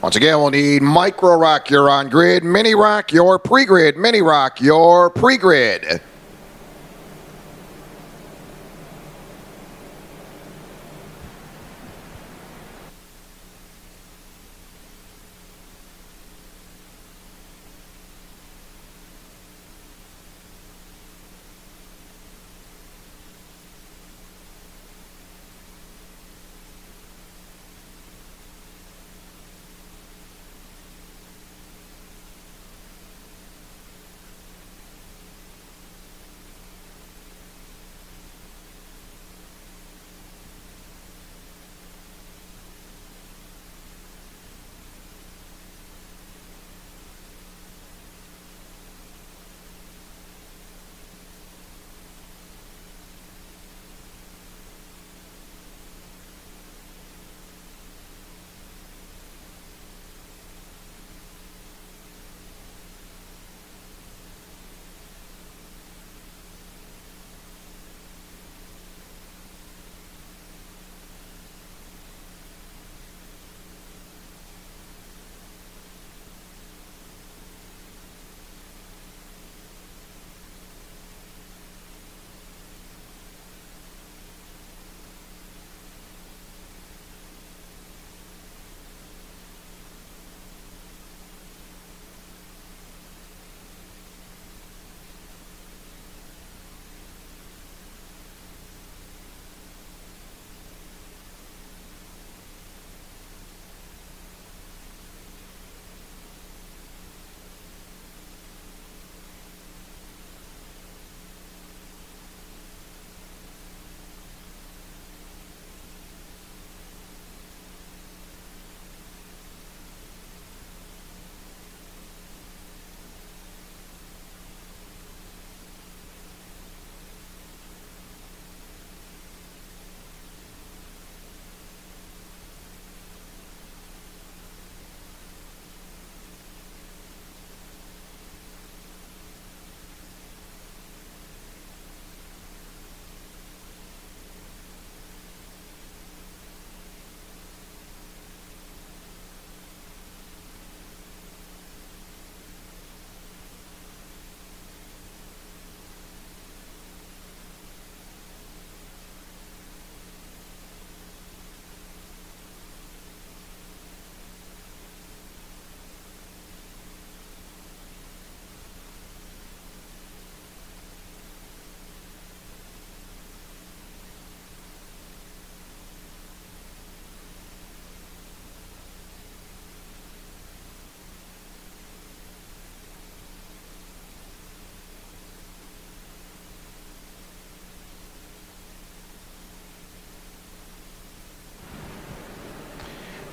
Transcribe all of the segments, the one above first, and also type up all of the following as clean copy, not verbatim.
Once again, we'll need micro rock, you're on grid, mini rock, your pre-grid, mini rock, your pre-grid.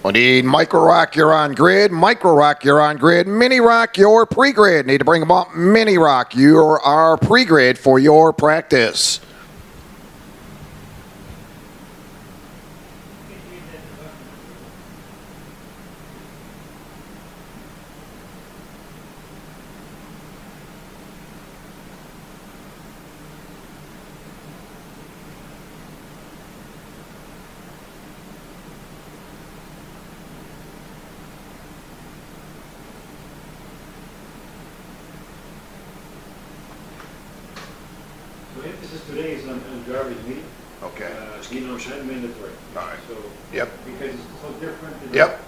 We'll need micro rock, you're on grid, micro rock, you're on grid, mini rock, your pre-grid. Need to bring them up, mini rock, you are pre-grid for your practice. So emphasis today is on garbage meat. Okay. And mandatory. All right. So, Yep. because it's so different. than- Yep.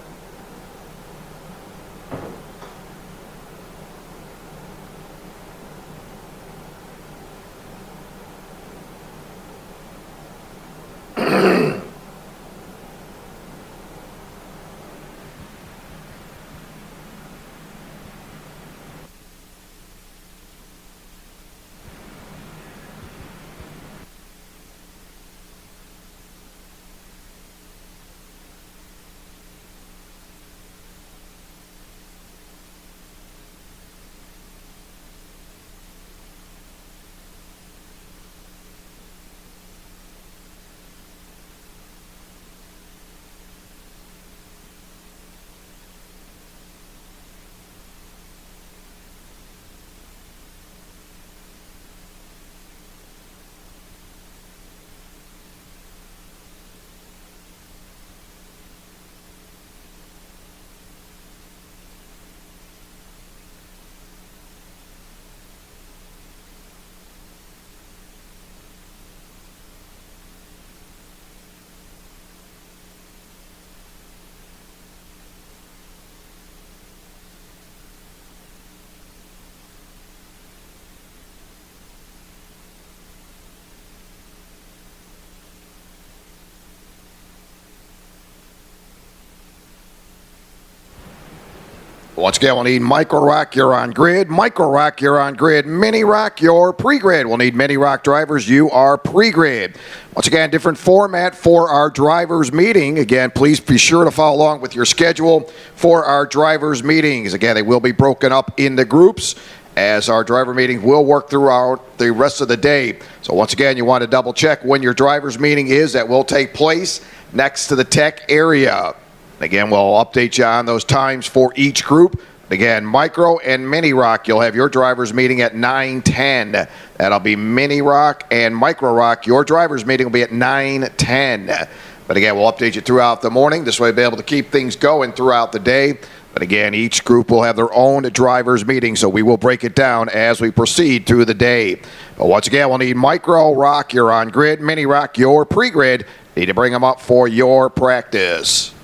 Once again, we'll need Micro ROK, you're on grid. Micro ROK, you're on grid. Mini ROK, you're pre-grid. We'll need Mini ROK drivers, you are pre-grid. Once again, different format for our drivers meeting. Again, please be sure to follow along with your schedule for our drivers meetings. Again, they will be broken up into groups as our driver meeting will work throughout the rest of the day. So once again, you want to double check when your drivers meeting is. That will take place next to the tech area. Again, we'll update you on those times for each group. Again, Micro and Mini ROK, you'll have your drivers meeting at 9:10. That'll be Mini ROK and Micro ROK. Your drivers meeting will be at 9:10. But again, we'll update you throughout the morning. This way we'll be able to keep things going throughout the day. But again, each group will have their own drivers meeting, so we will break it down as we proceed through the day. But once again, we'll need Micro ROK, you're on grid. Mini ROK, you're pre-grid. Need to bring them up for your practice.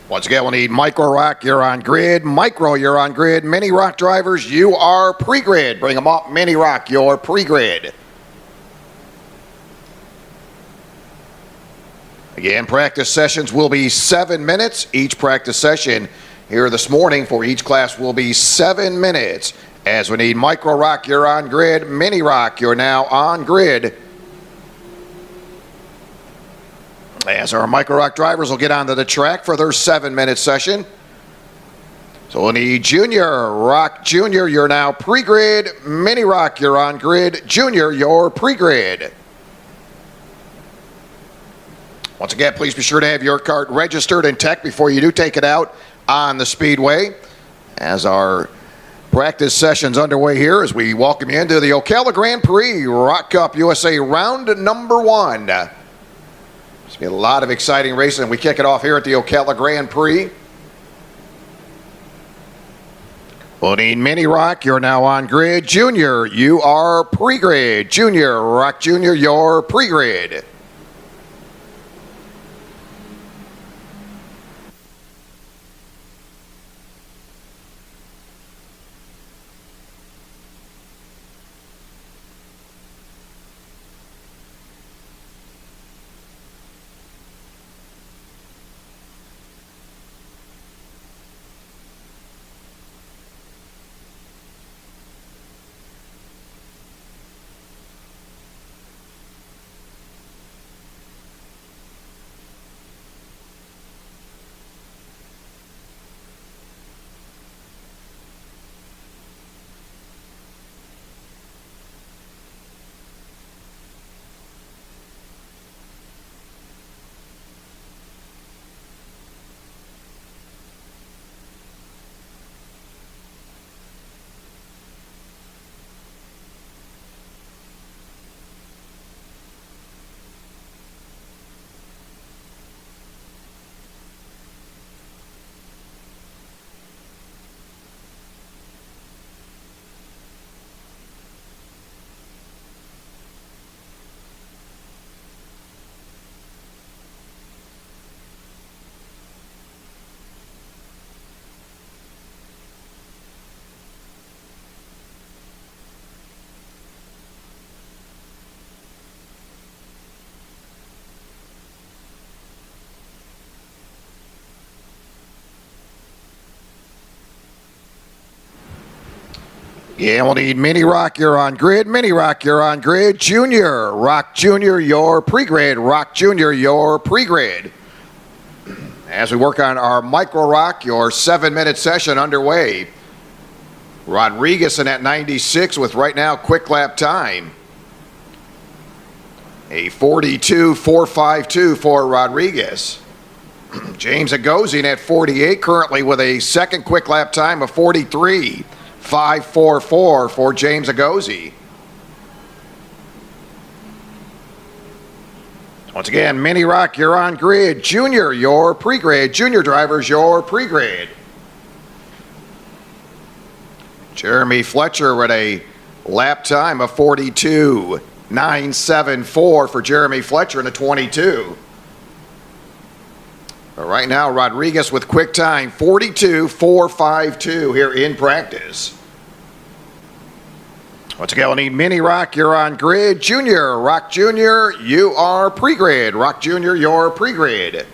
Once again, we'll need Micro ROK, you're on grid. Micro, you're on grid. Mini ROK drivers, you are pre-grid. Bring them up. Mini ROK, you're pre-grid. Again, practice sessions will be 7 minutes. Each practice session here this morning for each class will be 7 minutes. As we need Micro ROK, you're on grid. Mini ROK, you're now on grid. As our Micro ROK drivers will get onto the track for their 7-minute session. So we'll need Junior, ROK Junior, you're now pre-grid. Mini ROK, you're on grid. Junior, you're pre-grid. Once again, please be sure to have your cart registered in tech before you do take it out on the speedway. As our practice session's underway here as we welcome you into the Ocala Gran Prix ROK Cup USA round number 1. It's going to be a lot of exciting racing, and we kick it off here at the Ocala Gran Prix. We'll need Mini ROK, you're now on grid. Junior, you are pre-grid. Junior, ROK Junior, you're pre-grid. Yeah, we'll need Mini Rock, you're on grid. Mini Rock, you're on grid. Junior, Rock Junior, your pre-grid. Rock Junior, your pre-grid. As we work on our Micro Rock, your 7-minute session underway. Rodriguez in at 96 with right now quick lap time. A 42.452 for Rodriguez. James Agozzi at 48 currently with a second quick lap time of 43.544 for James Agozzi. Once again, Mini Rock, you're on grid. Junior, your pre-grid. Junior drivers, your pre-grid. Jeremy Fletcher with a lap time of 42.974 for Jeremy Fletcher in the 22. But right now, Rodriguez with quick time, 42.452 here in practice. Once again, we'll need Mini Rock, you're on grid. Junior, Rock Junior, you are pre-grid. Rock Junior, you're pre-grid.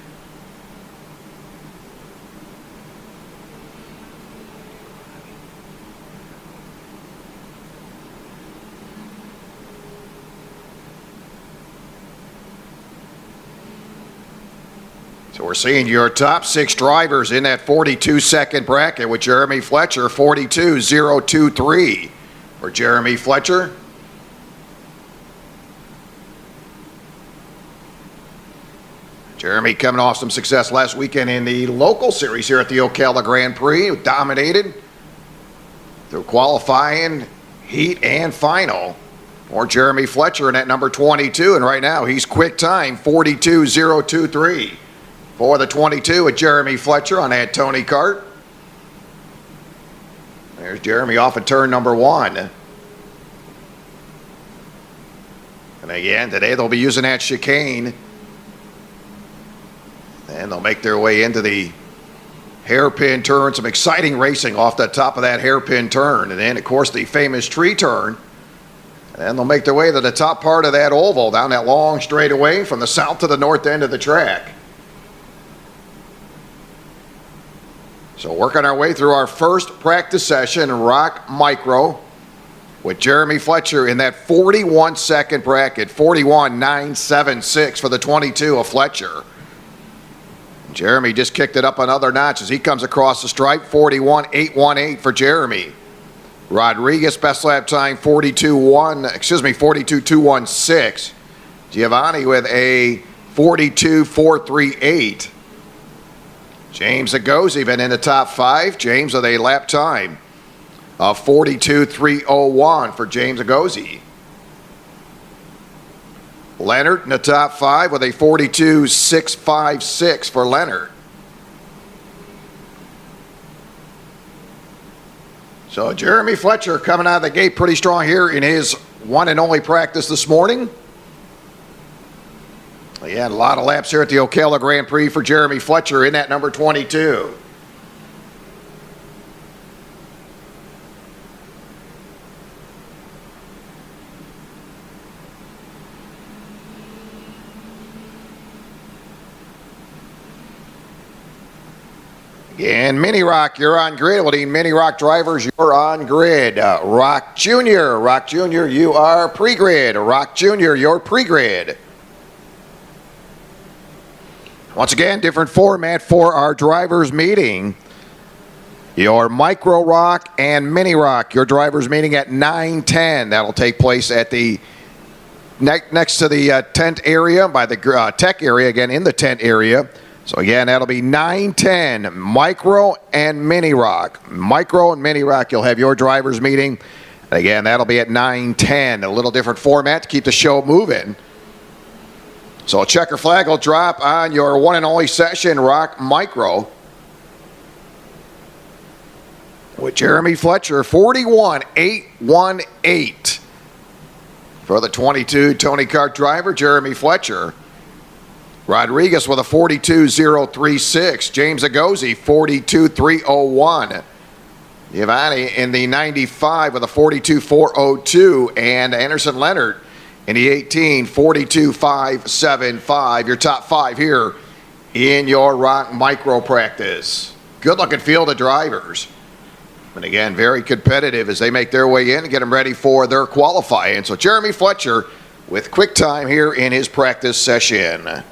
So we're seeing your top 6 drivers in that 42-second bracket with Jeremy Fletcher, 42.023 for Jeremy Fletcher. Jeremy coming off some success last weekend in the local series here at the Ocala Gran Prix, dominated through qualifying, heat, and final. Or Jeremy Fletcher in at number 22, and right now he's quick time, 42.023. For the 22 with Jeremy Fletcher on that Tony kart. There's Jeremy off at turn number 1. And again, today they'll be using that chicane. And they'll make their way into the hairpin turn. Some exciting racing off the top of that hairpin turn. And then, of course, the famous tree turn. And then they'll make their way to the top part of that oval, down that long straightaway from the south to the north end of the track. So working our way through our first practice session, ROK Micro, with Jeremy Fletcher in that 41-second bracket, 41.976 for the 22 of Fletcher. Jeremy just kicked it up another notch as he comes across the stripe, 41.818 for Jeremy. Rodriguez, best lap time, 42.216. Giovanni with a 42.438. James Agozzi been in the top 5. James with a lap time of 42.301 for James Agozzi. Leonard in the top 5 with a 42.656 for Leonard. So Jeremy Fletcher coming out of the gate pretty strong here in his one and only practice this morning. He had a lot of laps here at the Ocala Gran Prix for Jeremy Fletcher in that number 22. Again, Mini Rock, you're on grid. We'll need Mini Rock drivers, you're on grid. Rock Junior, you are pre-grid. Rock Junior, you're pre-grid. Once again, different format for our drivers meeting. Your Micro Rock and Mini Rock, your drivers meeting at 9:10. That'll take place at the next to the tent area, by the tech area, again in the tent area. So again, that'll be 9:10, Micro and Mini Rock. Micro and Mini Rock, you'll have your drivers meeting. And again, that'll be at 9:10, a little different format to keep the show moving. So a checker flag will drop on your one and only session, ROK Micro. With Jeremy Fletcher, 41.818. For the 22 Tony Kart driver, Jeremy Fletcher. Rodriguez with a 42.036. James Agozzi, 42.301. Giovanni in the 95 with a 42.402. And Anderson Leonard in the 18, 42.575. Your top 5 here in your ROK Micro practice. Good looking field of drivers. And again, very competitive as they make their way in and get them ready for their qualifying. So Jeremy Fletcher with quick time here in his practice session.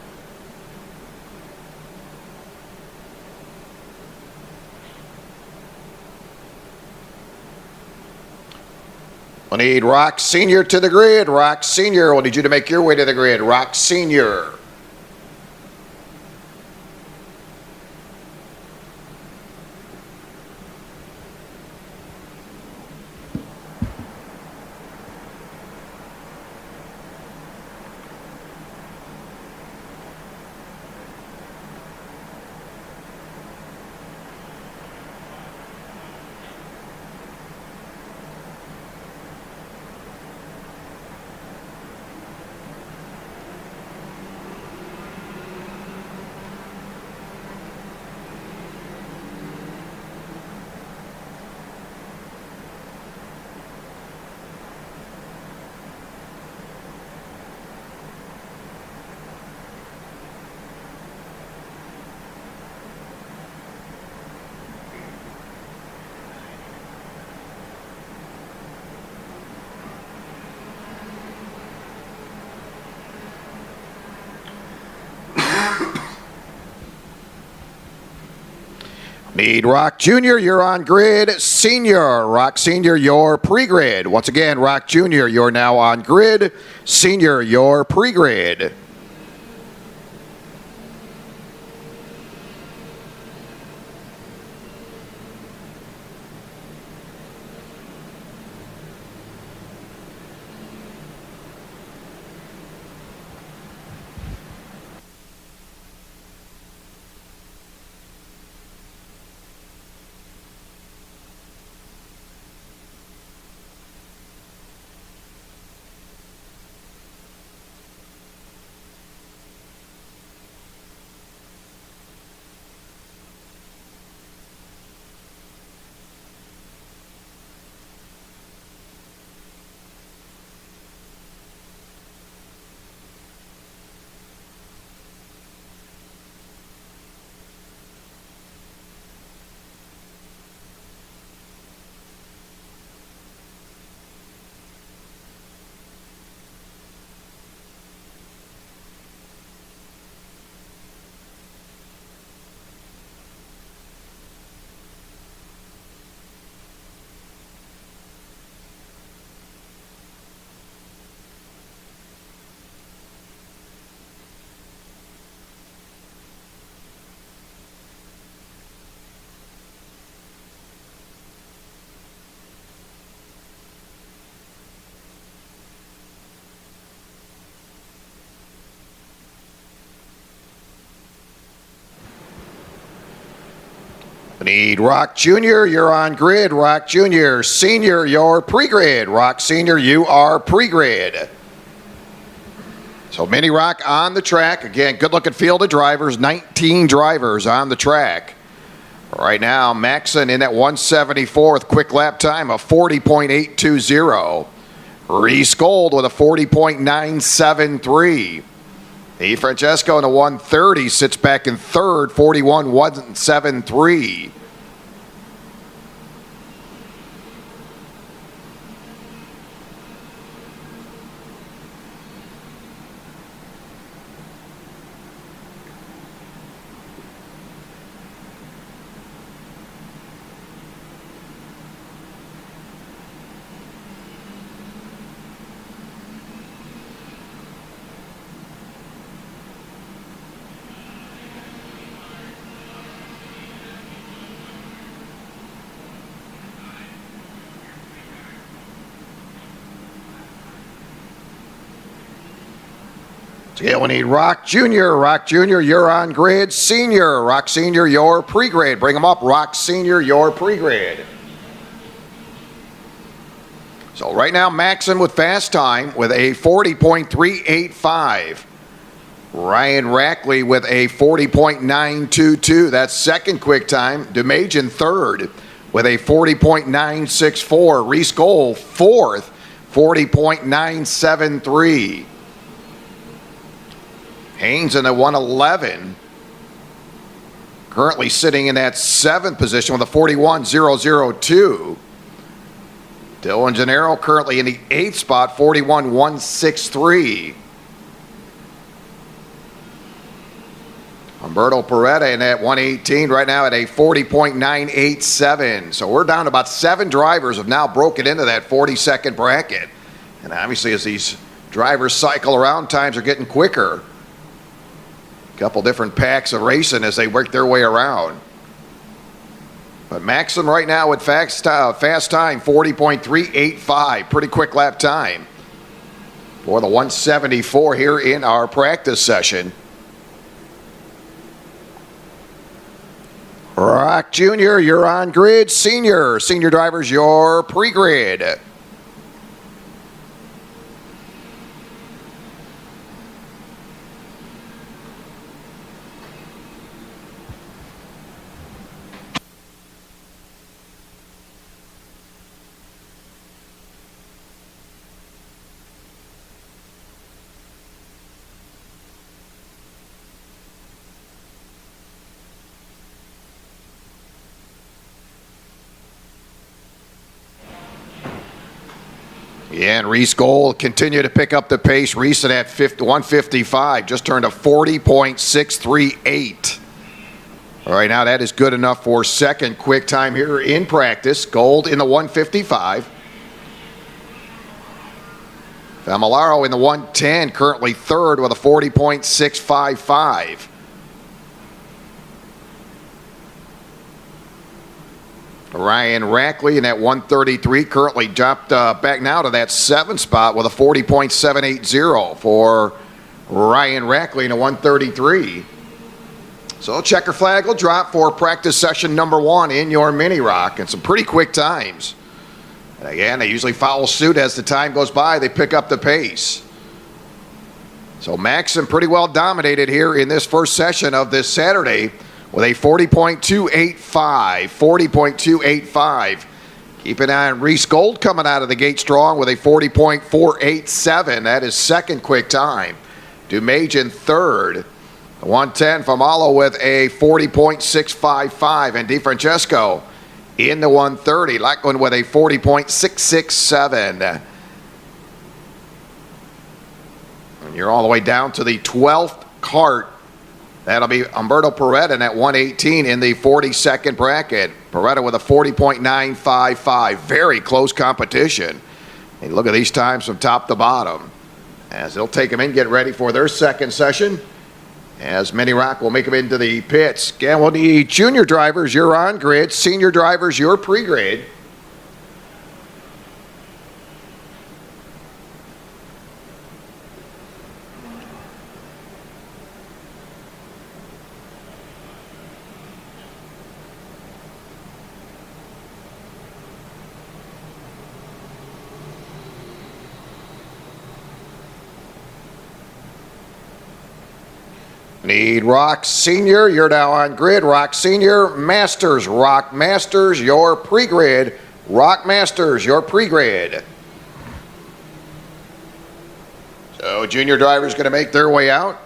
We'll need ROK Senior to the grid. ROK Senior, we'll need you to make your way to the grid. ROK Senior. Need ROK Jr., you're on grid. Senior, ROK Senior, your pre-grid. Once again, ROK Jr., you're now on grid. Senior, your pre-grid. Need ROK Jr., you're on grid. ROK Jr., Senior, your pre-grid. ROK Senior, you are pre-grid. So Mini ROK on the track. Again, good-looking field of drivers. 19 drivers on the track. Right now, Maxon in that 174th quick lap time of 40.820. Reese Gold with a 40.973. E. Francesco in the 130 sits back in third, 41.173. Yeah, we need ROK Jr. ROK Jr., you're on grid. Senior, ROK Senior, your pre-grid. Bring them up. ROK Senior, your pre-grid. So right now, Maxon with fast time with a 40.385. Ryan Rackley with a 40.922. That's second quick time. DeMajan third with a 40.964. Reese Gold fourth, 40.973. Haynes in the 111. currently sitting in that 7th position with a 41.002. Dylan Gennaro currently in the 8th spot, 41.163. Humberto Peretta in that 118 right now at a 40.987. So we're down to about 7 drivers have now broken into that 42nd bracket. And obviously as these drivers cycle around, times are getting quicker. A couple different packs of racing as they work their way around. But Maxim right now with fast time, 40.385. Pretty quick lap time for the 174 here in our practice session. ROK Jr., you're on grid. Senior drivers, your pre-grid. Yeah, and Reese Gold continue to pick up the pace. Reese at 155, just turned a 40.638. All right, now that is good enough for second quick time here in practice. Gold in the 155. Familaro in the 110, currently third with a 40.655. Ryan Rackley in that 133, currently dropped back now to that 7th spot with a 40.780 for Ryan Rackley in a 133. So checker flag will drop for practice session number 1 in your mini ROK, and some pretty quick times. And again, they usually follow suit as the time goes by. They pick up the pace. So Maxim pretty well dominated here in this first session of this Saturday with a 40.285. 40.285. Keep an eye on Reese Gold coming out of the gate strong with a 40.487. That is second quick time. Dumajan third. The 110 Famalo with a 40.655. And DeFrancesco in the 130. Lackland with a 40.667. And you're all the way down to the 12th cart. That'll be Humberto Peretta in at 118 in the 42nd bracket. Peretta with a 40.955. Very close competition. And look at these times from top to bottom. As they'll take them in, get ready for their second session. As Mini ROK will make them into the pits. Again, we'll need junior drivers, you're on grid. Senior drivers, you're pre-grid. Need ROK Senior, you're now on grid. ROK Senior, Masters, ROK Masters, your pre-grid. ROK Masters, your pre-grid. So junior drivers going to make their way out.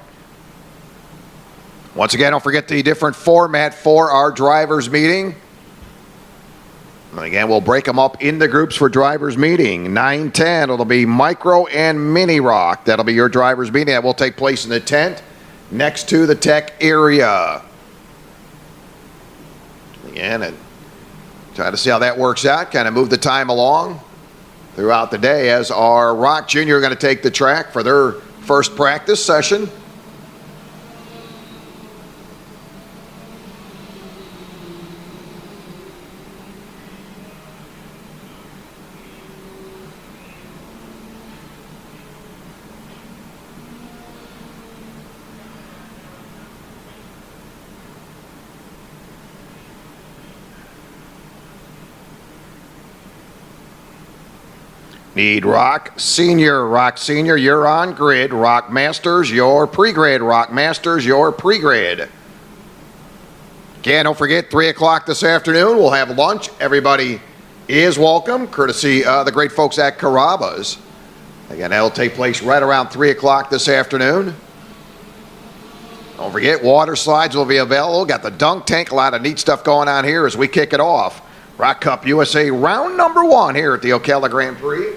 Once again, don't forget the different format for our drivers meeting. And again, we'll break them up into groups for drivers meeting. 9-10, it'll be micro and mini ROK. That'll be your drivers meeting. That will take place in the tent next to the tech area. Again, and try to see how that works out. Kind of move the time along throughout the day as our ROK Junior are going to take the track for their first practice session. Need ROK Senior. ROK Senior, you're on grid. ROK Masters, your pre-grid. ROK Masters, your pre-grid. Again, don't forget, 3 o'clock this afternoon, we'll have lunch. Everybody is welcome, courtesy the great folks at Carrabba's. Again, that'll take place right around 3 o'clock this afternoon. Don't forget, water slides will be available. Got the dunk tank, a lot of neat stuff going on here as we kick it off. ROK Cup USA round number 1 here at the Ocala Gran Prix.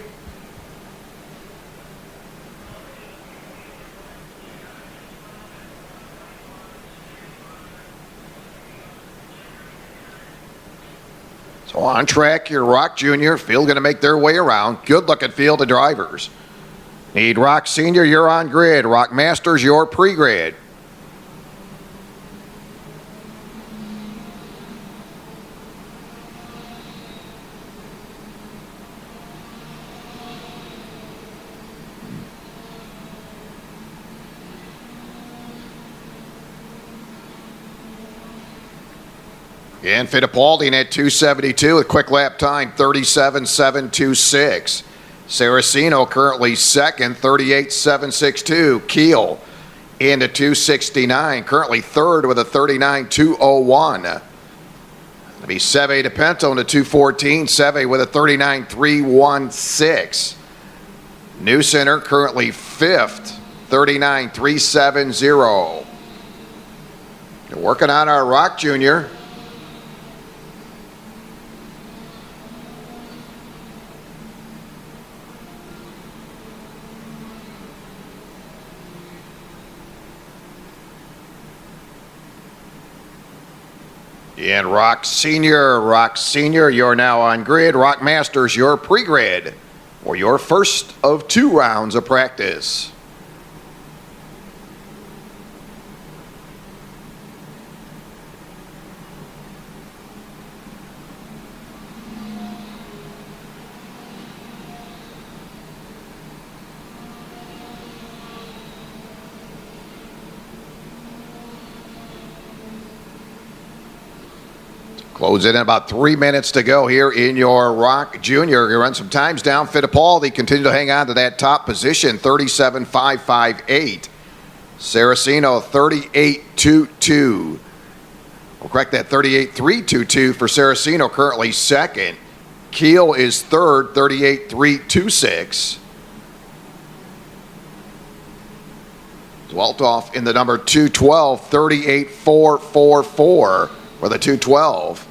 So on track, your ROK Junior field going to make their way around. Good looking field of drivers. Need ROK Senior, you're on grid. ROK Masters, your pre-grid. And Fittipaldi at 272 with quick lap time 37.726. Saraceno currently second, 38.762. Keel into 269, currently third with a 39.201. It'll be Seve DePinto into 214, Seve with a 39.316. New Center currently fifth, 39.370. They're working on our ROK Junior. And ROK Senior, you're now on grid. ROK Masters, your pre-grid for your first of 2 rounds of practice. Close in about 3 minutes to go here in your ROK Junior. You run some times down. Fittipaldi continue to hang on to that top position, 37.558. Saraceno, 38.22. We'll correct that, 38.322 for Saraceno, currently second. Keel is third, 38.326. Dweltoff in the number 212, 38.444 for the 212.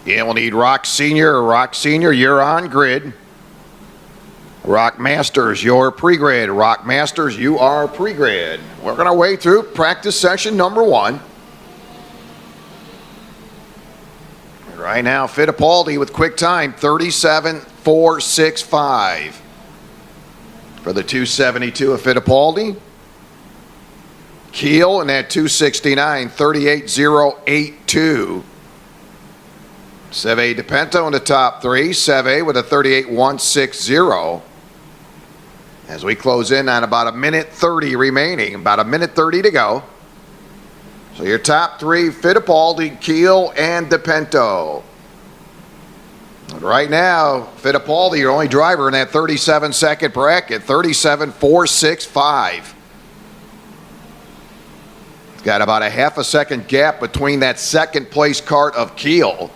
Yeah, we'll need ROK Senior. ROK Senior, you're on grid. ROK Masters, your pre-grid. ROK Masters, you are pre-grid. We're going to way through practice session number 1. Right now, Fittipaldi with quick time, 37.465 for the 272 of Fittipaldi. Keel in that 269, 38.082. Seve DePinto in the top 3. Seve with a 38.160. As we close in on about 1:30 remaining, about 1:30 to go. So your top 3, Fittipaldi, Keel, and DePinto. And right now, Fittipaldi, your only driver in that 37-second bracket, 37.465. It's got about a half a second gap between that second place cart of Keel.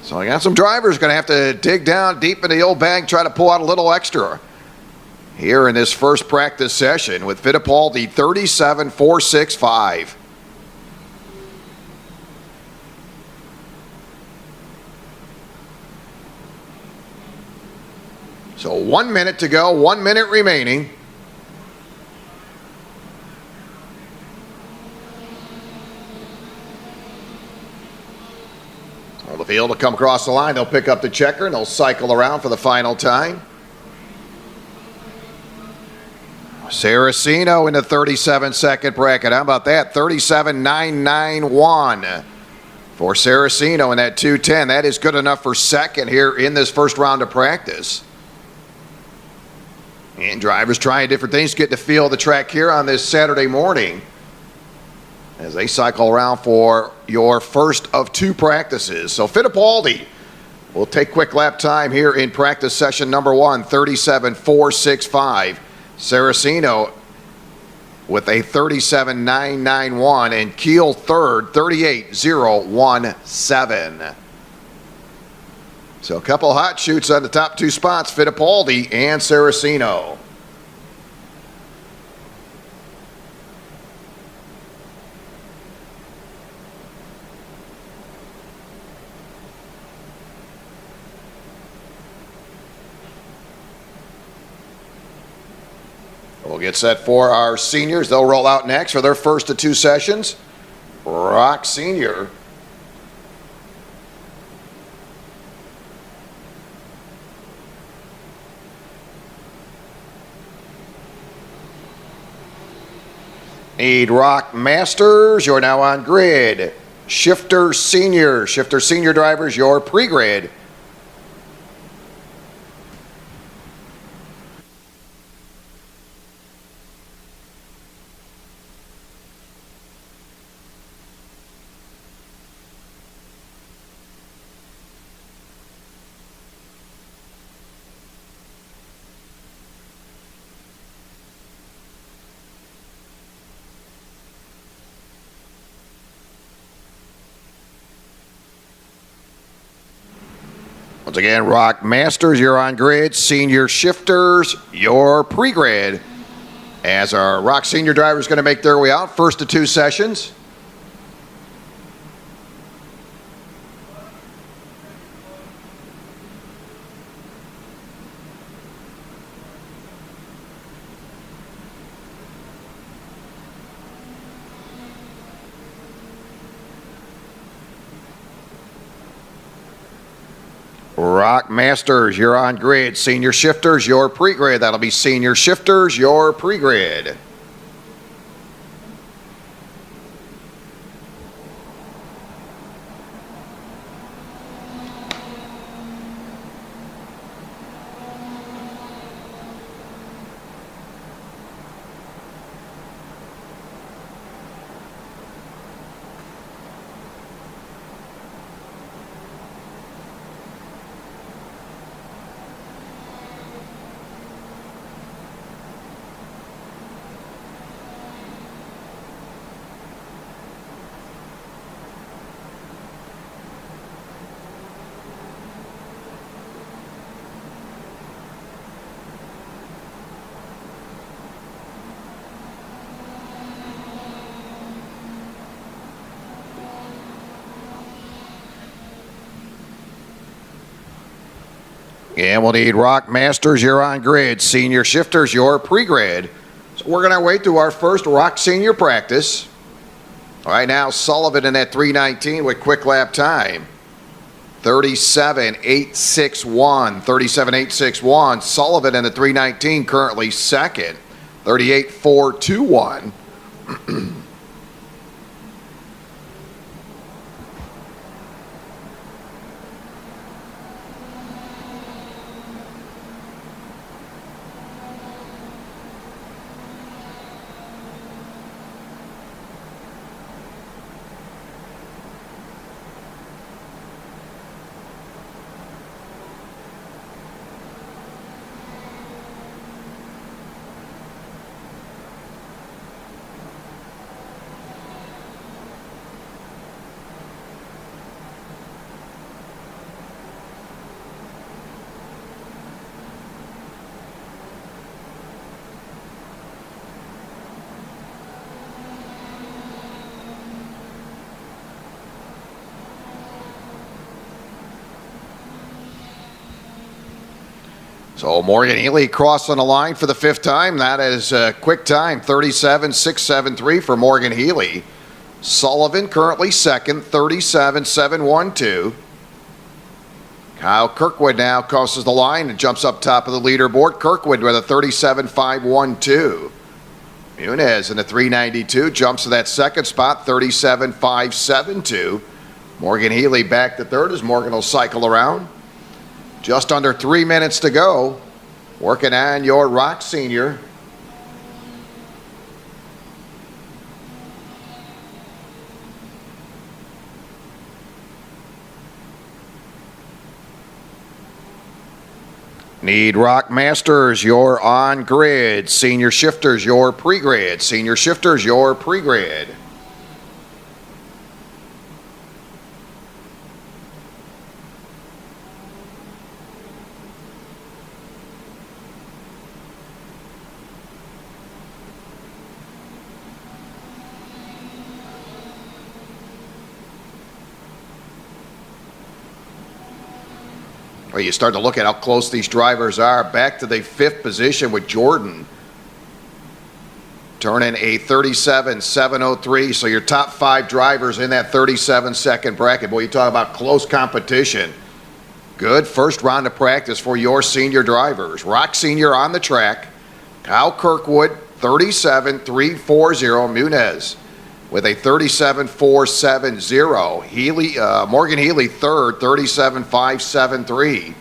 So I got some drivers going to have to dig down deep in the old bag, try to pull out a little extra here in this first practice session with Fittipaldi, 37.465. So 1 minute to go, 1 minute remaining. The field will come across the line. They'll pick up the checker and they'll cycle around for the final time. Saraceno in the 37-second bracket. How about that? 37.991 for Saraceno in that 210. That is good enough for second here in this first round of practice. And drivers trying different things, getting to feel the track here on this Saturday morning. as they cycle around for your first of two practices. So Fittipaldi will take quick lap time here in practice session number 1, 37.465. Saraceno with a 37.991, and Keel third, 38.017. So a couple hot shoots on the top two spots, Fittipaldi and Saraceno. We'll get set for our seniors. They'll roll out next for their first of two sessions. ROK Senior. Need ROK Masters. You're now on grid. Shifter Senior. Shifter Senior drivers, your pre-grid. Once again, ROK Masters, you're on grid. Senior Shifters, your pre-grid. As our ROK Senior drivers going to make their way out, first of two sessions. ROK Masters, you're on grid. Senior Shifters, your pre-grid. That'll be Senior Shifters, your pre-grid. And we'll need ROK Masters, you're on grid. Senior Shifters, your pre-grid. So we're going to wait to our first ROK Senior practice. All right, now Sullivan in that 319 with quick lap time. 37.861. 37.861. Sullivan in the 319 currently second. 38.421. So Morgan Healy crossing the line for the fifth time. That is a quick time, 37.673 for Morgan Healy. Sullivan currently second, 37.712. Kyle Kirkwood now crosses the line and jumps up top of the leaderboard. Kirkwood with a 37.512. Muniz in the 392 jumps to that second spot, 37.572. Morgan Healy back to third as Morgan will cycle around. Just under 3 minutes to go. Working on your ROK Senior. Need ROK Masters, you're on grid. Senior Shifters, you're pre-grid. Senior Shifters, you're pre-grid. Well, you start to look at how close these drivers are. Back to the 5th position with Jordan. Turning a 37.703. So your top 5 drivers in that 37-second bracket. Boy, you talk about close competition. Good first round of practice for your senior drivers. ROK Senior on the track. Kyle Kirkwood, 37.340. Muniz with a 37.470. Morgan Healy, 3rd, 37.573.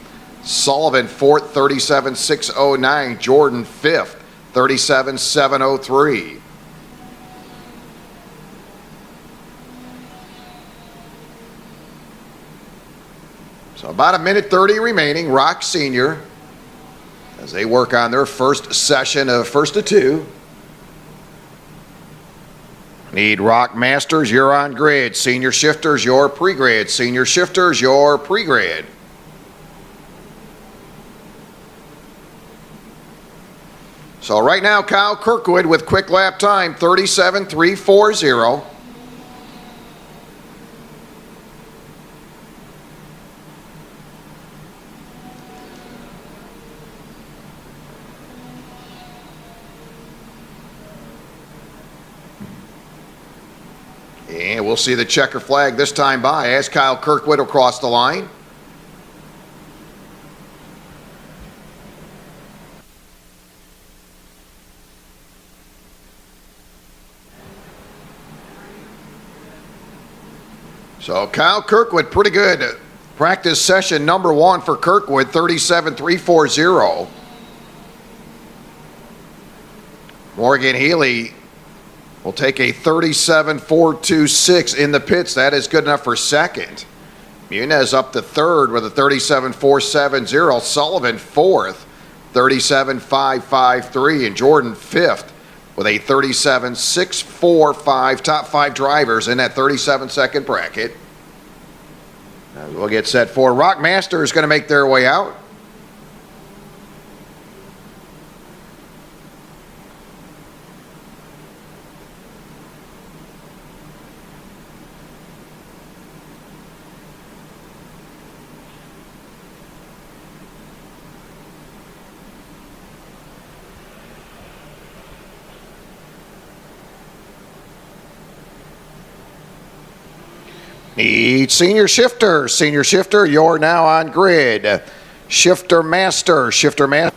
Sullivan, 4th, 37.609. Jordan, 5th, 37.703. So about a minute 30 remaining. ROK Senior as they work on their first session of first to 2. Need ROK Masters, you're on grid. Senior Shifters, you're pre-grid. Senior Shifters, you're pre-grid. So right now, Kyle Kirkwood with quick lap time, 37.340. And we'll see the checker flag this time by as Kyle Kirkwood will cross the line. So Kyle Kirkwood, pretty good. Practice session number 1 for Kirkwood, 37.340. Morgan Healy will take a 37.426 in the pits. That is good enough for second. Muniz up to 3rd with a 37.470. Sullivan 4th, 37.553. And Jordan 5th with a 37.645. Top 5 drivers in that 37-second bracket. As we'll get set for ROK Masters going to make their way out. Need Senior Shifter. Senior Shifter, you're now on grid. Shifter Master. Shifter Master.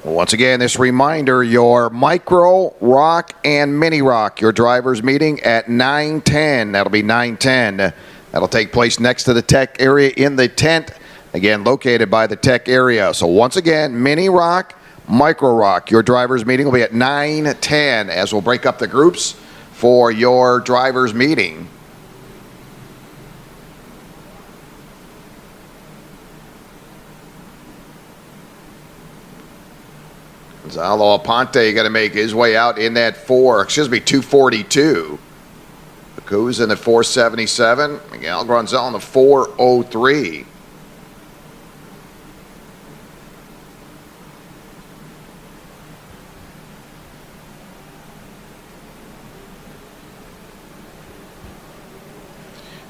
Once again, this reminder, your micro, ROK, and mini ROK, your drivers meeting at 9:10. That'll be 9:10. That'll take place next to the tech area in the tent, again, located by the tech area. So once again, mini ROK, micro ROK, your drivers meeting will be at 9:10 as we'll break up the groups for your drivers meeting. Gonzalo Aponte got to make his way out in that 242. Bacuz in the 477. Miguel Gronzel in the 403.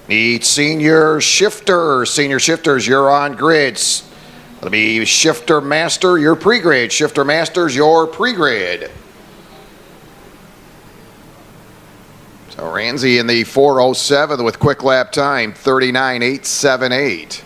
Need Senior Shifter. Senior Shifters, you're on grids. That'll be Shifter Master, your pre-grade. Shifter Masters, your pre-grade. So Ranzi in the 407 with quick lap time, 39.878.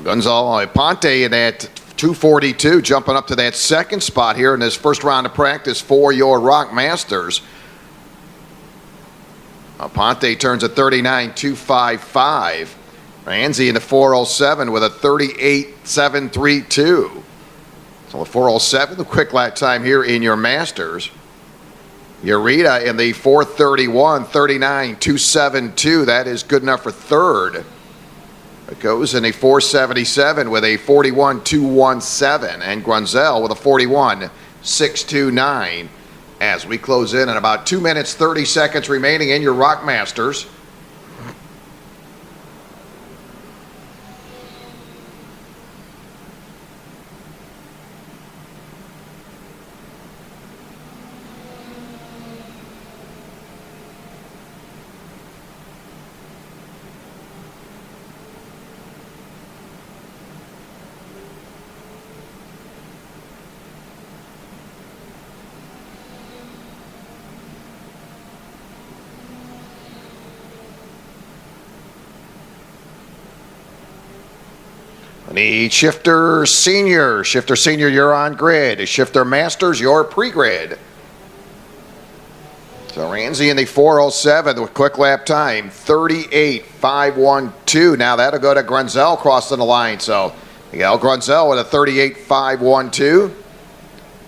Gonzalo Ponte in that 242, jumping up to that second spot here in this first round of practice for your ROK Masters. Ponte turns a 39.255. Ramsey in the 407 with a 38.732. So the 407, the quick lap time here in your Masters. Ureta in the 431, 39.272. That is good enough for third. It goes in a 477 with a 41.217. And Grunzel with a 41.629. As we close in about 2 minutes, 30 seconds remaining in your ROK Masters. The Shifter Senior. Shifter Senior, you're on grid. Shifter Masters, you're pre-grid. So Ramsey in the 407 with quick lap time, 38.512. Now that'll go to Grunzel crossing the line. So Miguel Grunzel with a 38.512.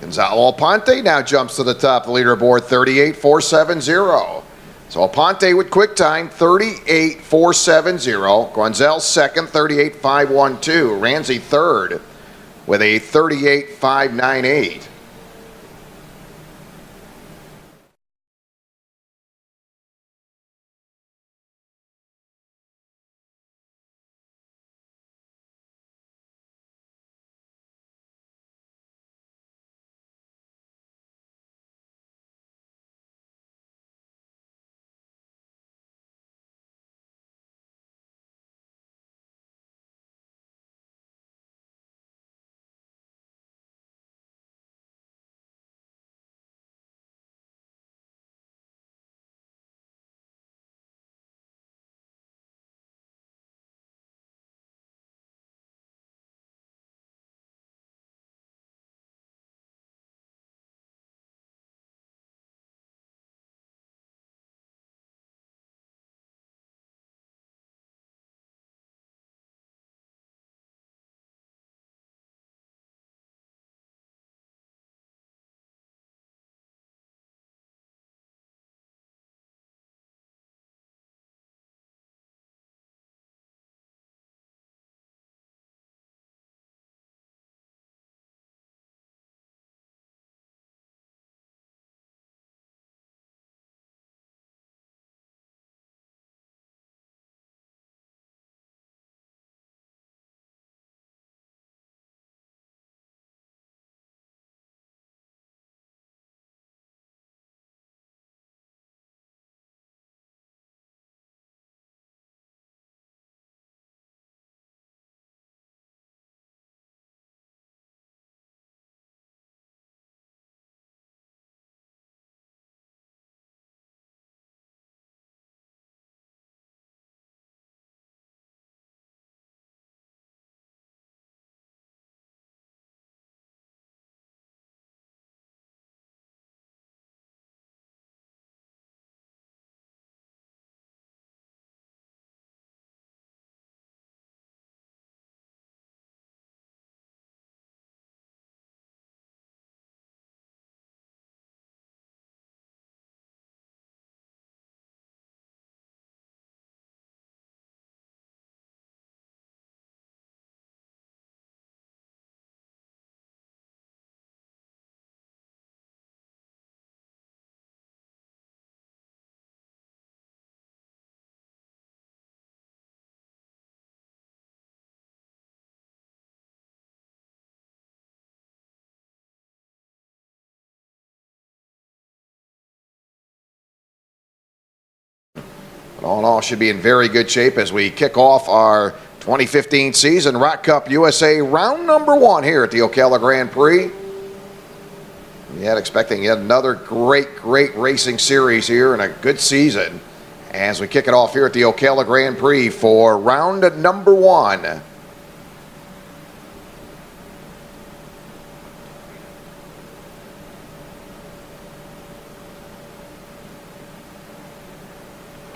Gonzalo Ponte now jumps to the top of the leaderboard, 38.470. So Ponte with quick time, 38.470. Grunzel second, 38.512. Ramsey third with a 38.598. All in all, should be in very good shape as we kick off our 2015 season ROK Cup USA round number 1 here at the Ocala Gran Prix. Yet expecting yet another great racing series here and a good season as we kick it off here at the Ocala Gran Prix for round number 1.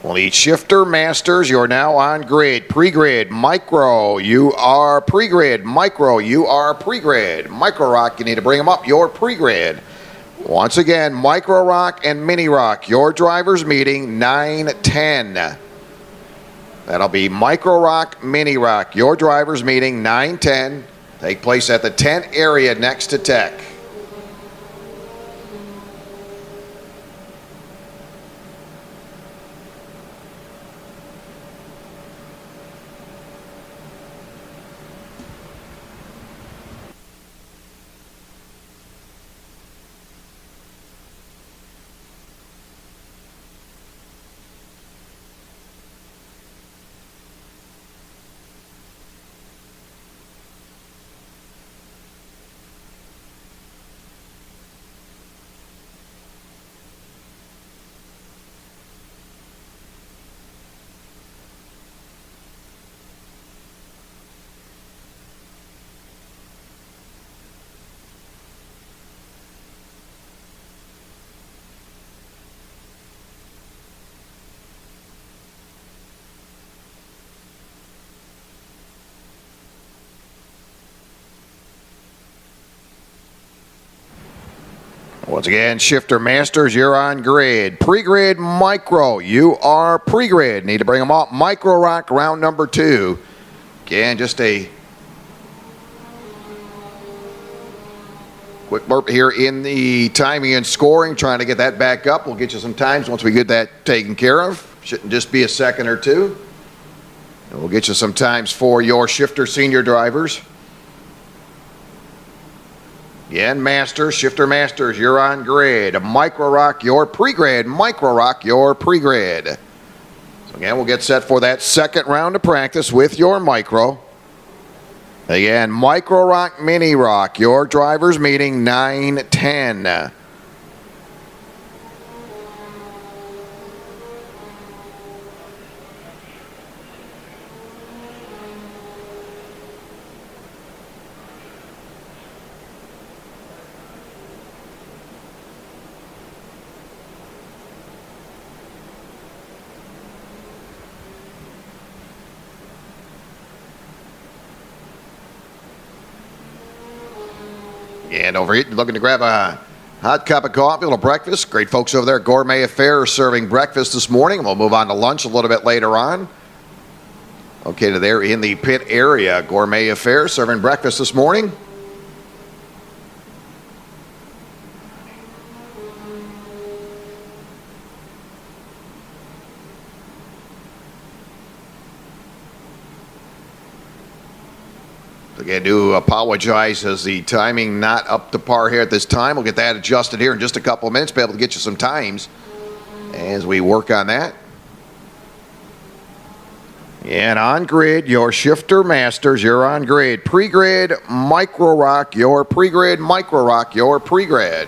We'll need shifter masters. You're now on grid. Pre-grid, micro, you are pre-grid. Micro, you are pre-grid. Micro rock, you need to bring them up. You're pre-grid. Once again, micro rock and mini rock. Your drivers meeting 9:10. That'll be micro rock, mini rock. Your drivers meeting 9:10. Take place at the tent area next to Tech. Once again, shifter masters, you're on grid. Pre-grid, micro, you are pre-grid. Need to bring them up. Micro rock, round number 2. Again, just a quick burp here in the timing and scoring, trying to get that back up. We'll get you some times once we get that taken care of. Shouldn't just be a second or two. And we'll get you some times for your shifter senior drivers. Again, masters, shifter masters, you're on grid. Micro rock, your pre-grid. Micro rock, your pre-grid. So again, we'll get set for that second round of practice with your micro. Again, micro rock, mini rock, your drivers meeting 9:10. And over here, looking to grab a hot cup of coffee, a little breakfast. Great folks over there at Gourmet Affair serving breakfast this morning. We'll move on to lunch a little bit later on. Okay, there in the pit area, Gourmet Affair serving breakfast this morning. Again, do apologize as the timing not up to par here at this time. We'll get that adjusted here in just a couple of minutes, be able to get you some times as we work on that. And on grid, your shifter masters, you're on grid. Pre-grid, micro rock, your pre-grid, micro rock, your pre-grid.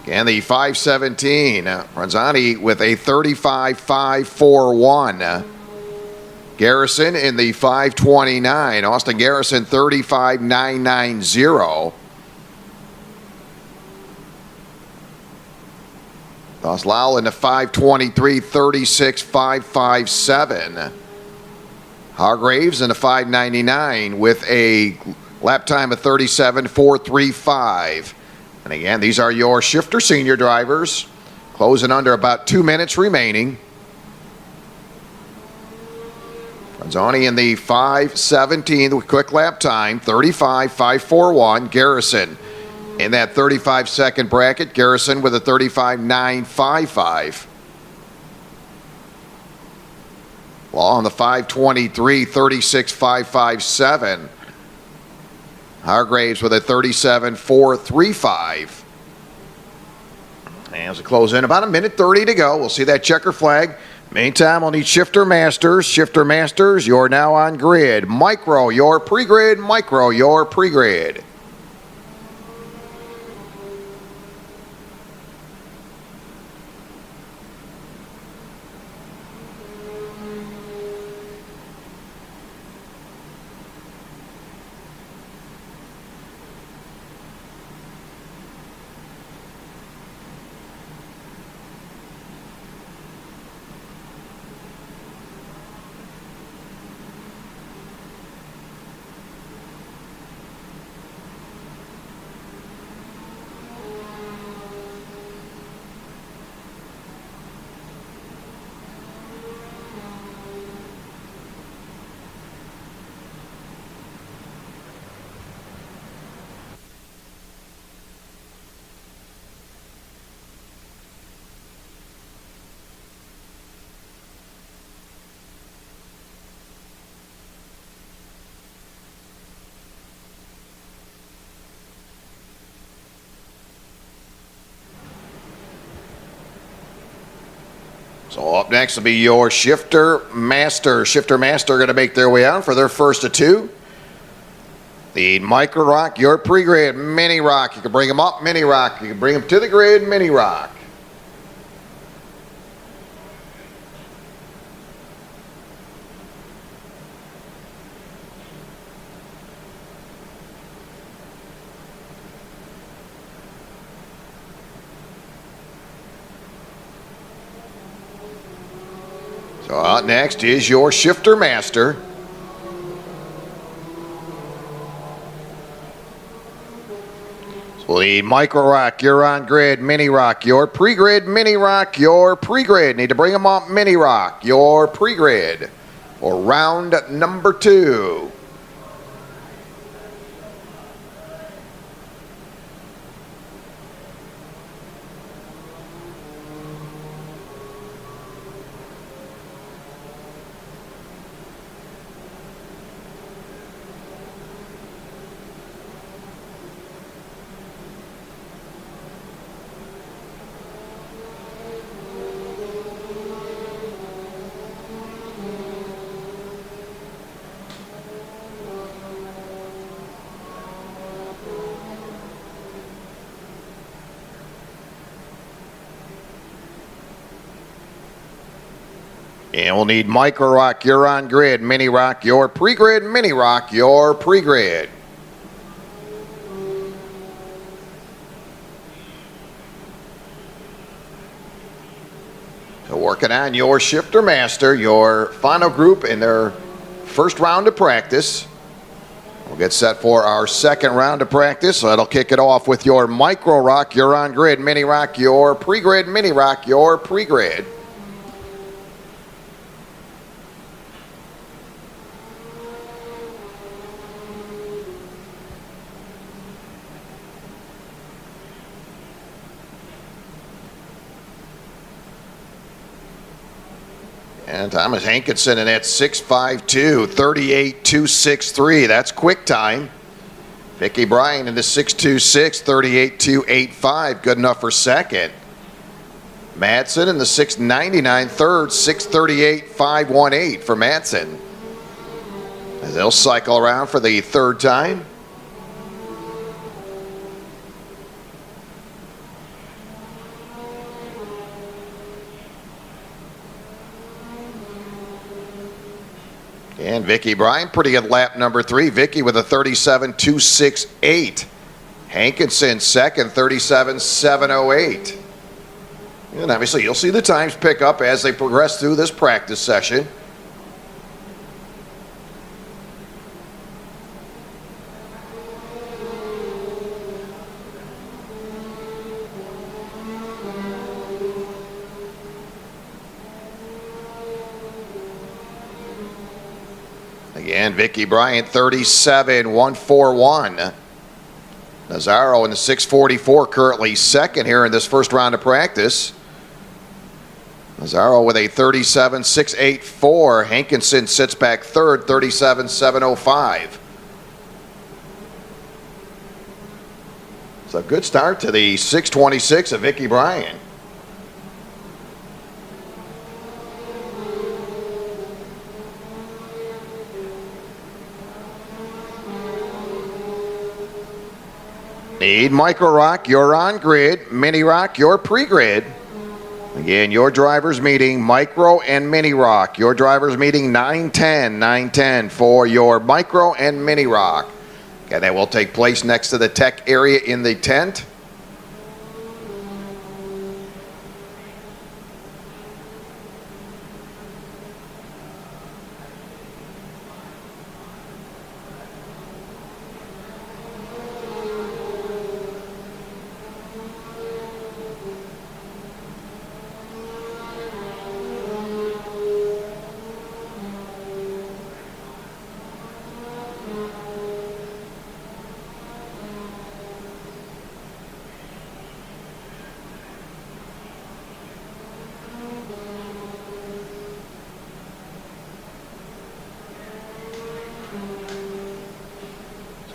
And the 517, Ranzani with a 35.541. Garrison in the 529. Austin Garrison 35.990. Oslal in the 523, 36.557. Hargraves in the 599 with a lap time of 37.435. And again, these are your shifter senior drivers. Closing under about 2 minutes remaining. Ranzani in the 517 with quick lap time, 35.541. Garrison in that 35-second bracket. Garrison with a 35.955. Law on the 523, 36.557. Hargraves with a 37.435. And as we close in, about a minute 30 to go. We'll see that checker flag. Meantime, we'll need shifter masters. Shifter masters, you're now on grid. Micro, your pre-grid. Micro, your pre-grid. So up next will be your Shifter Master. Shifter Master going to make their way out for their first of two. The Micro Rock, your pre-grid, Mini Rock. You can bring them up, Mini Rock. You can bring them to the grid, Mini Rock. So out next is your Shifter Master. So the Micro Rock, you're on grid, Mini Rock, your pre-grid, Mini Rock, your pre-grid. Need to bring them up, Mini Rock, your pre-grid for round number 2. And we'll need Micro Rock, you're on grid, Mini Rock, your pre-grid, Mini Rock, your pre-grid. So working on your Shifter Master, your final group in their first round of practice. We'll get set for our second round of practice. So that'll kick it off with your Micro Rock, you're on grid, Mini Rock, your pre-grid, Mini Rock, your pre-grid. And Thomas Hankinson in that 6.52, 38.263. That's quick time. Vicky Bryan in the 6.26, 38.285. Good enough for second. Madsen in the 6.99, third, 6.38.518 for Madsen. As they'll cycle around for the third time. And Vicky Bryan, pretty good lap number 3. Vicky with a 37.268. Hankinson second, 37.708. And obviously you'll see the times pick up as they progress through this practice session. Again, Vicky Bryant, 37.141. Nazaro in the 6.44, currently second here in this first round of practice. Nazaro with a 37.684. Hankinson sits back third, 37.705. It's a good start to the 6.26 of Vicky Bryant. Need Micro Rock, you're on grid. Mini Rock, your pre-grid. Again, your drivers meeting Micro and Mini Rock. Your drivers meeting 9:10, 9:10 for your Micro and Mini Rock. And that will take place next to the tech area in the tent.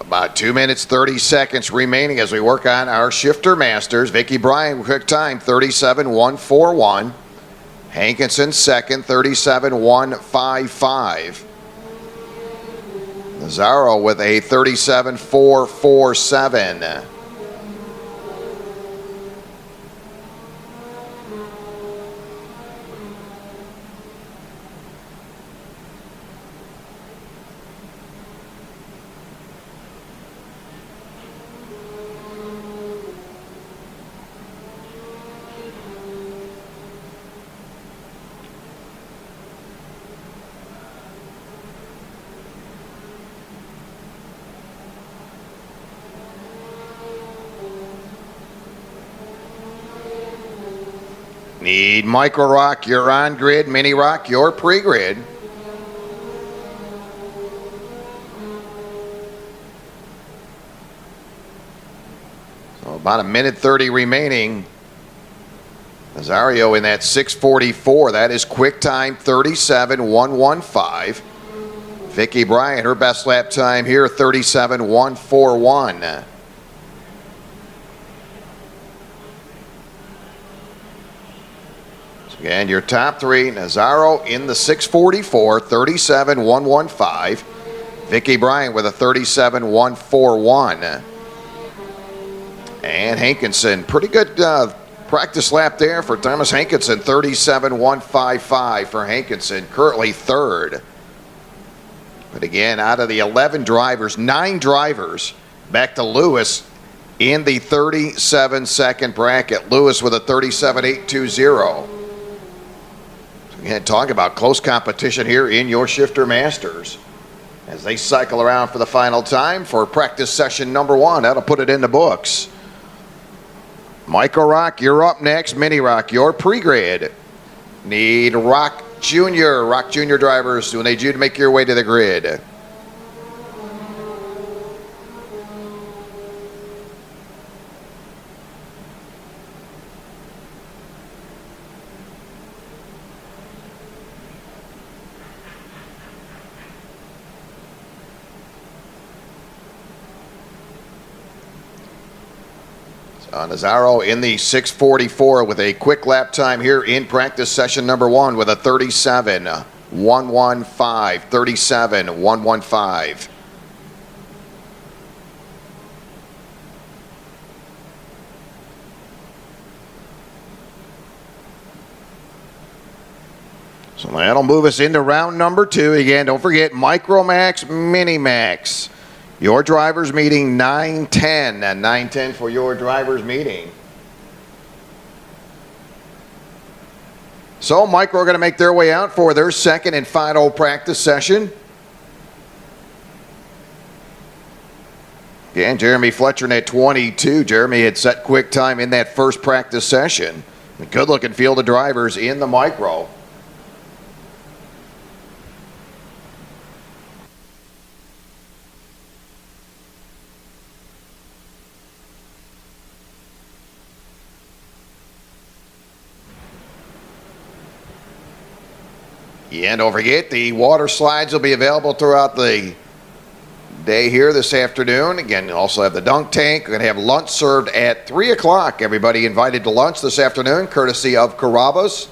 About 2 minutes, 30 seconds remaining as we work on our Shifter Masters. Vicky Bryan, quick time, 37.141. Hankinson second, 37.155. Nazaro with a 37.447. Need micro rock, you're on grid. Mini rock, you're pre-grid. So about a minute 30 remaining. Nazario in that 6:44. That is quick time 37.115. Vicki Bryant, her best lap time here 37.141. And your top three, Nazaro in the 6:44, 37.115. Vicki Bryant with a 37.141. And Hankinson, pretty good practice lap there for Thomas Hankinson, 37.155 for Hankinson, currently third. But again, out of the 11 drivers, 9 drivers, back to Lewis in the 37-second bracket. Lewis with a 37.820. Again, talking about close competition here in your Shifter Masters as they cycle around for the final time for practice session number 1. That'll put it in the books. Micro Rock, you're up next. Mini Rock, your pre-grid. Need Rock Junior. Rock Junior drivers, we need you to make your way to the grid. Nazaro in the 6:44 with a quick lap time here in practice session number 1 with a 37.115. 37.115. So that'll move us into round number 2. Again, don't forget Micro Max, Mini Max. Your drivers meeting 9:10 and 9:10 for your drivers meeting. So Micro are going to make their way out for their second and final practice session. Again, Jeremy Fletcher in at 22. Jeremy had set quick time in that first practice session. A good looking field of drivers in the Micro. And don't forget, the water slides will be available throughout the day here this afternoon. Again, you also have the dunk tank. We're going to have lunch served at 3 o'clock. Everybody invited to lunch this afternoon, courtesy of Carrabba's.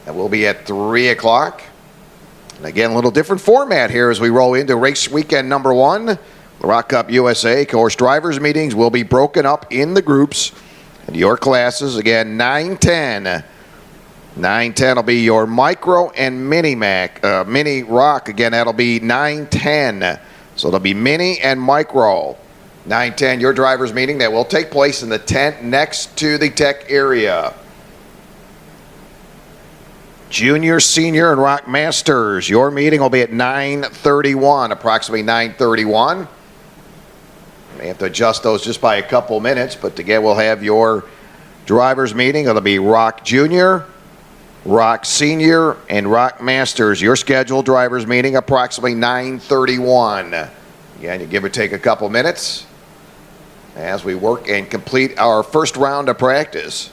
That will be at 3 o'clock. And again, a little different format here as we roll into race weekend number 1. The ROK Cup USA. Of course, drivers' meetings will be broken up in the groups. And your classes, again, 9:10. 9:10 will be your Micro and Mini Rock. Again, that'll be 9:10. So it'll be Mini and Micro. 9:10, your drivers meeting that will take place in the tent next to the tech area. Junior, Senior, and Rock Masters. Your meeting will be at 9:31, approximately 9:31. May have to adjust those just by a couple minutes, but again, we'll have your drivers meeting. It'll be Rock Junior, Rock Senior, and Rock Masters. Your scheduled drivers meeting approximately 9:31. Again, you give or take a couple minutes as we work and complete our first round of practice.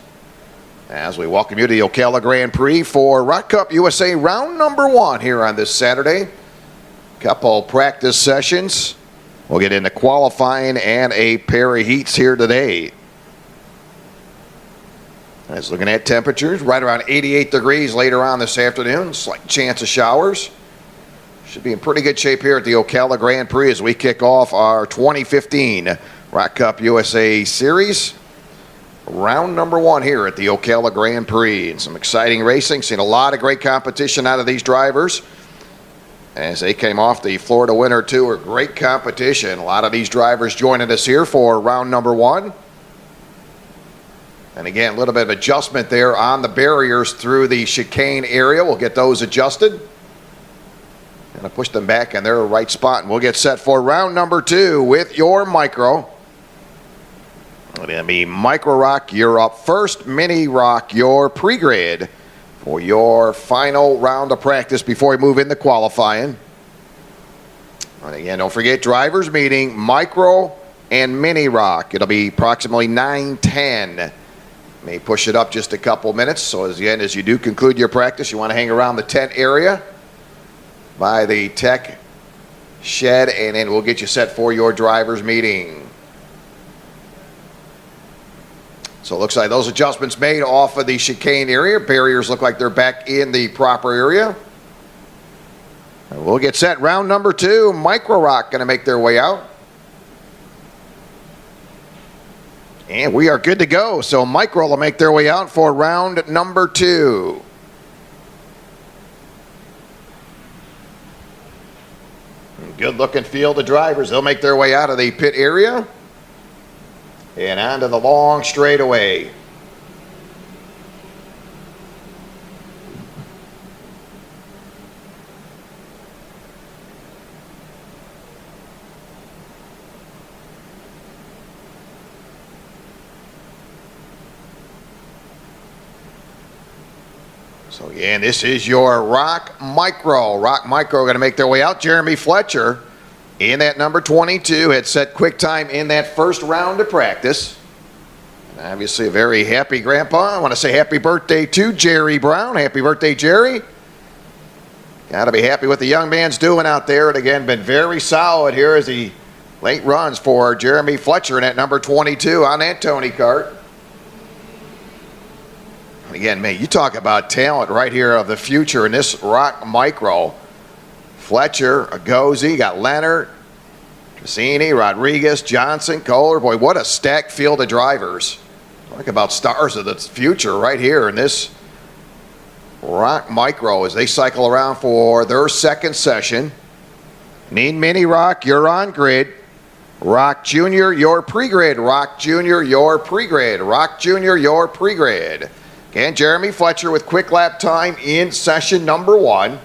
As we welcome you to the Ocala Grand Prix for ROK Cup USA round number 1 here on this Saturday. Couple practice sessions. We'll get into qualifying and a pair of heats here today. As looking at temperatures, right around 88 degrees later on this afternoon. Slight chance of showers. Should be in pretty good shape here at the Ocala Gran Prix as we kick off our 2015 ROK Cup USA Series. Round number 1 here at the Ocala Gran Prix. And some exciting racing. Seen a lot of great competition out of these drivers as they came off the Florida Winter Tour. Great competition. A lot of these drivers joining us here for round number 1. And again, a little bit of adjustment there on the barriers through the chicane area. We'll get those adjusted. And push them back in their right spot. And we'll get set for round number 2 with your micro. It'll be Micro ROK, you're up first. Mini ROK, your pre-grid for your final round of practice before we move into qualifying. And again, don't forget drivers meeting, micro and mini ROK. It'll be approximately 9:10. May push it up just a couple minutes. So as you do conclude your practice, you want to hang around the tent area by the tech shed, and then we'll get you set for your drivers meeting. So it looks like those adjustments made off of the chicane area. Barriers look like they're back in the proper area. And we'll get set. Round number 2, Micro ROK going to make their way out. And we are good to go. So Micro will make their way out for round number 2. Good looking field of drivers. They'll make their way out of the pit area and onto the long straightaway. So again, this is your ROK Micro. ROK Micro going to make their way out. Jeremy Fletcher in that number 22 had set quick time in that first round of practice. And obviously a very happy grandpa. I want to say happy birthday to Jerry Brown. Happy birthday, Jerry. Got to be happy what the young man's doing out there. And again, been very solid here as he late runs for Jeremy Fletcher in that number 22 on that Tony kart. Again, man, you talk about talent right here of the future in this ROK Micro. Fletcher, Agozi, got Leonard, Cassini, Rodriguez, Johnson, Kohler. Boy, what a stacked field of drivers. Talk about stars of the future right here in this ROK Micro as they cycle around for their second session. Need Mini ROK, you're on grid. ROK Junior, your pre-grid. ROK Junior, your pre-grid. ROK Junior, your pre-grid. Again, Jeremy Fletcher with quick lap time in session number 1.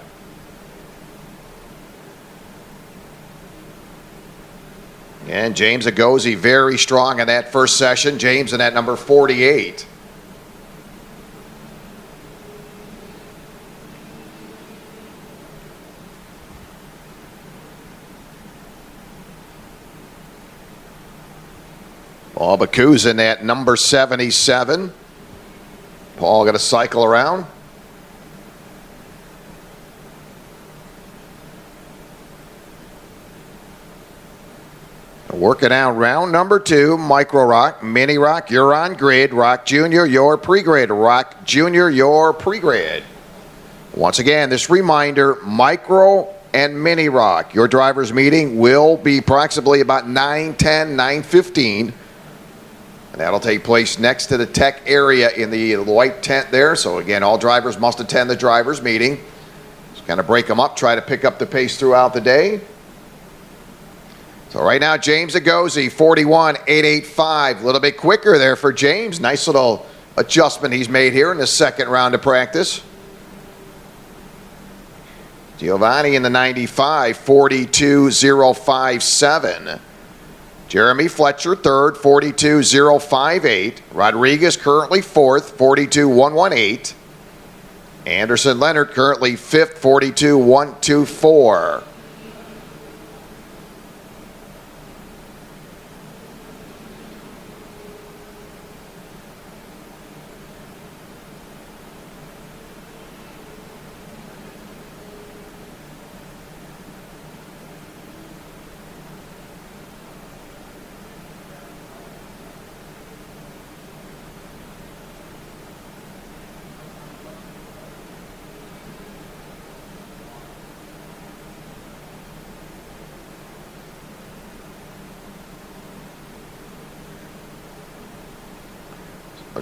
And James Agozi very strong in that first session. James in that number 48. Paul Bacuz in that number 77. Paul going to cycle around. Working out round number 2, Micro ROK, Mini ROK, you're on grid. ROK Junior, your pre-grid. ROK Junior, your pre-grid. Once again, this reminder, Micro and Mini ROK. Your driver's meeting will be approximately about 9:10, 9:15. And that'll take place next to the tech area in the white tent there. So again, all drivers must attend the driver's meeting. Just kind of break them up, try to pick up the pace throughout the day. So right now, James Agozi, 41.885. A little bit quicker there for James. Nice little adjustment he's made here in the second round of practice. Giovanni in the 95, 42.057. Jeremy Fletcher, third, 42.058. Rodriguez currently fourth, 42.118. Anderson Leonard currently fifth, 42.124.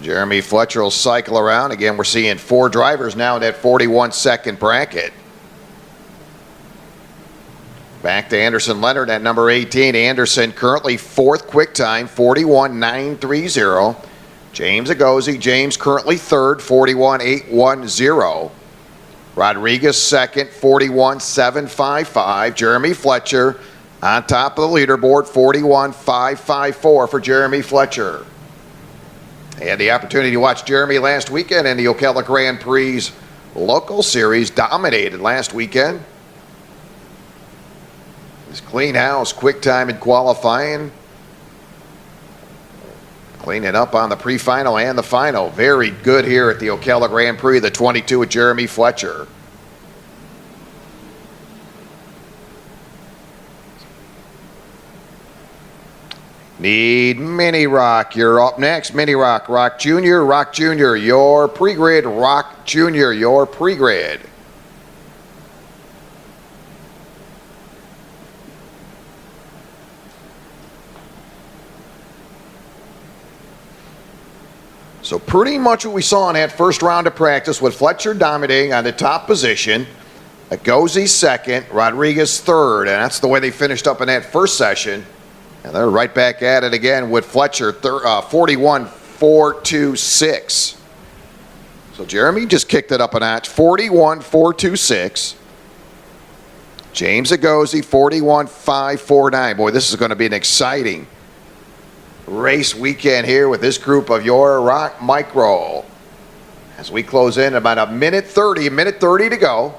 Jeremy Fletcher will cycle around. Again, we're seeing 4 drivers now in that 41-second bracket. Back to Anderson Leonard at number 18. Anderson currently 4th quick time, 41.930. James Agozi, James currently 3rd, 41.810. Rodriguez 2nd, 41.755. Jeremy Fletcher on top of the leaderboard, 41.554 for Jeremy Fletcher. I had the opportunity to watch Jeremy last weekend in the Ocala Gran Prix local series. Dominated last weekend. His clean house, quick time in qualifying. Cleaning up on the pre-final and the final. Very good here at the Ocala Gran Prix, the 22 with Jeremy Fletcher. Need Mini Rock. You're up next. Mini Rock. Rock Jr. Rock Jr. Your pre-grid. Rock Jr. Your pre-grid. So pretty much what we saw in that first round of practice with Fletcher dominating on the top position. Agozi 2nd. Rodriguez 3rd. And that's the way they finished up in that first session. And they're right back at it again with Fletcher, 41.426. So Jeremy just kicked it up a notch, 41.426. James Agozi, 41.549. Boy, this is going to be an exciting race weekend here with this group of your ROK Micro. As we close in about a minute 30 to go.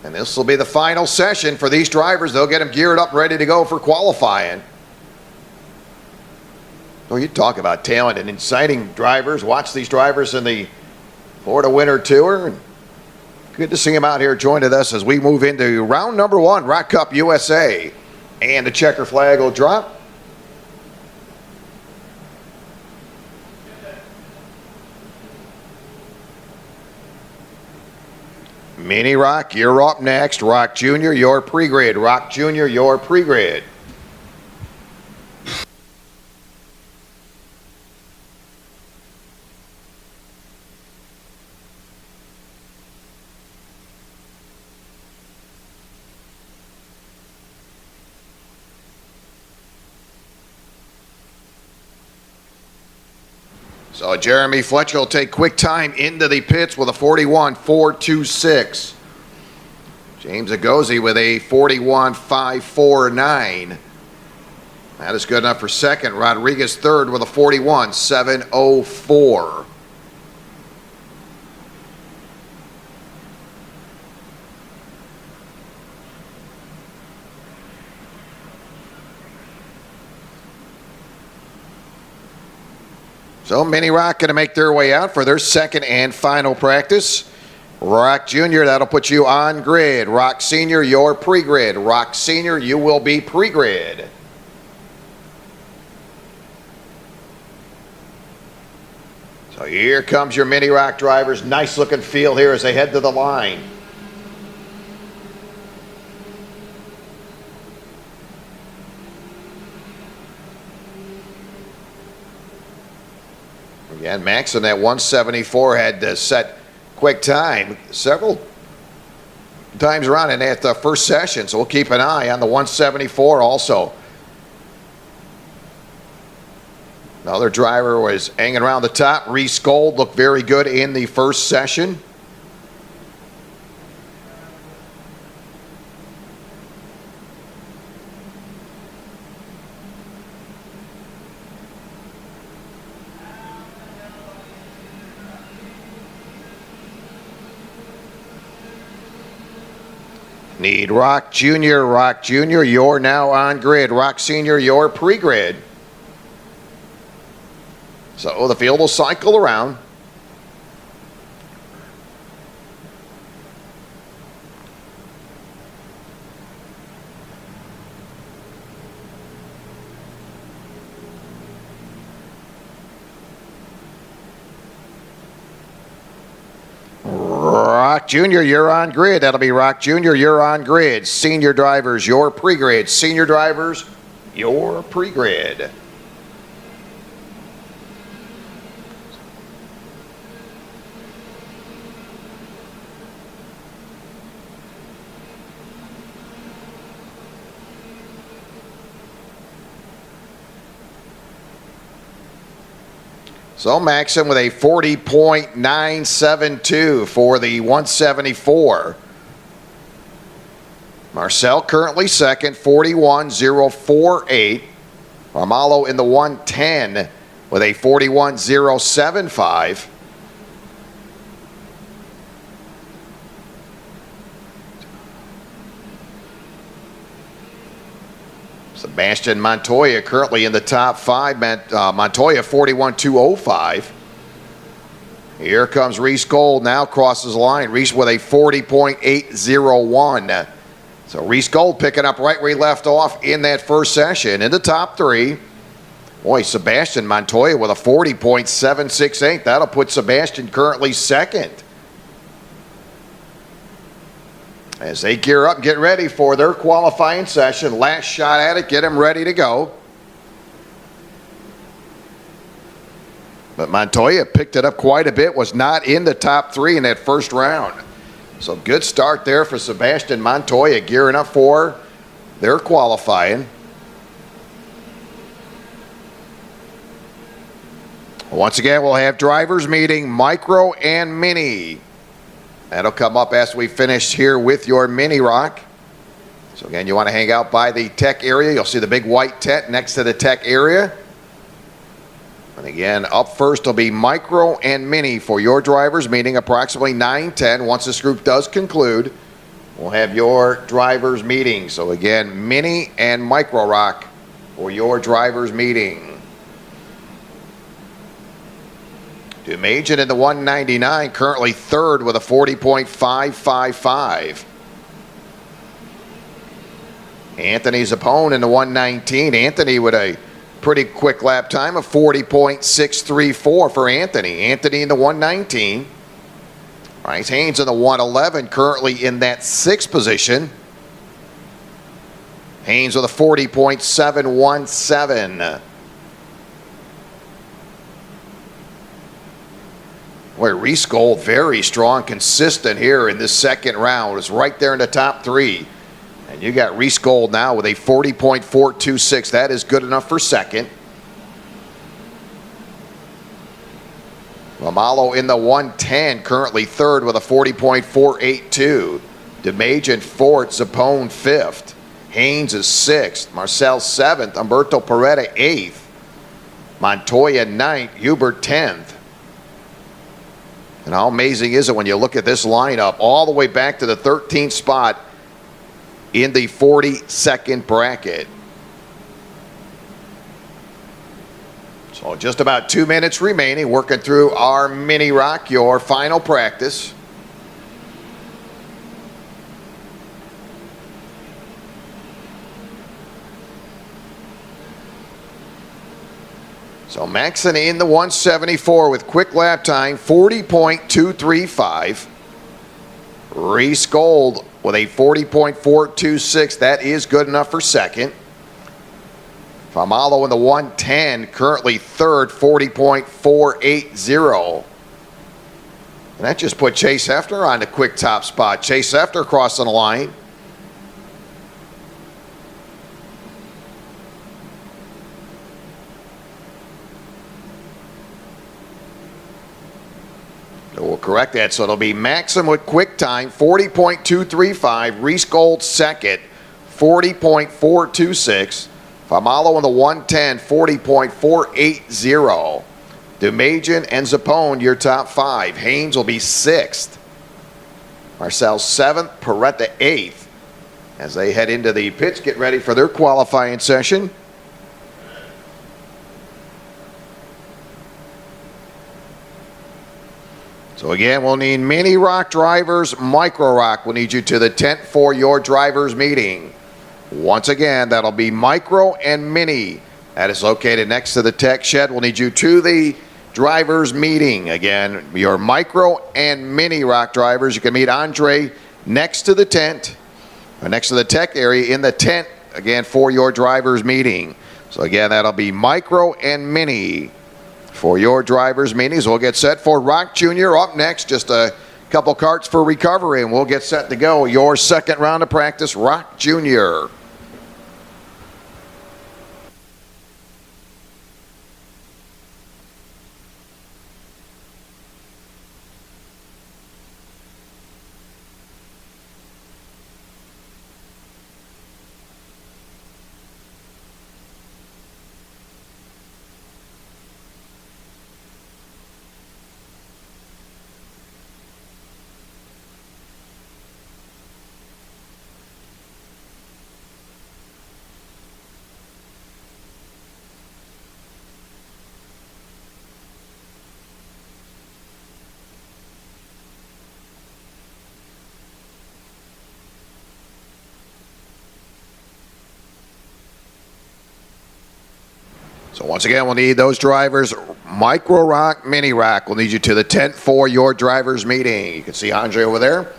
And this will be the final session for these drivers. They'll get them geared up, ready to go for qualifying. Well, you talk about talent and inciting drivers. Watch these drivers in the Florida Winter Tour. Good to see them out here joining us as we move into round number 1, ROK Cup USA. And the checker flag will drop. Mini Rock, you're up next. Rock Jr., your pre-grid. Rock Jr., your pre-grid. So Jeremy Fletcher will take quick time into the pits with a 41.426. James Agozi with a 41.549. That is good enough for second. Rodriguez 3rd with a 41.704. So Mini Rock going to make their way out for their second and final practice. Rock Jr., that'll put you on grid. Rock Senior, your pre-grid. Rock Senior, you will be pre-grid. So here comes your Mini Rock drivers. Nice looking field here as they head to the line. Again, Max in that 174 had to set quick time several times around in that first session, so we'll keep an eye on the 174 also. Another driver was hanging around the top. Reese Gold looked very good in the first session. Need Rock Jr., Rock Jr., you're now on grid. Rock Senior, you're pre-grid. So the field will cycle around. Rock Jr., you're on grid. That'll be Rock Jr., you're on grid. Senior drivers, your pre-grid. Senior drivers, your pre-grid. So Maxim with a 40.972 for the 174. Marcel currently second, 41.048. Armalo in the 110 with a 41.075. Sebastian Montoya currently in the top five. Montoya 41.205. Here comes Reese Gold, now crosses the line. Reese with a 40.801. So Reese Gold picking up right where he left off in that first session. In the top three, boy, Sebastian Montoya with a 40.768. That'll put Sebastian currently second. As they gear up and get ready for their qualifying session. Last shot at it, get them ready to go. But Montoya picked it up quite a bit, was not in the top three in that first round. So good start there for Sebastian Montoya, gearing up for their qualifying. Once again, we'll have drivers meeting micro and mini. That'll come up as we finish here with your mini rock. So again, you want to hang out by the tech area. You'll see the big white tent next to the tech area. And again, up first will be micro and mini for your drivers meeting approximately 9:10. Once this group does conclude, we'll have your drivers meeting. So again, mini and micro rock for your drivers meeting. Dumajan in the 199, currently third with a 40.555. Anthony Zappone in the 119. Anthony with a pretty quick lap time of 40.634 for Anthony. Anthony in the 119. Bryce Haynes in the 111, currently in that sixth position. Haynes with a 40.717. Boy, Reese Gold, very strong, consistent here in this second round. Is right there in the top three. And you got Reese Gold now with a 40.426. That is good enough for second. Lamalo in the 110, currently third with a 40.482. Dumajan fourth, Zappone fifth. Haynes is sixth. Marcel seventh. Humberto Peretta eighth. Montoya ninth. Hubert 10th. And how amazing is it when you look at this lineup all the way back to the 13th spot in the 42nd bracket. So just about 2 minutes remaining, working through our mini rock, your final practice. So Maxon in the 174 with quick lap time, 40.235. Reese Gold with a 40.426. That is good enough for second. Famalo in the 110, currently third, 40.480. And that just put Chase Hefner on the quick top spot. Chase Hefner crossing the line. We'll correct that, so it'll be Maxim with quick time, 40.235. Reese Gold second, 40.426. Famalo in the 110, 40.480. Dumajan and Zappone, your top five. Haynes will be sixth. Marcel seventh, Peretta eighth. As they head into the pits, get ready for their qualifying session. So again, we'll need mini rock drivers, micro rock. We'll need you to the tent for your drivers meeting. Once again, that'll be micro and mini. That is located next to the tech shed. We'll need you to the drivers meeting. Again, your micro and mini rock drivers. You can meet Andre next to the tent, or next to the tech area in the tent, again, for your drivers meeting. So again, that'll be micro and mini for your drivers meetings. We'll get set for Rock Jr. up next. Just a couple carts for recovery, and we'll get set to go. Your second round of practice, Rock Jr. So once again, we'll need those drivers, micro rock, mini rock. We'll need you to the tent for your drivers meeting. You can see Andre over there.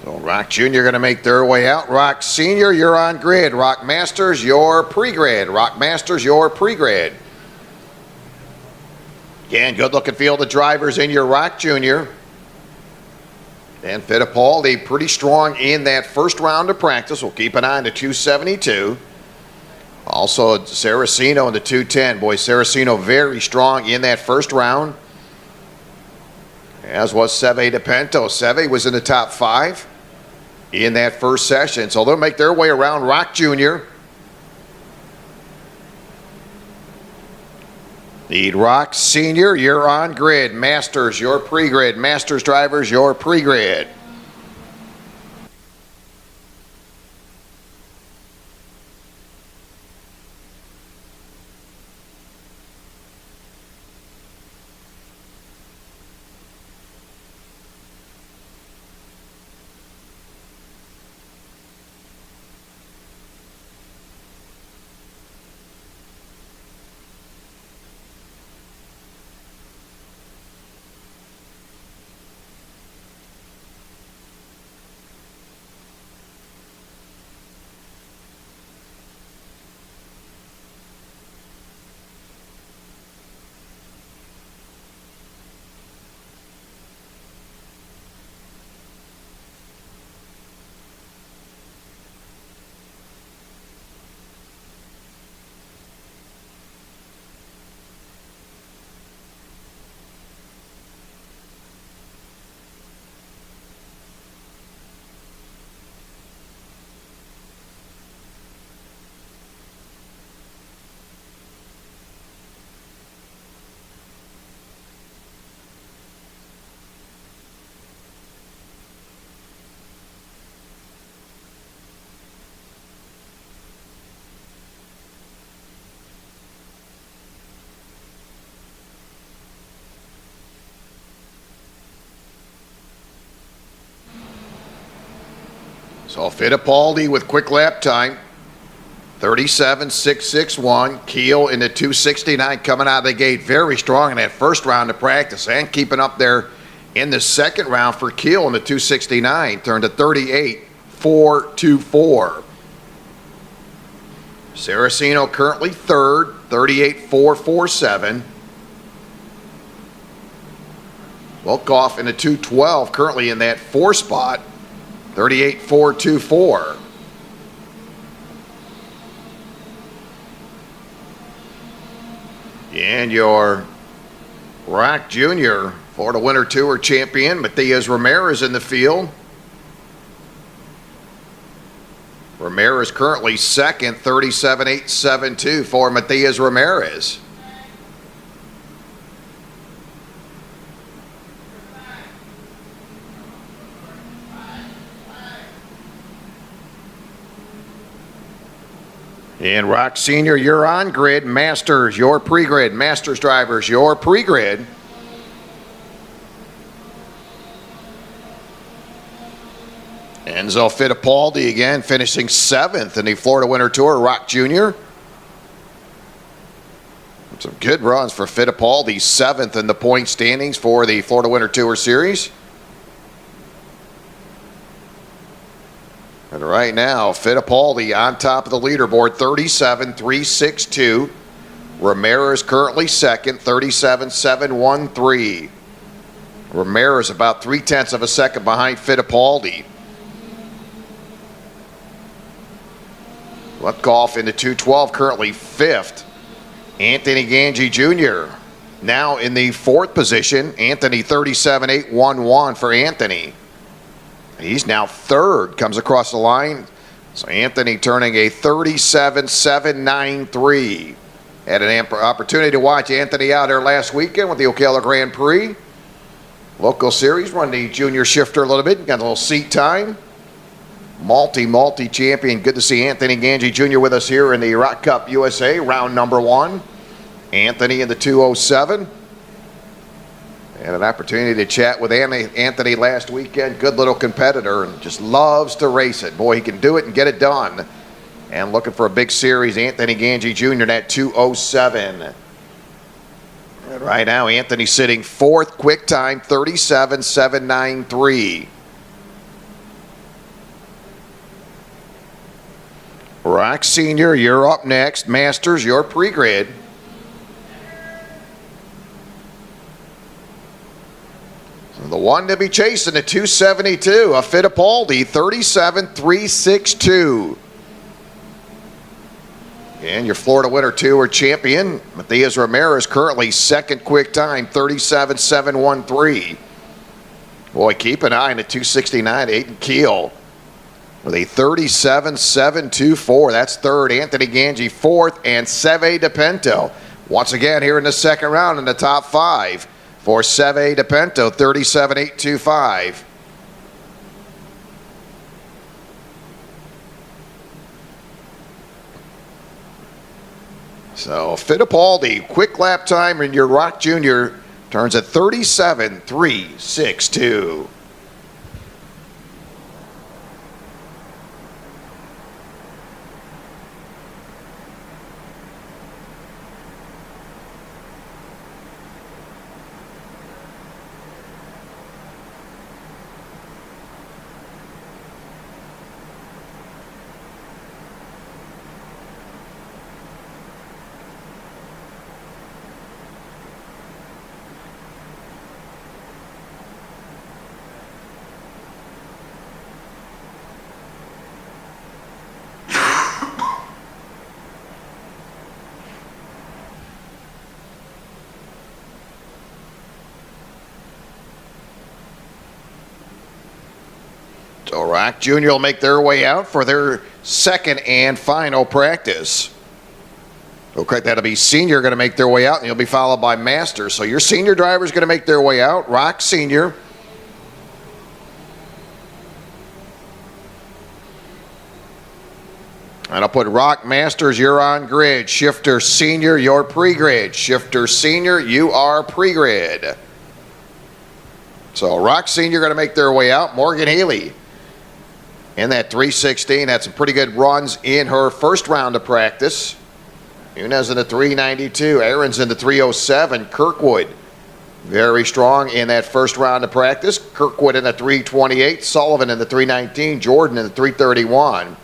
So Rock Jr. going to make their way out. Rock Senior, you're on grid. Rock Masters, you're pre-grid. Rock Masters, you're pre-grid. Again, good looking field of drivers in your Rock Jr. And Fittipaldi pretty strong in that first round of practice. We'll keep an eye on the 272. Also Saraceno in the 210. Boy, Saraceno very strong in that first round. As was Seve DePinto. Seve was in the top 5 in that first session. So they'll make their way around Rock Jr. Need Rock Senior, you're on grid. Masters, you're pre-grid. Masters drivers, you're pre-grid. So Fittipaldi with quick lap time, 37.661. Keel in the 269 coming out of the gate very strong in that first round of practice and keeping up there in the second round for Keel in the 269. Turned to 38.424. Saraceno currently third, 38.447. Volkov in the 212 currently in that 4 spot. 38.424. And your Rock Jr. Florida Winter Tour champion, Matias Ramirez in the field. Ramirez currently second, 37.872 for Matias Ramirez. And Rock Senior, you're on grid. Masters, you're pre-grid. Masters drivers, you're pre-grid. Enzo Fittipaldi again finishing 7th in the Florida Winter Tour. Rock Jr. Some good runs for Fittipaldi, 7th in the point standings for the Florida Winter Tour Series. And right now, Fittipaldi on top of the leaderboard, 37.362. Ramirez currently second, 37.713. Ramirez about 0.3 of a second behind Fittipaldi. Lutkoff in the 212, currently 5th. Anthony Ganji Jr. now in the 4th position. Anthony 37.811 for Anthony. He's now 3rd, comes across the line So Anthony turning a 37.793. Had an opportunity to watch Anthony out there last weekend with the Ocala Gran Prix. Local series, run the junior shifter a little bit, got a little seat time. Multi champion. Good to see Anthony Ganji Jr. with us here in the ROK Cup USA, round number 1. Anthony in the 207. And an opportunity to chat with Anthony last weekend. Good little competitor and just loves to race it. Boy, he can do it and get it done. And looking for a big series, Anthony Ganji Jr. in that 207. And right now, Anthony sitting 4th, quick time, 37.793. ROK Senior, you're up next. Masters, your pre-grid. So the one to be chasing, the 272, a Fittipaldi, 37.362. And your Florida Winter Tour champion, Matthias Ramirez, currently 2nd quick time, 37.713. Boy, keep an eye on the 269, Aiden Keel with a 37.724. That's 3rd. Anthony Ganji 4th, and Seve DePinto once again here in the 2nd round in the top 5 for Seve DePinto, 37.825. So Fittipaldi, quick lap time in your ROK Junior turns at 37.362. So ROK Junior will make their way out for their 2nd and final practice. Okay, that'll be Senior going to make their way out, and he'll be followed by Master. So your senior driver is going to make their way out. ROK Senior. And I'll put ROK Masters, you're on grid. Shifter Senior, you're pre-grid. Shifter Senior, you are pre-grid. So ROK Senior going to make their way out. Morgan Healy in that 316 had some pretty good runs in her first round of practice. Nunez in the 392. Aaron's in the 307. Kirkwood very strong in that first round of practice. Kirkwood in the 328. Sullivan in the 319. Jordan in the 331.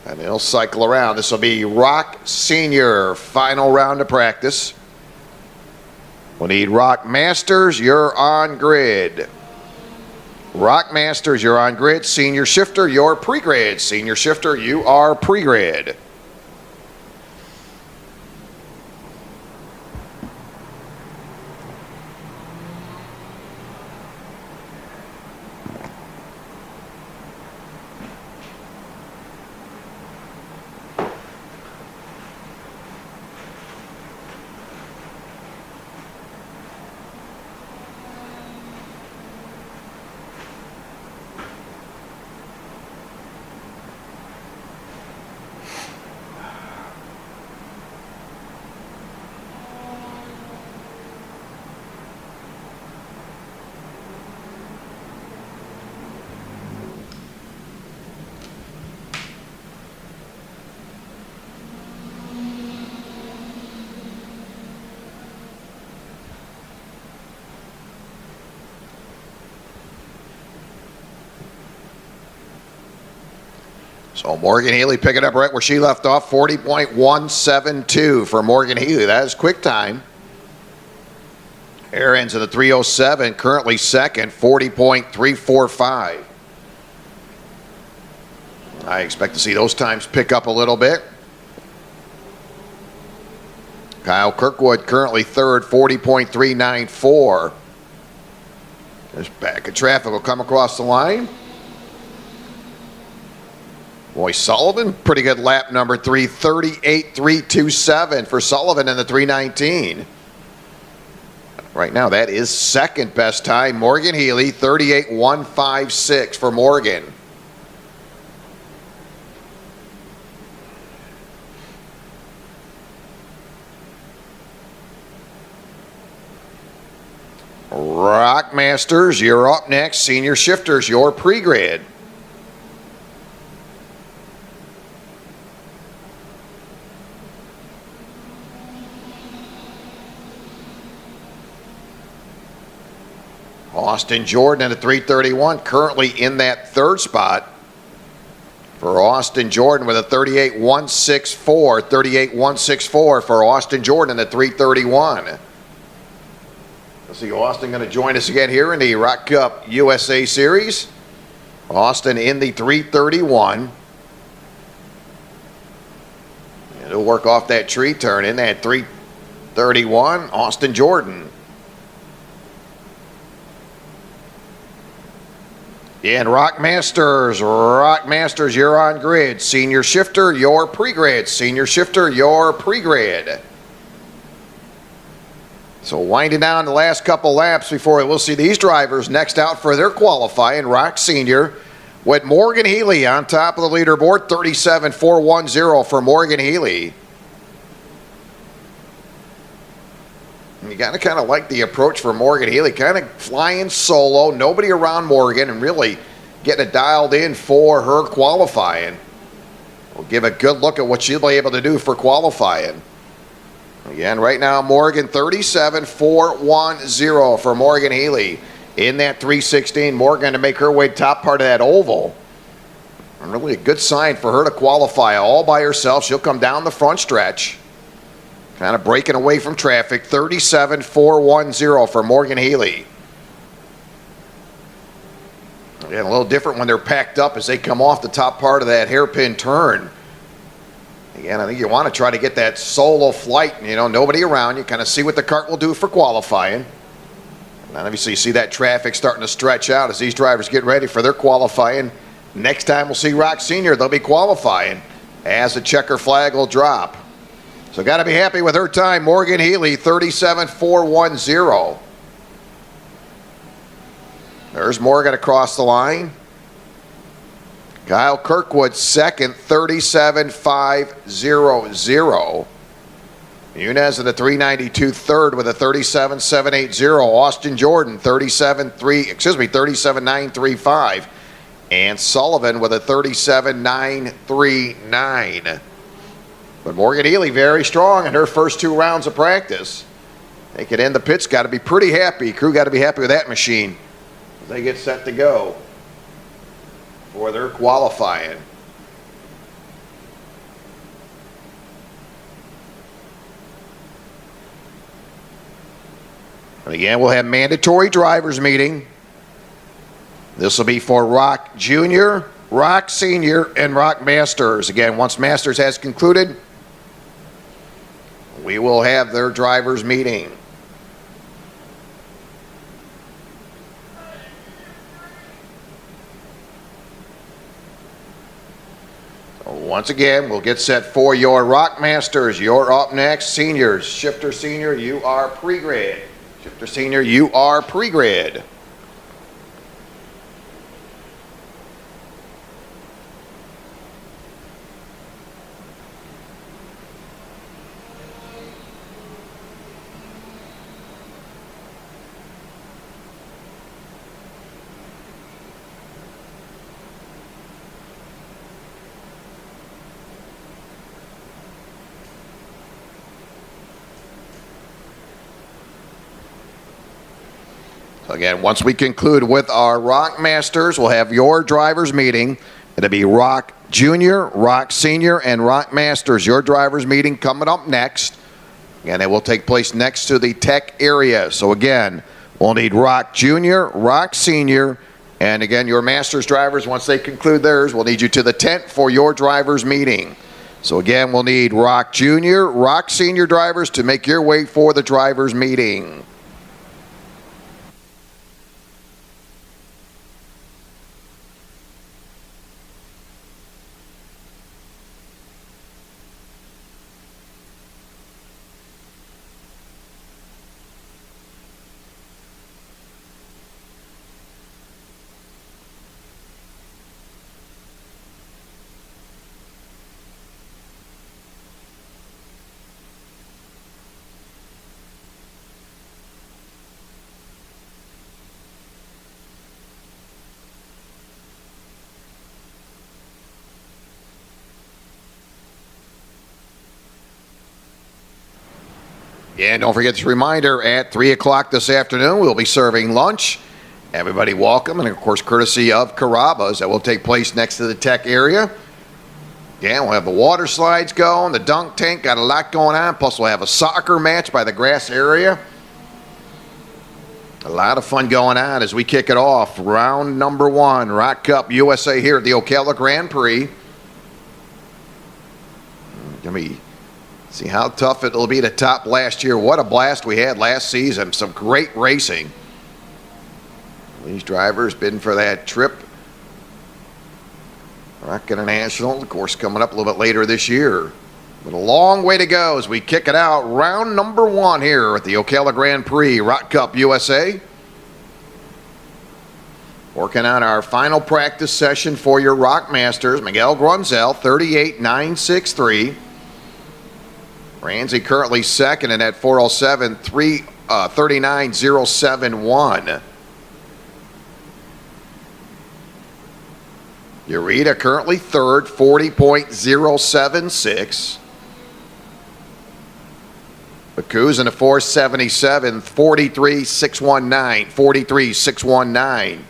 And they'll cycle around. This will be ROK Senior final round of practice. We'll need ROK Masters, you're on grid. ROK Masters, you're on grid. Senior Shifter, you're pre-grid. Senior Shifter, you are pre-grid. So Morgan Healy picking up right where she left off, 40.172 for Morgan Healy. That is quick time. Aaron's in the 307, currently 2nd, 40.345. I expect to see those times pick up a little bit. Kyle Kirkwood currently 3rd, 40.394. This back of traffic will come across the line. Boy, Sullivan, pretty good lap number 3, 38.327 for Sullivan in the 319. Right now, that is second best time. Morgan Healy, 38.156 for Morgan. ROK Masters, you're up next. Senior Shifters, your pre-grid. Austin Jordan in the 331, currently in that third spot. For Austin Jordan with a 38.164, 38.164 for Austin Jordan in the 331. Let's see, Austin going to join us again here in the ROK Cup USA Series. Austin in the 331. And he'll work off that tree turn in that 331. Austin Jordan. And ROK Masters, you're on grid. Senior Shifter, your pre-grid. Senior Shifter, your pre-grid. So winding down the last couple laps before we'll see these drivers next out for their qualifying. ROK Senior with Morgan Healy on top of the leaderboard, 37.410 for Morgan Healy. You got to kind of like the approach for Morgan Healy, kind of flying solo, nobody around Morgan, and really getting it dialed in for her qualifying. We'll give a good look at what she'll be able to do for qualifying. Again, right now, Morgan, 37.410 for Morgan Healy in that 316. Morgan to make her way top part of that oval. And really a good sign for her to qualify all by herself. She'll come down the front stretch. Kind of breaking away from traffic, 37.410 for Morgan Healy. Again, a little different when they're packed up as they come off the top part of that hairpin turn. Again, I think you want to try to get that solo flight, nobody around you, kind of see what the kart will do for qualifying. And obviously you see that traffic starting to stretch out as these drivers get ready for their qualifying. Next time we'll see ROK Senior, they'll be qualifying as the checker flag will drop. So got to be happy with her time. Morgan Healy, 37.410. There's Morgan across the line. Kyle Kirkwood second, 37.500. Muniz in the 392 third with a 37.780. Austin Jordan, 37.935. And Sullivan with a 37.939. But Morgan Healy very strong in her first 2 rounds of practice. They could end the pits, got to be pretty happy. Crew got to be happy with that machine as they get set to go for their qualifying. And again, we'll have mandatory drivers meeting. This will be for ROK Junior, ROK Senior, and ROK Masters. Again, once Masters has concluded, we will have their drivers meeting. So once again, we'll get set for your ROK Masters. You're up next. Seniors, Shifter Senior, you are pre-grid. Shifter Senior, you are pre-grid. Again, once we conclude with our ROK Masters, we'll have your drivers meeting. It'll be ROK Junior, ROK Senior, and ROK Masters. Your drivers meeting coming up next. And it will take place next to the tech area. So again, we'll need ROK Junior, ROK Senior, and again, your Masters drivers, once they conclude theirs, we'll need you to the tent for your drivers meeting. So again, we'll need ROK Junior, ROK Senior drivers to make your way for the drivers meeting. And don't forget this reminder, at 3 o'clock this afternoon, we'll be serving lunch. Everybody welcome, and of course, courtesy of Carrabba's, that will take place next to the tech area. Yeah, we'll have the water slides going, the dunk tank, got a lot going on. Plus, we'll have a soccer match by the grass area. A lot of fun going on as we kick it off. Round number 1, ROK Cup USA here at the Ocala Gran Prix. Let me see how tough it'll be to top last year. What a blast we had last season. Some great racing. These drivers been for that trip. ROK International, of course, coming up a little bit later this year. But a long way to go as we kick it out. Round number 1 here at the Ocala Gran Prix, ROK Cup USA. Working on our final practice session for your ROK Masters. Miguel Grunzel, 38.963. Ramsey currently second in at 407, 39.071. Ureta currently third, 40.076. Bakuz in the 477, 43.619, 43.619.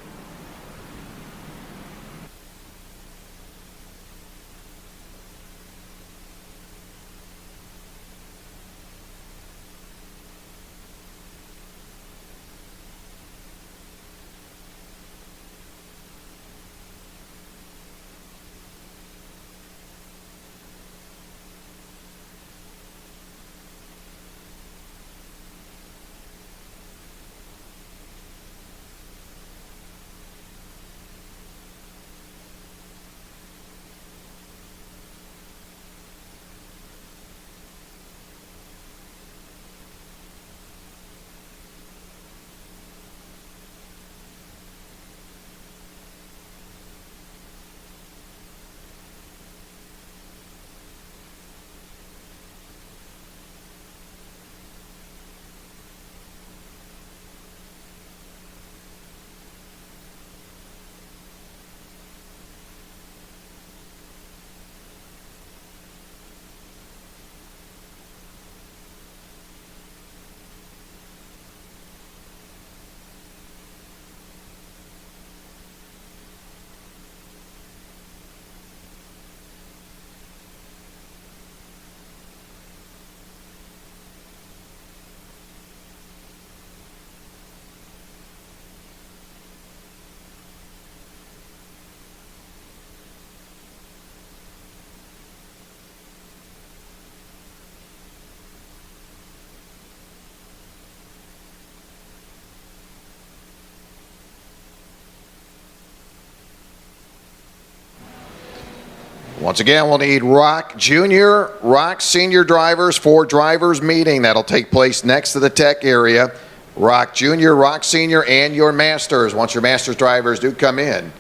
Once again, we'll need ROK Junior, ROK Senior drivers for drivers meeting. That'll take place next to the tech area. ROK Junior, ROK Senior, and your Masters. Once your Masters drivers do come in,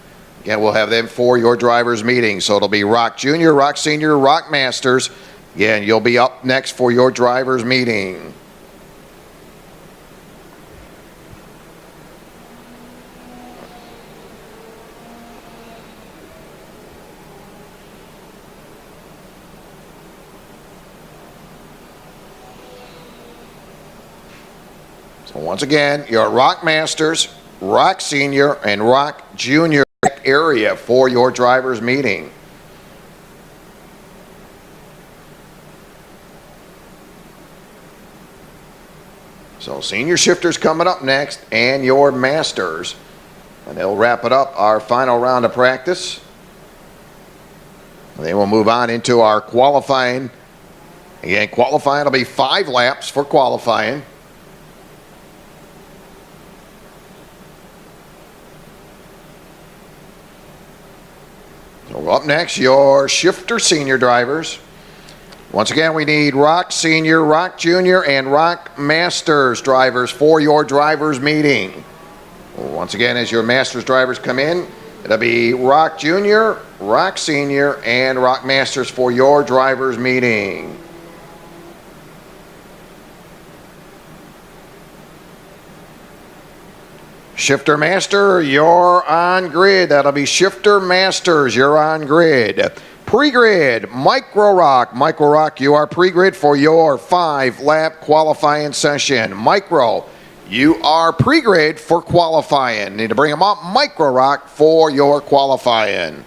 again, we'll have them for your drivers meeting. So it'll be ROK Junior, ROK Senior, ROK Masters. Again, you'll be up next for your drivers meeting. So once again, your ROK Masters, ROK Senior, and ROK Junior area for your drivers meeting. So senior shifters coming up next, and your Masters. And they'll wrap it up, our final round of practice. And then we'll move on into our qualifying. Again, qualifying will be 5 laps for qualifying. So up next, your shifter senior drivers. Once again, we need ROK Senior, ROK Junior, and ROK Masters drivers for your drivers meeting. Once again, as your Masters drivers come in, it'll be ROK Junior, ROK Senior, and ROK Masters for your drivers meeting. Shifter Master, you're on grid. That'll be Shifter Masters, you're on grid. Pre-grid, Micro ROK. Micro ROK, you are pre-grid for your 5-lap qualifying session. Micro, you are pre-grid for qualifying. Need to bring them up. Micro ROK for your qualifying.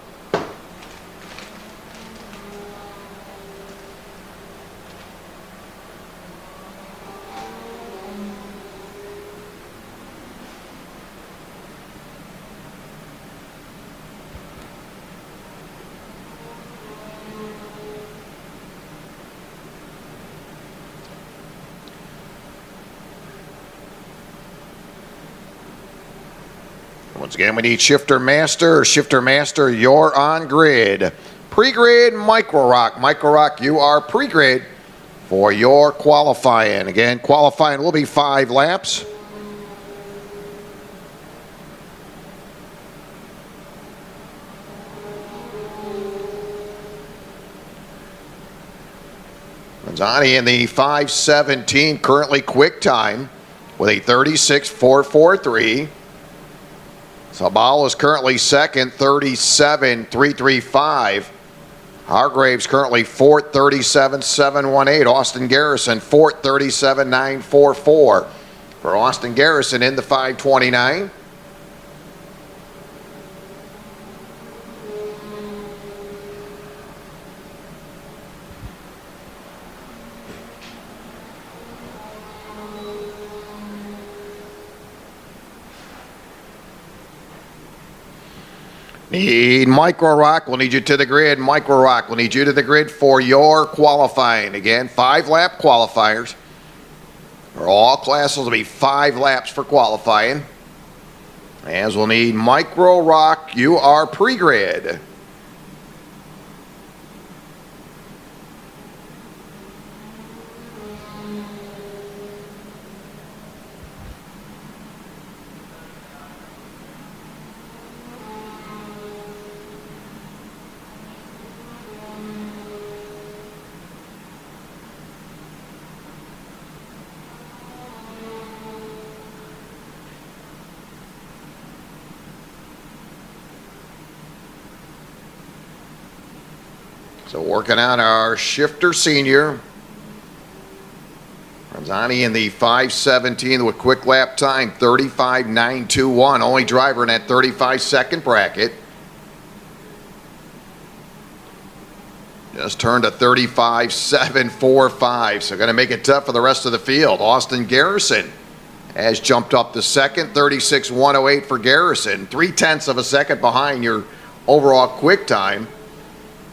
Once again, we need Shifter Master. Shifter Master, you're on grid. Pre-grid, Micro ROK. Micro ROK, you are pre-grid for your qualifying. Again, qualifying will be 5 laps. Manzani in the 5:17, currently quick time with a 36.443. Sabal is currently second, 37.335. Hargraves currently fourth, 37.718. Austin Garrison fourth, 37.944. For Austin Garrison in the 5:29. Need Micro ROK. We'll need you to the grid. Micro ROK. We'll need you to the grid for your qualifying. Again, 5-lap qualifiers. For all classes, will be 5 laps for qualifying. As we'll need Micro ROK. You are pre-grid. So working on our Shifter Senior. Ranzani in the 5:17 with quick lap time, 35.921. Only driver in that 35-second bracket. Just turned a 35.745, so going to make it tough for the rest of the field. Austin Garrison has jumped up to second, 36.108 for Garrison. 0.3 of a second behind your overall quick time.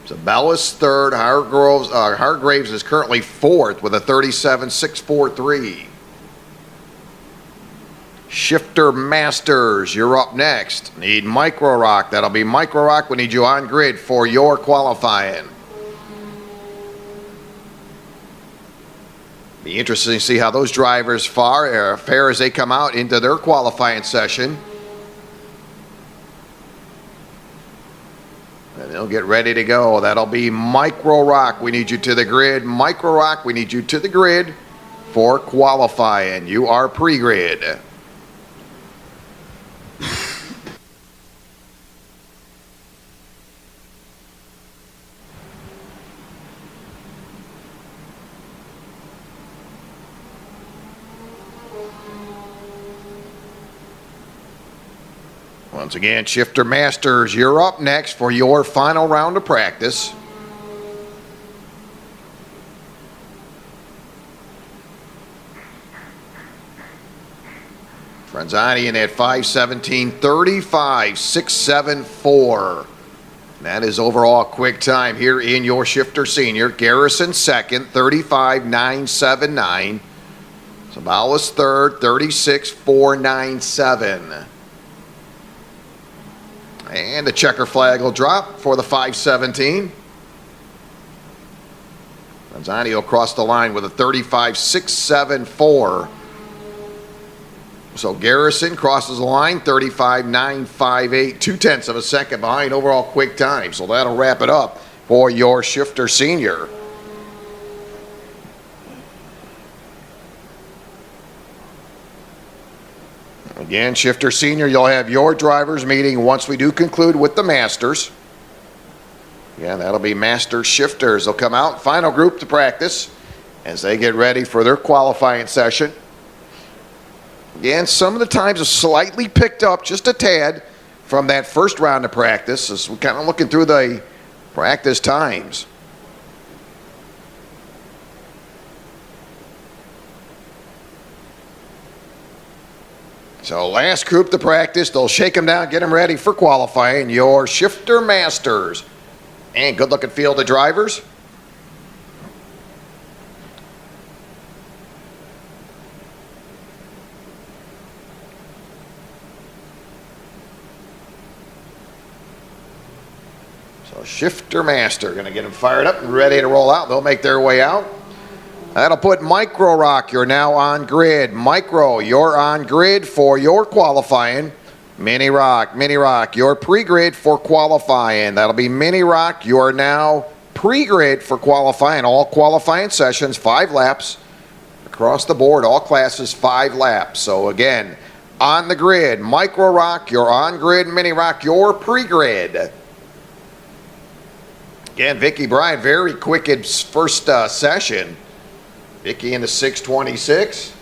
Sabella's third. Hargraves is currently fourth with a 37.643. Shifter Masters, you're up next. Need Micro ROK. That'll be Micro ROK. We need you on grid for your qualifying. Be interesting to see how those drivers fare as they come out into their qualifying session. And they'll get ready to go. That'll be Micro ROK. We need you to the grid. Micro ROK, we need you to the grid for qualifying. You are pre-grid. Once again, Shifter Masters, you're up next for your final round of practice. Franzani in that 5:17, 35.674. That is overall quick time here in your Shifter Senior. Garrison second, 35.979. Sabalas third, 36.497. And the checker flag will drop for the 5:17. Manzani will cross the line with a 35.674. So Garrison crosses the line, 35.958, 0.2 of a second behind overall quick time. So that'll wrap it up for your Shifter Senior. Again, Shifter Senior, you'll have your drivers meeting once we do conclude with the Masters. Yeah, that'll be master shifters. They'll come out, final group to practice as they get ready for their qualifying session. Again, some of the times are slightly picked up, just a tad, from that first round of practice as we're kind of looking through the practice times. So last group to practice, they'll shake them down, get them ready for qualifying. Your shifter masters. And good looking field of drivers. So shifter master, going to get them fired up and ready to roll out. They'll make their way out. That'll put Micro Rock, you're now on grid. Micro, you're on grid for your qualifying. Mini Rock, you're pre-grid for qualifying. That'll be Mini Rock, you are now pre-grid for qualifying. All qualifying sessions, 5 laps. Across the board, all classes, 5 laps. So again, on the grid, Micro Rock, you're on grid. Mini Rock, you're pre-grid. Again, Vicky Bryant, very quick in first session. Vicky in the 6:26.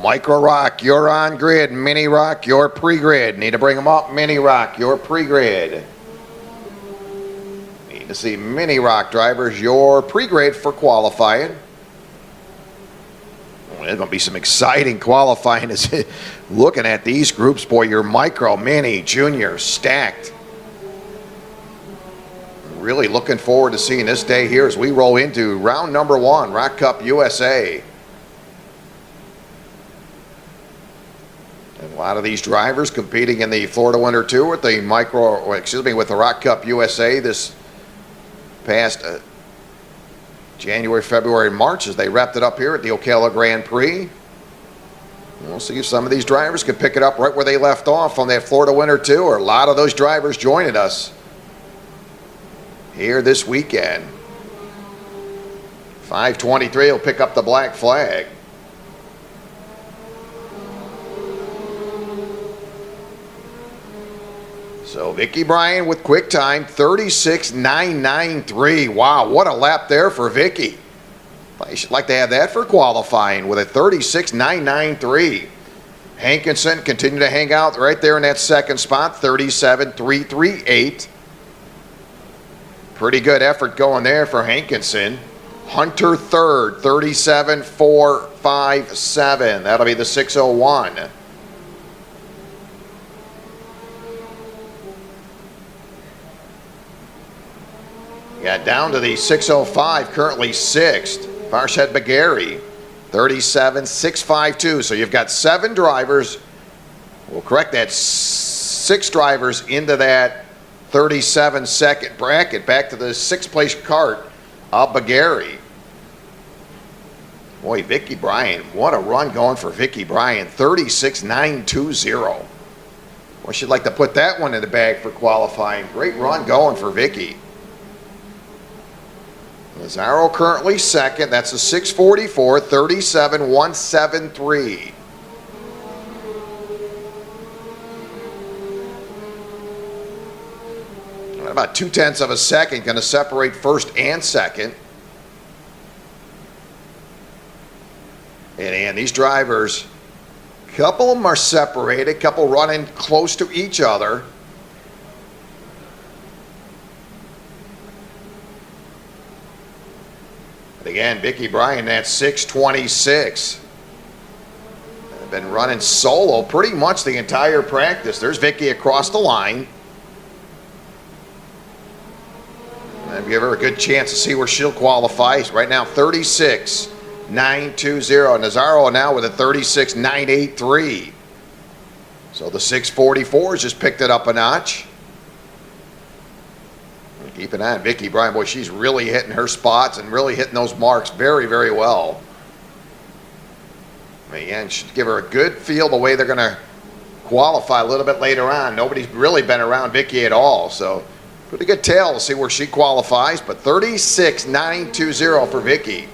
Micro Rock, you're on grid. Mini Rock, you're pre-grid. Need to bring them up. Mini Rock, you're pre-grid. Need to see Mini Rock drivers, you're pre-grid for qualifying. Well, there's going to be some exciting qualifying as looking at these groups. Boy, your Micro, Mini, Junior, stacked. Really looking forward to seeing this day here as we roll into round number 1, ROK Cup USA. A lot of these drivers competing in the Florida Winter Tour with the with the ROK Cup USA this past January, February, and March as they wrapped it up here at the Ocala Gran Prix. We'll see if some of these drivers can pick it up right where they left off on that Florida Winter Tour. A lot of those drivers joining us here this weekend. 5:23 will pick up the black flag. So Vicky Bryan with quick time, 36.993. Wow, what a lap there for Vicky. I should like to have that for qualifying with a 36.993. Hankinson continued to hang out right there in that second spot, 37.338. Pretty good effort going there for Hankinson. Hunter third, 37.457. That'll be the 601. Yeah, down to the 605, currently 6th. Farshad Bagheri, 37.652. So you've got 7 drivers. We'll correct that. 6 drivers into that 37-second bracket. Back to the 6th place cart of Bagheri. Boy, Vicky Bryan, what a run going for Vicky Bryan. 36.920. Well, she'd like to put that one in the bag for qualifying. Great run going for Vicky. Lazaro currently second. That's a 6:44, 37.173. About 0.2 of a second going to separate first and second. And these drivers, a couple of them are separated, a couple running close to each other. Again, Vicky Bryan at 6:26. Been running solo pretty much the entire practice. There's Vicky across the line. And give her a good chance to see where she'll qualify. Right now, 36.920. Nazaro now with a 36.983. So the 6:44 has just picked it up a notch. Keep an eye on Vicky Bryan. Boy, she's really hitting her spots and really hitting those marks very, very well. Again, should give her a good feel the way they're going to qualify a little bit later on. Nobody's really been around Vicky at all, so pretty good tell to see where she qualifies, but 36.920 for Vicky.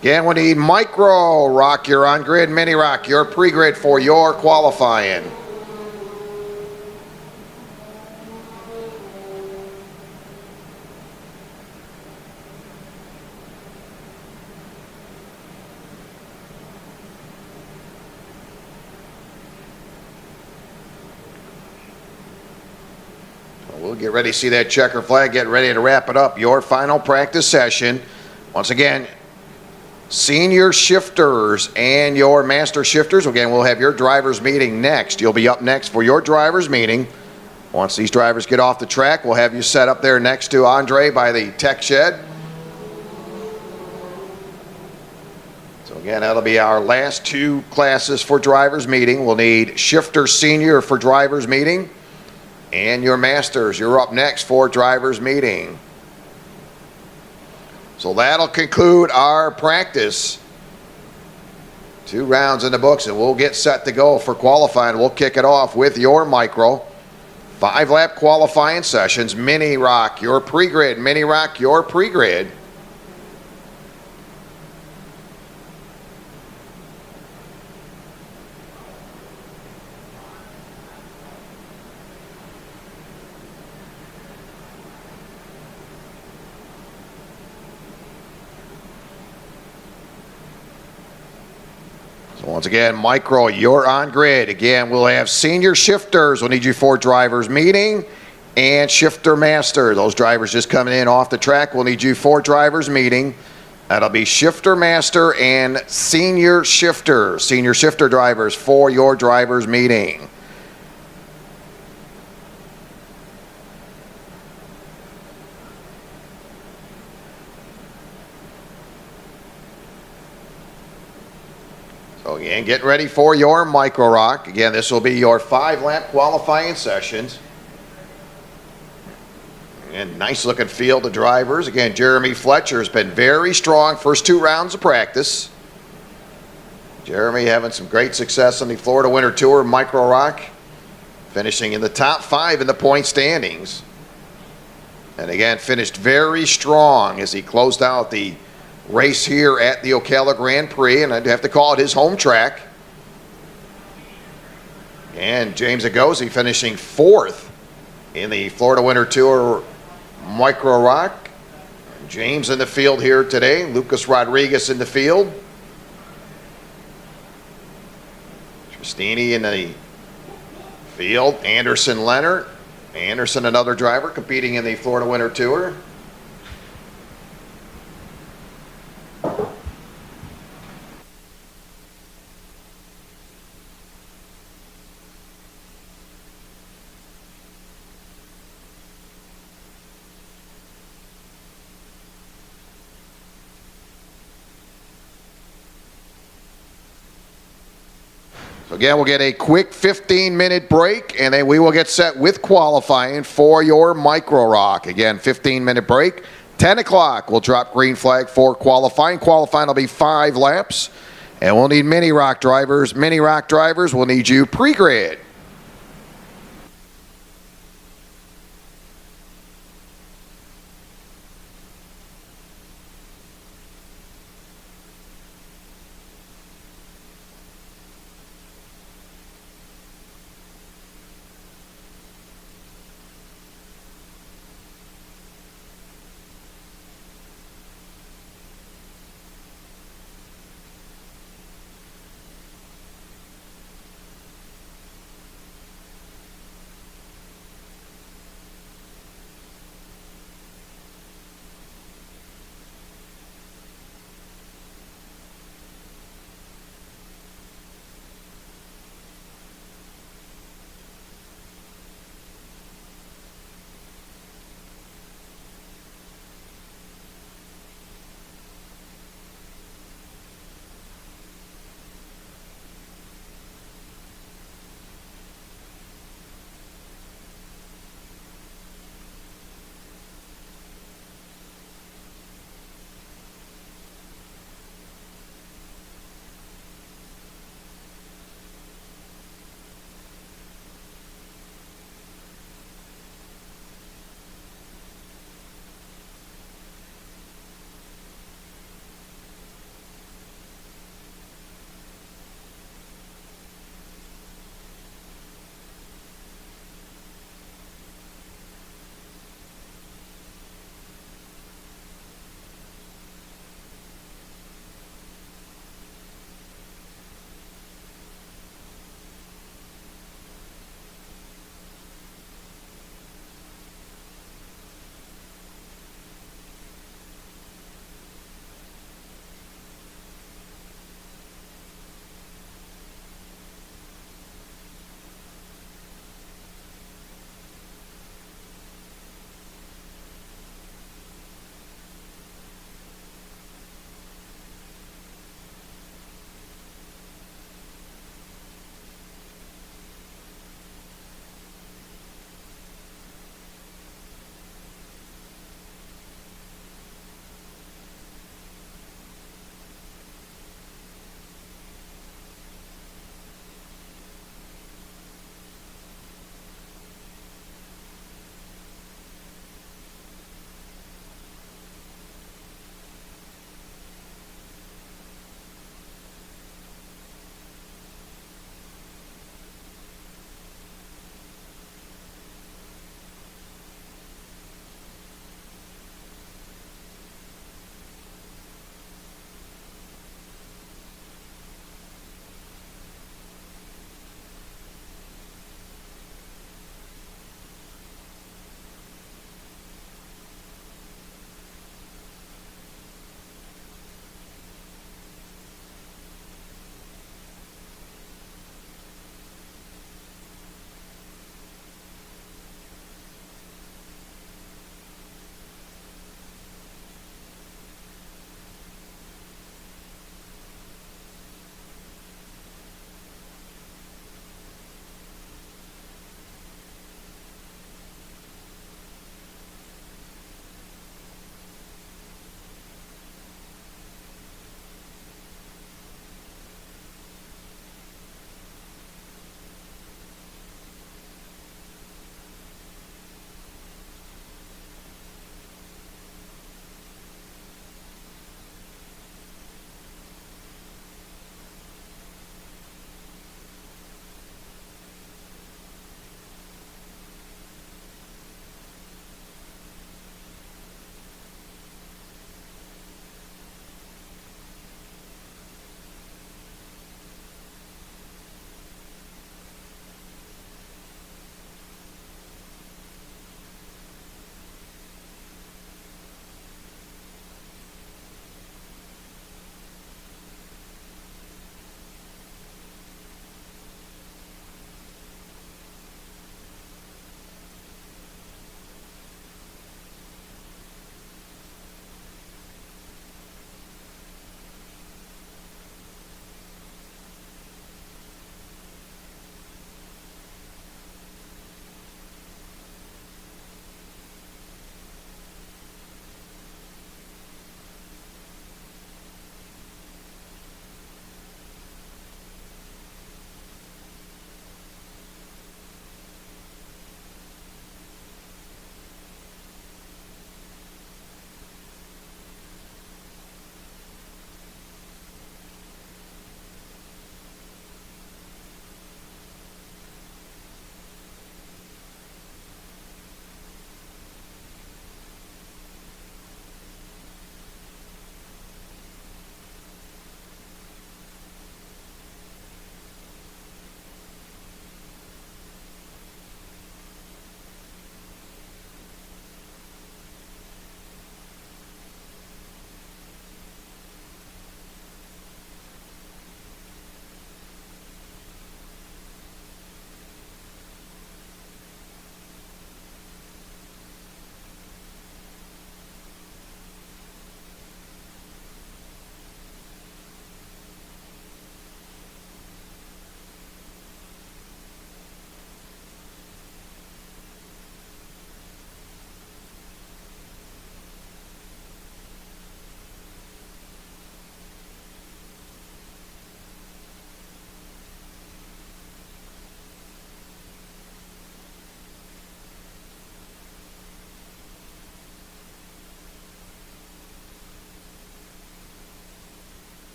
Again, we need Micro Rock, you're on grid. Mini Rock, your pre-grid for your qualifying. We'll get ready to see that checker flag, get ready to wrap it up. Your final practice session. Once again, senior shifters and your master shifters. Again, we'll have your drivers meeting next. You'll be up next for your drivers meeting. Once these drivers get off the track, we'll have you set up there next to Andre by the tech shed. So again, that'll be our last two classes for drivers meeting. We'll need shifter senior for drivers meeting. And your masters, you're up next for drivers meeting. So that'll conclude our practice. 2 rounds in the books, and we'll get set to go for qualifying. We'll kick it off with your micro. 5-lap qualifying sessions. Mini Rock, your pre-grid. Mini Rock, your pre-grid. Once again, Micro, you're on grid. Again, we'll have senior shifters. We'll need you for drivers meeting and shifter master. Those drivers just coming in off the track. We'll need you for drivers meeting. That'll be shifter master and senior shifter. Senior shifter drivers for your drivers meeting. So again, get ready for your Micro Rock. Again, this will be your 5-lap qualifying sessions. And nice looking field of drivers. Again, Jeremy Fletcher has been very strong first 2 rounds of practice. Jeremy having some great success on the Florida Winter Tour Micro Rock, finishing in the top 5 in the point standings. And again, finished very strong as he closed out the race here at the Ocala Gran Prix, and I'd have to call it his home track. And James Agosi finishing 4th in the Florida Winter Tour Micro Rock. James in the field here today. Lucas Rodriguez in the field. Tristini in the field. Anderson Leonard. Anderson, another driver competing in the Florida Winter Tour. So again, we'll get a quick 15-minute break, and then we will get set with qualifying for your Micro Rock. Again, 15-minute break. 10 o'clock, we'll drop green flag for qualifying. Qualifying will be 5 laps, and we'll need Mini Rock drivers. Mini Rock drivers, we'll need you pre-grid.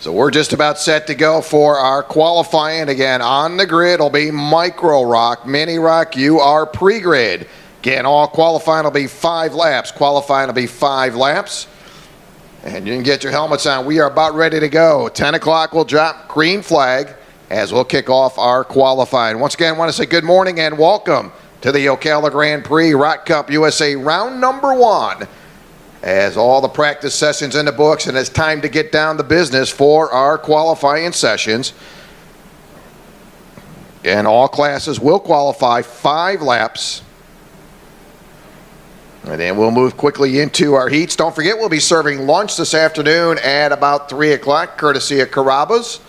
So we're just about set to go for our qualifying. Again, on the grid will be Micro ROK, Mini ROK, you are pre-grid. Again, all qualifying will be 5 laps. Qualifying will be 5 laps. And you can get your helmets on. We are about ready to go. 10 o'clock will drop green flag as we'll kick off our qualifying. Once again, I want to say good morning and welcome to the Ocala Gran Prix ROK Cup USA round number 1. As all the practice sessions in the books, and it's time to get down to business for our qualifying sessions. And all classes will qualify 5 laps. And then we'll move quickly into our heats. Don't forget, we'll be serving lunch this afternoon at about 3 o'clock, courtesy of Carrabba's.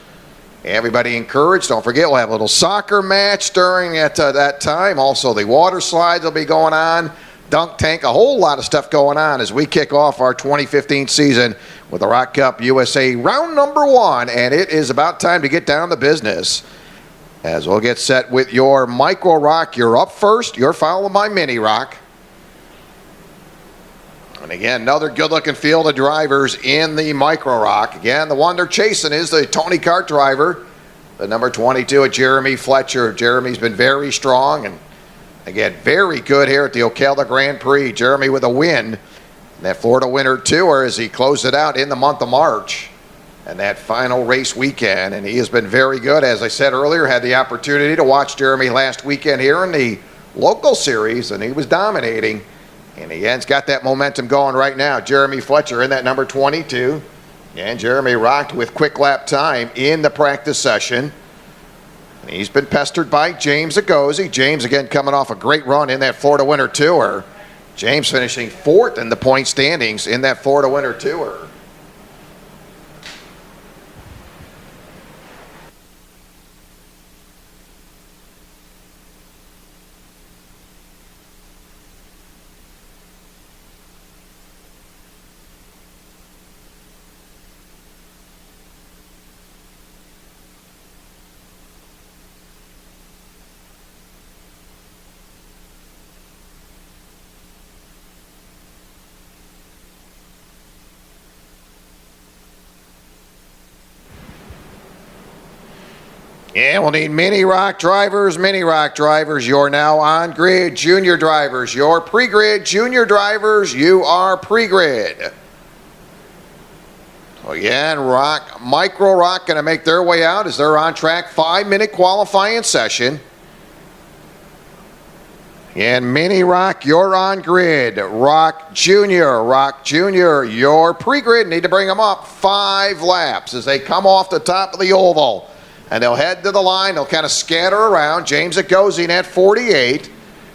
Everybody encouraged. Don't forget, we'll have a little soccer match during that time. Also, the water slides will be going on. Dunk tank, a whole lot of stuff going on as we kick off our 2015 season with the ROK Cup USA round number 1, and it is about time to get down to business. As we'll get set with your Micro ROK, you're up first, you're followed by Mini ROK. And again, another good-looking field of drivers in the Micro ROK. Again, the one they're chasing is the Tony Kart driver, the number 22 at Jeremy Fletcher. Jeremy's been very strong and again, very good here at the Ocala Gran Prix. Jeremy with a win in that Florida Winter Tour as he closed it out in the month of March and that final race weekend. And he has been very good. As I said earlier, had the opportunity to watch Jeremy last weekend here in the local series, and he was dominating. And again, he's got that momentum going right now. Jeremy Fletcher in that number 22. And Jeremy rocked with quick lap time in the practice session. He's been pestered by James Agozi. James, again, coming off a great run in that Florida Winter Tour. James finishing 4th in the point standings in that Florida Winter Tour. Yeah, we'll need Mini ROK drivers, Mini ROK drivers. You're now on grid. Junior drivers, you're pre-grid. Junior drivers, you are pre-grid. So again, Micro ROK going to make their way out as they're on track. 5-minute qualifying session. And Mini ROK, you're on grid. ROK Junior, you're pre-grid. Need to bring them up 5 laps as they come off the top of the oval. And they'll head to the line. They'll kind of scatter around. James Agozi in at 48.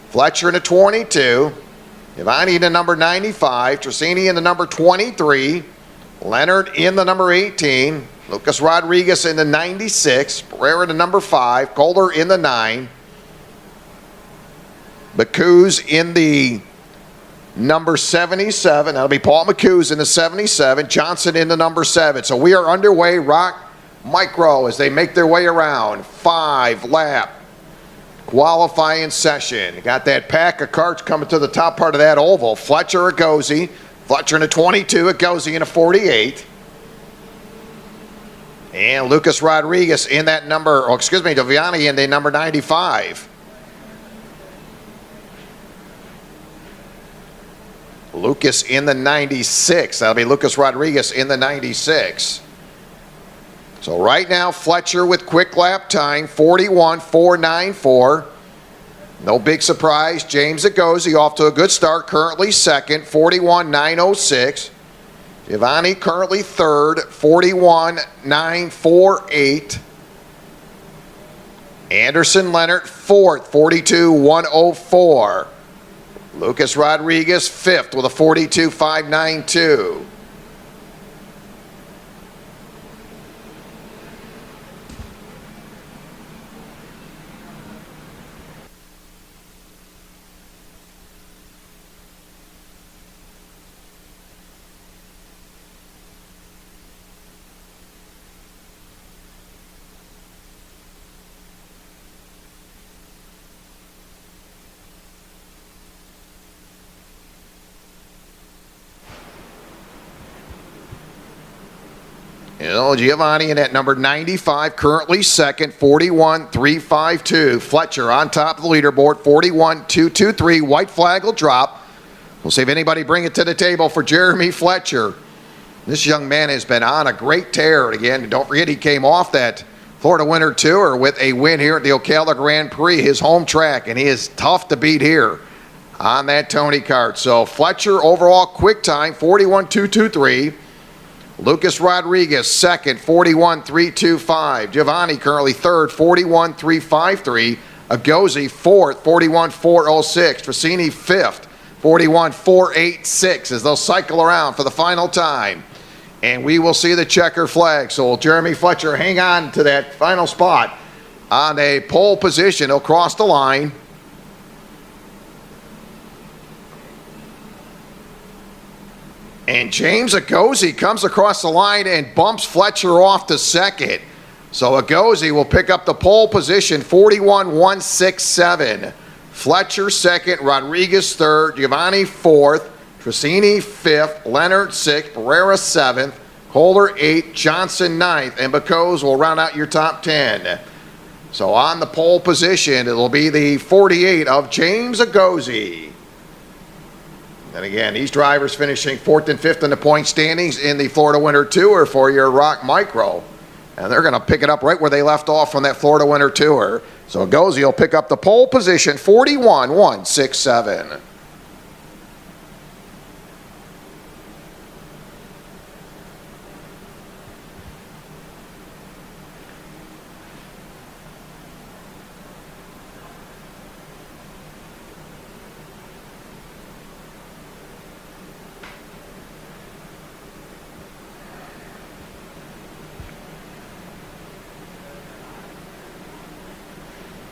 Fletcher in at 22. Ivani in the number 95. Trissini in the number 23. Leonard in the number 18. Lucas Rodriguez in the 96. Pereira in the number 5. Kohler in the 9. McCoos in the number 77. That'll be Paul McCoos in the 77. Johnson in the number 7. So we are underway. ROK Micro as they make their way around. 5-lap qualifying session. Got that pack of carts coming to the top part of that oval. Fletcher Agozi. Fletcher in a 22. Agozi in a 48. And Lucas Rodriguez in that number, Doviani in the number 95. Lucas in the 96. That'll be Lucas Rodriguez in the 96. So right now, Fletcher with quick lap time, 41.494. No big surprise. James Agozi off to a good start, currently second, 41.906. Giovanni currently third, 41.948. Anderson Leonard fourth, 42.104. Lucas Rodriguez fifth with a 42.592. Giovanni in at number 95, currently second, 41.352. Fletcher on top of the leaderboard, 41.223. White flag will drop. We'll see if anybody bring it to the table for Jeremy Fletcher. This young man has been on a great tear. And again, don't forget he came off that Florida Winter Tour with a win here at the Ocala Gran Prix, his home track, and he is tough to beat here on that Tony kart. So Fletcher overall quick time, 41.223. Lucas Rodriguez second, 41.325. Giovanni currently third, 41.353. Agozi fourth, 41.406. Tracini fifth, 41.486 as they'll cycle around for the final time. And we will see the checker flag. So Jeremy Fletcher hang on to that final spot on a pole position. He'll cross the line. And James Agozi comes across the line and bumps Fletcher off to second. So Agozi will pick up the pole position, 41.167. Fletcher second, Rodriguez third, Giovanni fourth, Tracini fifth, Leonard sixth, Pereira seventh, Kohler eighth, Johnson ninth, and Bacose will round out your top 10. So on the pole position, it'll be the 48 of James Agozi. And again, these drivers finishing fourth and fifth in the point standings in the Florida Winter Tour for your ROK Micro. And they're going to pick it up right where they left off from that Florida Winter Tour. So Agozi will pick up the pole position, 41.167.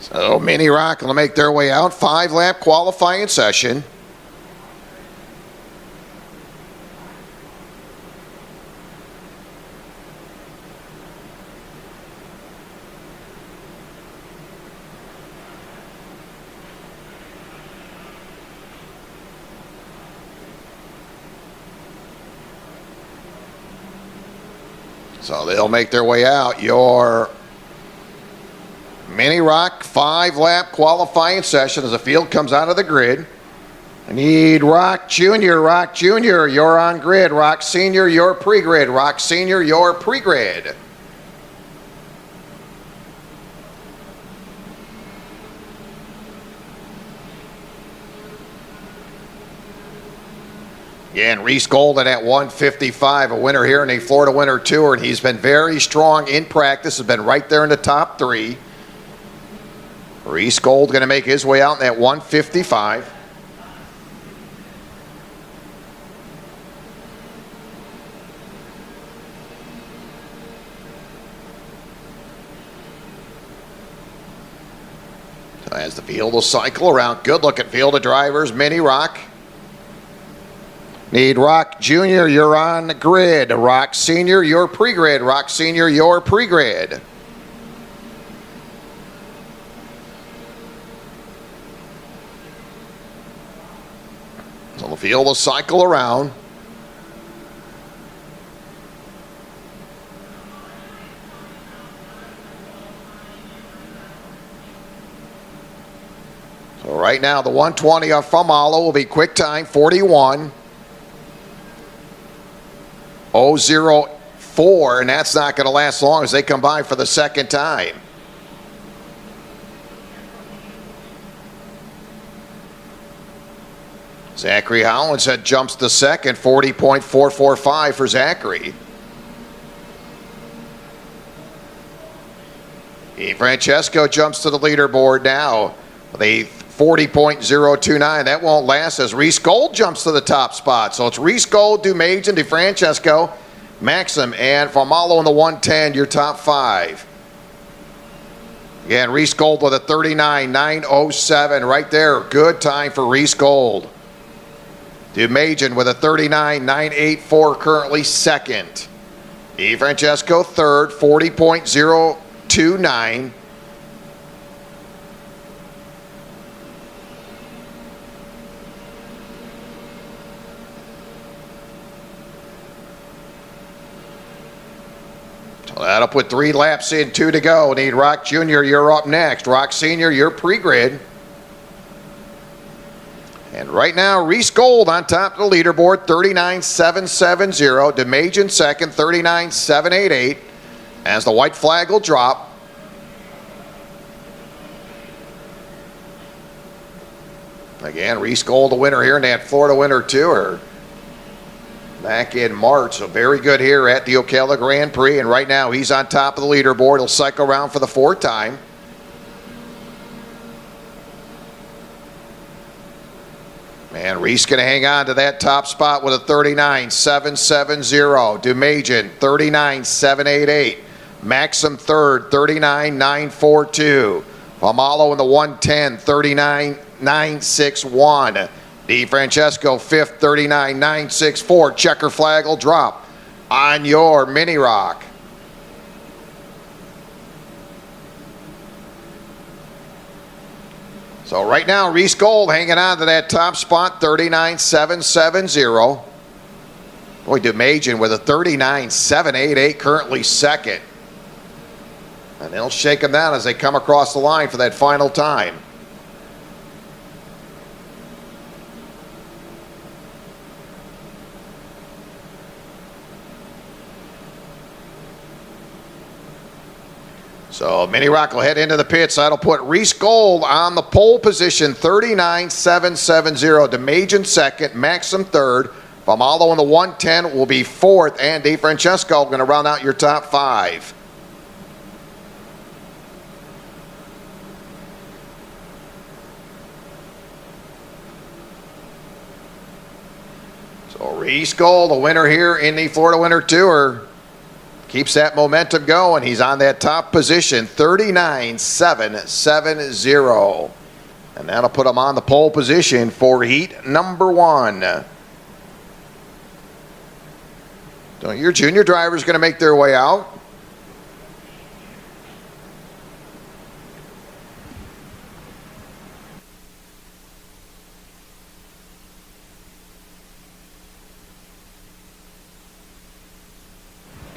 So Mini ROK will make their way out. 5-lap qualifying session. So they'll make their way out. Your Mini ROK 5-lap qualifying session as the field comes out of the grid. I need ROK Junior. ROK Junior, you're on grid. ROK Senior, you're pre-grid. ROK Senior, you're pre-grid. Again, Reese Golden at 155, a winner here in the Florida Winter Tour, and he's been very strong in practice, has been right there in the top 3. Reese Gold going to make his way out in that 155. So as the field will cycle around, good looking field of drivers, Mini ROK. Need ROK Junior, you're on the grid. ROK Senior, you're pre-grid. ROK Senior, you're pre-grid. So the field will cycle around. So right now the 120 of Famalo will be quick time 41.004, and that's not going to last long as they come by for the second time. Zachary Hollins had jumps to second, 40.445 for Zachary. Francesco jumps to the leaderboard now. The 40.029. That won't last as Reese Gold jumps to the top spot. So it's Reese Gold, Dumajan, DeFrancesco, Maxim, and Famalo in the 110, your top 5. Again, Reese Gold with a 39.907 right there. Good time for Reese Gold. Dumajan with a 39.984, currently second. DeFrancesco third, 40.029. Well, that'll put 3 laps in, 2 to go. Need ROK Jr., you're up next. ROK Sr., you're pre-grid. And right now, Reese Gold on top of the leaderboard, 39.770. DeMajan second, 39.788. As the white flag will drop. Again, Reese Gold, the winner here in that Florida Winter Tour back in March. So very good here at the Ocala Gran Prix. And right now, he's on top of the leaderboard. He'll cycle around for the 4th time. And Reese going to hang on to that top spot with a 39.770. DeMajan, 39.788. Maxim third, 39.942. Pomalo in the 110, 39.961. DeFrancesco fifth, 39.964. Checker flag will drop on your mini ROK. So right now, Reese Gold hanging on to that top spot, 39.770. Boy, DeMajan with a 39.788, currently second. And they'll shake them down as they come across the line for that final time. So Mini ROK will head into the pits. That'll put Reese Gold on the pole position, 39.770. DeMajan second, Maxim third. Pomalo in the 110 will be 4th, and DeFrancesco going to round out your top 5. So Reese Gold, the winner here in the Florida Winter Tour, keeps that momentum going. He's on that top position, 39.770. And that'll put him on the pole position for heat number 1. So your junior drivers going to make their way out.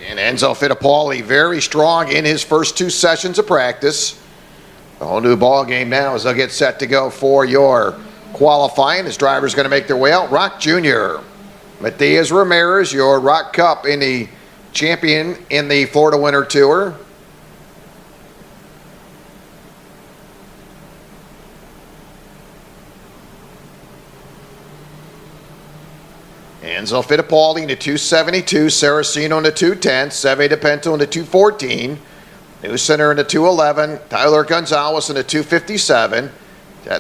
And Enzo Fittipaldi very strong in his first 2 sessions of practice. A whole new ball game now as they'll get set to go for your qualifying. His drivers going to make their way out. ROK Jr., Matias Ramirez, your ROK Cup in the champion in the Florida Winter Tour. Enzo Fittipaldi in the 272, Saraceno in the 210, Seve DePinto in the 214, New Center in the 211, Tyler Gonzalez in the 257,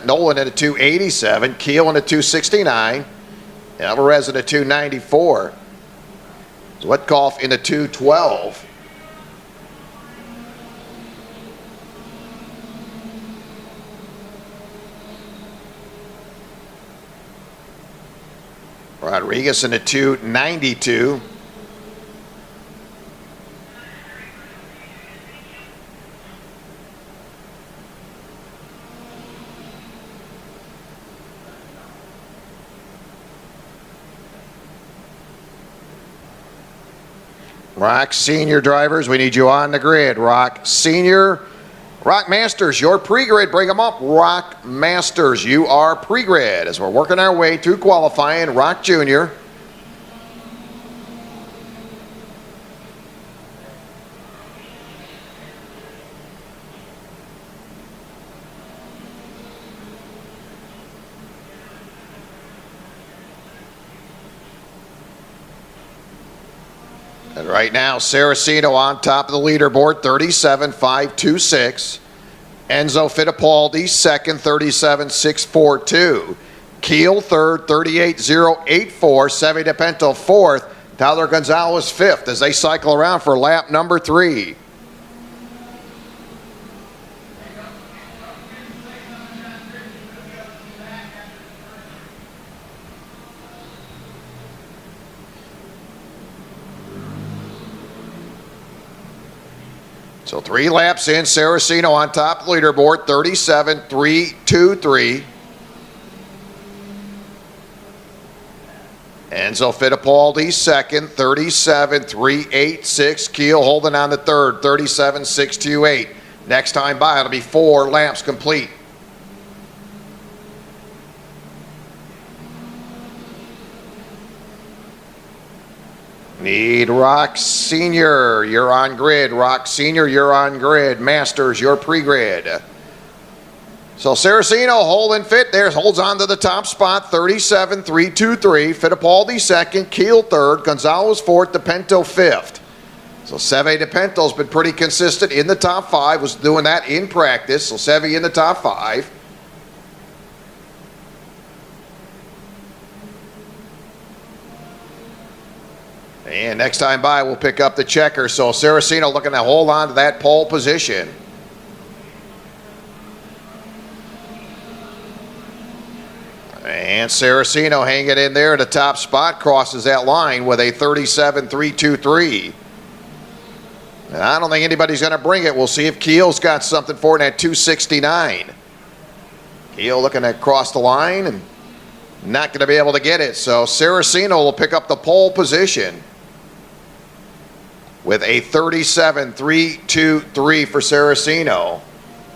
Nolan in the 287, Keel in the 269, Alvarez in the 294, Zwetkoff in the 212. Rodriguez in the 292. ROK Senior drivers, we need you on the grid. ROK Senior, ROK Masters, your pre-grid, bring them up. ROK Masters, you are pre-grid as we're working our way through qualifying. ROK Junior. And right now, Saraceno on top of the leaderboard, 37.526. Enzo Fittipaldi second, 37.642. Keel third, 38.084. Seve DePinto fourth. Tyler Gonzalez fifth as they cycle around for lap number 3. So 3 laps in, Saraceno on top of the leaderboard, 37.323. Enzo Fittipaldi second, 37.386. Keel holding on the third, 37.628. Next time by, it'll be 4 laps complete. Need ROK Senior, you're on grid. ROK Senior, you're on grid. Masters, you're pre-grid. So Saraceno holding fit there, holds on to the top spot, 37.323. Fittipaldi second, Keel third, Gonzalez fourth, DePinto fifth. So Seve DePinto's been pretty consistent in the top 5, was doing that in practice. So Seve in the top 5. And next time by, we'll pick up the checker. So Saraceno looking to hold on to that pole position. And Saraceno hanging in there at the top spot, crosses that line with a 37.323. And I don't think anybody's going to bring it. We'll see if Keel's got something for it at 269. Keel looking to cross the line and not going to be able to get it. So Saraceno will pick up the pole position with a 37.323 for Saraceno.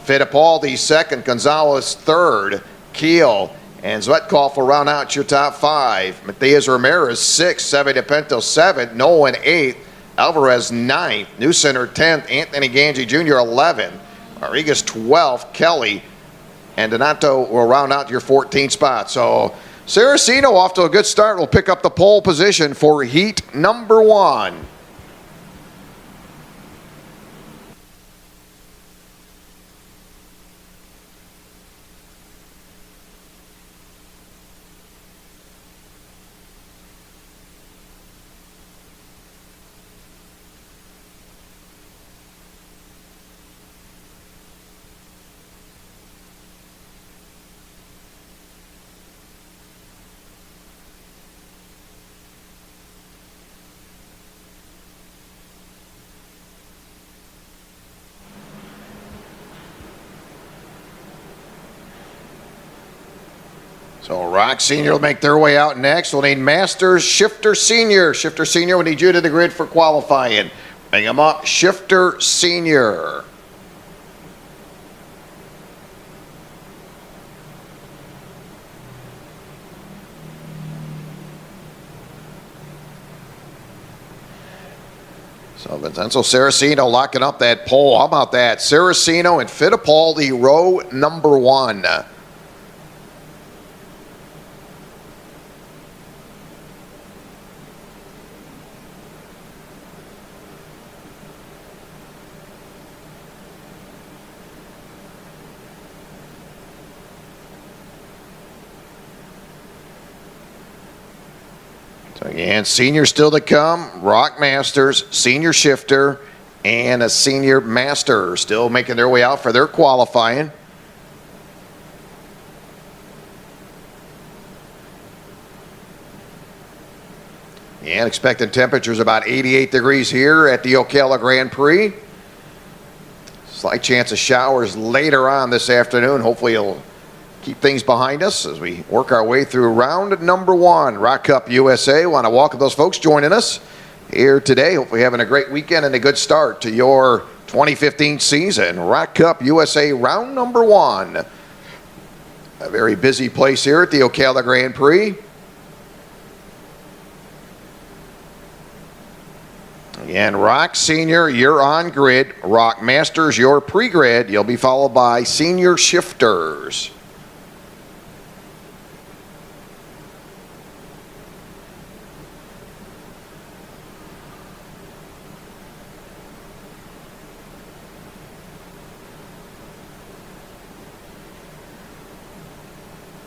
Fittipaldi second, Gonzalez third, Keel and Zwetkopf will round out your top 5. Matias Ramirez 6th, Seve DePinto 7th, Nolan 8th, Alvarez 9th, New Center 10th, Anthony Ganji Jr. 11th, Rodriguez 12th, Kelly and Donato will round out your 14 spot. So Saraceno off to a good start, will pick up the pole position for heat number 1. So ROK Senior will make their way out next. We'll need Masters, Shifter Senior. Shifter Senior, we need you to the grid for qualifying. Bring them up, Shifter Senior. So Vincenzo Saraceno locking up that pole. How about that? Saraceno and Fittipaldi, row number 1. So again, senior still to come, ROK Masters, Senior Shifter, and a Senior Master still making their way out for their qualifying. And expected temperatures about 88 degrees here at the Ocala Gran Prix. Slight chance of showers later on this afternoon. Hopefully it'll keep things behind us as we work our way through round number 1. ROK Cup USA. Want to welcome those folks joining us here today. Hopefully having a great weekend and a good start to your 2015 season. ROK Cup USA round number 1. A very busy place here at the Ocala Gran Prix. Again, ROK Senior, you're on grid. ROK Masters, you're pre-grid. You'll be followed by Senior Shifters.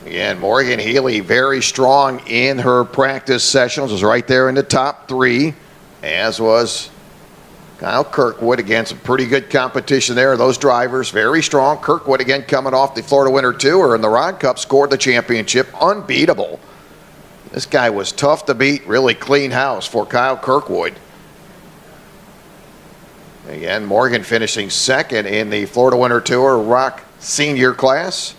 Again, Morgan Healy very strong in her practice sessions, was right there in the top 3, as was Kyle Kirkwood. Again, some pretty good competition there. Those drivers very strong. Kirkwood again coming off the Florida Winter Tour in the ROK Cup, scored the championship, unbeatable. This guy was tough to beat, really clean house for Kyle Kirkwood. Again, Morgan finishing second in the Florida Winter Tour ROK Senior class.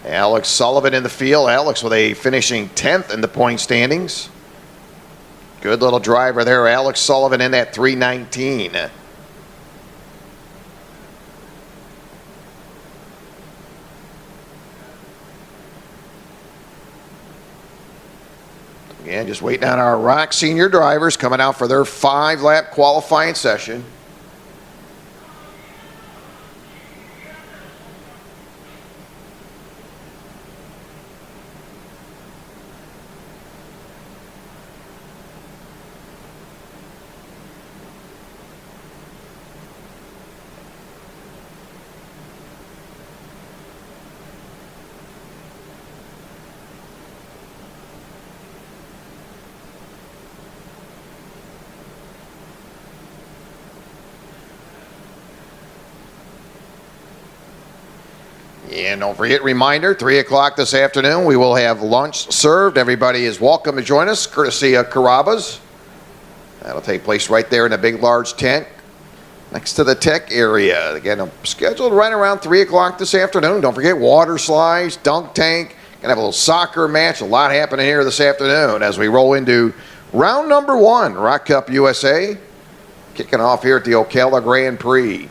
Alex Sullivan in the field. Alex with a finishing 10th in the point standings. Good little driver there. Alex Sullivan in that 319. Again, just waiting on our ROK senior drivers coming out for their 5-lap qualifying session. And don't forget, reminder, 3 o'clock this afternoon, we will have lunch served. Everybody is welcome to join us, courtesy of Carrabba's. That'll take place right there in a big, large tent next to the tech area. Again, I'm scheduled right around 3 o'clock this afternoon. Don't forget, water slides, dunk tank. Gonna have a little soccer match. A lot happening here this afternoon as we roll into round number 1, ROK Cup USA. Kicking off here at the Ocala Gran Prix.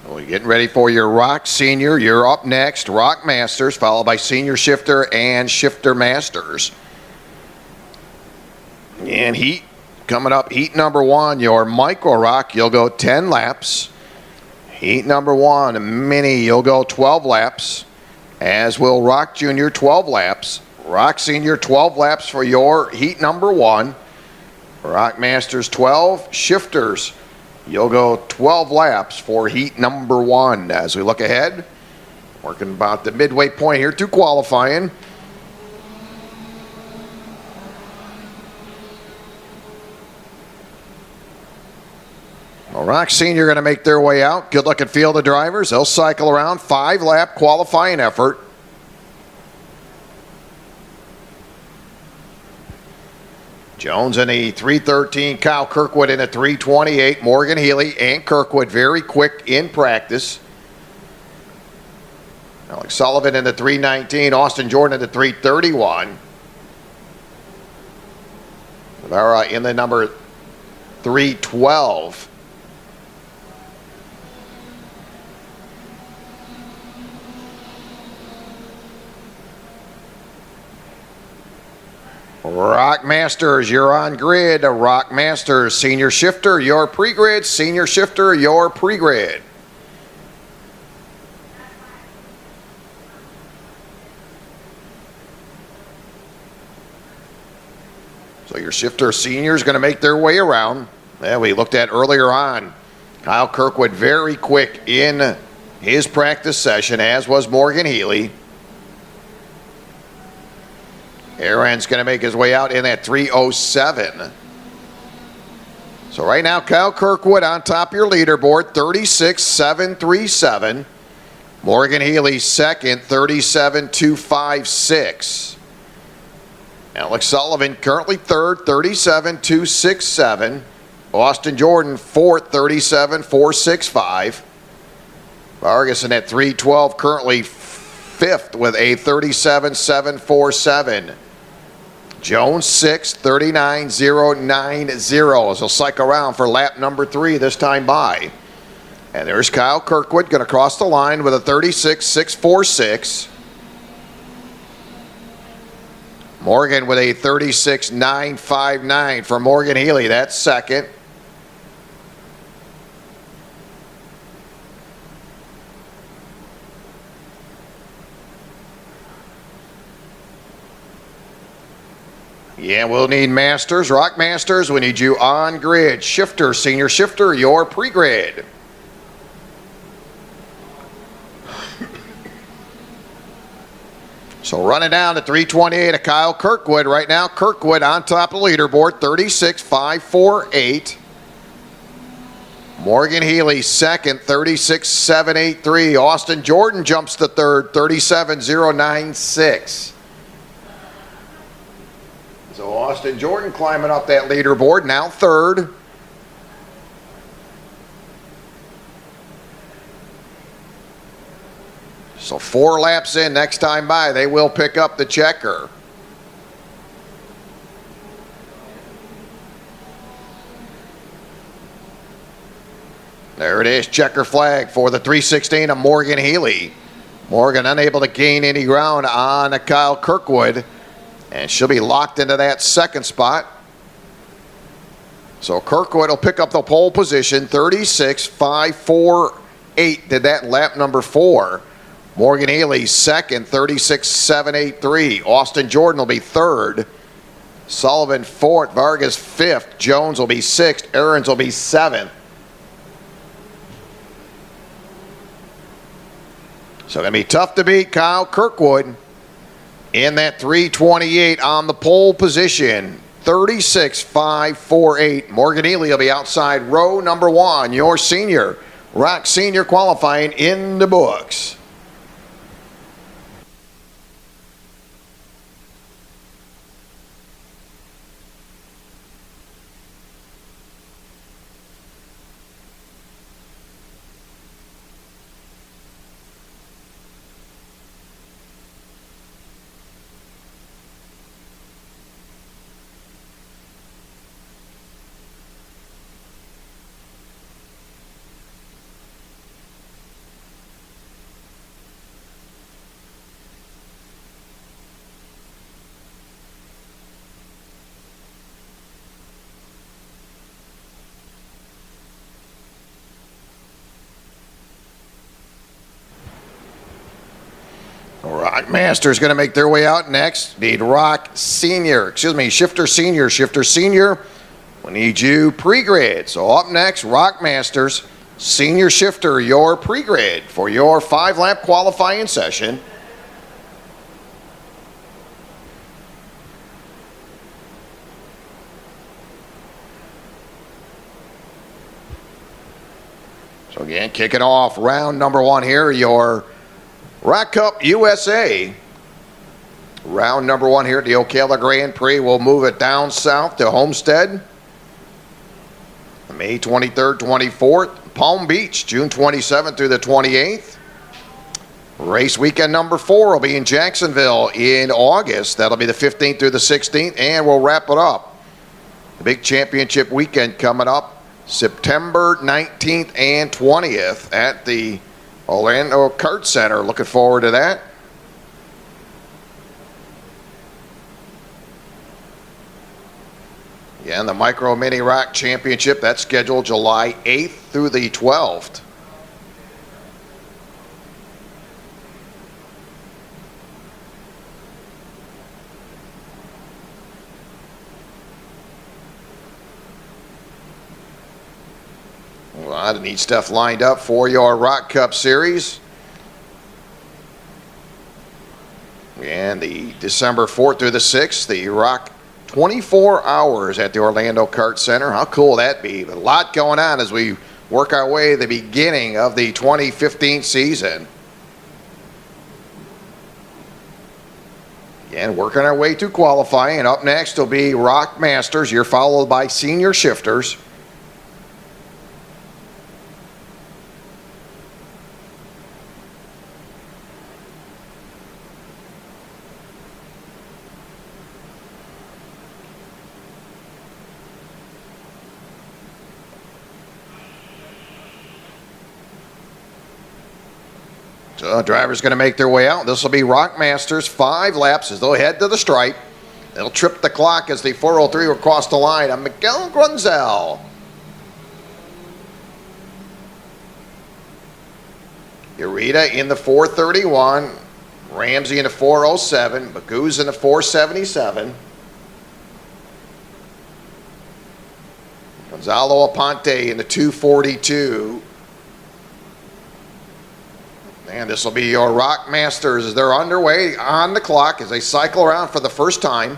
Well, you're getting ready for your ROK Senior. You're up next, ROK Masters, followed by Senior Shifter and Shifter Masters. And heat coming up, heat number 1, your Micro ROK, you'll go 10 laps. Heat number 1, Mini, you'll go 12 laps, as will ROK Junior, 12 laps. ROK Senior, 12 laps for your heat number 1. ROK Masters, 12. Shifters, you'll go 12 laps for heat number 1. As we look ahead, working about the midway point here to qualifying. Well, ROK Senior going to make their way out. Good looking field of drivers. They'll cycle around. 5-lap qualifying effort. Jones in a 3:13, Kyle Kirkwood in a 3:28. Morgan Healy and Kirkwood very quick in practice. Alex Sullivan in the 3:19, Austin Jordan in the 3:31. Rivera in the number 3:12. ROK Masters, you're on grid. ROK Masters, Senior Shifter, your pre-grid. Senior Shifter, your pre-grid. So your Shifter Senior is going to make their way around. Yeah, we looked at earlier on. Kyle Kirkwood very quick in his practice session, as was Morgan Healy. Aaron's going to make his way out in that 3:07. So right now, Kyle Kirkwood on top of your leaderboard, 36,737. Morgan Healy second, 37,256. Alex Sullivan currently third, 37,267. Austin Jordan, 4th, 37.465. Vargas in at 312, currently 5th with a 37.747. Jones, 6th, 39.090 as he'll cycle around for lap number 3 this time by. And there's Kyle Kirkwood going to cross the line with a 36.646. Morgan with a 36.959 for Morgan Healy. That's second. Yeah, we'll need Masters, ROK Masters. We need you on grid. Shifter, senior shifter, your pre-grid. So running down to 328 of Kyle Kirkwood. Right now, Kirkwood on top of the leaderboard, 36.548. Morgan Healy second, 36.783. Austin Jordan jumps to third, 37.096. So Austin Jordan climbing up that leaderboard, now third. So 4 laps in, next time by, they will pick up the checker. There it is, checker flag for the 316 of Morgan Healy. Morgan unable to gain any ground on Kyle Kirkwood, and she'll be locked into that second spot. So Kirkwood will pick up the pole position, 36.548, did that in lap number 4. Morgan Healy second, 36.783. Austin Jordan will be third. Sullivan fourth. Vargas fifth. Jones will be sixth. Aarons will be seventh. So going to be tough to beat Kyle Kirkwood in that 328 on the pole position. 36.548. Morgan Healy will be outside row number 1. Your senior. ROK senior qualifying in the books. ROK Masters going to make their way out next. Need Shifter Senior. Shifter Senior, we need you pre-grid. So up next, ROK Masters, Senior Shifter, your pre-grid for your 5-lap qualifying session. So again, kicking off round number 1 here, your ROK Cup USA. Round number 1 here at the Ocala Gran Prix. We'll move it down south to Homestead. May 23rd, 24th. Palm Beach, June 27th through the 28th. Race weekend number 4 will be in Jacksonville in August. That'll be the 15th through the 16th, and we'll wrap it up. The big championship weekend coming up September 19th and 20th at the Orlando Kart Center. Looking forward to that. Yeah, and the Micro Mini ROK Championship, that's scheduled July 8th through the 12th. A lot of neat stuff lined up for your ROK Cup Series. And the December 4th through the 6th, the ROK 24 hours at the Orlando Kart Center. How cool will that be? A lot going on as we work our way to the beginning of the 2015 season. Again, working our way to qualifying. And up next will be ROK Masters. You're followed by Senior Shifters. So drivers going to make their way out. This will be ROK Masters, 5 laps as they'll head to the stripe. They'll trip the clock as the 403 will cross the line on Miguel Grunzel. Urita in the 431. Ramsey in the 407. Magoo's in the 477. Gonzalo Aponte in the 242. And this will be your ROK Masters as they're underway on the clock as they cycle around for the first time.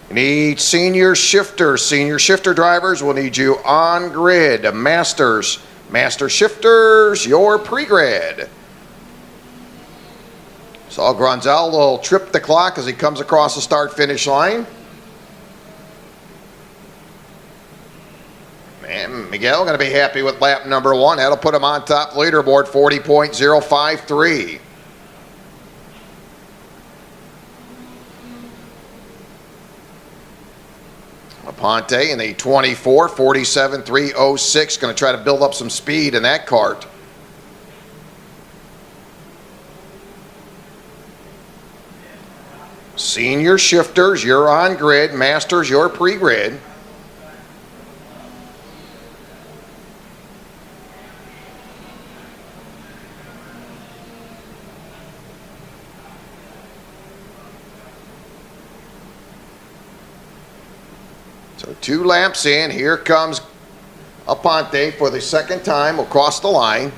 You need senior shifters. Senior shifter drivers will need you on grid. Masters. Master shifters, your pre-grid. So Grunzel will trip the clock as he comes across the start-finish line. And Miguel going to be happy with lap number 1. That'll put him on top leaderboard, 40.053. Aponte in the 24, 47.306. Going to try to build up some speed in that kart. Senior shifters, you're on grid. Masters, you're pre-grid. So 2 laps in, here comes Aponte for the second time. Will cross the line.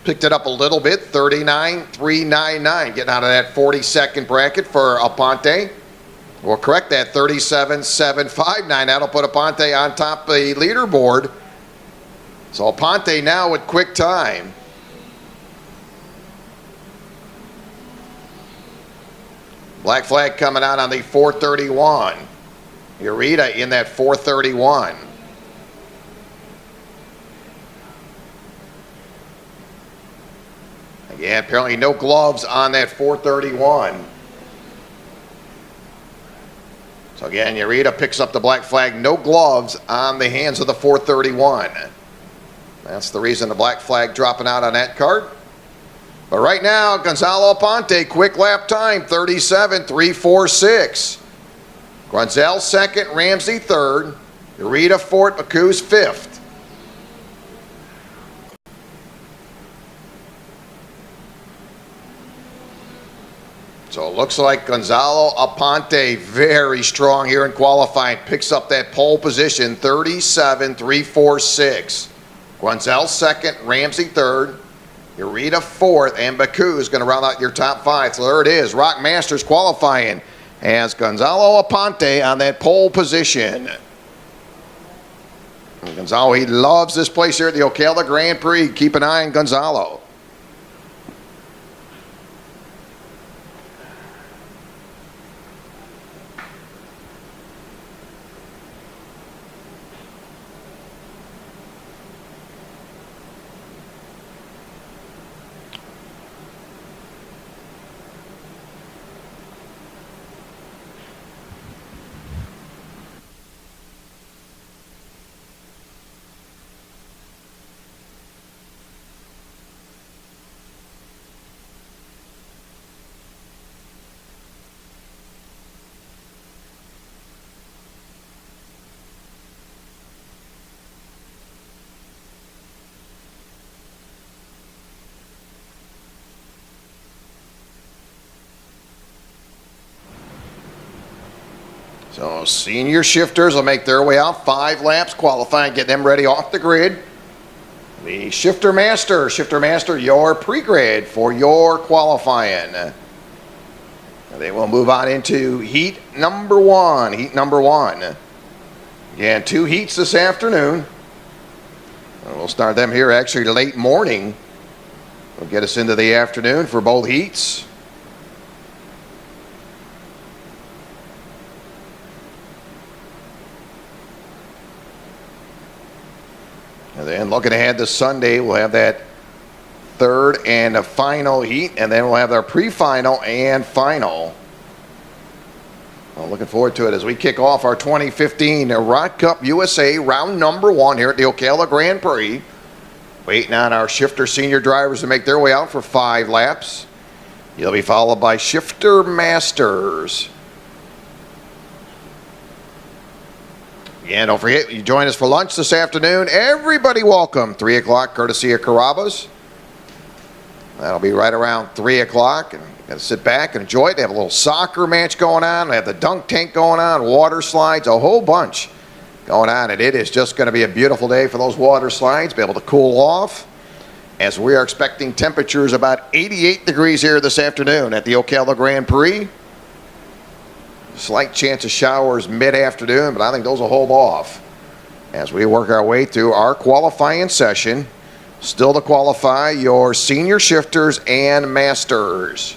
Picked it up a little bit, 39.399. Getting out of that 42nd bracket for Aponte. We'll correct that, 37.759. That'll put Aponte on top of the leaderboard. So Aponte now with quick time. Black flag coming out on the 431. Urita in that 431. Again, apparently no gloves on that 431. So again, Urita picks up the black flag. No gloves on the hands of the 431. That's the reason the black flag dropping out on that kart. But right now, Gonzalo Aponte, quick lap time, 37.346. Grunzel second, Ramsey third, Urita fourth, Magoo's fifth. So it looks like Gonzalo Aponte very strong here in qualifying. Picks up that pole position, 37.346. Grunzel second, Ramsey third, Urita fourth, and Baku is going to round out your top 5. So there it is, ROK Masters qualifying as Gonzalo Aponte on that pole position. And Gonzalo, he loves this place here at the Ocala Gran Prix. Keep an eye on Gonzalo. So senior shifters will make their way out, 5 laps qualifying, get them ready off the grid. The shifter master, your pre-grid for your qualifying. They will move on into heat number 1. Again, 2 heats this afternoon. We'll start them here actually late morning. We'll get us into the afternoon for both heats. And then looking ahead to Sunday, we'll have that third and a final heat, and then we'll have our pre-final and final. Well, looking forward to it as we kick off our 2015 ROK Cup USA round number 1 here at the Ocala Gran Prix. Waiting on our shifter senior drivers to make their way out for 5 laps. You'll be followed by shifter masters. Again, don't forget, you join us for lunch this afternoon. Everybody welcome. 3 o'clock, courtesy of Carrabba's. That'll be right around 3 o'clock. And you got to sit back and enjoy it. They have a little soccer match going on. They have the dunk tank going on, water slides, a whole bunch going on. And it is just going to be a beautiful day for those water slides. Be able to cool off, as we are expecting temperatures about 88 degrees here this afternoon at the Ocala Gran Prix. Slight chance of showers mid-afternoon, but I think those will hold off as we work our way through our qualifying session. Still to qualify your senior shifters and masters.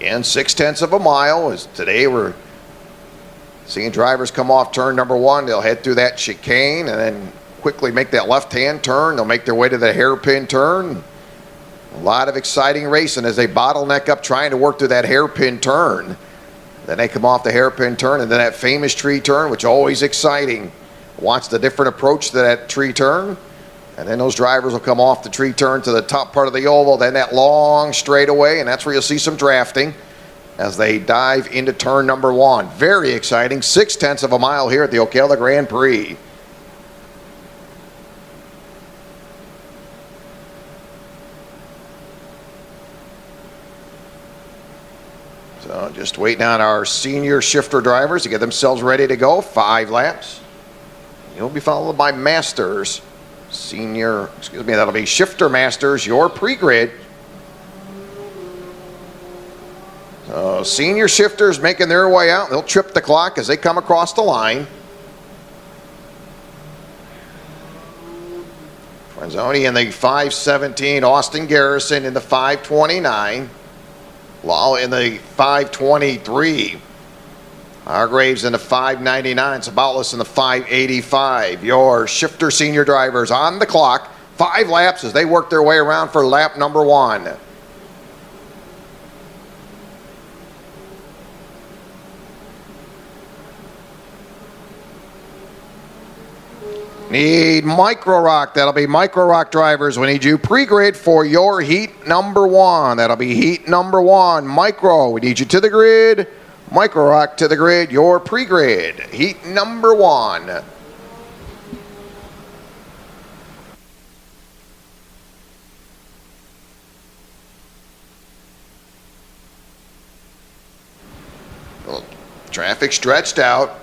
And 0.6 of a mile, as today we're seeing drivers come off turn number 1. They'll head through that chicane and then quickly make that left-hand turn. They'll make their way to the hairpin turn. A lot of exciting racing as they bottleneck up trying to work through that hairpin turn. Then they come off the hairpin turn and then that famous tree turn, which is always exciting. Watch the different approach to that tree turn. And then those drivers will come off the tree turn to the top part of the oval, then that long straightaway, and that's where you'll see some drafting as they dive into turn number 1. Very exciting. 0.6 of a mile here at the Ocala Gran Prix. So just waiting on our senior shifter drivers to get themselves ready to go. 5 laps. You'll be followed by masters. That'll be shifter masters, your pre-grid. So senior shifters making their way out. They'll trip the clock as they come across the line. Franzoni in the 5:17, Austin Garrison in the 5:29. Law in the 5:23. Hargraves in the 5:99. Sabalos in the 5:85. Your shifter senior drivers on the clock. 5 laps as they work their way around for lap number 1. Need micro rock. That'll be micro rock drivers. We need you pre-grid for your heat number 1. That'll be heat number 1. Micro. We need you to the grid. Micro rock to the grid. Your pre-grid. Heat number 1. Traffic stretched out.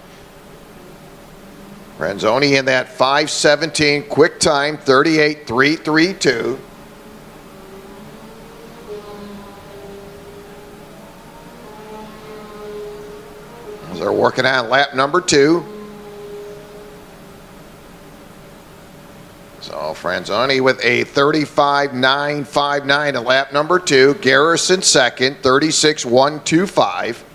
Franzoni in that 5:17 quick time, 38.332. As they're working on lap number 2. So Franzoni with a 35.959 in lap number 2. Garrison second, 36.125.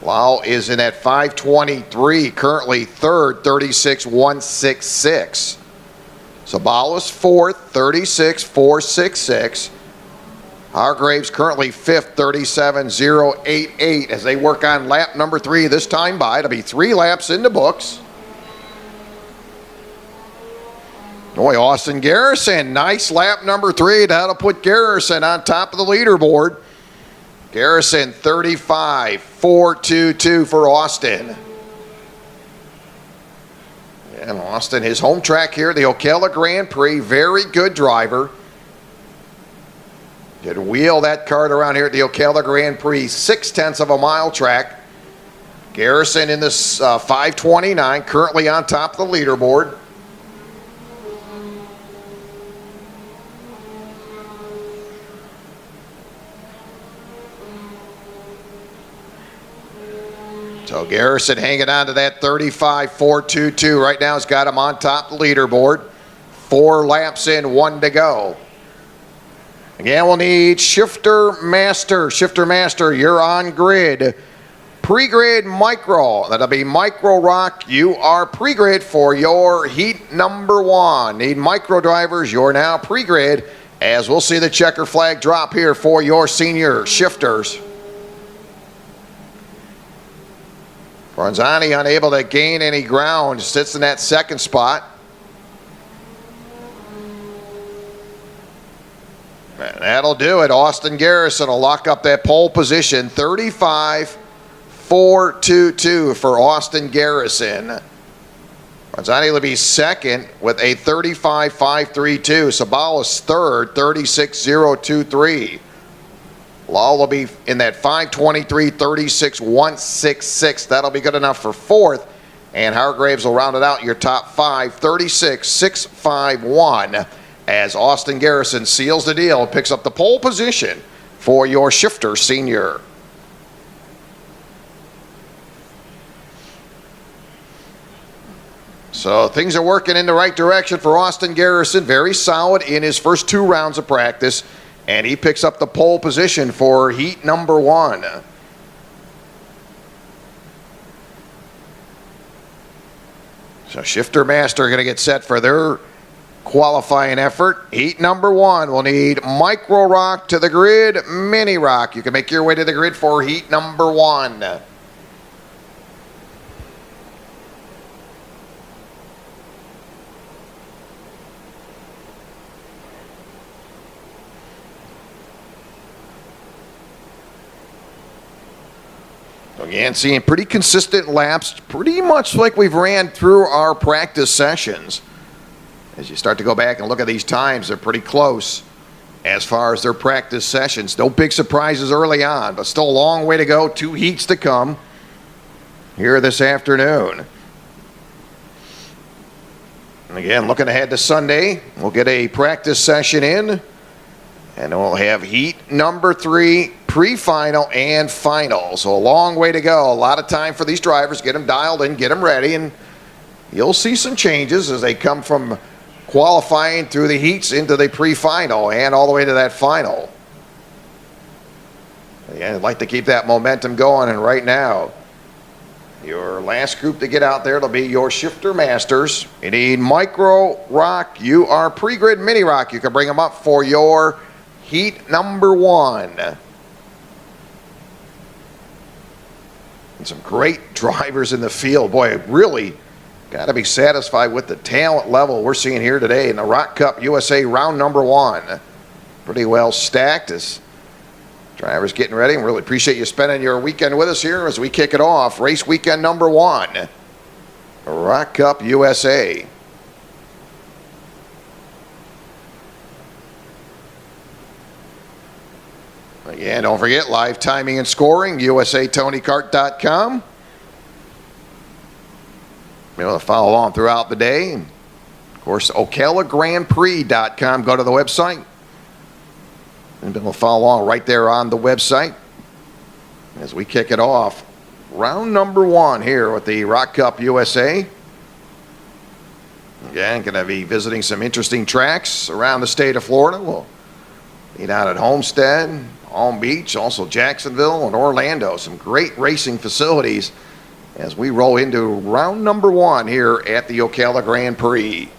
Lau is in at 5:23, currently third, 36.166. Sabalos fourth, 36.466. Hargraves currently fifth, 37.088 as they work on lap number 3 this time by. It'll be 3 laps in the books. Boy, Austin Garrison, nice lap number 3. That'll put Garrison on top of the leaderboard. Garrison 35.422 for Austin. And Austin, his home track here, the Ocala Gran Prix, very good driver. Did wheel that cart around here at the Ocala Gran Prix, 0.6 of a mile track. Garrison in this 5:29, currently on top of the leaderboard. So Garrison hanging on to that 35.422 right now has got him on top of the leaderboard. 4 laps in, 1 to go. Again, we'll need shifter master. Shifter master, you're on grid. Pre-grid micro. That'll be micro rock. You are pre-grid for your heat number 1. Need micro drivers. You're now pre-grid as we'll see the checker flag drop here for your senior shifters. Ronzani unable to gain any ground, sits in that second spot. And that'll do it. Austin Garrison will lock up that pole position. 35.422 for Austin Garrison. Ronzani will be second with a 35.532. Sabala's third, 36.023. Law will be in that 5:23, 36.166. That'll be good enough for fourth. And Hargraves will round it out your top five, 36.651. As Austin Garrison seals the deal and picks up the pole position for your shifter senior. So things are working in the right direction for Austin Garrison. Very solid in his first 2 rounds of practice. And he picks up the pole position for heat number 1. So Shifter Master going to get set for their qualifying effort. Heat number 1 will need Micro ROK to the grid, Mini ROK. You can make your way to the grid for heat number 1. Again, seeing pretty consistent laps, pretty much like we've ran through our practice sessions. As you start to go back and look at these times, they're pretty close as far as their practice sessions. No big surprises early on, but still a long way to go. 2 heats to come here this afternoon. And again, looking ahead to Sunday, we'll get a practice session in, and we'll have heat number 3, pre-final and final. So a long way to go. A lot of time for these drivers. Get them dialed in, get them ready, and you'll see some changes as they come from qualifying through the heats into the pre-final and all the way to that final. Again, I'd like to keep that momentum going, and right now, your last group to get out there, it'll be your Shifter Masters. You need Micro ROK. You are pre-grid Mini ROK. You can bring them up for your heat number 1. And some great drivers in the field. Boy, really got to be satisfied with the talent level we're seeing here today in the ROK Cup USA round number 1. Pretty well stacked as drivers getting ready. And really appreciate you spending your weekend with us here as we kick it off. Race weekend number 1, ROK Cup USA. Again, don't forget live timing and scoring, usatonycart.com. Be able to follow along throughout the day. And of course, OcalaGrandPrix.com. Go to the website and be able to follow along right there on the website as we kick it off. Round number 1 here with the ROK Cup USA. Again, going to be visiting some interesting tracks around the state of Florida. We'll be down at Homestead, Palm Beach, also Jacksonville and Orlando. Some great racing facilities as we roll into round number 1 here at the Ocala Gran Prix.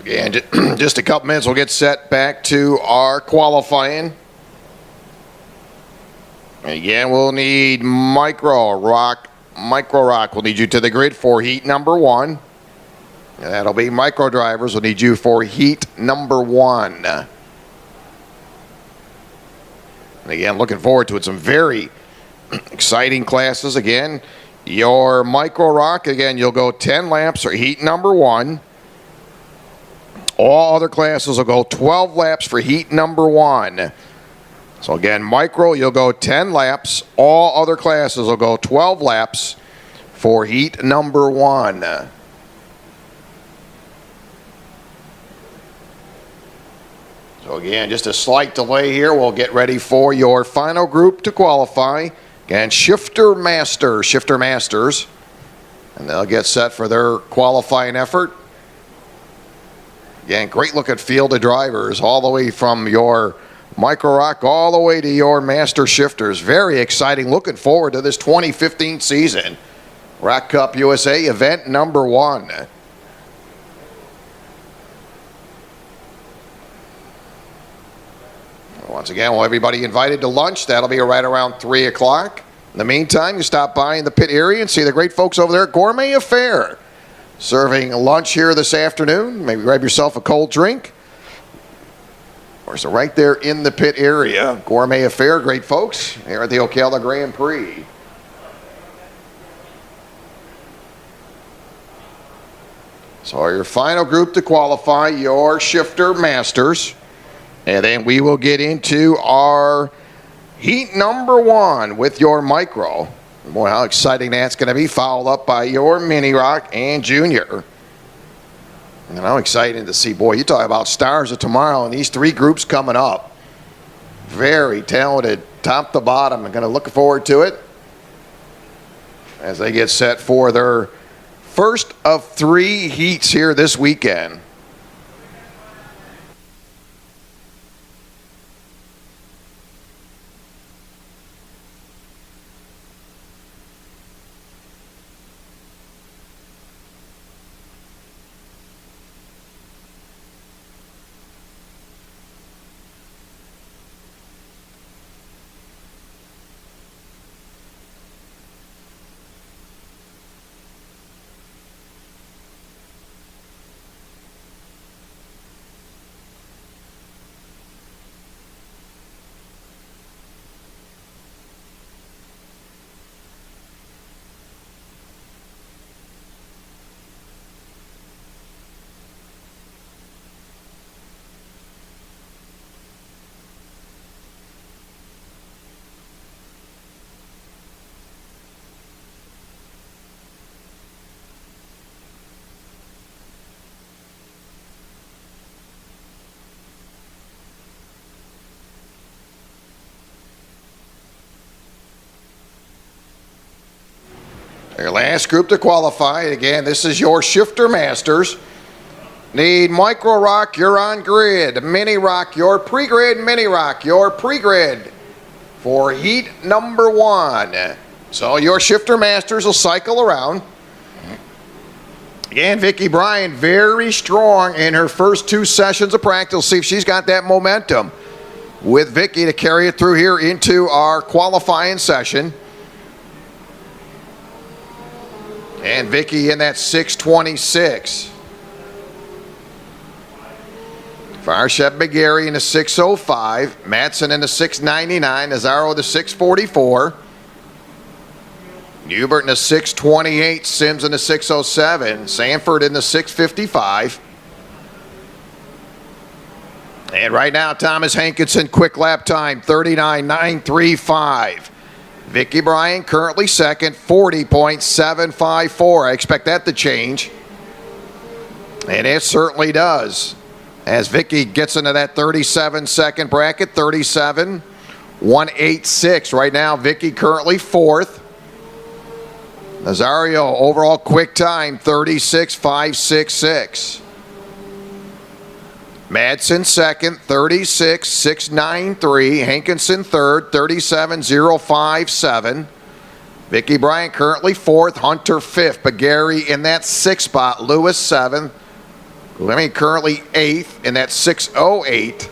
Again, just a couple minutes, we'll get set back to our qualifying. And again, we'll need Micro Rock. We'll need you to the grid for heat number 1. And that'll be micro drivers. We'll need you for heat number 1. And again, looking forward to it. Some very exciting classes. Again, your Micro Rock, again, you'll go 10 laps for heat number 1. All other classes will go 12 laps for heat number 1. So again, Micro, you'll go 10 laps. All other classes will go 12 laps for heat number 1. So again, just a slight delay here. We'll get ready for your final group to qualify. Again, Shifter Masters. And they'll get set for their qualifying effort. Again, great looking field of drivers all the way from your Micro Rock all the way to your Master Shifters. Very exciting. Looking forward to this 2015 season. ROK Cup USA event number 1. Once again, well, everybody invited to lunch. That'll be right around 3 o'clock. In the meantime, you stop by in the pit area and see the great folks over there at Gourmet Affair serving lunch here this afternoon. Maybe grab yourself a cold drink. Or so right there in the pit area. Gourmet Affair, great folks here at the Ocala Gran Prix. So your final group to qualify, your Shifter Masters. And then we will get into our heat number 1 with your Micro. Boy, how exciting that's going to be, followed up by your Mini Rock and Junior. And I'm excited to see, boy, you talk about stars of tomorrow and these 3 groups coming up. Very talented, top to bottom. I'm going to look forward to it as they get set for their first of 3 heats here this weekend. Your last group to qualify. Again, this is your Shifter Masters. Need Micro Rock, you're on grid. Mini Rock, your pre-grid. Mini Rock, your pre-grid for heat number 1. So your Shifter Masters will cycle around. Again, Vicki Bryan, very strong in her first 2 sessions of practice. We'll see if she's got that momentum with Vicki to carry it through here into our qualifying session. And Vicki in that 6:26. Farshad McGarry in the 6:05. Madsen in the 6:99. Nazaro the 6:44. Newbert in the 6:28. Sims in the 6:07. Sanford in the 6:55. And right now, Thomas Hankinson, quick lap time, 39.935. Vicki Bryan currently second, 40.754. I expect that to change. And it certainly does. As Vicki gets into that 37-second bracket, 37.186. Right now, Vicki currently 4th. Nazario, overall quick time, 36.566. Madsen second, 36.693. Hankinson third, 37.057. Vicki Bryan currently 4th. Hunter 5th. But Gary in that 6th spot. Lewis 7th. Fleming currently 8th in that 6:08.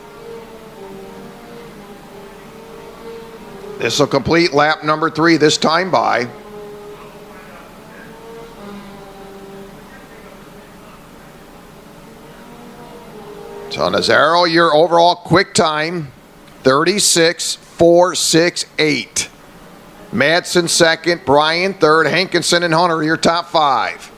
This will complete lap number 3 this time by. So Nazaro, your overall quick time, 36.468. Madsen second, Bryan third, Hankinson and Hunter your top 5.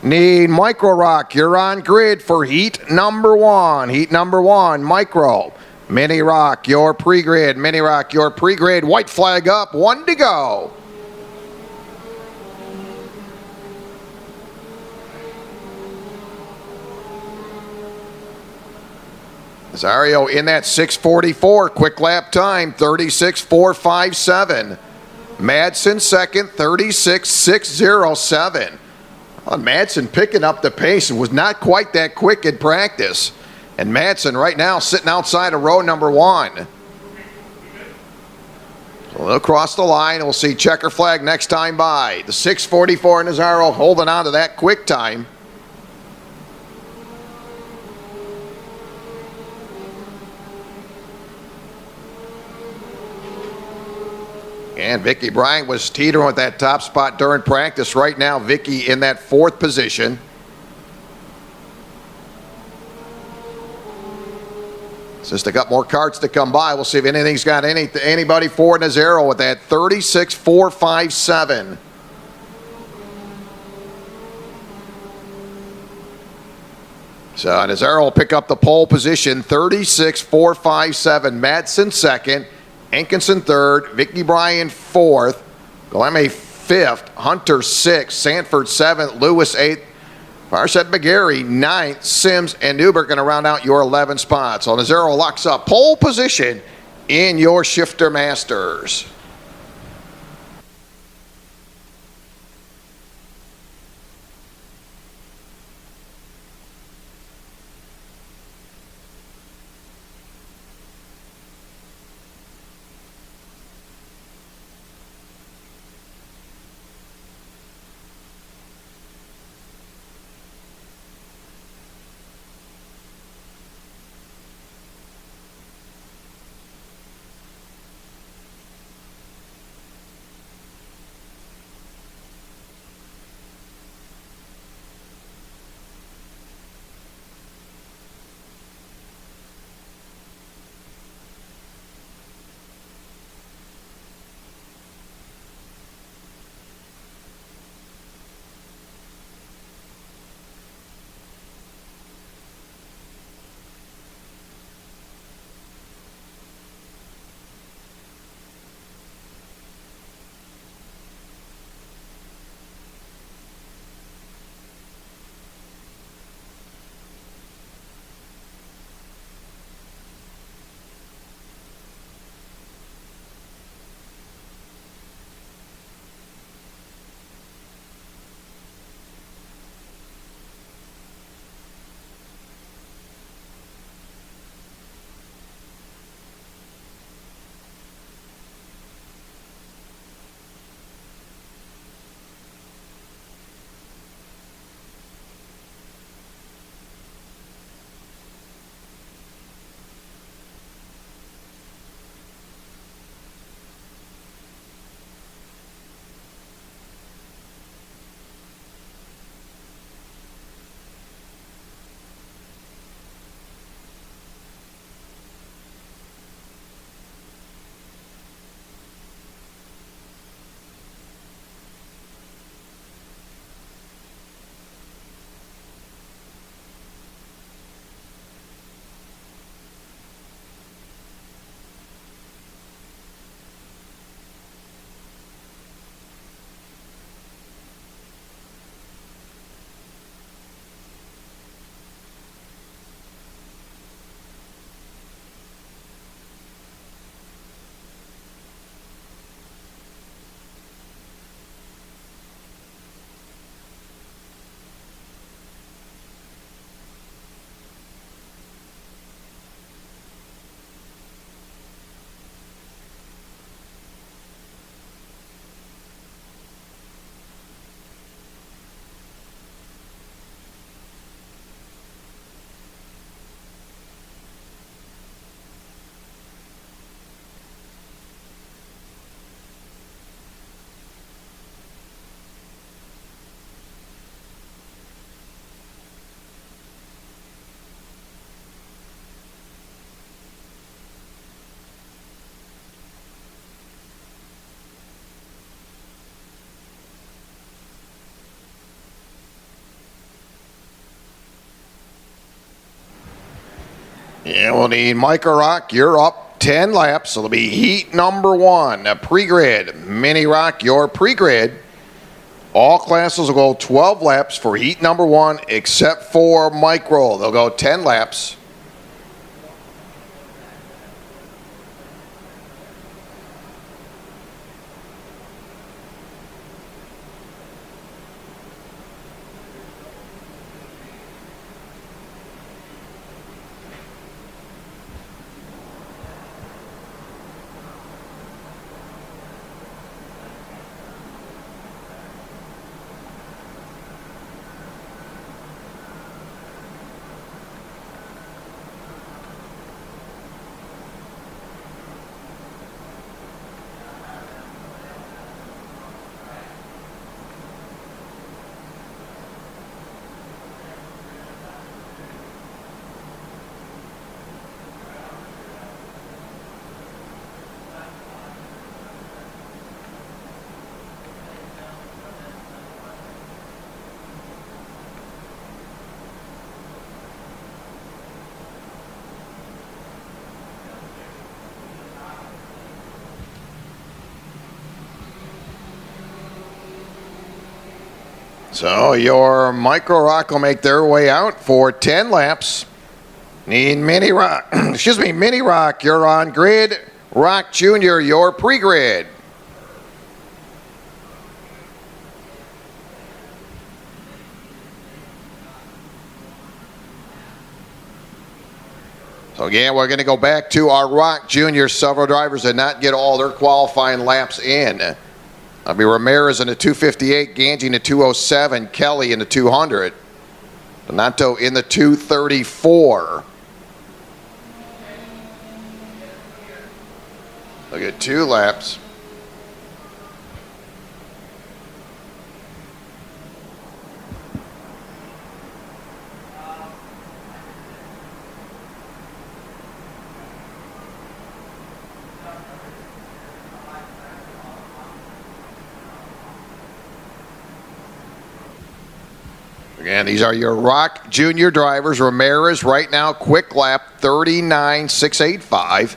Need Micro Rock, you're on grid for heat number 1. Heat number 1, Micro. Mini Rock, your pre-grid. Mini Rock, your pre-grid. White flag up, 1 to go. Nazario in that 6:44, quick lap time, 36.457. Madsen second, 36.607. Well, Madsen picking up the pace and was not quite that quick in practice. And Madsen right now sitting outside of row number 1. So they'll cross the line and we'll see checker flag next time by. The 6:44 Nazaro holding on to that quick time. And Vicky Bryant was teetering with that top spot during practice. Right now, Vicky in that 4th position. Since they got more carts to come by, we'll see if anything's got anybody for Nazaro with that 36.457. So Nazaro will pick up the pole position, 36.457. Madsen second. Hankinson third, Vicky Bryan 4th, Galeme 5th, Hunter 6th, Sanford 7th, Lewis 8th, Farset McGarry 9th, Sims and Newbert going to round out your 11 spots. So Nazaro locks up pole position in your Shifter Masters. Yeah, we'll need Mike or ROK. You're up 10 laps. So it'll be heat number 1, a pre-grid. Mini ROK, your pre-grid. All classes will go 12 laps for heat number 1, except for micro. They'll go 10 laps. So your micro ROK will make their way out for 10 laps. Need mini ROK. Excuse me, mini ROK. You're on grid. ROK Junior, your pre-grid. So again, we're going to go back to our ROK Junior. Several drivers did not get all their qualifying laps in. That'll be Ramirez in the 258, Ganji in the 207, Kelly in the 200, Donato in the 234. Look at 2 laps. Again, these are your ROK Junior drivers. Ramirez right now, quick lap, 39.685.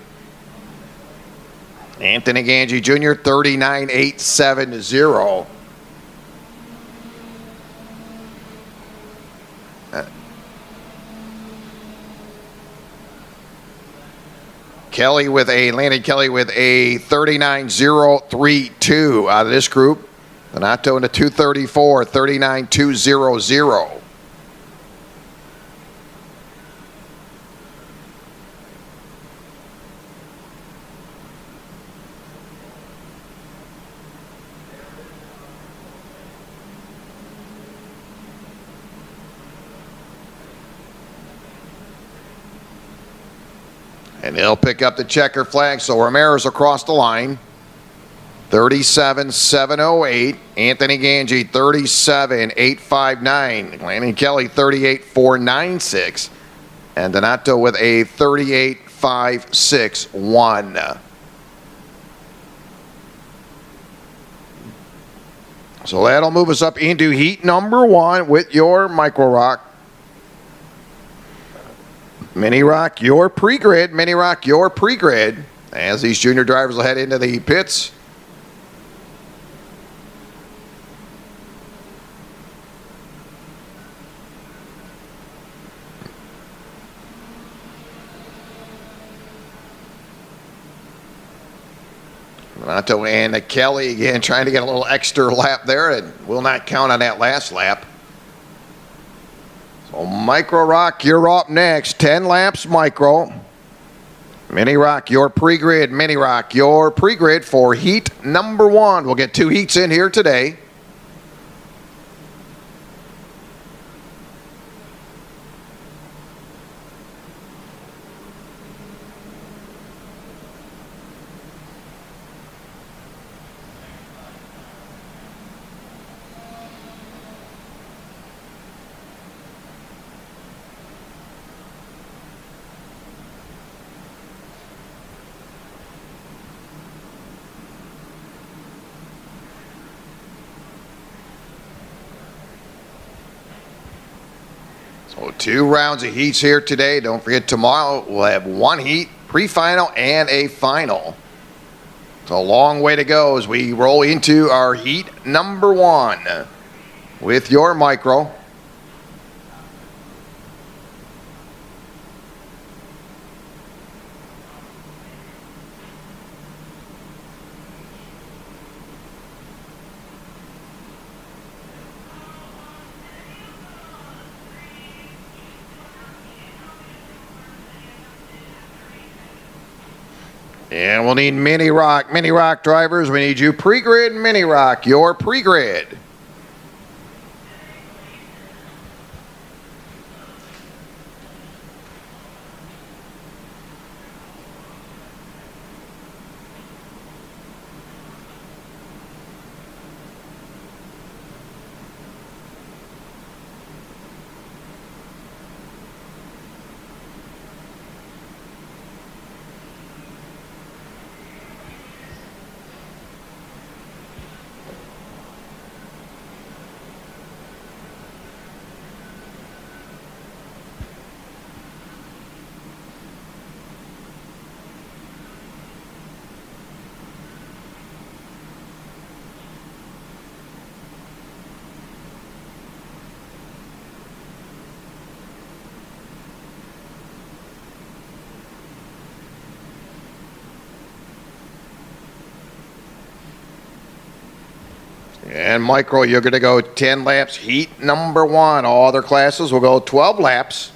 Anthony Ganji Jr., 39.870. Landon Kelly with a 39.032 out of this group. Donato in the 234, 39.200. And they'll pick up the checker flag, so Ramirez across the line. 37.708. Anthony Ganji, 37.859. Landon Kelly, 38.496. And Donato with a 38.561. So that'll move us up into heat number 1 with your micro ROK. Mini ROK, your pre-grid. Mini ROK, your pre-grid. As these junior drivers will head into the pits. Donato and Kelly again trying to get a little extra lap there, and will not count on that last lap. So micro ROK, you're up next. 10 laps micro. Mini ROK, your pre-grid. Mini ROK, your pre-grid for heat number 1. We'll get 2 heats in here today. So 2 rounds of heats here today. Don't forget tomorrow we'll have 1 heat, pre-final, and a final. It's a long way to go as we roll into our heat number 1 with your micro. And we'll need mini rock drivers. We need you pre-grid, mini rock, your pre-grid. And micro, you're going to go 10 laps, heat number 1. All other classes will go 12 laps.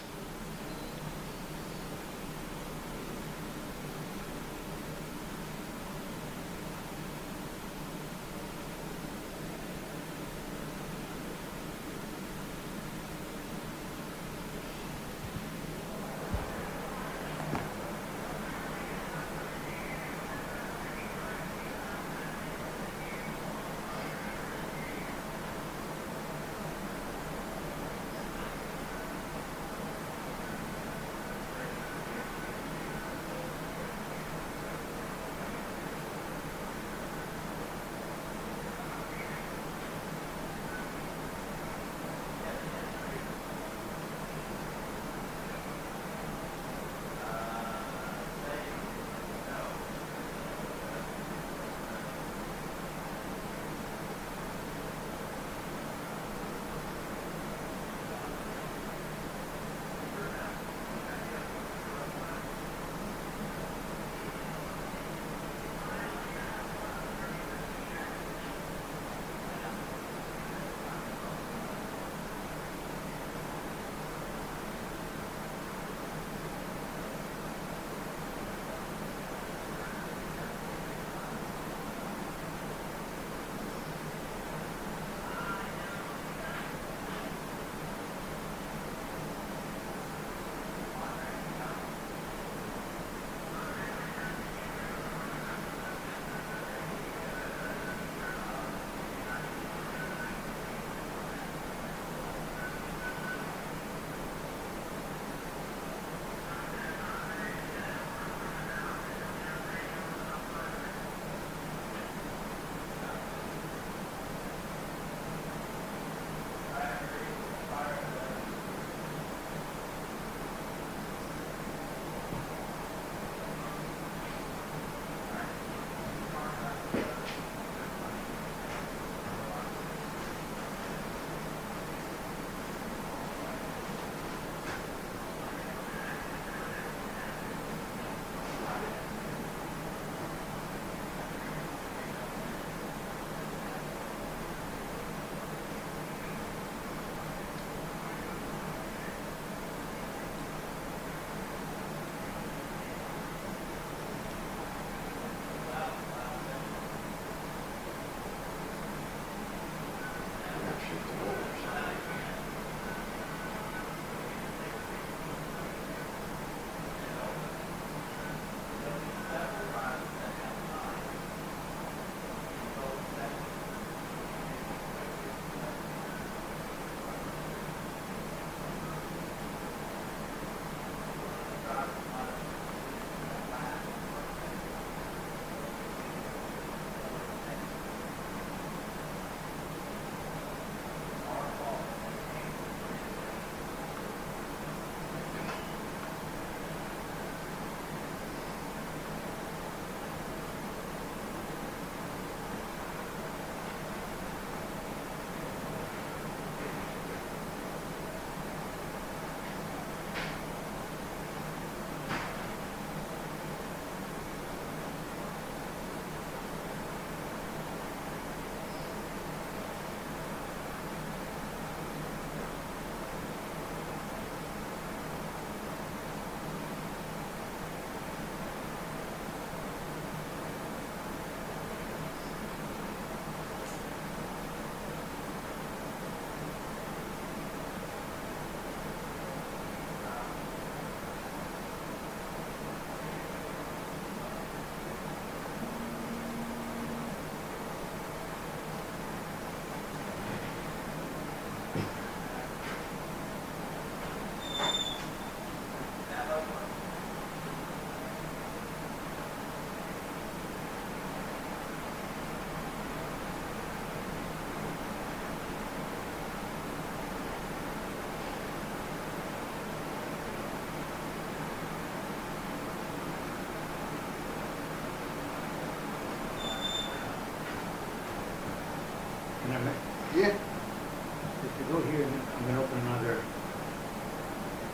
Yeah. If you go here, I'm gonna open another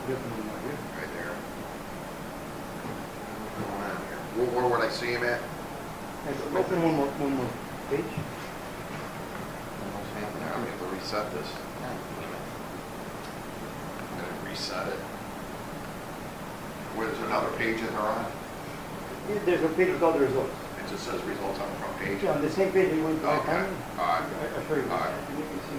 different one right here. Right there. What's going on here? Where would I see him at? Open one more page. What's happening? I'm going to have to reset this. I'm going to reset it. There's another page that they're on. Yeah, there's a page with all the results. It just says results on the front page. Yeah, on the same page you went back Okay. on. All right. I'll show you. All right. You can see.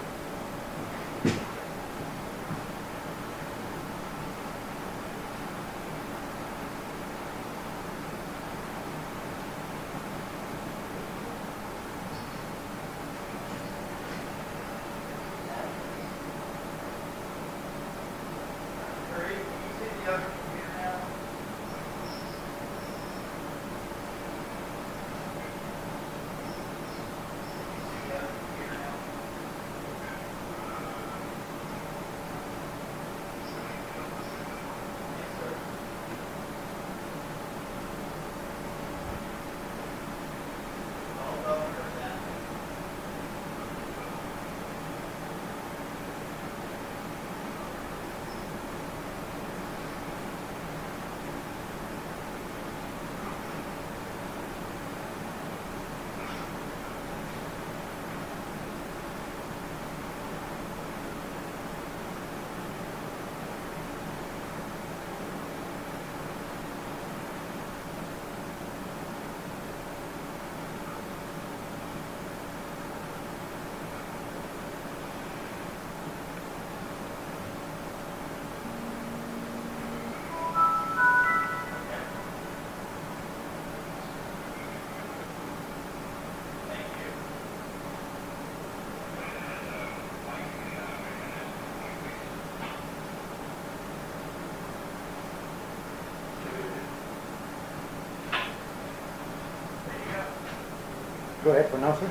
Go ahead for now, sir.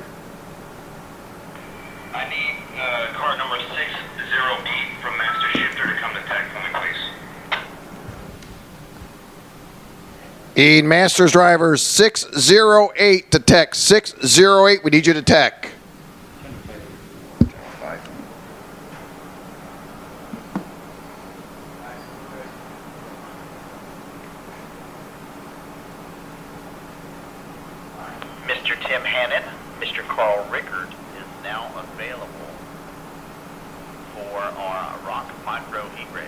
I need car number 60B from Master Shifter to come to tech for me, please. Need Masters driver 608 to tech. 608, we need you to tech. Mr. Tim Hannon, Mr. Carl Rickard is now available for our ROK Micro heat race.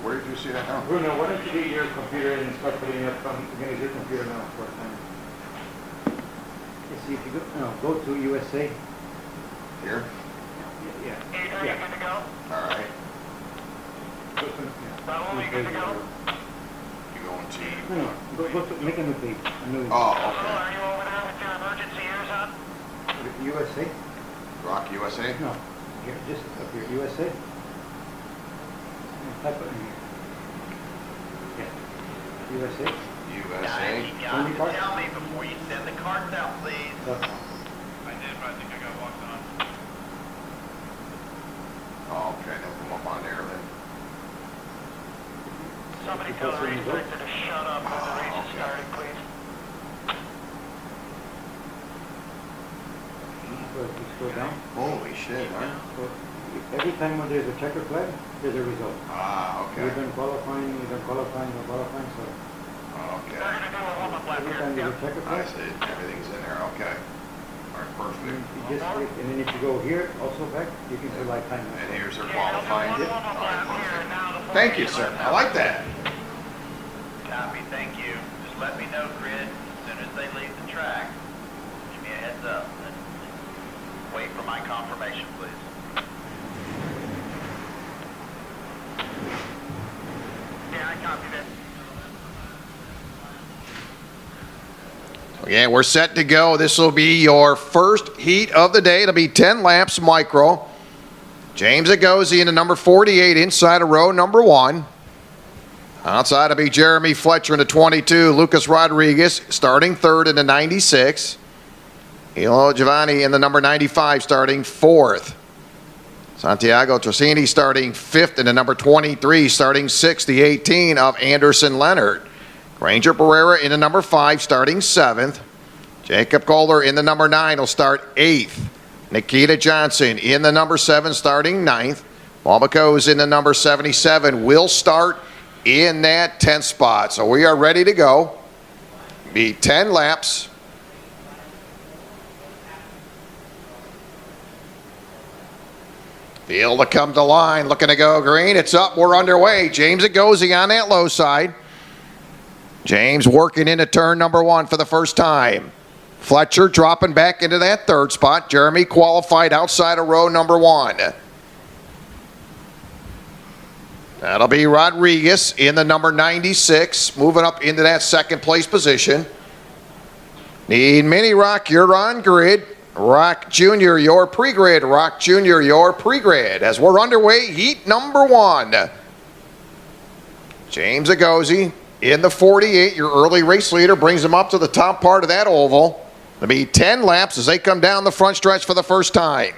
Where did you see that now? Bruno, why don't you get your computer and start putting it up from, again, your computer now for a time. See if you go to USA. Here? Yeah. Adrian, you good to go? All right. Raul, you good to go? You going to... No, go to, make a new page. A new Oh, Raul, okay. are you over there with your emergency ears on? USA? ROK USA? No, here, just up here, USA. Type it in here. Yeah, USA. USA. You got to tell me before you send the cards out, please. That's all. I did, but I think I got walked on. Oh, okay, they'll come up on there then. Somebody tell the race director to shut up when the race is starting, please. So if you scroll down, Holy shit, huh? so every time when there's a checker flag, there's a result. Ah, okay. We've been qualifying, so Okay. They're going to do a warm-up lap every here. time there's a Yeah. checker I flag, see. Everything's in there. Okay. All right, you perfect. just click, and then if you go here, also back, you can select time. And here's their Yeah, they'll do qualifying. one All warm-up lap right, here, perfect. now the Thank you, formation sir. lap. I like that. Copy, thank you. Just let me know, Grid, as soon as they leave the track. Give me a heads up. And wait for my confirmation, please. Yeah, I copied it. Again, we're set to go. This will be your first heat of the day. It'll be 10 laps micro. James Agosi in the number 48 inside of row number 1. Outside will be Jeremy Fletcher in the 22. Lucas Rodriguez starting third in the 96. Hilo Giovanni in the number 95 starting fourth. Santiago Trocini starting 5th in the number 23, starting 6th, the 18 of Anderson Leonard. Granger Barrera in the number 5, starting 7th. Jacob Kohler in the number 9 will start 8th. Nikita Johnson in the number 7, starting 9th. Balbaco's in the number 77 will start in that 10th spot. So we are ready to go. Be 10 laps. Field to come to line, looking to go green. It's up, we're underway. James Agozi on that low side. James working into turn number 1 for the first time. Fletcher dropping back into that 3rd spot. Jeremy qualified outside of row number 1. That'll be Rodriguez in the number 96, moving up into that 2nd place position. Need Mini Rock, you're on grid. Rock Jr., your pre-grid. Rock Jr., your pre-grid. As we're underway, heat number 1. James Agozi in the 48, your early race leader, brings him up to the top part of that oval. It'll be 10 laps as they come down the front stretch for the first time.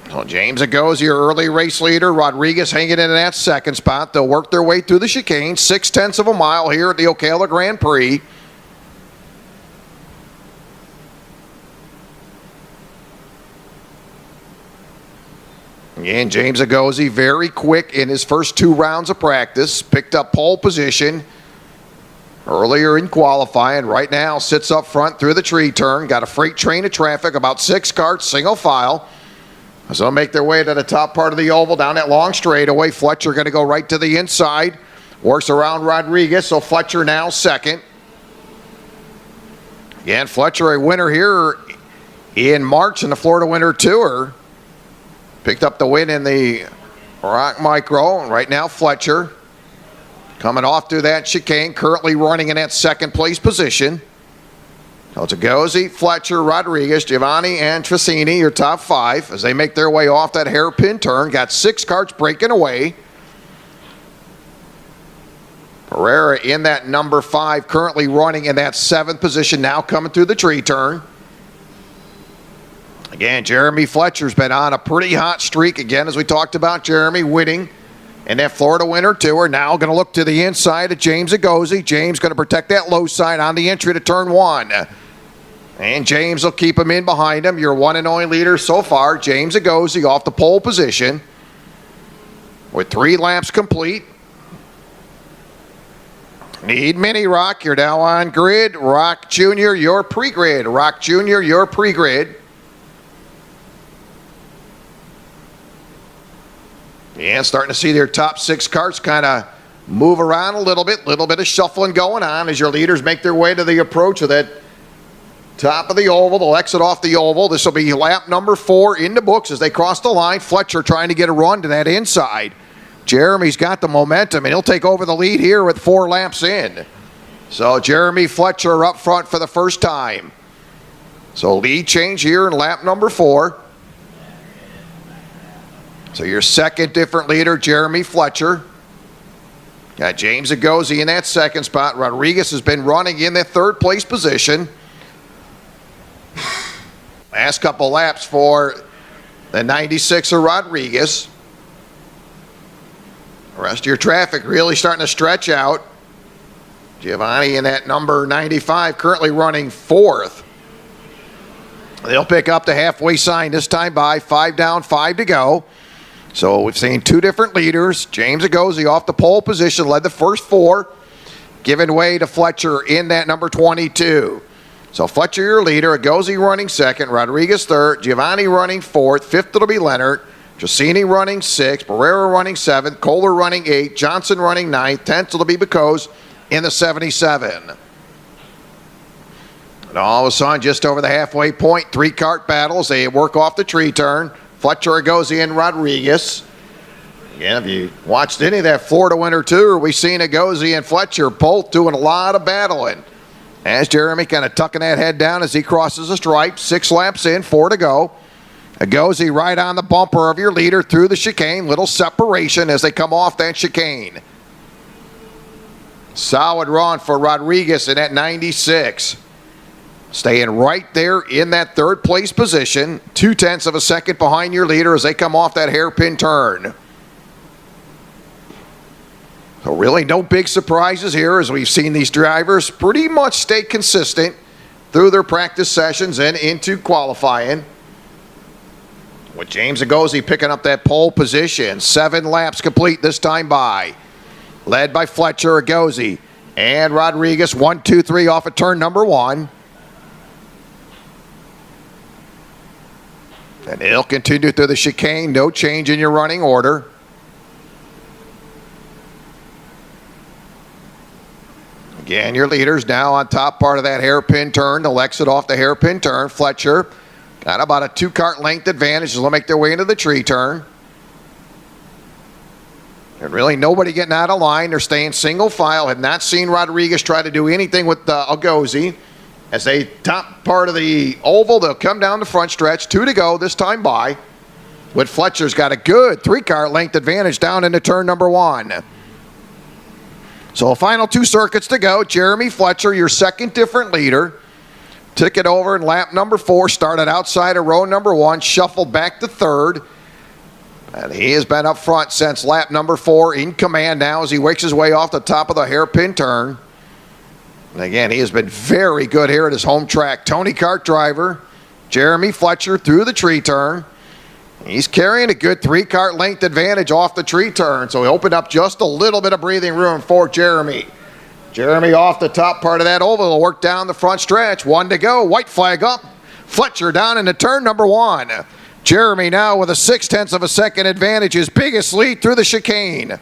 So James Agozi, your early race leader. Rodriguez hanging in that 2nd spot. They'll work their way through the chicane. 0.6 of a mile here at the Ocala Gran Prix. Again, James Agozi very quick in his first 2 rounds of practice. Picked up pole position earlier in qualifying. Right now sits up front through the tree turn. Got a freight train of traffic, about 6 carts, single file. So they'll make their way to the top part of the oval, down that long straightaway. Fletcher going to go right to the inside. Works around Rodriguez, so Fletcher now 2nd. Again, Fletcher a winner here in March in the Florida Winter Tour. Picked up the win in the ROK Micro. And right now Fletcher coming off through that chicane, currently running in that 2nd place position. So it's Agozi, Fletcher, Rodriguez, Giovanni, and Trocini, your top 5, as they make their way off that hairpin turn. Got 6 carts breaking away. Pereira in that number 5, currently running in that 7th position, now coming through the tree turn. Again, Jeremy Fletcher's been on a pretty hot streak. Again, as we talked about, Jeremy winning in that Florida Winter Tour. Now going to look to the inside of James Agozi. James going to protect that low side on the entry to turn 1. And James will keep him in behind him. Your one and only leader so far, James Agozi, off the pole position. With 3 laps complete. Need Mini Rock, you're now on grid. Rock Jr., your pre-grid. Rock Jr., your pre-grid. And starting to see their top 6 carts kind of move around a little bit of shuffling going on as your leaders make their way to the approach of that top of the oval. They'll exit off the oval. This will be lap number 4 in the books as they cross the line. Fletcher trying to get a run to that inside. Jeremy's got the momentum, and he'll take over the lead here with 4 laps in. So Jeremy Fletcher up front for the first time. So lead change here in lap number 4. So your 2nd different leader, Jeremy Fletcher. Got James Agozi in that 2nd spot. Rodriguez has been running in that 3rd place position. Last couple laps for the 96er Rodriguez. The rest of your traffic really starting to stretch out. Giovanni in that number 95, currently running 4th. They'll pick up the halfway sign this time by 5 down, 5 to go. So we've seen 2 different leaders. James Agozi off the pole position, led the first 4, giving way to Fletcher in that number 22. So Fletcher, your leader. Agozi running 2nd. Rodriguez 3rd. Giovanni running 4th. 5th it'll be Leonard. Trocini running 6th. Barrera running 7th. Kohler running 8th. Johnson running 9th. 10th it'll be Bacos in the 77. And all of a sudden, just over the halfway point, 3 cart battles. They work off the tree turn. Fletcher, Agozi, and Rodriguez. Again, if you watched any of that Florida Winter Tour, we've seen Agozi and Fletcher both doing a lot of battling. As Jeremy kind of tucking that head down as he crosses the stripe. 6 laps in, 4 to go. Agozi right on the bumper of your leader through the chicane. Little separation as they come off that chicane. Solid run for Rodriguez in that 96. Staying right there in that third place position. 0.2 of a second behind your leader as they come off that hairpin turn. So really no big surprises here as we've seen these drivers pretty much stay consistent through their practice sessions and into qualifying. With James Agozi picking up that pole position. 7 laps complete this time by. Led by Fletcher, Agozi, and Rodriguez. 1, 2, 3 off of turn number 1. And he'll continue through the chicane. No change in your running order. Again, your leaders now on top part of that hairpin turn. They'll exit off the hairpin turn. Fletcher got about a 2-car length advantage as they'll make their way into the tree turn. And really nobody getting out of line. They're staying single file. Have not seen Rodriguez try to do anything with Agozi. As they top part of the oval, they'll come down the front stretch. 2 to go this time by. With Fletcher's got a good 3-car length advantage down into turn number 1. So final 2 circuits to go. Jeremy Fletcher, your second different leader. Took it over in lap number 4. Started outside of row number 1. Shuffled back to third. And he has been up front since lap number 4. In command now as he wakes his way off the top of the hairpin turn. And again, he has been very good here at his home track. Tony Kart driver, Jeremy Fletcher through the tree turn. He's carrying a good 3-car length advantage off the tree turn, so he opened up just a little bit of breathing room for Jeremy. Jeremy off the top part of that oval will work down the front stretch. 1 to go, white flag up. Fletcher down into turn number 1. Jeremy now with a 0.6 of a second advantage, his biggest lead through the chicane.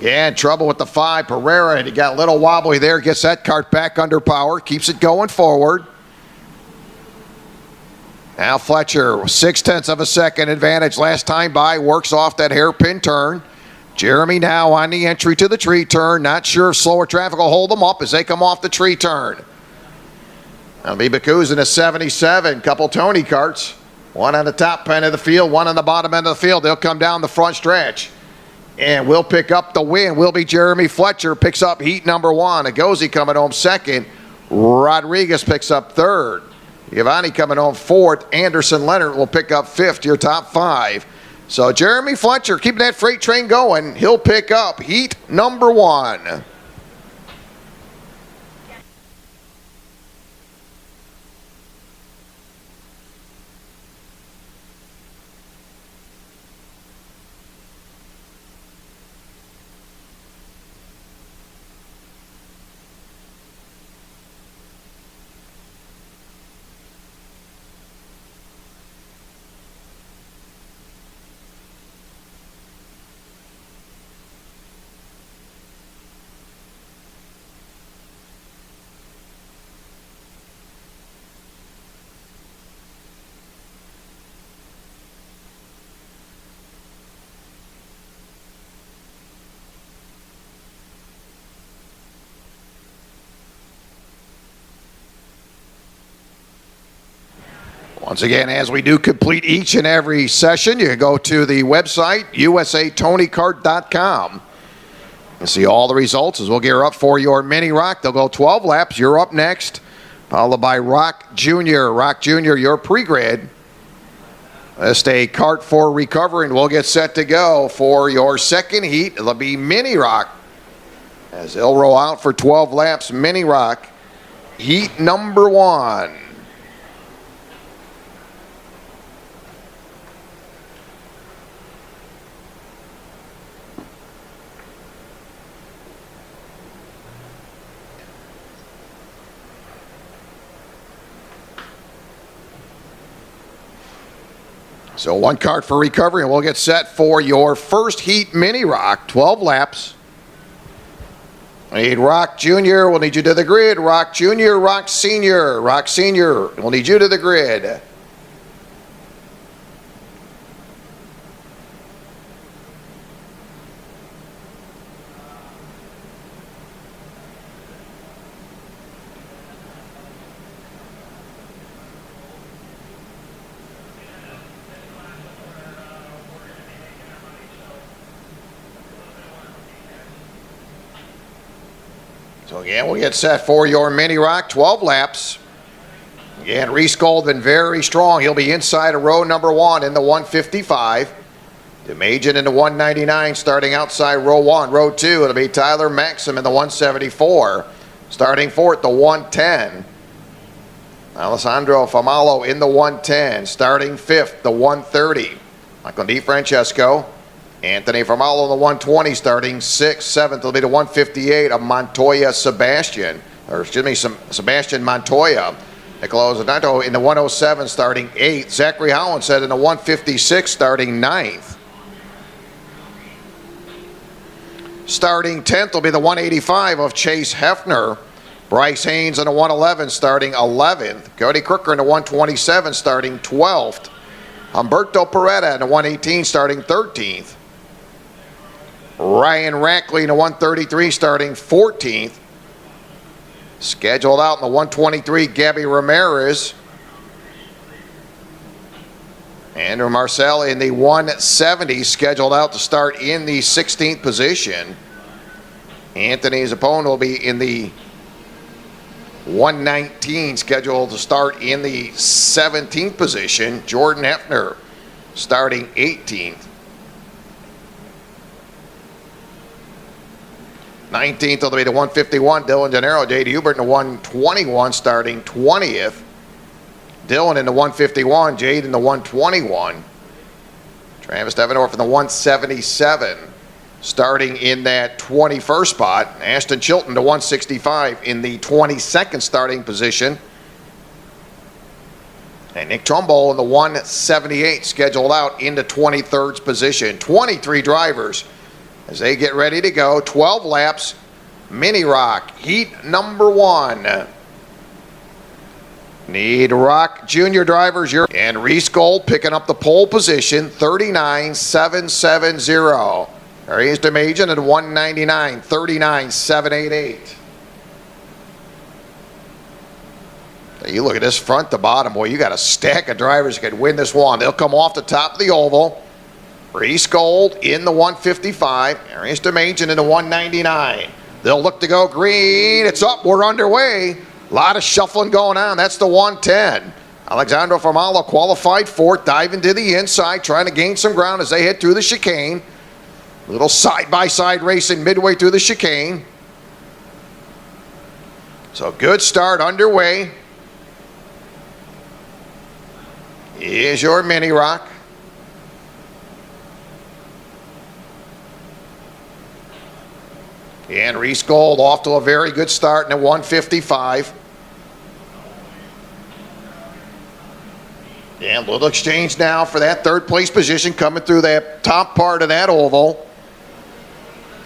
Yeah, trouble with the 5. Pereira, he got a little wobbly there, gets that kart back under power, keeps it going forward. Now Fletcher, 0.6 of a second advantage last time by, works off that hairpin turn. Jeremy now on the entry to the tree turn. Not sure if slower traffic will hold them up as they come off the tree turn. That'll be Bakuz in a 77. Couple Tony karts. One on the top end of the field, one on the bottom end of the field. They'll come down the front stretch. And we'll pick up the win. Will be Jeremy Fletcher picks up heat number 1. Agozi coming home second. Rodriguez picks up third. Giovanni coming home fourth. Anderson Leonard will pick up fifth, your top 5. So Jeremy Fletcher keeping that freight train going. He'll pick up heat number 1. Once again, as we do complete each and every session, you can go to the website, usatonikart.com, and see all the results as we'll gear up for your mini ROK. They'll go 12 laps. You're up next, followed by ROK Jr. ROK Jr., your pre-grid. Just a kart for recovery, and we'll get set to go for your second heat. It'll be mini ROK as they'll roll out for 12 laps. Mini ROK, heat number 1. So 1 kart for recovery, and we'll get set for your first heat mini ROK, 12 laps. Need ROK Jr., we'll need you to the grid. ROK Jr., ROK Senior. ROK Senior, we'll need you to the grid. So again, we'll get set for your mini rock, 12 laps. Again, Reese Goldman very strong. He'll be inside of row number 1 in the 155. DeMajan in the 199 starting outside row 1. Row 2, it'll be Tyler Maxim in the 174. Starting 4th, the 110. Alessandro Famalo in the 110. Starting 5th, the 130. Michael DiFrancesco. Anthony Famalo in the 120 starting 6th. 7th will be the 158 of Montoya Sebastian. Sebastian Montoya. Niccolo Zanato in the 107 starting 8th. Zachary Hollinshead in the 156 starting 9th. Starting 10th will be the 185 of Chase Hefner. Bryce Haynes in the 111 starting 11th. Cody Crooker in the 127 starting 12th. Humberto Peretta in the 118 starting 13th. Ryan Rackley in the 133 starting 14th. Scheduled out in the 123, Gabby Ramirez. Andrew Marcel in the 170, scheduled out to start in the 16th position. Anthony's opponent will be in the 119, scheduled to start in the 17th position. Jordan Hefner starting 18th. 19th will be the 151, Dylan Gennaro. J.D. Hubert in the 121 starting 20th. Dylan in the 151, Jade in the 121. Travis Devendorf in the 177 starting in that 21st spot. Ashton Chilton to 165 in the 22nd starting position. And Nick Trumbull in the 178 scheduled out into 23rd position. 23 drivers as they get ready to go. 12 laps, mini rock, heat number 1. Need rock junior drivers. And Reese Gold picking up the pole position, 39.770. There he is, DeMajan at 199, 39.788. You look at this front to bottom, boy, you got a stack of drivers that could win this one. They'll come off the top of the oval. Reese Gold in the 155. There is DeMajan in the 199. They'll look to go green. It's up. We're underway. A lot of shuffling going on. That's the 110. Alexandro Famalo qualified 4th, diving to the inside, trying to gain some ground as they head through the chicane. A little side-by-side racing midway through the chicane. So good start underway. Here's your mini rock. And Reese Gold off to a very good start in the 155. And little exchange now for that 3rd place position coming through that top part of that oval.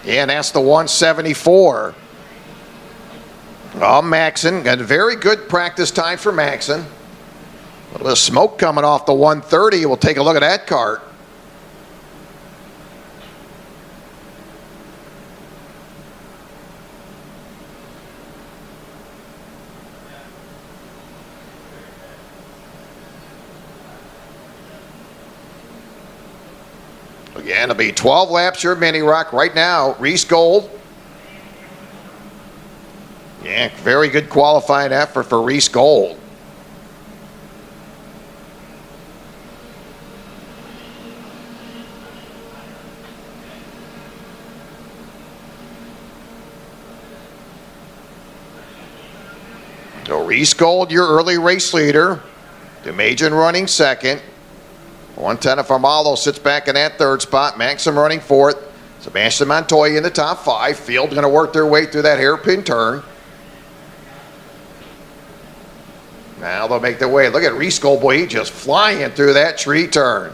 And that's the 174. Oh, Maxon got a very good practice time for Maxon. A little bit of smoke coming off the 130. We'll take a look at that cart. Again, it'll be 12 laps, your mini rock right now. Reese Gold. Yeah, very good qualifying effort for Reese Gold. So Reese Gold, your early race leader. DeMajan running 2nd. 110 of Famalo sits back in that 3rd spot. Maxim running 4th. Sebastian Montoya in the top 5. Field going to work their way through that hairpin turn. Now they'll make their way. Look at Reese Gold, boy, he just flying through that tree turn.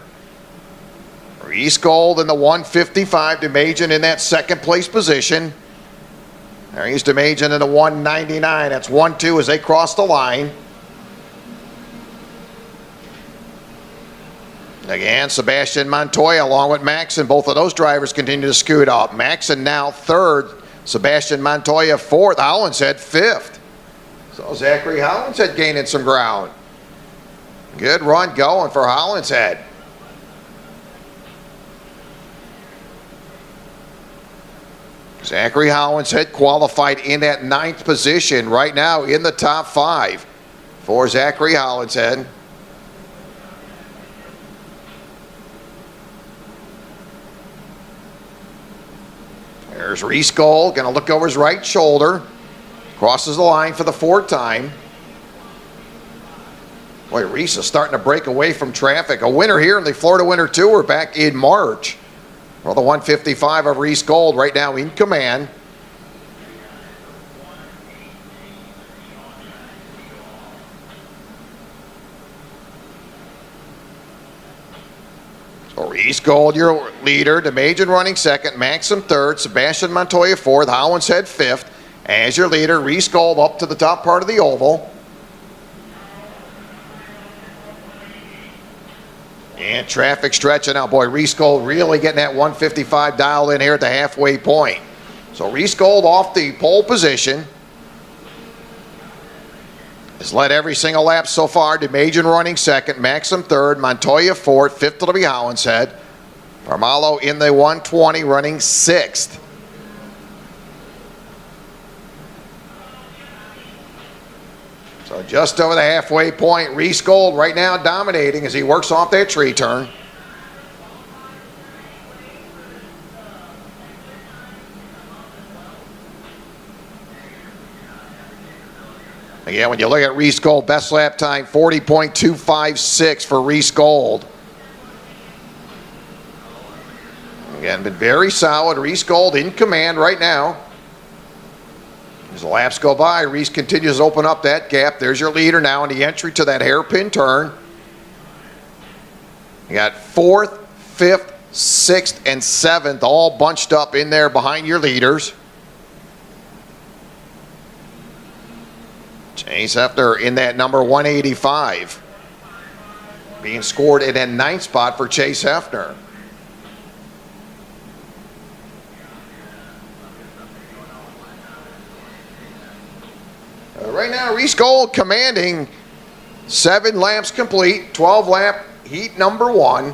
Reese Gold in the 155. DeMajan in that 2nd place position. There he's DeMajan in the 199. That's 1-2 as they cross the line. Again, Sebastian Montoya along with Maxon. Both of those drivers continue to scoot up. Maxon now 3rd. Sebastian Montoya 4th. Hollinshead 5th. So Zachary Hollinshead gaining some ground. Good run going for Zachary Hollinshead qualified in that 9th position right now in the top 5 for Zachary Hollinshead. There's Reese Gold, going to look over his right shoulder. Crosses the line for the 4th time. Boy, Reese is starting to break away from traffic. A winner here in the Florida Winter Tour back in March. Well, the 155 of Reese Gold right now in command. So Reese Gold, your leader. DeMajan running second. Maxim third. Sebastian Montoya fourth. Hollinshead fifth. As your leader, Reese Gold up to the top part of the oval. And traffic stretching out. Boy, Reese Gold really getting that 155 dial in here at the halfway point. So Reese Gold off the pole position. Has led every single lap so far. DeMajan running second. Maxim third. Montoya fourth. Fifth will be Hollinshead. Armalo in the 120 running sixth. So just over the halfway point, Reese Gold right now dominating as he works off that tree turn. Again, when you look at Reese Gold, best lap time, 40.256 for Reese Gold. Again, been very solid. Reese Gold in command right now. As the laps go by, Reese continues to open up that gap. There's your leader now in the entry to that hairpin turn. You got 4th, 5th, 6th, and 7th all bunched up in there behind your leaders. Chase Hefner in that number 185. Being scored in that 9th spot for Chase Hefner. Right now, Reese Gold commanding 7 laps complete, 12 lap heat number 1.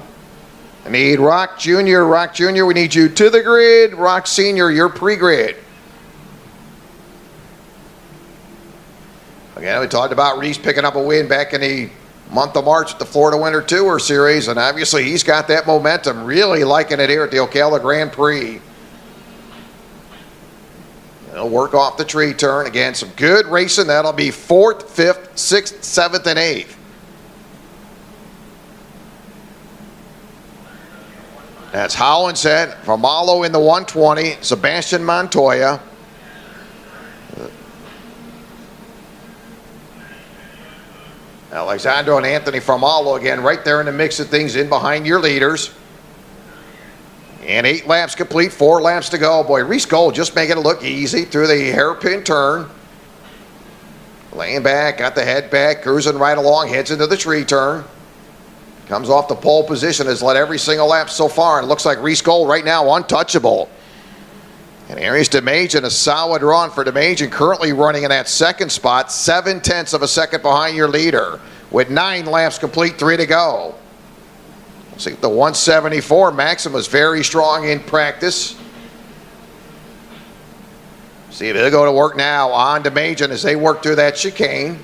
I need ROK Jr. ROK Jr., we need you to the grid. ROK Sr., you're pre-grid. Again, we talked about Reese picking up a win back in the month of March at the Florida Winter Tour Series, and obviously he's got that momentum. Really liking it here at the Ocala Gran Prix. He'll work off the tree turn. Again, some good racing. That'll be 4th, 5th, 6th, 7th, and 8th. That's Hollinshead, Armalo in the 120, Sebastian Montoya. Alexandro and Anthony Armalo again right there in the mix of things in behind your leaders. And 8 laps complete, 4 laps to go. Boy, Reese Gold just making it look easy through the hairpin turn. Laying back, got the head back, cruising right along, heads into the tree turn. Comes off the pole position, has led every single lap so far, and looks like Reese Gold right now untouchable. And Arias DeMajan, a solid run for DeMajan, currently running in that 2nd spot, 0.7 of a second behind your leader, with 9 laps complete, 3 to go. See, the 174 Maxim was very strong in practice. See if they'll go to work now on DeMajan as they work through that chicane.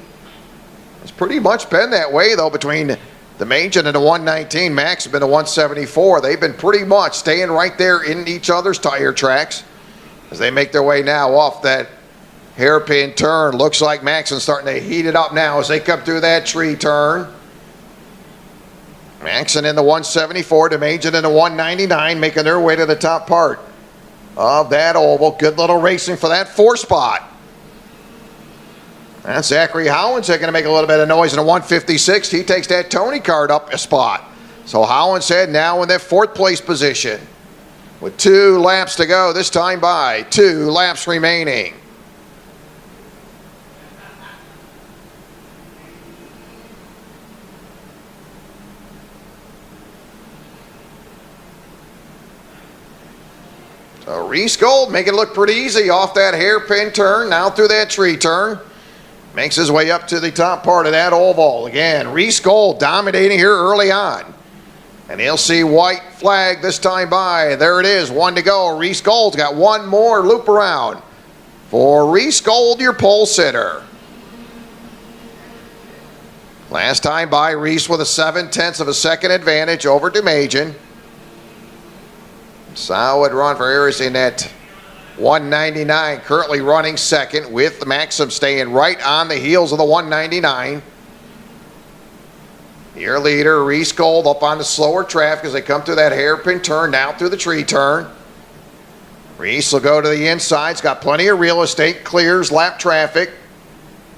It's pretty much been that way, though, between DeMajan and the 119 Maxim and the 174. They've been pretty much staying right there in each other's tire tracks as they make their way now off that hairpin turn. Looks like Maxim's starting to heat it up now as they come through that tree turn. Maxon in the 174, DeMajan in the 199, making their way to the top part of that oval. Good little racing for that 4 spot. That's Zachary Hollinshead going to make a little bit of noise in the 156. He takes that Tony card up a spot. So Hollinshead now in that 4th place position with 2 laps to go, this time by 2 laps remaining. So Reese Gold making it look pretty easy off that hairpin turn, now through that tree turn. Makes his way up to the top part of that oval. Again, Reese Gold dominating here early on. And he'll see white flag this time by. There it is, 1 to go. Reese Gold's got one more loop around. For Reese Gold, your pole sitter. Last time by, Reese with a 7/10 of a second advantage over DeMajan. Solid run for Harrison at 199, currently running second with Maxim staying right on the heels of the 199. Your leader, Reese Gold, up on the slower traffic as they come through that hairpin turn, down through the tree turn. Reese will go to the inside. He's got plenty of real estate, clears lap traffic.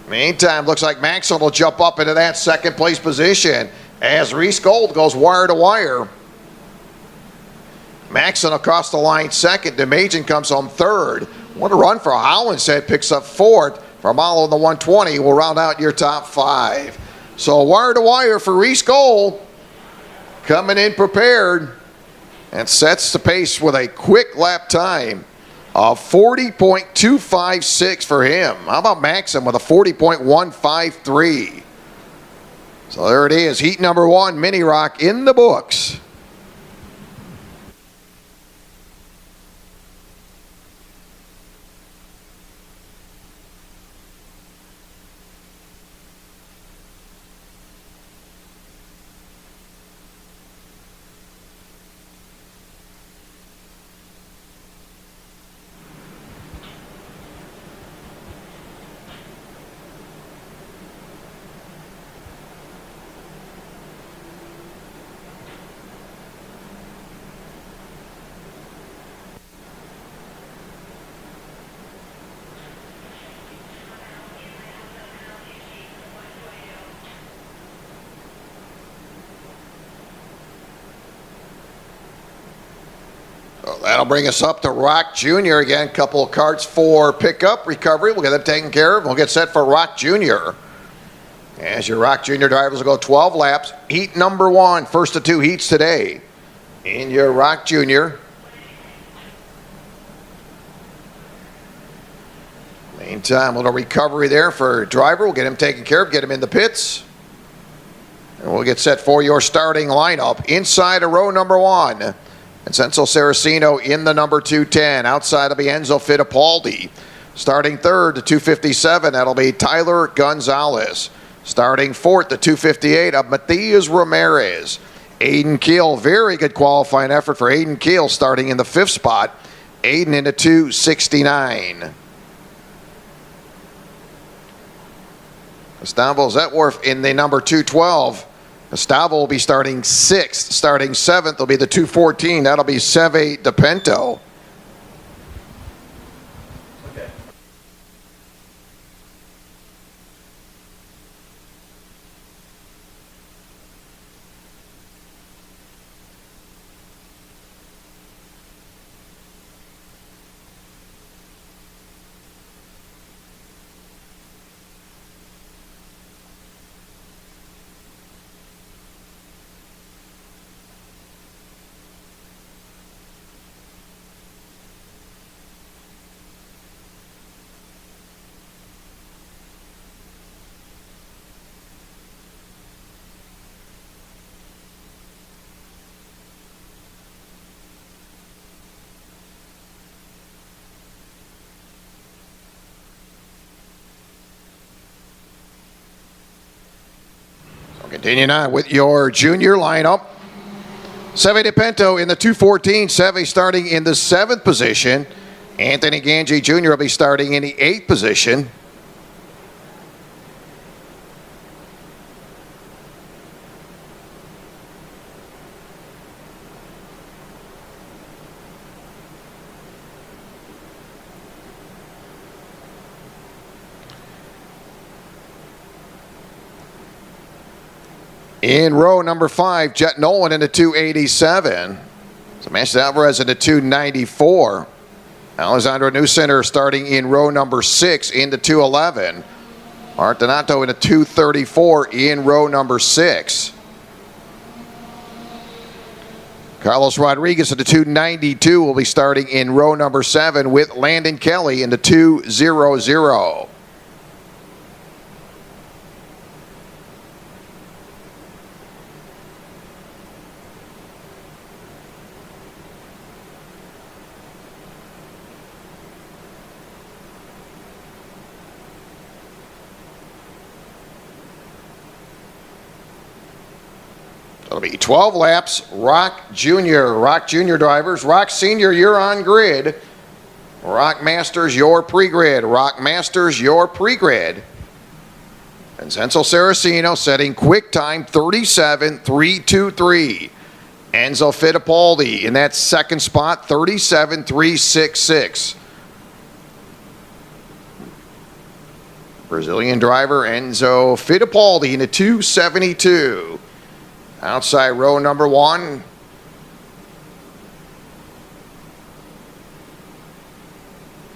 Meantime, looks like Maxim will jump up into that second place position as Reese Gold goes wire to wire. Maxim across the line second. DeMajan comes home third. What a run for Hollinshead, picks up fourth. Farmalo in the 120 will round out your top 5. So wire to wire for Reese Gold, coming in prepared, and sets the pace with a quick lap time of 40.256 for him. How about Maxim with a 40.153? So there it is, heat number 1, Mini Rock in the books. That'll bring us up to ROK Jr. again. Couple of carts for pickup, recovery. We'll get them taken care of. We'll get set for ROK Jr. As your ROK Jr. drivers will go 12 laps. Heat number 1, first of 2 heats today. In your ROK Jr. Meantime, a little recovery there for driver. We'll get him taken care of, get him in the pits. And we'll get set for your starting lineup. Inside of row number 1. Vincenzo Saraceno in the number 210. Outside will be Enzo Fittipaldi. Starting third, the 257, that'll be Tyler Gonzalez. Starting fourth, the 258 of Matias Ramirez. Aiden Keel, very good qualifying effort for Aiden Keel, starting in the 5th spot. Aiden in the 269. Gustavo Zetworth in the number 212. Gustavo will be starting 6th. Starting 7th will be the 214. That'll be Seve DePinto. Okay. Continuing on with your junior lineup. Seve DePinto in the 214. Seve starting in the 7th position. Anthony Ganji Jr. will be starting in the 8th position. In row number 5, Jet Nolan in the 287. Sebastian Alvarez in the 294. Alessandro Newcenter starting in row number 6 in the 211. Art Donato in the 234 in row number 6. Carlos Rodriguez in the 292 will be starting in row number 7 with Landon Kelly in the 200. It'll be 12 laps. ROK Junior drivers. ROK Senior, you're on grid. ROK Masters, your pre-grid. ROK Masters, your pre-grid. And Vincenzo Saraceno setting quick time 37.323. Enzo Fittipaldi in that second spot, 37.366. Brazilian driver Enzo Fittipaldi in the 272. Outside row number 1.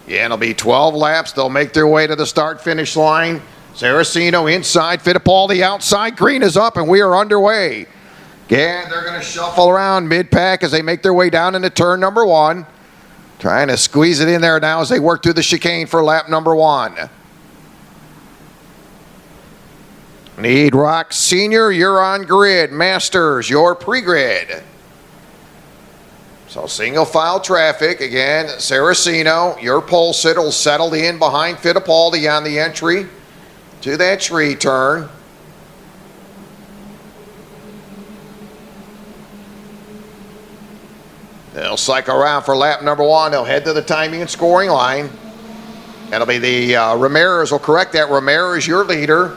Yeah, it'll be 12 laps. They'll make their way to the start-finish line. Saraceno inside, Fittipaldi outside. Green is up, and we are underway. Again, they're going to shuffle around mid-pack as they make their way down into turn number 1. Trying to squeeze it in there now as they work through the chicane for lap number 1. Need ROK Senior, you're on grid. Masters, your pre-grid. So single file traffic. Again, Saraceno, your pole sitter settled in behind Fittipaldi on the entry to that tree turn. They'll cycle around for lap number 1. They'll head to the timing and scoring line. That'll be the Ramirez will correct that. Ramirez, your leader.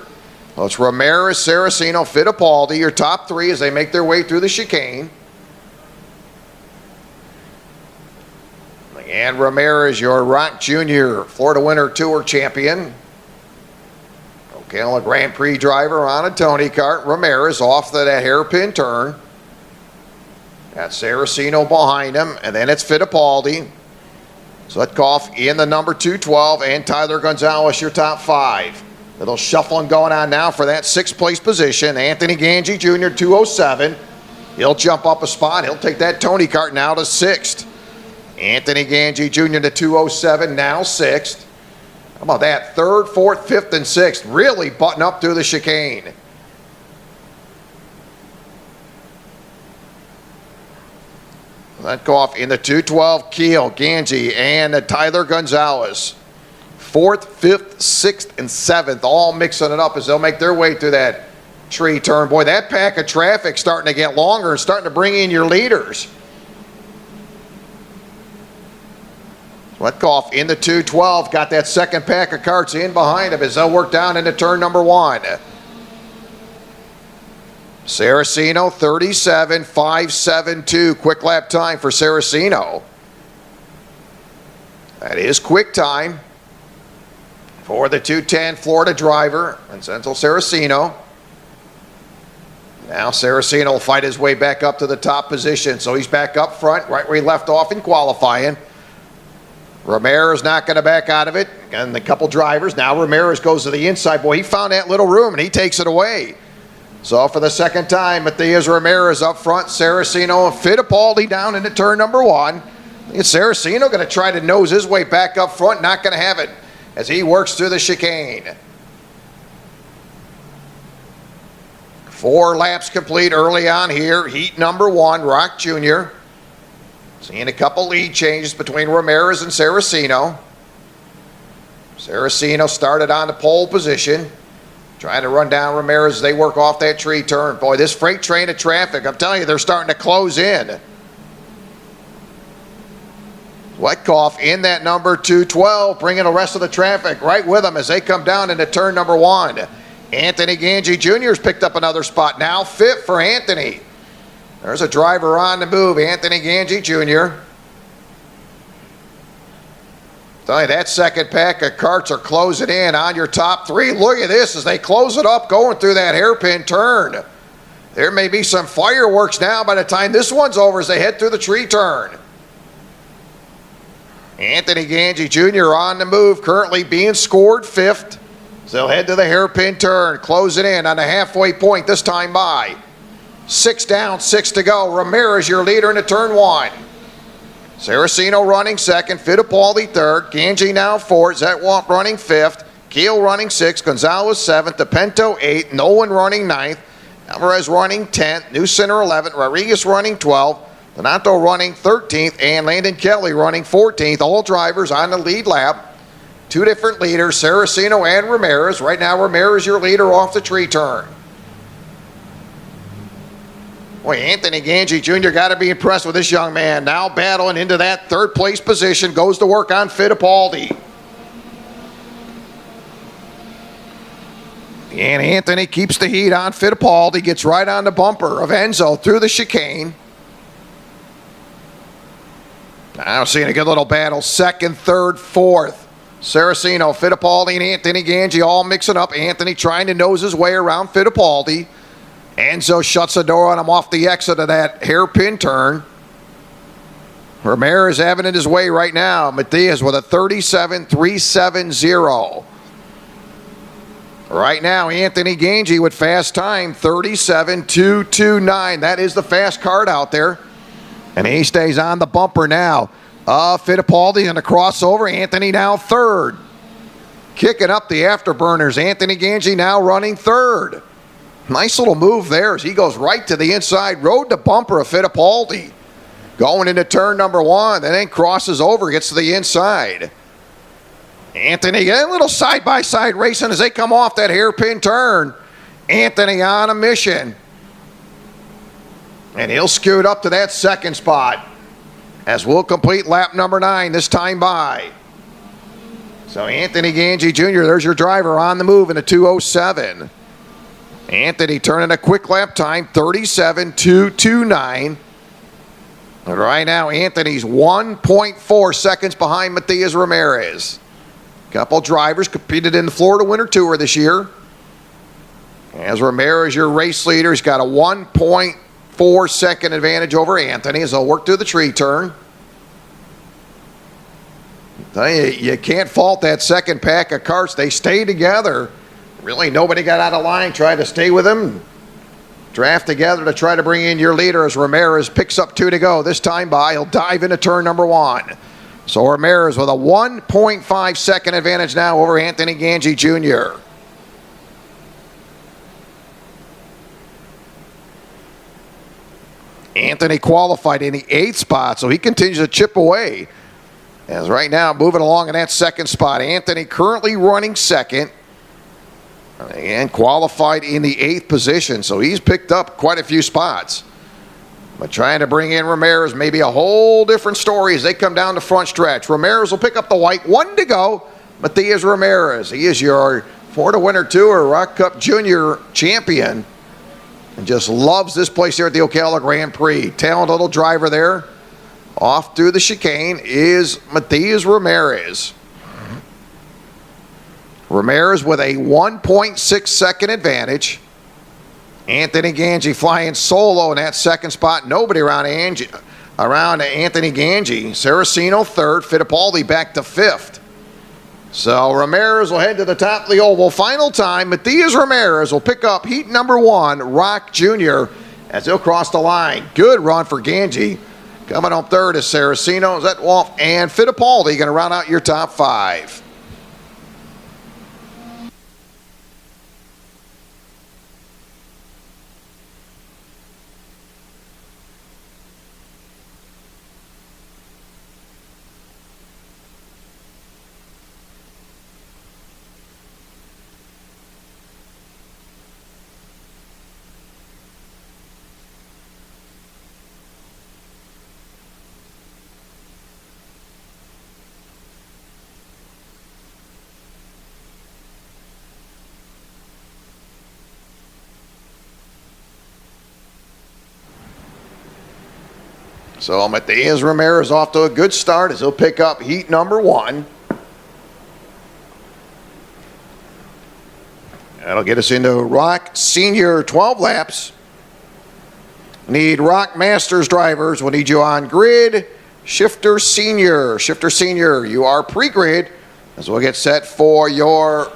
Well, it's Ramirez, Saraceno, Fittipaldi, your top 3 as they make their way through the chicane. And Ramirez, your ROK Junior Florida Winter Tour champion. Ocala Grand Prix driver on a Tony kart. Ramirez off that hairpin turn. Got Saraceno behind him, and then it's Fittipaldi. Zletkoff in the number 212, and Tyler Gonzalez, your top 5. Little shuffling going on now for that 6th place position. Anthony Ganji Jr., 207. He'll jump up a spot. He'll take that Tony kart now to 6th. Anthony Ganji Jr. to 207, now 6th. How about that? 3rd, 4th, 5th, and 6th. Really button up through the chicane. Let go off in the 212, Keel, Ganji, and Tyler Gonzalez. 4th, 5th, 6th, and 7th, all mixing it up as they'll make their way through that tree turn. Boy, that pack of traffic starting to get longer and starting to bring in your leaders. Letkoff in the 212, got that second pack of carts in behind him as they'll work down into turn number 1. Saraceno, 37.572, quick lap time for Saraceno. That is quick time for the 210 Florida driver, Vincenzo Saraceno. Now Saraceno will fight his way back up to the top position, so he's back up front, right where he left off in qualifying. Ramirez not going to back out of it. And the couple drivers. Now Ramirez goes to the inside. Boy, he found that little room, and he takes it away. So for the second time, Matthias Ramirez up front. Saraceno and Fittipaldi down into turn number 1. I think it's Saraceno going to try to nose his way back up front. Not going to have it as he works through the chicane. 4 laps complete early on here. Heat number 1, ROK Junior. Seeing a couple lead changes between Ramirez and Saraceno. Saraceno started on the pole position, trying to run down Ramirez as they work off that tree turn. Boy, this freight train of traffic, I'm telling you, they're starting to close in. Letkoff in that number 212, bringing the rest of the traffic right with them as they come down into turn number 1. Anthony Ganji Jr. has picked up another spot. Now 5th for Anthony. There's a driver on the move, Anthony Ganji Jr. Tell you, that second pack of carts are closing in on your top 3. Look at this as they close it up going through that hairpin turn. There may be some fireworks now by the time this one's over as they head through the tree turn. Anthony Ganji Jr. on the move, currently being scored 5th. So they'll head to the hairpin turn, closing in on the halfway point this time by. 6 down, 6 to go. Ramirez, your leader into turn 1. Saraceno running 2nd, Fittipaldi 3rd, Ganji now 4th, Zetwalt running 5th, Keel running 6th, Gonzalez 7th, DePinto 8th, Nolan running 9th, Alvarez running 10th, New Center 11th, Rodriguez running 12th, Donato running 13th, and Landon Kelly running 14th. All drivers on the lead lap. 2 different leaders, Saraceno and Ramirez. Right now, Ramirez your leader off the tree turn. Boy, Anthony Ganji Jr. got to be impressed with this young man. Now battling into that third place position. Goes to work on Fittipaldi. And Anthony keeps the heat on Fittipaldi. Gets right on the bumper of Enzo through the chicane. Now seeing a good little battle. Second, third, fourth. Saraceno, Fittipaldi, and Anthony Ganji all mixing up. Anthony trying to nose his way around Fittipaldi. Enzo shuts the door on him off the exit of that hairpin turn. Ramirez having it his way right now. Matias with a 37.370. Right now, Anthony Ganji with fast time, 37.229. That is the fast card out there. And he stays on the bumper now. Fittipaldi in the crossover. Anthony now third. Kicking up the afterburners. Anthony Ganji now running third. Nice little move there as he goes right to the inside. Rode the bumper of Fittipaldi. Going into turn number one. Then crosses over. Gets to the inside. Anthony, a little side-by-side racing as they come off that hairpin turn. Anthony on a mission. And he'll scoot up to that second spot as we'll complete lap number 9 this time by. So Anthony Ganji Jr., there's your driver on the move in a 2:07. Anthony turning a quick lap time, 37.229. And right now, Anthony's 1.4 seconds behind Matias Ramirez. Couple drivers competed in the Florida Winter Tour this year. As Ramirez, your race leader, he's got a 1.4 second advantage over Anthony as they'll work through the tree turn. You can't fault that second pack of carts. They stay together. Really, nobody got out of line, tried to stay with him. Draft together to try to bring in your leader as Ramirez picks up 2 to go. This time by, he'll dive into turn number 1. So Ramirez with a 1.5 second advantage now over Anthony Ganji Jr. Anthony qualified in the 8th spot, so he continues to chip away. As right now, moving along in that second spot. Anthony currently running second and qualified in the 8th position, so he's picked up quite a few spots. But trying to bring in Ramirez, maybe a whole different story as they come down the front stretch. Ramirez will pick up the white. 1 to go. Matias Ramirez. He is your Florida Winter Tour ROK Cup Junior champion. And just loves this place here at the Ocala Gran Prix. Talented little driver there. Off through the chicane is Matias Ramirez. Ramirez with a 1.6 second advantage. Anthony Ganji flying solo in that second spot. Nobody around Anthony Ganji. Saraceno third. Fittipaldi back to 5th. So Ramirez will head to the top of the oval. Final time, Matias Ramirez will pick up heat number 1, ROK Jr., as he'll cross the line. Good run for Ganji. Coming up third is Saraceno, Zetwolf, and Fittipaldi going to round out your top 5. So Matias Ramirez off to a good start as he'll pick up heat number 1. That'll get us into ROK Senior 12 laps. Need ROK Masters drivers. We'll need you on grid. Shifter Senior. Shifter Senior, you are pre-grid as we'll get set for your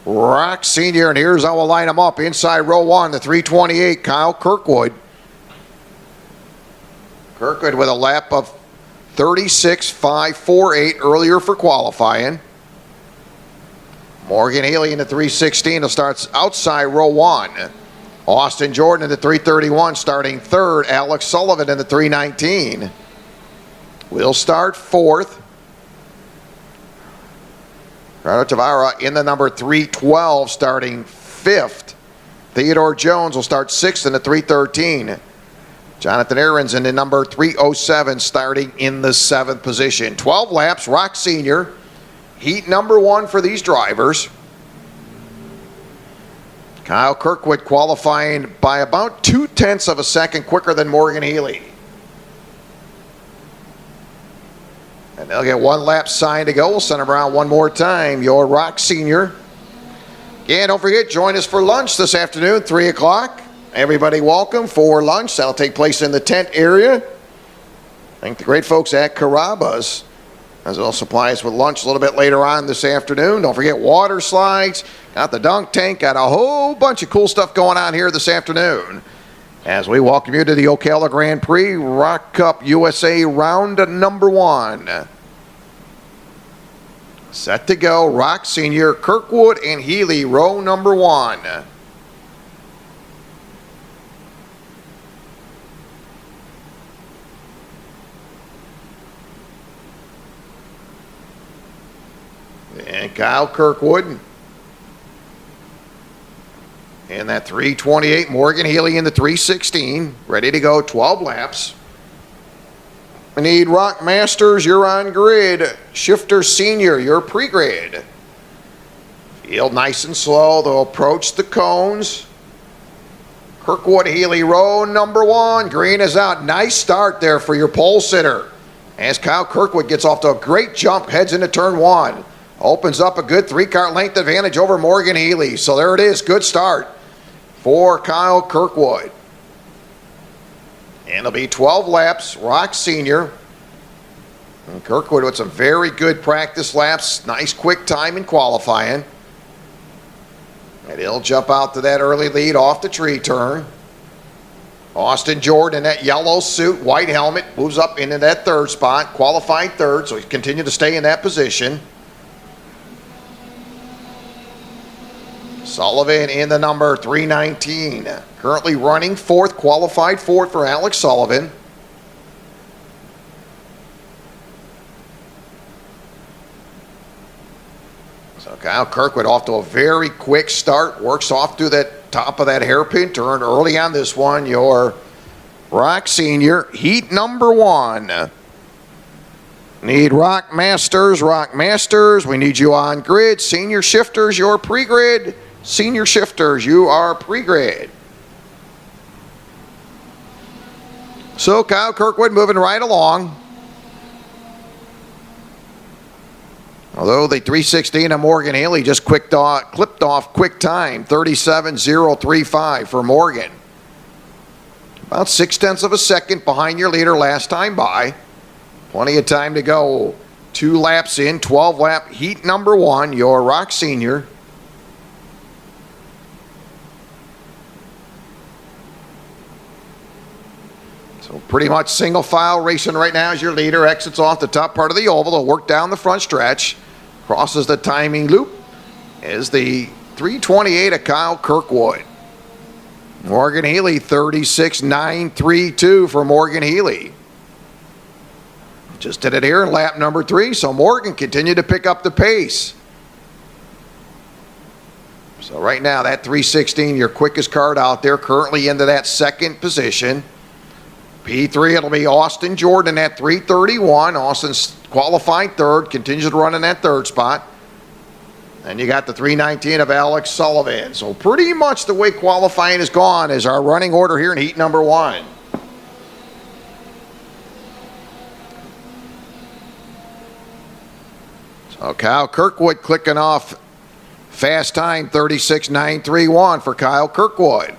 ROK Senior. And here's how we'll line them up. Inside row 1, the 328, Kyle Kirkwood. Kirkwood with a lap of 36.548 earlier for qualifying. Morgan Healy in the 316 will start outside row 1. Austin Jordan in the 331 starting 3rd. Alex Sullivan in the 319. Will start 4th. Ricardo Tavara in the number 312 starting 5th. Theodore Jones will start 6th in the 313. Jonathan Aarons in the number 307 starting in the 7th position. 12 laps, ROK Senior. Heat number 1 for these drivers. Kyle Kirkwood qualifying by about 0.2 of a second quicker than Morgan Healy. And they'll get 1 lap sign to go. We'll send them around one more time. Your ROK Senior. Again, don't forget, join us for lunch this afternoon, 3 o'clock. Everybody welcome for lunch. That'll take place in the tent area. Thank the great folks at Carrabba's, as they'll supply us with lunch a little bit later on this afternoon. Don't forget water slides, got the dunk tank, got a whole bunch of cool stuff going on here this afternoon. As we welcome you to the Ocala Gran Prix ROK Cup USA round number 1. Set to go, ROK Senior, Kirkwood and Healy, row number 1. And Kyle Kirkwood in that 328. Morgan Healy in the 316. Ready to go, 12 laps. We need ROK Masters, you're on grid. Shifter Senior, you're pre-grid. Field nice and slow. They'll approach the cones. Kirkwood Healy, row number 1. Green is out. Nice start there for your pole sitter. As Kyle Kirkwood gets off to a great jump, heads into turn 1. Opens up a good 3-car length advantage over Morgan Healy. So there it is. Good start for Kyle Kirkwood. And it'll be 12 laps. ROK Senior. And Kirkwood with some very good practice laps. Nice quick time in qualifying. And he'll jump out to that early lead off the tree turn. Austin Jordan in that yellow suit, white helmet, moves up into that 3rd spot. Qualified 3rd, so he continued to stay in that position. Sullivan in the number 319. Currently running 4th, qualified 4th for Alex Sullivan. So Kyle Kirkwood off to a very quick start. Works off to that top of that hairpin turn early on this one. Your ROK Senior, heat number 1. Need ROK Masters, ROK Masters. We need you on grid. Senior Shifters, you're pre-grid. Senior Shifters, you are pre-grid. So Kyle Kirkwood moving right along. Although the 316 of Morgan Healy just clipped off quick time, 37.035 for Morgan. About 0.6 of a second behind your leader last time by. Plenty of time to go. 2 laps in, 12 lap heat number 1, your ROK Senior. So pretty much single file racing right now as your leader exits off the top part of the oval. They'll work down the front stretch. Crosses the timing loop is the 328 of Kyle Kirkwood. Morgan Healy, 36.932 for Morgan Healy. Just did it here in lap number 3, so Morgan continued to pick up the pace. So right now, that 316, your quickest card out there, currently into that 2nd position. P3, it'll be Austin Jordan at 331. Austin's qualified 3rd, continues to run in that 3rd spot. And you got the 319 of Alex Sullivan. So pretty much the way qualifying has gone is our running order here in heat number 1. So Kyle Kirkwood clicking off fast time, 36.931 for Kyle Kirkwood.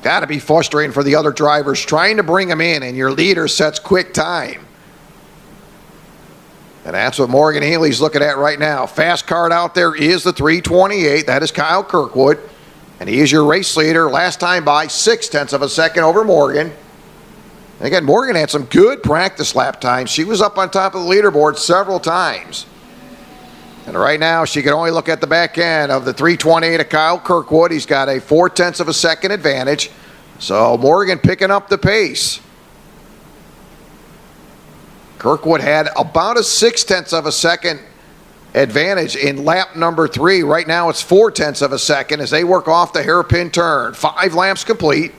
Got to be frustrating for the other drivers trying to bring him in, and your leader sets quick time. And that's what Morgan Healy's looking at right now. Fast card out there is the 328. That is Kyle Kirkwood. And he is your race leader. Last time by 0.6 of a second over Morgan. And again, Morgan had some good practice lap times. She was up on top of the leaderboard several times. And right now, she can only look at the back end of the 328 of Kyle Kirkwood. He's got a 0.4 of a second advantage. So Morgan picking up the pace. Kirkwood had about a 0.6 of a second advantage in lap number 3. Right now, it's 0.4 of a second as they work off the hairpin turn. 5 laps complete.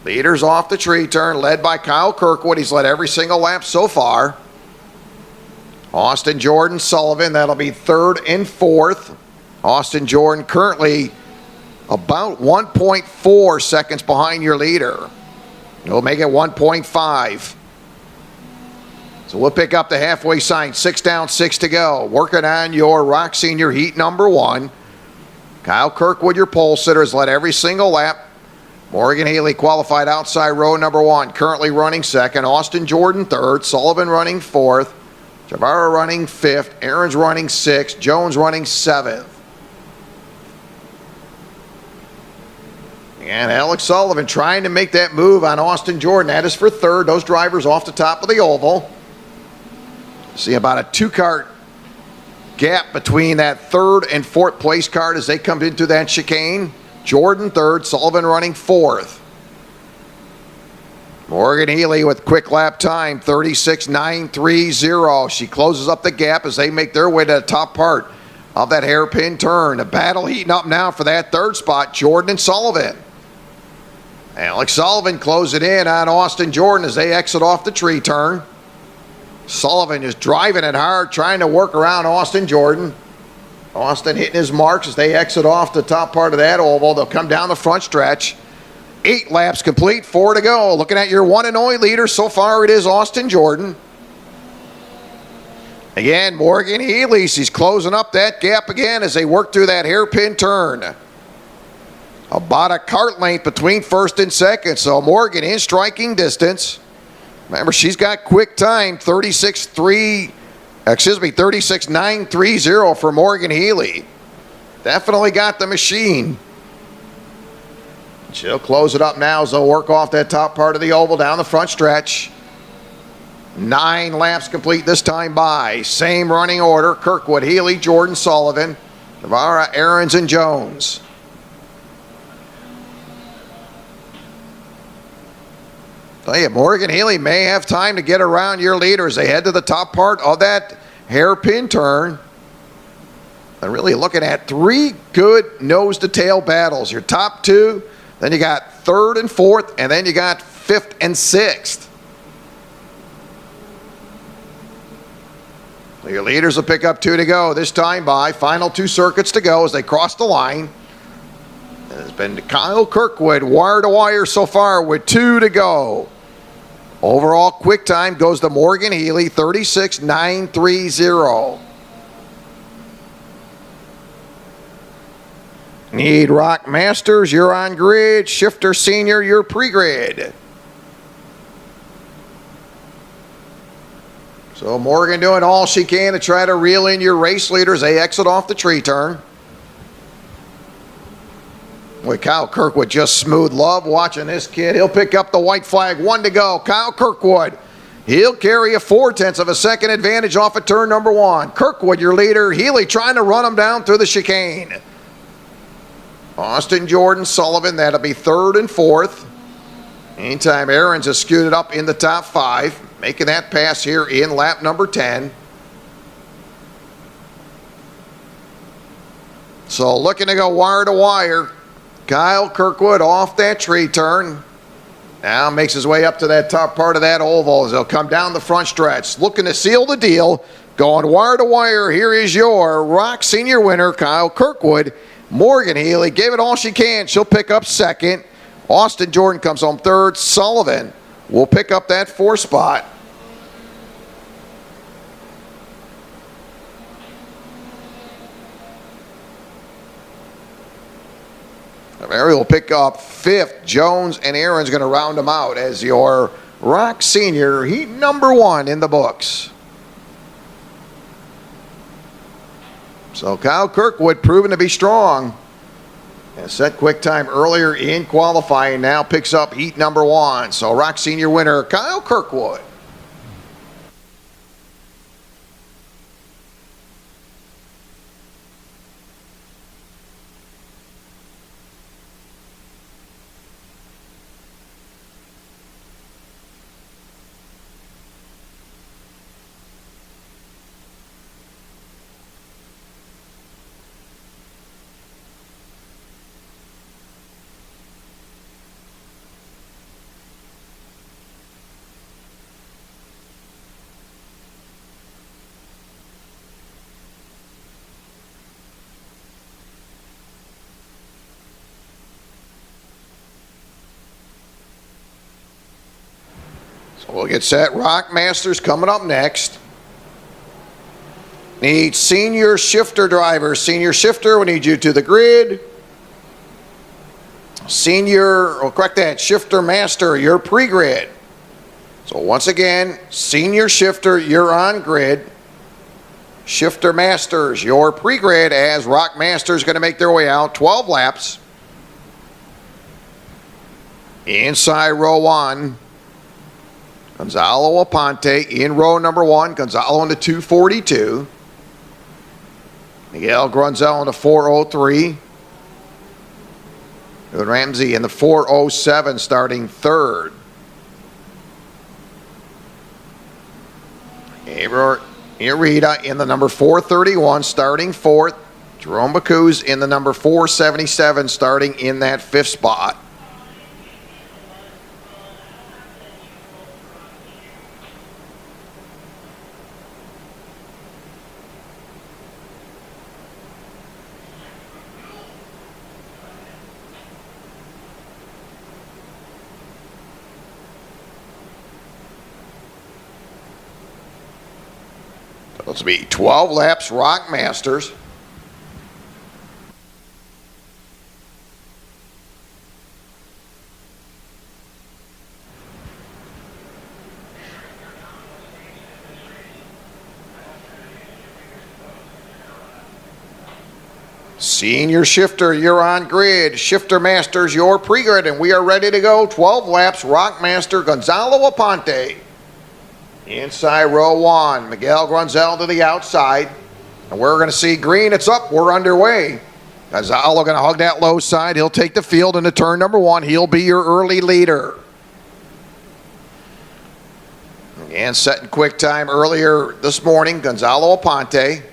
Leaders off the tree turn, led by Kyle Kirkwood. He's led every single lap so far. Austin Jordan Sullivan, that'll be third and fourth. Austin Jordan currently about 1.4 seconds behind your leader. He'll make it 1.5. So we'll pick up the halfway sign. 6 down, 6 to go. Working on your ROK Senior Heat number 1. Kyle Kirkwood, your pole sitter, has led every single lap. Morgan Healy qualified outside row number 1, currently running second. Austin Jordan third. Sullivan running fourth. Javara running fifth. Aaron's running sixth. Jones running seventh. And Alex Sullivan trying to make that move on Austin Jordan. That is for third. Those drivers off the top of the oval. See about a 2-car gap between that third and fourth place car as they come into that chicane. Jordan third, Sullivan running fourth. Morgan Healy with quick lap time, 36.930. She closes up the gap as they make their way to the top part of that hairpin turn. A battle heating up now for that third spot, Jordan and Sullivan. Alex Sullivan closing in on Austin Jordan as they exit off the tree turn. Sullivan is driving it hard, trying to work around Austin Jordan. Austin hitting his marks as they exit off the top part of that oval. They'll come down the front stretch. 8 laps complete, 4 to go. Looking at your one and only leader so far, it is Austin Jordan. Again, Morgan Healy, she's closing up that gap again as they work through that hairpin turn. About a cart length between first and second, so Morgan in striking distance. Remember, she's got quick time, 36.930 for Morgan Healy. Definitely got the machine. She'll close it up now as they'll work off that top part of the oval down the front stretch. 9 laps complete this time by. Same running order, Kirkwood, Healy, Jordan, Sullivan, Navarra, Aarons, and Jones. Tell you, Morgan Healy may have time to get around your leaders. They head to the top part of that hairpin turn. They're really looking at 3 good nose-to-tail battles. Your top 2, then you got third and fourth, and then you got fifth and sixth. So your leaders will pick up 2 to go this time by. Final 2 circuits to go as they cross the line. It's been Kyle Kirkwood, wire to wire so far with 2 to go. Overall quick time goes to Morgan Healy, 36.930. Need ROK Masters, you're on grid. Shifter Senior, you're pre-grid. So Morgan doing all she can to try to reel in your race leaders. They exit off the tree turn. Boy, Kyle Kirkwood just smooth. Love watching this kid. He'll pick up the white flag. 1 to go. Kyle Kirkwood. He'll carry a 0.4 of a second advantage off of turn number 1. Kirkwood, your leader. Healy trying to run him down through the chicane. Austin Jordan Sullivan, that'll be third and fourth. Meantime, Aarons has scooted up in the top 5, making that pass here in lap number 10. So looking to go wire to wire. Kyle Kirkwood off that tree turn. Now makes his way up to that top part of that oval as he'll come down the front stretch. Looking to seal the deal. Going wire to wire. Here is your ROK Senior winner, Kyle Kirkwood. Morgan Healy gave it all she can. She'll pick up second. Austin Jordan comes home third. Sullivan will pick up that 4th spot. Mary will pick up 5th. Jones and Aaron's going to round them out as your ROK Senior Heat number 1 in the books. So Kyle Kirkwood proven to be strong. And set quick time earlier in qualifying, now picks up heat number 1. So ROK Senior winner Kyle Kirkwood. So we'll get set. ROK Masters coming up next. Need senior shifter drivers. Senior shifter, we need you to the grid. Senior, oh, correct that, shifter master, you're pre-grid. So once again, senior shifter, you're on grid. Shifter masters, you're pre-grid as ROK Masters going to make their way out. 12 laps. Inside row 1. Gonzalo Aponte in row number 1. Gonzalo in the 242. Miguel Grunzel in the 403. And Ramsey in the 407 starting third. Irita in the number 431 starting fourth. Jerome Bacuz in the number 477 starting in that fifth spot. This will be 12 laps, ROK Masters. Senior shifter, you're on grid. Shifter masters, you're pre-grid, and we are ready to go. 12 laps, ROK Master Gonzalo Aponte. Inside row 1, Miguel Grunzel to the outside. And we're going to see green, it's up, we're underway. Gonzalo going to hug that low side. He'll take the field into turn number 1. He'll be your early leader. And setting quick time earlier this morning, Gonzalo Aponte.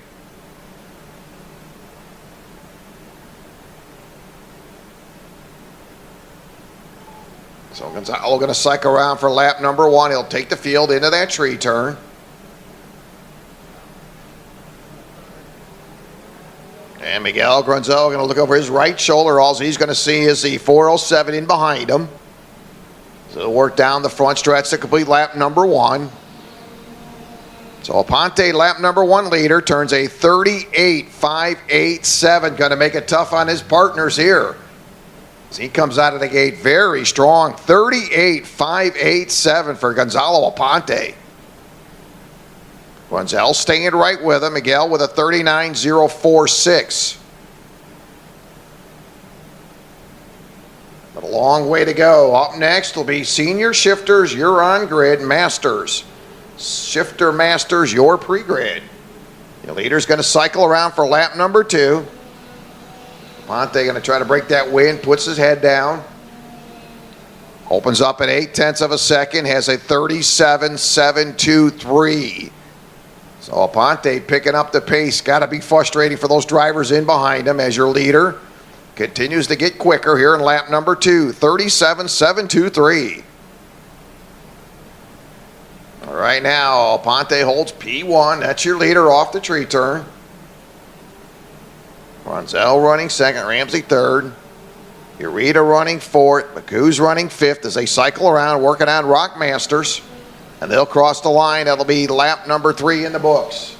So Gonzalo going to cycle around for lap number 1. He'll take the field into that tree turn. And Miguel Grunzel going to look over his right shoulder. All he's going to see is the 407 in behind him. So he'll work down the front stretch to complete lap number 1. So Aponte, lap number 1 leader, turns a 38.587. Going to make it tough on his partners here. He comes out of the gate very strong. 38.587 for Gonzalo Aponte. Grunzel staying right with him. Miguel with a 39.046. But a long way to go. Up next will be senior shifters. You're on grid. Masters. Shifter masters. You're pre-grid. Your leader's going to cycle around for lap number 2. Aponte going to try to break that wind, puts his head down. Opens up at 0.8 of a second, has a 37.723. So Aponte picking up the pace. Got to be frustrating for those drivers in behind him as your leader continues to get quicker here in lap number 2, 37.723. All right, now Aponte holds P1. That's your leader off the tree turn. Grunzel running second, Ramsey third. Ureta running fourth, Bacuz running fifth as they cycle around working on ROK Masters. And they'll cross the line. That'll be lap number 3 in the books.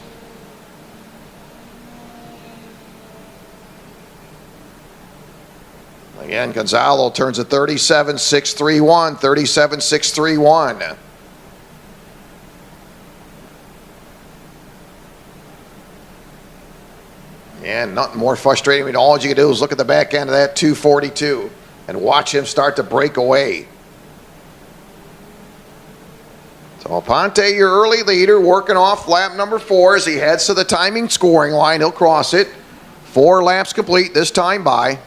Again, Gonzalo turns a 37.631, 37.631. And nothing more frustrating than all you can do is look at the back end of that 242 and watch him start to break away. So Aponte, your early leader, working off lap number 4 as he heads to the timing scoring line. He'll cross it. 4 laps complete this time by.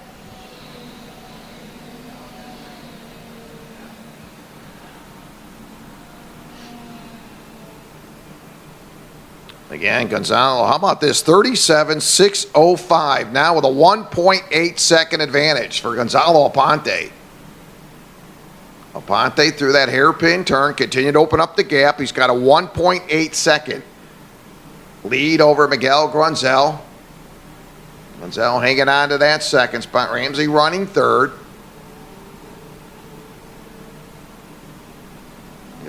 Again, Gonzalo, how about this? 37.605, now with a 1.8 second advantage for Gonzalo Aponte. Aponte through that hairpin turn, continued to open up the gap. He's got a 1.8 second lead over Miguel Grunzel. Grunzel hanging on to that second spot. Ramsey running third.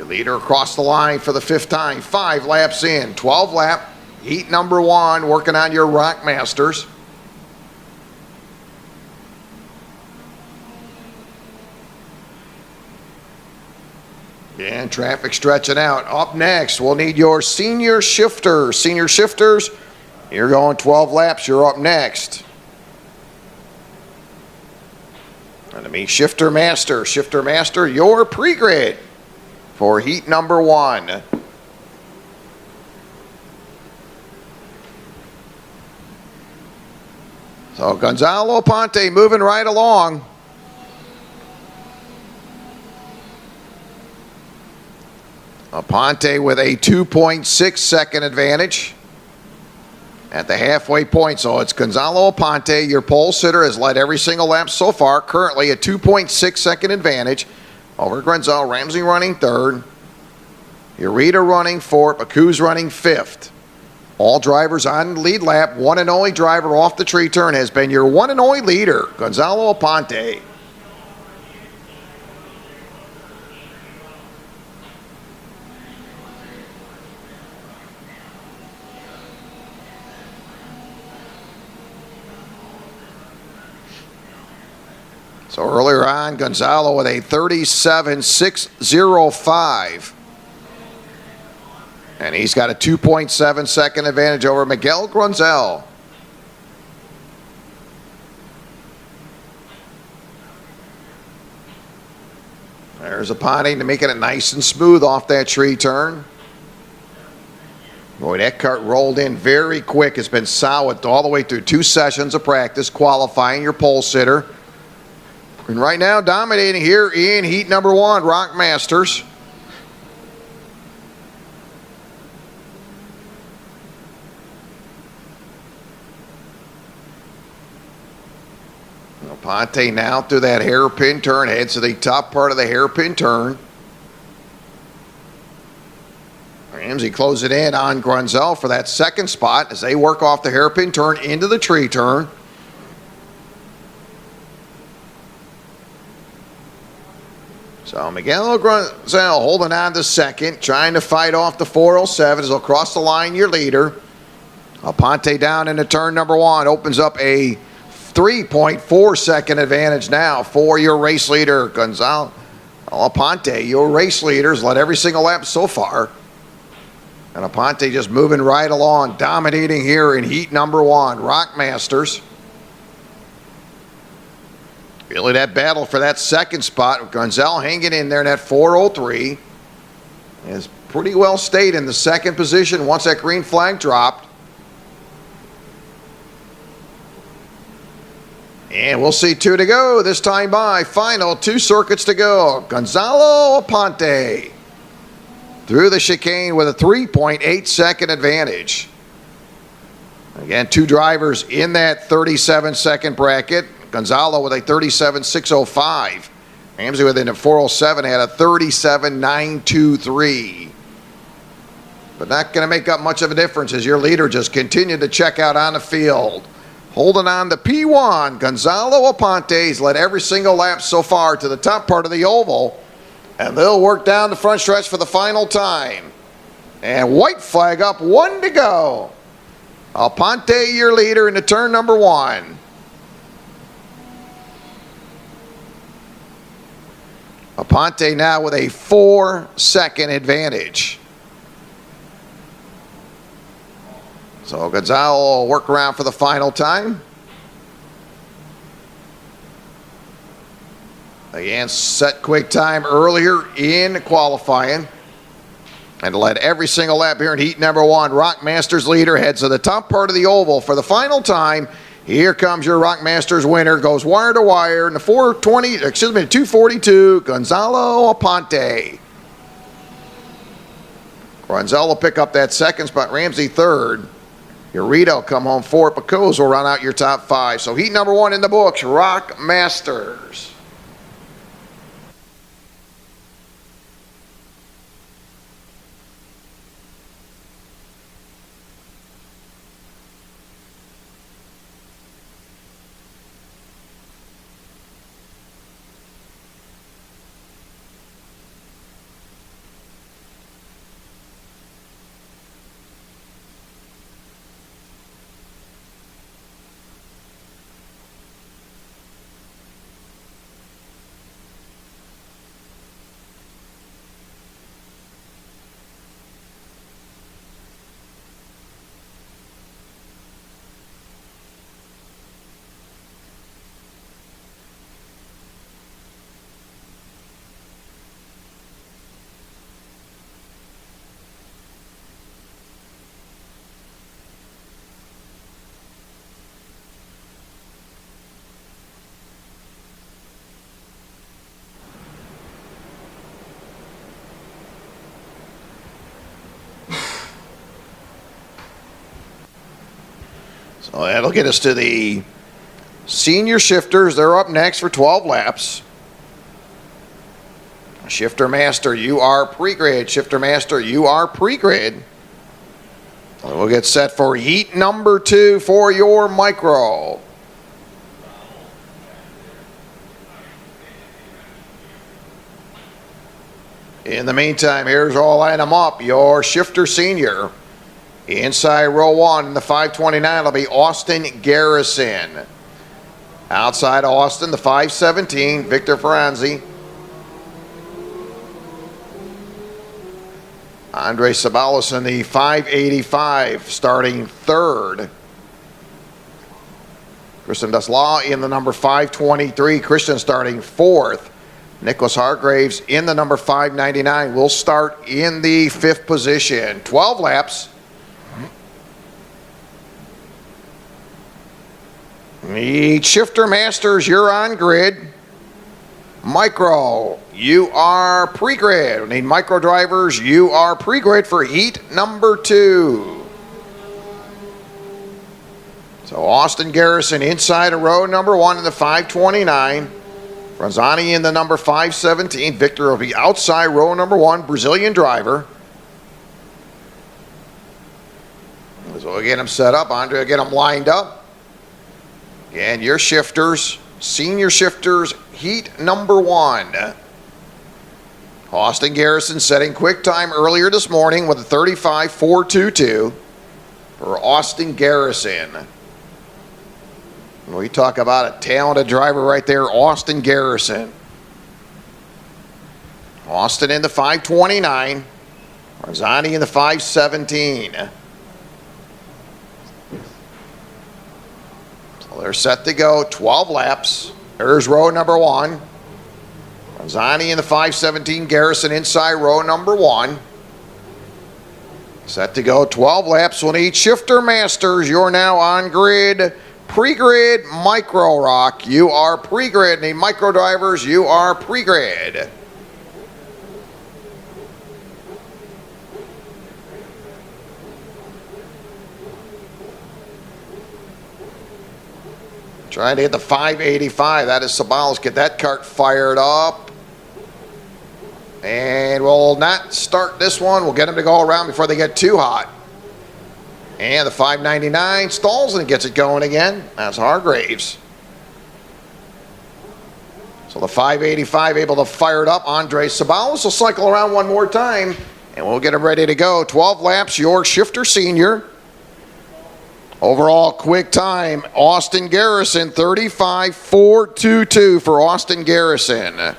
Your leader across the line for the 5th time. 5 laps in. 12 lap. Heat number 1. Working on your ROK Masters. And traffic stretching out. Up next, we'll need your senior shifters. Senior shifters, you're going 12 laps. You're up next. And to me, shifter master. Shifter master, your pre-grid for heat number 1. So Gonzalo Ponte moving right along. Ponte with a 2.6 second advantage at the halfway point. So it's Gonzalo Ponte, your pole sitter, has led every single lap so far. Currently a 2.6 second advantage over Grenzel. Ramsey running 3rd. Urita running 4th. Baku's running 5th. All drivers on the lead lap. One and only driver off the tree turn has been your one and only leader, Gonzalo Ponte. So earlier on, Gonzalo with a 37.605. And he's got a 2.7 second advantage over Miguel Grenzel. There's a Ponte making it nice and smooth off that tree turn. Boy, that kart rolled in very quick. It's been solid all the way through 2 sessions of practice, qualifying your pole sitter. And right now, dominating here in heat number 1, ROK Masters. Ponte now through that hairpin turn, heads to the top part of the hairpin turn. Ramsey closing in on Grenzel for that 2nd spot as they work off the hairpin turn into the tree turn. So Miguel Grenzel holding on to 2nd, trying to fight off the 407 as he'll cross the line, your leader. Ponte down into turn number 1, opens up a 3.4 second advantage now for your race leader, Gonzalo Ponte. Your race leaders led every single lap so far. And Ponte just moving right along, dominating here in heat number 1, ROK Masters. Really that battle for that 2nd spot. Grenzel hanging in there in that 403. Has pretty well stayed in the 2nd position once that green flag dropped. And we'll see 2 to go this time by. Final 2 circuits to go. Gonzalo Ponte through the chicane with a 3.8 second advantage. Again, 2 drivers in that 37 second bracket. Gonzalo with a 37.605. Ramsey within a 407 had a 37.923. But not going to make up much of a difference as your leader just continued to check out on the field. Holding on to P1, Gonzalo Ponte's led every single lap so far to the top part of the oval. And they'll work down the front stretch for the final time. And white flag up, 1 to go. Ponte, your leader, into turn number 1. Ponte now with a 4 second advantage. So Gonzalo will work around for the final time. Again, set quick time earlier in qualifying. And led every single lap here in heat number 1. ROK Masters leader heads to the top part of the oval for the final time. Here comes your ROK Masters winner. Goes wire to wire in the 242, Gonzalo Ponte. Grenzel will pick up that 2nd spot. Ramsey 3rd. Urita come home 4th. Pacos will run out your top 5. So heat number 1 in the books, ROK Masters. So that'll get us to the senior shifters. They're up next for 12 laps. Shifter Master, you are pre-grid. Shifter Master, you are pre-grid. We'll get set for heat number 2 for your micro. In the meantime, here's all line them up. Your shifter senior. Inside row 1 in the 529 will be Austin Garrison. Outside Austin, the 517, Victor Ferranzi. Andre Sabalos in the 585, starting third. Christian Deslaw in the number 523. Christian starting fourth. Nicholas Hargraves in the number 599 will start in the 5th position. 12 laps. Need shifter masters, you're on grid. Micro, you are pre-grid. We need micro drivers, you are pre-grid for heat number 2. So Austin Garrison inside of row number 1 in the 529. Franzani in the number 517. Victor will be outside row number 1, Brazilian driver. So we'll get him set up. Andre will get him lined up. And your shifters, senior shifters, heat number 1. Austin Garrison setting quick time earlier this morning with a 35.422 for Austin Garrison. We talk about a talented driver right there, Austin Garrison. Austin in the 529. Marzani in the 517. So they're set to go, 12 laps. There's row number 1. Marzani in the 517, Garrison inside row number 1. Set to go, 12 laps. We'll need shifter masters. You're now on grid. Pre-grid, micro rock. You are pre-grid. Need micro drivers. You are pre-grid. Trying to hit the 585. That is Sabalos. Get that cart fired up. And we'll not start this one. We'll get them to go around before they get too hot. And the 599 stalls and gets it going again. That's Hargraves. So the 585 able to fire it up. Andre Sabalos will cycle around one more time. And we'll get him ready to go. 12 laps, your shifter senior. Overall quick time, Austin Garrison, 35.422 for Austin Garrison.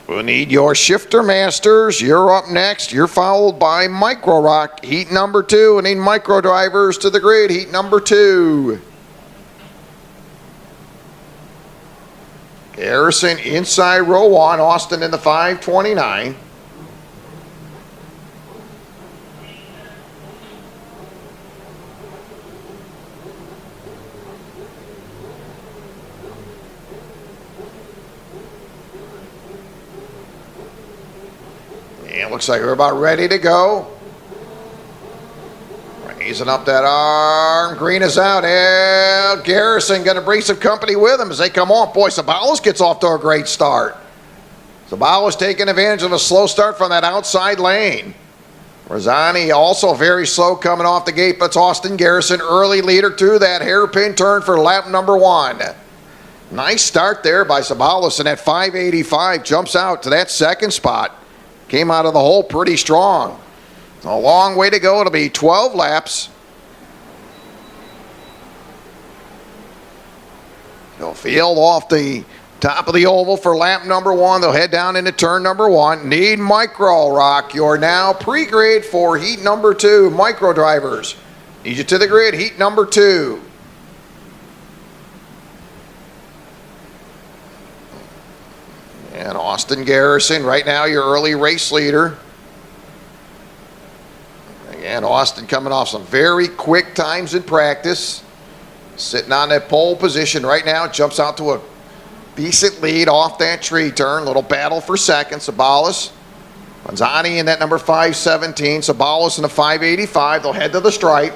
We'll need your shifter masters. You're up next. You're followed by Micro Rock, heat number 2. We need micro drivers to the grid, heat number 2. Garrison inside row 1, Austin in the 529. And looks like we're about ready to go. Raising up that arm. Green is out. And Garrison going to bring some company with him as they come on. Boy, Sabalos gets off to a great start. Sabalos taking advantage of a slow start from that outside lane. Rosani also very slow coming off the gate, but it's Austin Garrison, early leader to that hairpin turn for lap number 1. Nice start there by Sabalos, and that 585 jumps out to that second spot. Came out of the hole pretty strong. A long way to go. It'll be 12 laps. They'll field off the top of the oval for lap number 1. They'll head down into turn number 1. Need micro rock. You're now pre-grid for heat number 2. Micro drivers. Need you to the grid. Heat number 2. And Austin Garrison, right now your early race leader. Again, Austin coming off some very quick times in practice. Sitting on that pole position right now. Jumps out to a decent lead off that tree turn. Little battle for second. Sabalos Manzani in that number 517. Sabalos in the 585. They'll head to the stripe.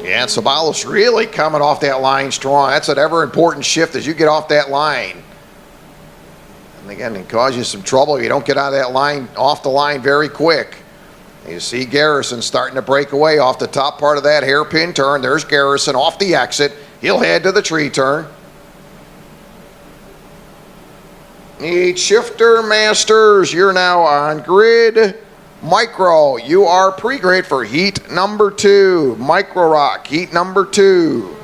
Yeah, and Sabalos really coming off that line strong. That's an ever important shift as you get off that line. And again, it causes you some trouble if you don't get out of that line, off the line very quick. You see Garrison starting to break away off the top part of that hairpin turn. There's Garrison off the exit. He'll head to the tree turn. Need shifter masters. You're now on grid. Micro, you are pre-grid for heat number 2. Micro ROK, heat number 2.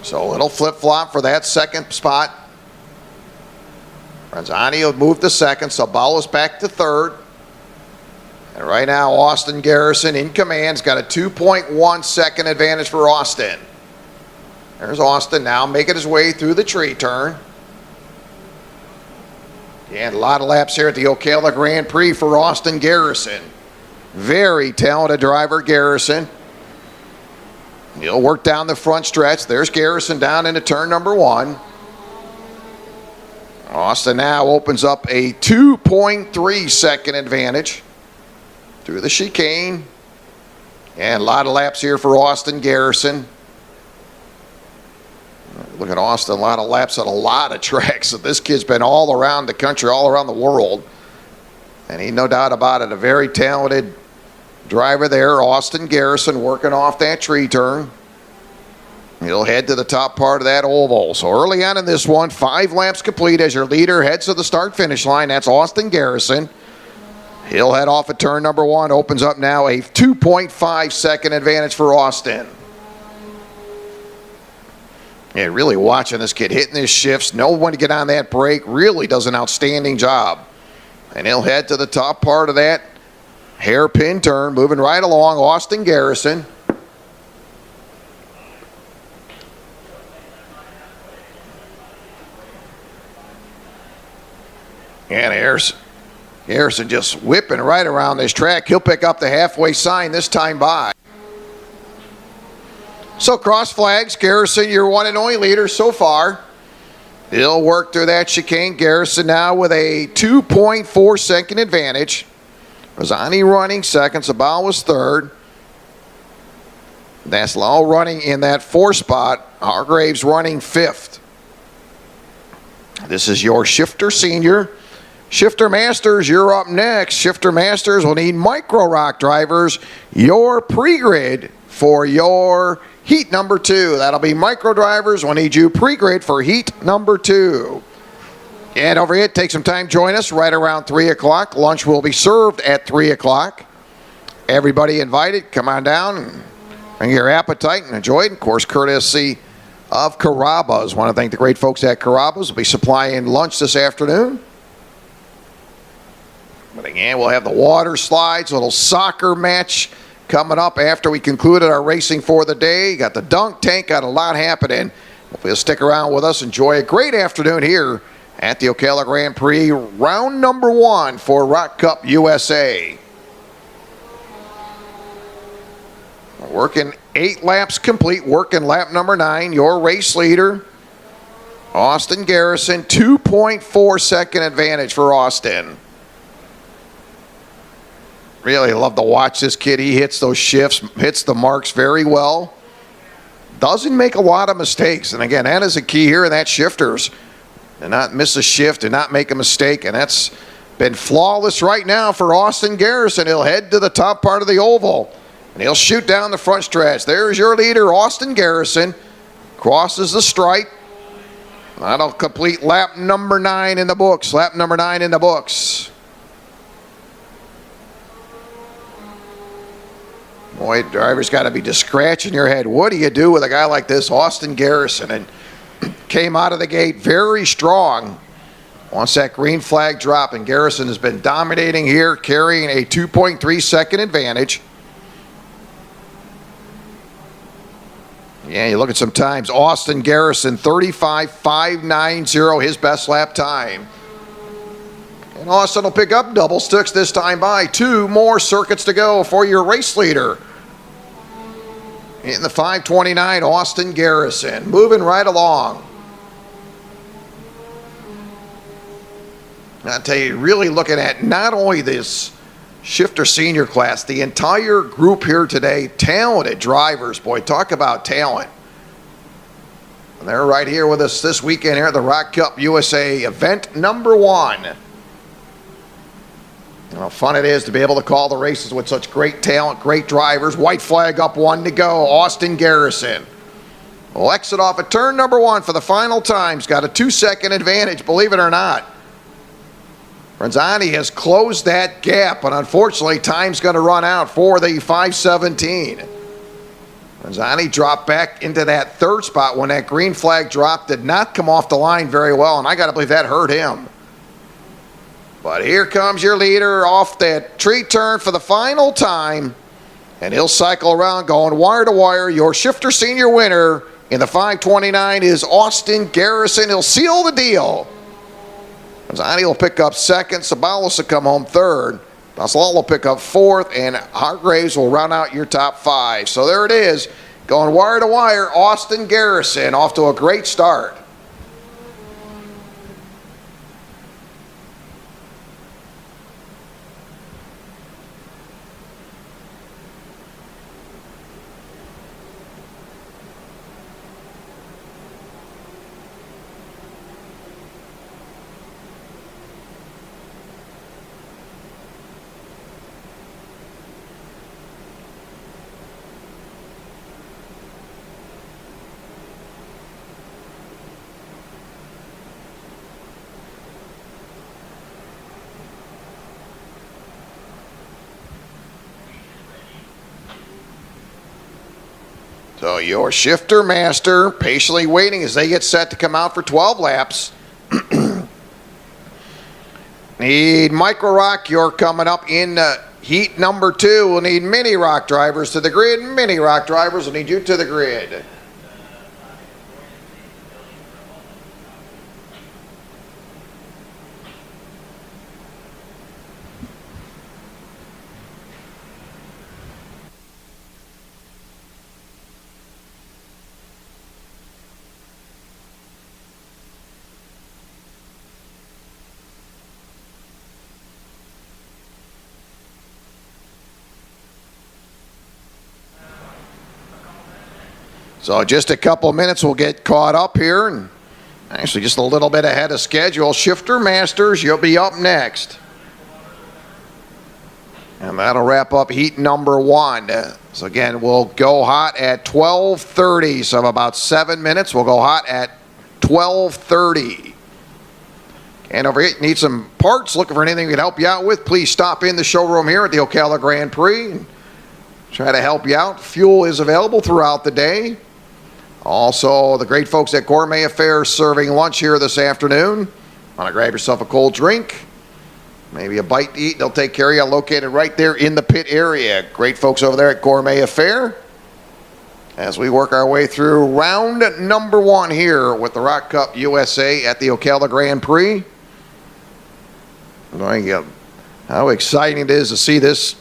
So it'll flip-flop for that second spot. Ranzani will move to second. Sabalos back to third. And right now, Austin Garrison in command. He's got a 2.1 second advantage for Austin. There's Austin now making his way through the tree turn. And a lot of laps here at the Ocala Grand Prix for Austin Garrison. Very talented driver, Garrison. He'll work down the front stretch. There's Garrison down into turn number 1. Austin now opens up a 2.3 second advantage through the chicane. And a lot of laps here for Austin Garrison. Look at Austin, a lot of laps at a lot of tracks. So this kid's been all around the country, all around the world. And he, no doubt about it, a very talented driver there. Austin Garrison working off that tree turn. He'll head to the top part of that oval. So early on in this one, 5 laps complete as your leader heads to the start-finish line. That's Austin Garrison. He'll head off at turn number 1. Opens up now a 2.5 second advantage for Austin. Yeah, really watching this kid hitting his shifts. Know when to get on that brake. Really does an outstanding job. And he'll head to the top part of that hairpin turn. Moving right along, Austin Garrison. And there's Garrison just whipping right around this track. He'll pick up the halfway sign this time by. So cross flags, Garrison, your one and only leader so far. He'll work through that chicane. Garrison now with a 2.4 second advantage. Rosani running second. Sabal was third. Naslao running in that 4 spot. Hargraves running 5th. This is your shifter senior. Shifter Masters, you're up next. Shifter Masters will need Micro ROK drivers. Your pre-grid for your heat number 2. That'll be micro drivers. We'll need you pre-grid for heat number 2. And over here, take some time, join us right around 3 o'clock. Lunch will be served at 3 o'clock. Everybody invited. Come on down and bring your appetite and enjoy it. Of course, courtesy of Carrabba's. Want to thank the great folks at Carrabba's. Will be supplying lunch this afternoon. But again, we'll have the water slides, a little soccer match coming up after we concluded our racing for the day. Got the dunk tank, got a lot happening. Hope you'll stick around with us. Enjoy a great afternoon here at the Ocala Grand Prix, round number 1 for ROK Cup USA. Working 8 laps complete, working lap number 9. Your race leader, Austin Garrison, 2.4 second advantage for Austin. Really love to watch this kid. He hits those shifts, hits the marks very well. Doesn't make a lot of mistakes. And again, that is a key here in that shifters. Do not miss a shift, do not make a mistake. And that's been flawless right now for Austin Garrison. He'll head to the top part of the oval. And he'll shoot down the front stretch. There's your leader, Austin Garrison. Crosses the stripe. That'll complete lap number 9 in the books. Lap number 9 in the books. Boy, driver's got to be just scratching your head. What do you do with a guy like this, Austin Garrison? And came out of the gate very strong. Once that green flag dropped, and Garrison has been dominating here, carrying a 2.3 second advantage. Yeah, you look at some times. Austin Garrison, 35.590, his best lap time. And Austin will pick up double sticks this time by. 2 more circuits to go for your race leader. In the 529, Austin Garrison, moving right along. I'll tell you, really looking at not only this shifter senior class, the entire group here today, talented drivers. Boy, talk about talent. And they're right here with us this weekend here at the ROK Cup USA event number 1. How fun it is to be able to call the races with such great talent, great drivers. White flag up, 1 to go. Austin Garrison will exit off at turn number 1 for the final time. He's got a 2-second advantage, believe it or not. Renzani has closed that gap, but unfortunately, time's going to run out for the 5:17. Renzani dropped back into that 3rd spot when that green flag drop. Did not come off the line very well, and I got to believe that hurt him. But here comes your leader off that tree turn for the final time, and he'll cycle around going wire to wire. Your shifter senior winner in the 529 is Austin Garrison. He'll seal the deal. Renzani will pick up 2nd. Sabalos will come home 3rd. Basalal will pick up 4th, and Hargraves will round out your top 5. So there it is, going wire to wire. Austin Garrison off to a great start. So your shifter master patiently waiting as they get set to come out for 12 laps. Need micro rock. You're coming up in heat number 2. We'll need mini rock drivers to the grid. Mini rock drivers will need you to the grid. So just a couple minutes, we'll get caught up here, and actually just a little bit ahead of schedule. Shifter Masters, you'll be up next. And that'll wrap up heat number 1. So again, we'll go hot at 12:30, so about 7 minutes. We'll go hot at 12:30. And over here, need some parts, looking for anything we can help you out with, please stop in the showroom here at the Ocala Gran Prix and try to help you out. Fuel is available throughout the day. Also, the great folks at Gourmet Affairs serving lunch here this afternoon. Want to grab yourself a cold drink, maybe a bite to eat, they'll take care of you. Located right there in the pit area. Great folks over there at Gourmet Affair. As we work our way through round number 1 here with the ROK Cup USA at the Ocala Gran Prix. How exciting it is to see this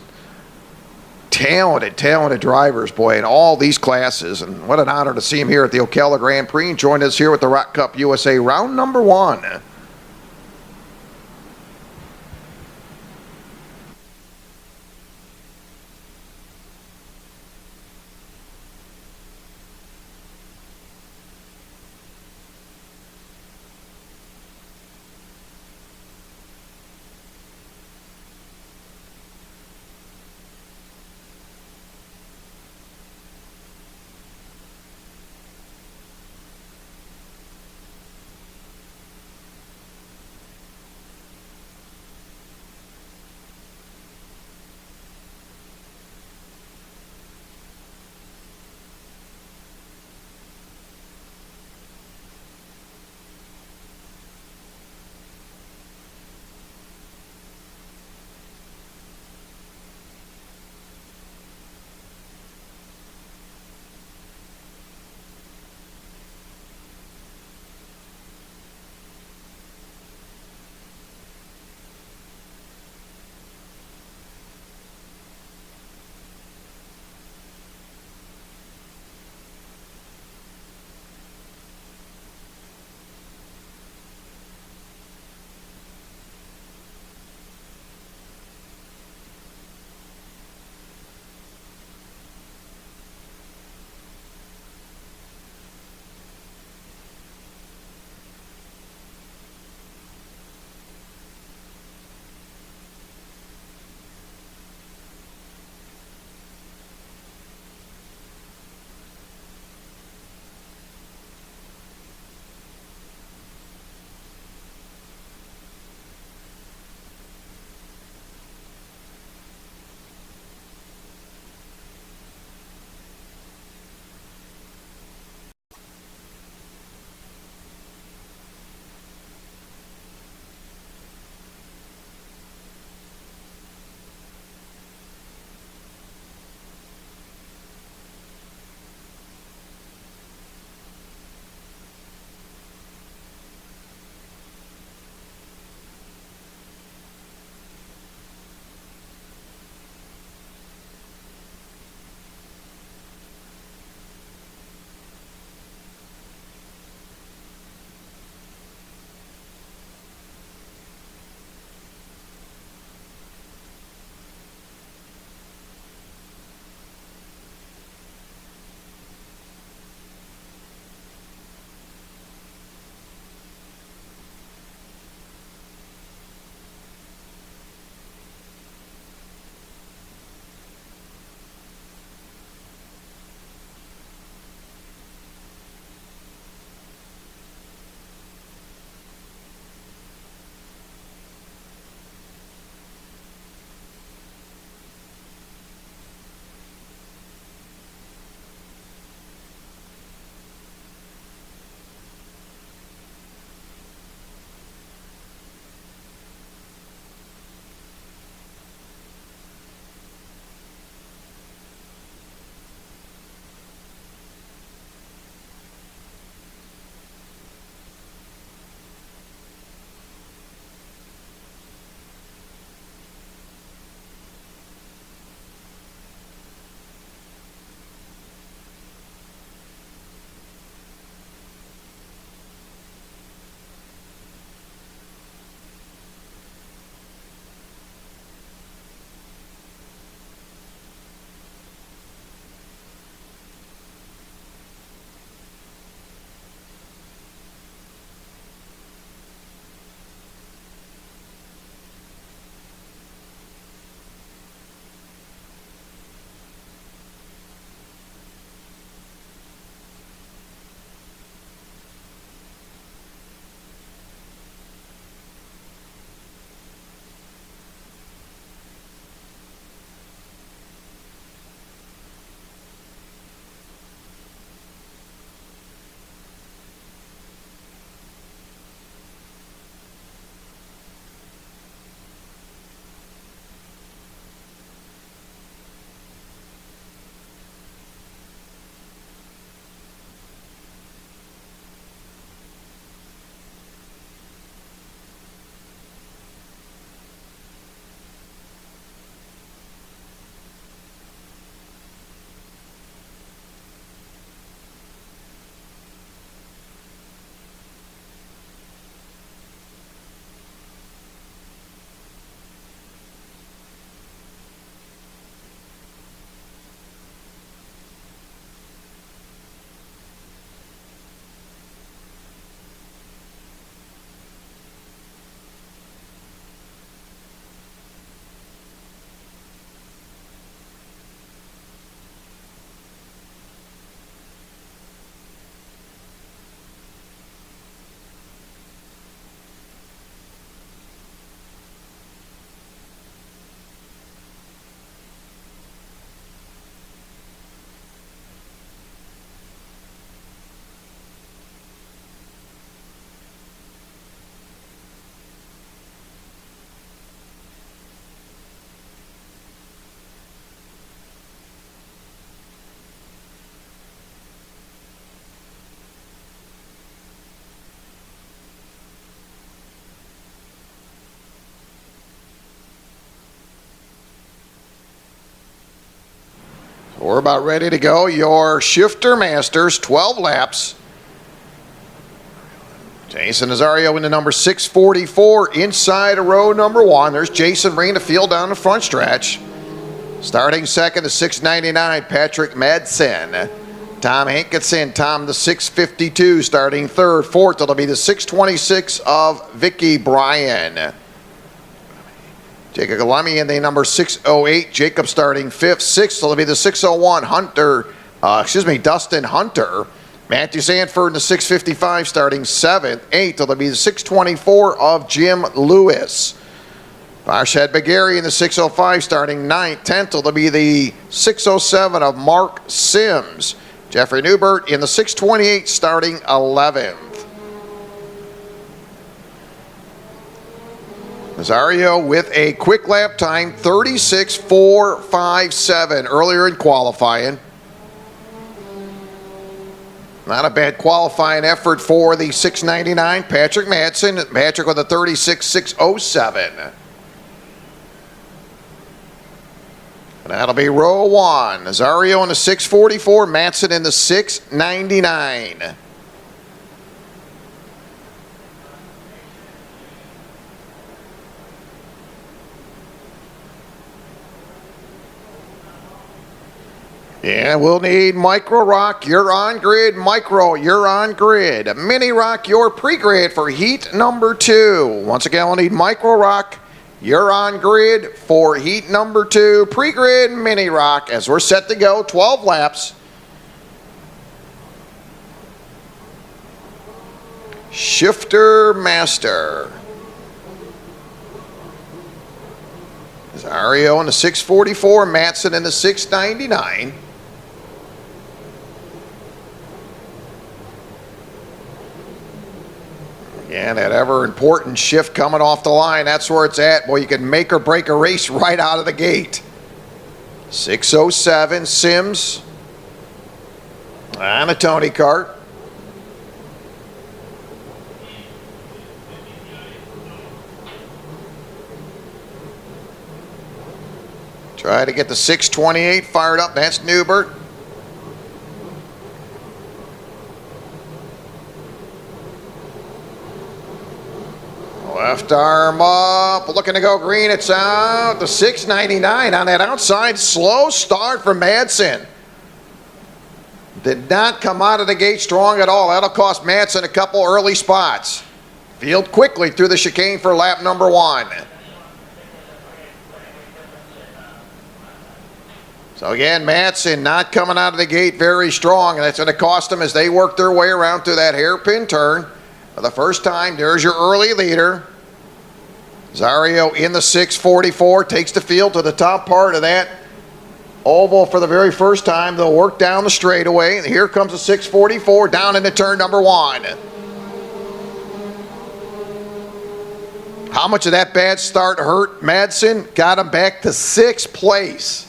talented drivers, boy, in all these classes. And what an honor to see him here at the Ocala Gran Prix. Join us here with the ROK Cup USA round number 1. We're about ready to go. Your shifter masters, 12 laps. Jason Nazario in the number 644 inside of row number 1. There's Jason bringing the field down the front stretch. Starting second, the 699, Patrick Madsen. Tom Hankinson, Tom the 652, starting third. Fourth, it'll be the 626 of Vicky Bryan. Jacob Galami in the number 608. Jacob starting fifth. Sixth, it'll be the 601, Dustin Hunter. Matthew Sanford in the 655 starting seventh. Eighth, it'll be the 624 of Jim Lewis. Farshad Bagari in the 605 starting ninth. 10th, it'll be the 607 of Mark Sims. Jeffrey Newbert in the 628 starting 11th. Nazario with a quick lap time, 36.457 earlier in qualifying. Not a bad qualifying effort for the 699, Patrick Madsen. Patrick with a 36.607. And that'll be row 1. Nazario in the 644, Madsen in the 699. Yeah, we'll need Micro Rock, you're on grid. Micro, you're on grid. Mini Rock, you're pre-grid for heat number 2. Once again, we'll need Micro Rock, you're on grid for heat number 2. Pre-grid, Mini Rock, as we're set to go, 12 laps. Shifter Master. Nazario in the 644, Madsen in the 699. Yeah, that ever-important shift coming off the line. That's where it's at. Boy, you can make or break a race right out of the gate. 607, Sims on a Tony kart. Try to get the 628 fired up. That's Newbert. Left arm up, looking to go green. It's out. The 699 on that outside. Slow start for Madsen. Did not come out of the gate strong at all. That'll cost Madsen a couple early spots. Field quickly through the chicane for lap number 1. So again, Madsen not coming out of the gate very strong, and that's going to cost them as they work their way around through that hairpin turn. For the first time, there's your early leader. Nazario in the 644 takes the field to the top part of that oval for the very first time. They'll work down the straightaway. Here comes the 644 down into turn number 1. How much of that bad start hurt Madsen? Got him back to 6th place.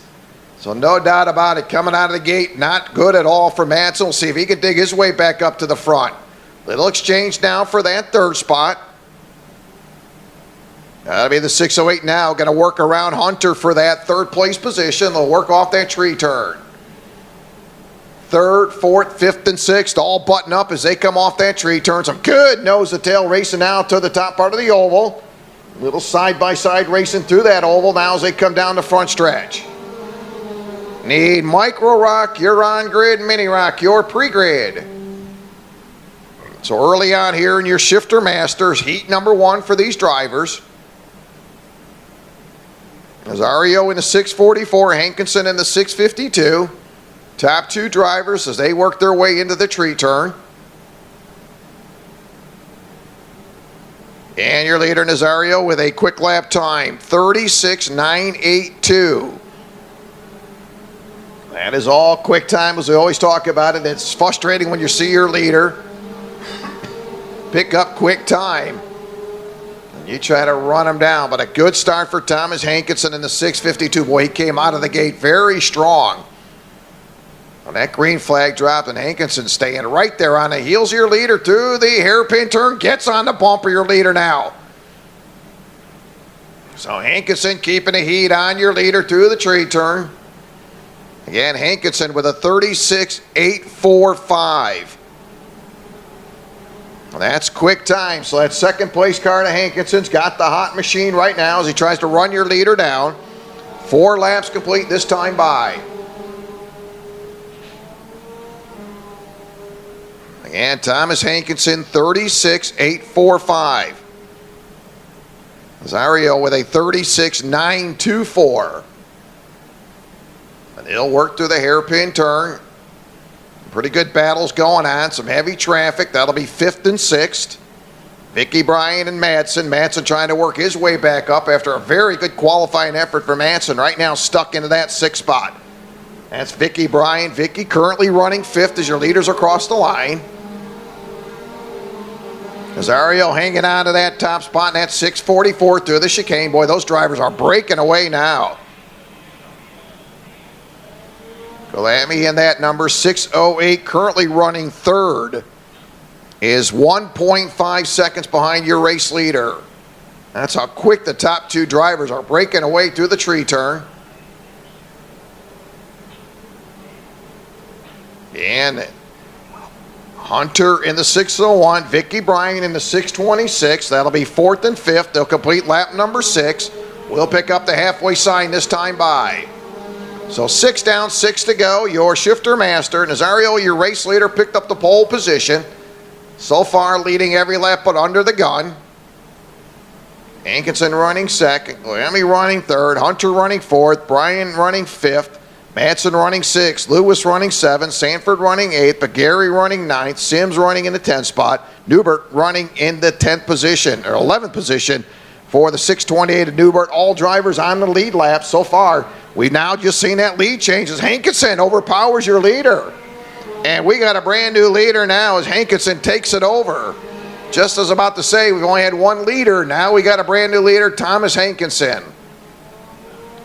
So no doubt about it, coming out of the gate, not good at all for Madsen. We'll see if he can dig his way back up to the front. Little exchange now for that 3rd spot. That'll be the 608 now. Going to work around Hunter for that 3rd place position. They'll work off that tree turn. 3rd, 4th, 5th, and 6th all button up as they come off that tree turn. Some good nose-to-tail racing now to the top part of the oval. Little side-by-side racing through that oval now as they come down the front stretch. Need Micro Rock, you're on grid. Mini Rock, you're pre-grid. So early on here in your Shifter Masters, heat number 1 for these drivers. Nazario in the 644, Hankinson in the 652. Top 2 drivers as they work their way into the tree turn. And your leader, Nazario, with a quick lap time, 36.982. That is all quick time, as we always talk about it. It's frustrating when you see your leader pick up quick time and you try to run him down. But a good start for Thomas Hankinson in the 652. Boy, he came out of the gate very strong. When that green flag dropped, and Hankinson staying right there on the heels of your leader through the hairpin turn, gets on the bumper, your leader now. So Hankinson keeping the heat on your leader through the tree turn. Again, Hankinson with a 36.845. Well, that's quick time. So that second place car to Hankinson's got the hot machine right now as he tries to run your leader down. 4 laps complete this time by. Again, Thomas Hankinson, 36.845. Zario with a 36.924. And he'll work through the hairpin turn. Pretty good battles going on. Some heavy traffic. That'll be 5th and 6th. Vicky Bryan and Madsen. Madsen trying to work his way back up after a very good qualifying effort for Madsen. Right now stuck into that 6th spot. That's Vicky Bryan. Vicky currently running 5th as your leaders across the line. Nazario hanging on to that top spot in that 644 through the chicane. Boy, those drivers are breaking away now. Galami in that number 608, currently running 3rd, is 1.5 seconds behind your race leader. That's how quick the top 2 drivers are breaking away through the tree turn. And Hunter in the 601, Vicky Bryan in the 626. That'll be 4th and 5th. They'll complete lap number 6. We'll pick up the halfway sign this time by. So 6 down, 6 to go. Your shifter master, Nazario, your race leader, picked up the pole position. So far leading every lap but under the gun. Hankinson running 2nd, Galami running 3rd, Hunter running 4th, Bryan running 5th, Madsen running 6th, Lewis running 7th, Sanford running 8th, Bagari running 9th, Sims running in the 10th spot, Newbert running in the 10th position, or 11th position for the 628 of Newbert. All drivers on the lead lap so far. We've now just seen that lead change as Hankinson overpowers your leader. And we got a brand new leader now as Hankinson takes it over. Just as about to say, we've only had one leader. Now we got a brand new leader, Thomas Hankinson.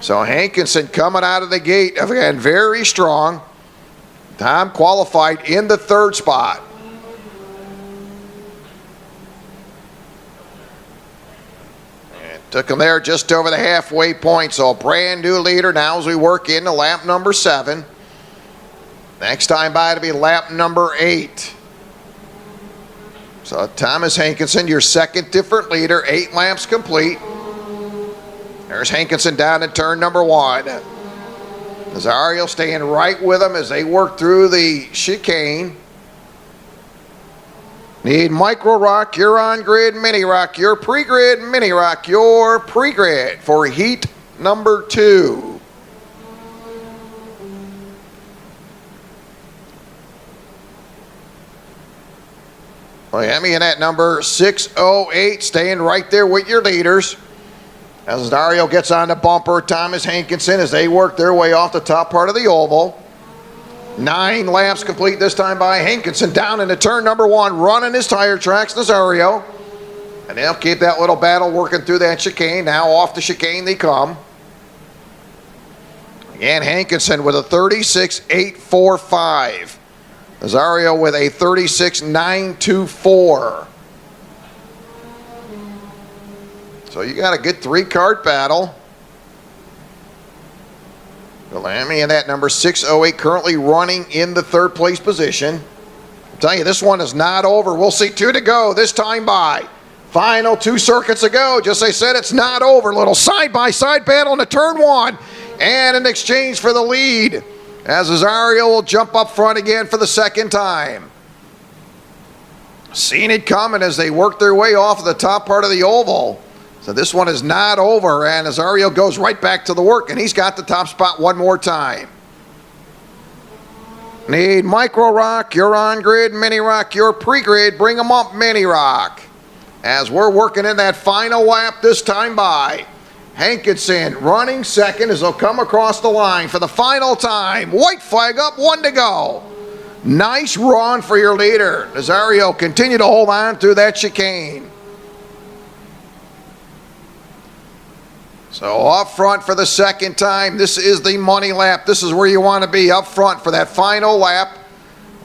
So Hankinson coming out of the gate, again, very strong. Tom qualified in the 3rd spot. Took him there just over the halfway point. So a brand new leader now as we work into lap number 7. Next time by to be lap number 8. So Thomas Hankinson, your 2nd different leader, 8 laps complete. There's Hankinson down in turn number 1. Nazario staying right with him as they work through the chicane. Need micro rock, you're on grid, mini rock, your pre-grid, mini rock, your pre-grid for heat number 2. Miami in that number 608, staying right there with your leaders. As Dario gets on the bumper, Thomas Hankinson as they work their way off the top part of the oval. 9 laps complete this time by Hankinson down into turn number 1, running his tire tracks, Nazario. And they'll keep that little battle working through that chicane. Now off the chicane they come. Again, Hankinson with a 36.845. Nazario with a 36.924. So you got a good 3-card battle. Galami in that number 608, currently running in the 3rd place position. I'll tell you, this one is not over. We'll see 2 to go this time by. Final 2 circuits to go. Just as I said, it's not over. Little side-by-side battle into turn 1. And an exchange for the lead as Nazario will jump up front again for the 2nd time. Seen it coming as they work their way off of the top part of the oval. So this one is not over, and Nazario goes right back to the work, and he's got the top spot one more time. Need micro rock, you're on grid, mini rock, you're pre-grid, bring them up, mini rock. As we're working in that final lap this time by. Hankinson running 2nd as they'll come across the line for the final time. White flag up, 1 to go. Nice run for your leader. Nazario continue to hold on through that chicane. So up front for the 2nd time, this is the money lap. This is where you want to be, up front for that final lap.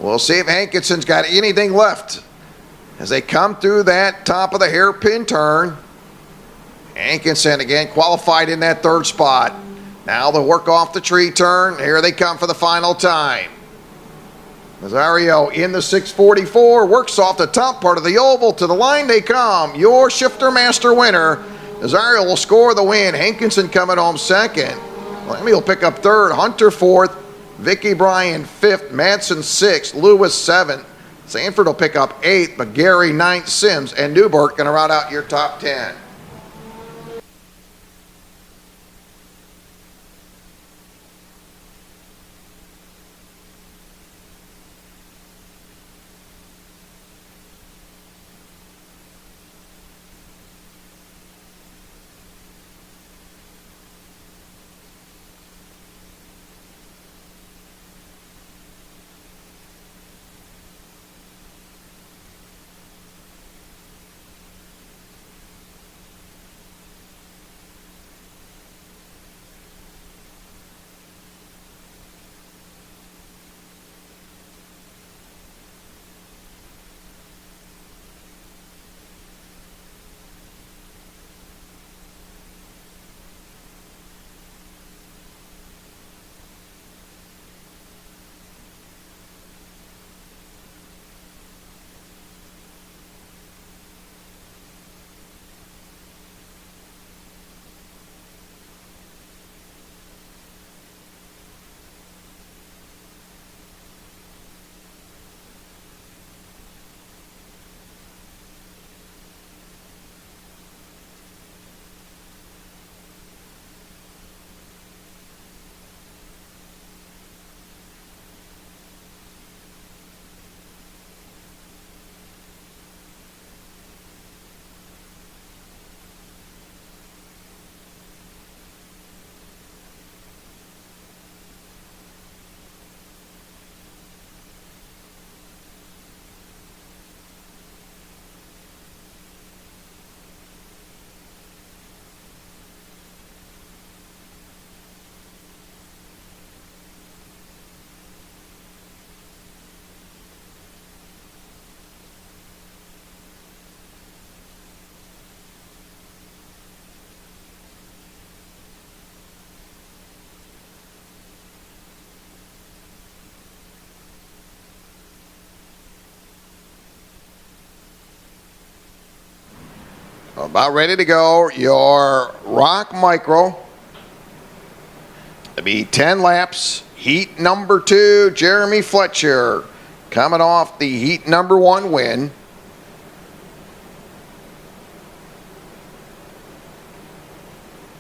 We'll see if Hankinson's got anything left as they come through that top of the hairpin turn. Hankinson again qualified in that 3rd spot. Now they'll work off the tree turn. Here they come for the final time. Nazario in the 644, works off the top part of the oval. To the line they come. Your Shifter Master winner. Nazario will score the win. Hankinson coming home second. Lemmy will pick up third. Hunter fourth. Vicky Bryan fifth. Madsen sixth. Lewis seventh. Sanford will pick up eighth, but Gary ninth. Sims and Newbert going to round out your top 10. About ready to go, your ROK Micro. It'll be 10 laps. Heat number 2, Jeremy Fletcher coming off the heat number 1 win.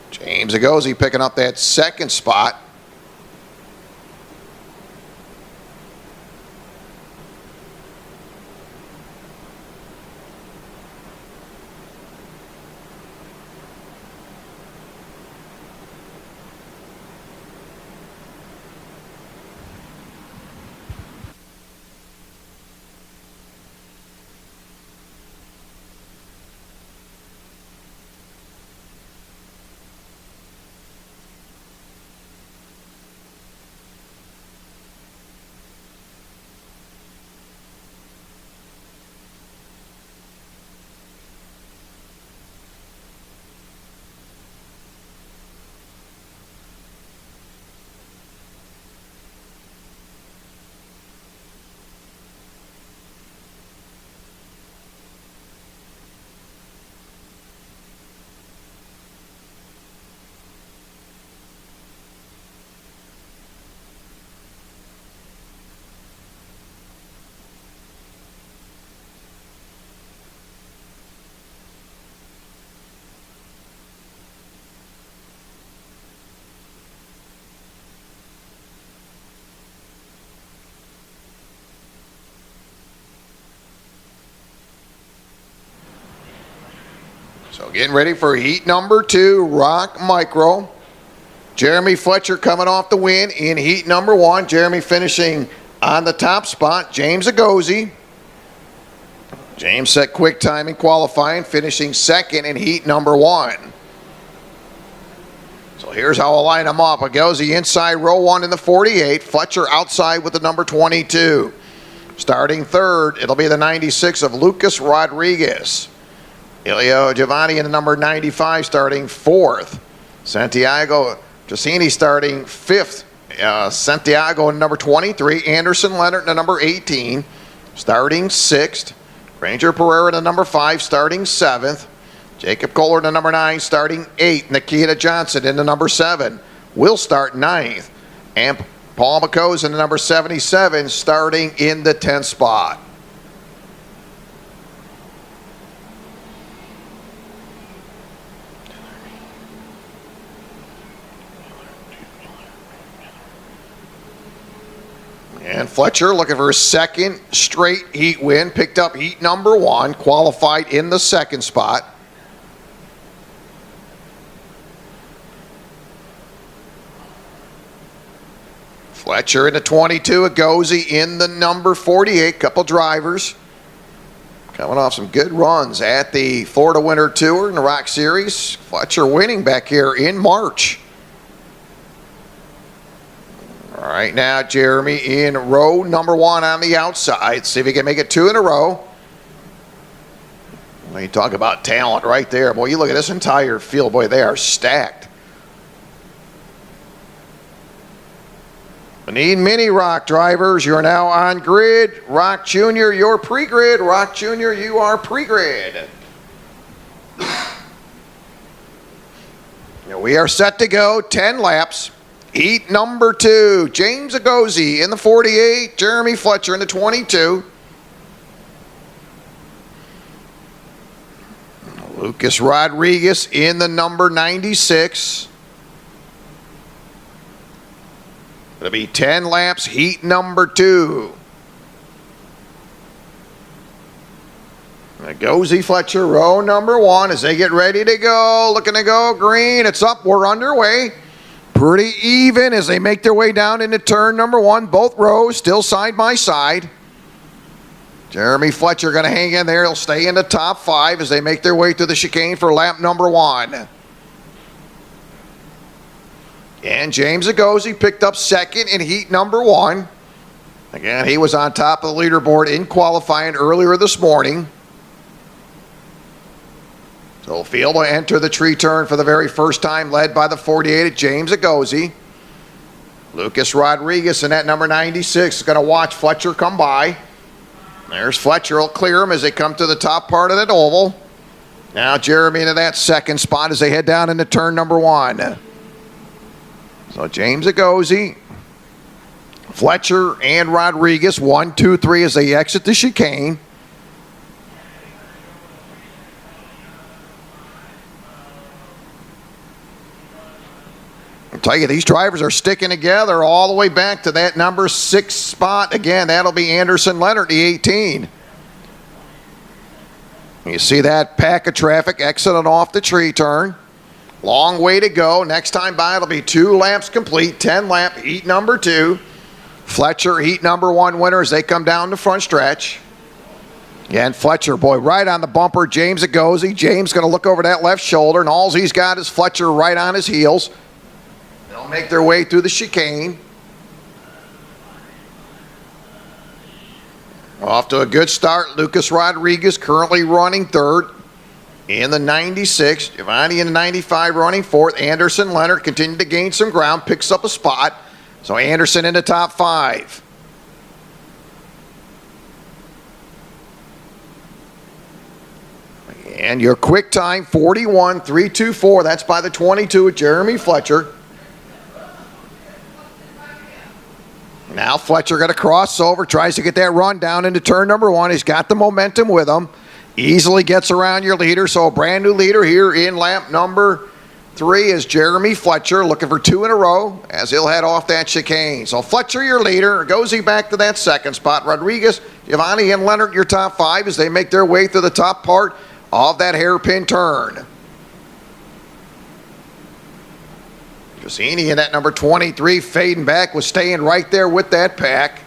James Agozi picking up that second spot. So getting ready for heat number 2, ROK Micro. Jeremy Fletcher coming off the win in heat number 1. Jeremy finishing on the top spot. James Agozi. James set quick time in qualifying, finishing second in heat number 1. So here's how I'll line them up. Agozi inside row 1 in the 48. Fletcher outside with the number 22. Starting third, it'll be the 96 of Lucas Rodriguez. Ilio Giovanni in the number 95 starting fourth. Santiago Cassini starting 5th. Santiago in number 23. Anderson Leonard in number 18. Starting 6th. Ranger Pereira in number 5. Starting 7th. Jacob Kohler in number 9. Starting 8th. Nikita Johnson in the number 7. Will start 9th. And Paul McCo's in the number 77. Starting in the 10th spot. And Fletcher looking for his second straight heat win. Picked up heat number 1. Qualified in the 2nd spot. Fletcher in the 22. Agozi in the number 48. Couple drivers coming off some good runs at the Florida Winter Tour in the ROK Series. Fletcher winning back here in March. All right, now Jeremy in row number 1 on the outside. See if he can make it 2 in a row. Well, you talk about talent right there. Boy, you look at this entire field. Boy, they are stacked. We need mini ROK drivers. You're now on grid. ROK Junior, you're pre-grid. ROK Junior, you are pre-grid. We are set to go. 10 laps. Heat number 2, James Agozi in the 48, Jeremy Fletcher in the 22. Lucas Rodriguez in the number 96. It'll be 10 laps, heat number 2. Agozi Fletcher, row number 1 as they get ready to go. Looking to go green. It's up. We're underway. Pretty even as they make their way down into turn number 1. Both rows still side by side. Jeremy Fletcher going to hang in there. He'll stay in the top 5 as they make their way through the chicane for lap number 1. And James Agozi picked up 2nd in heat number 1. Again, he was on top of the leaderboard in qualifying earlier this morning. So field will enter the tree turn for the very first time, led by the 48 James Agozi. Lucas Rodriguez in that number 96 is going to watch Fletcher come by. There's Fletcher. Will clear him as they come to the top part of that oval. Now Jeremy into that 2nd spot as they head down into turn number 1. So James Agozi, Fletcher, and Rodriguez, 1, 2, 3 as they exit the chicane. I'll tell you, these drivers are sticking together all the way back to that number 6 spot. Again, that'll be Anderson Leonard, the 18. You see that pack of traffic exiting off the tree turn. Long way to go. Next time by, it'll be 2 laps complete. 10 lap, heat number 2. Fletcher, heat number 1 winner as they come down the front stretch. Yeah, and Fletcher, boy, right on the bumper. James Agozi. James going to look over that left shoulder, and all he's got is Fletcher right on his heels. They'll make their way through the chicane. Off to a good start. Lucas Rodriguez currently running 3rd in the 96. Giovanni in the 95 running 4th. Anderson Leonard continued to gain some ground, picks up a spot. So Anderson in the top 5. And your quick time, 41.324. That's by the 22 of Jeremy Fletcher. Now Fletcher got to cross over, tries to get that run down into turn number 1. He's got the momentum with him. Easily gets around your leader. So a brand new leader here in lap number 3 is Jeremy Fletcher, looking for 2 in a row as he'll head off that chicane. So Fletcher, your leader. Agozi back to that 2nd spot. Rodriguez, Giovanni, and Leonard, your top 5 as they make their way through the top part of that hairpin turn. Cassini in that number 23 fading back, was staying right there with that pack.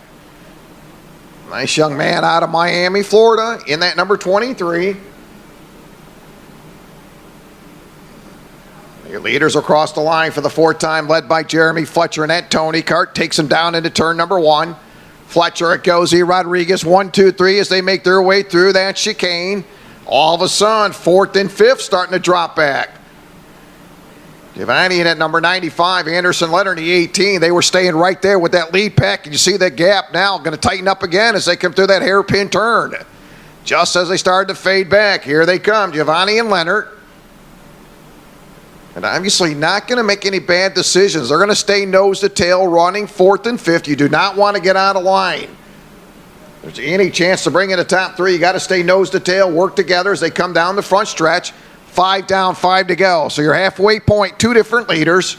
Nice young man out of Miami, Florida in that number 23. Your leaders across the line for the 4th time, led by Jeremy Fletcher in that Tony kart. Takes him down into turn number 1. Fletcher, Agozi, Rodriguez, 1, 2, 3 as they make their way through that chicane. All of a sudden, 4th and 5th starting to drop back. Giovanni in at number 95, Anderson Leonard in the 18. They were staying right there with that lead pack. You see that gap now going to tighten up again as they come through that hairpin turn. Just as they started to fade back, here they come, Giovanni and Leonard. And obviously not going to make any bad decisions. They're going to stay nose to tail, running 4th and 5th. You do not want to get out of line. If there's any chance to bring in a top 3, you got to stay nose to tail, work together as they come down the front stretch. 5 down, 5 to go. So your halfway point, 2 different leaders.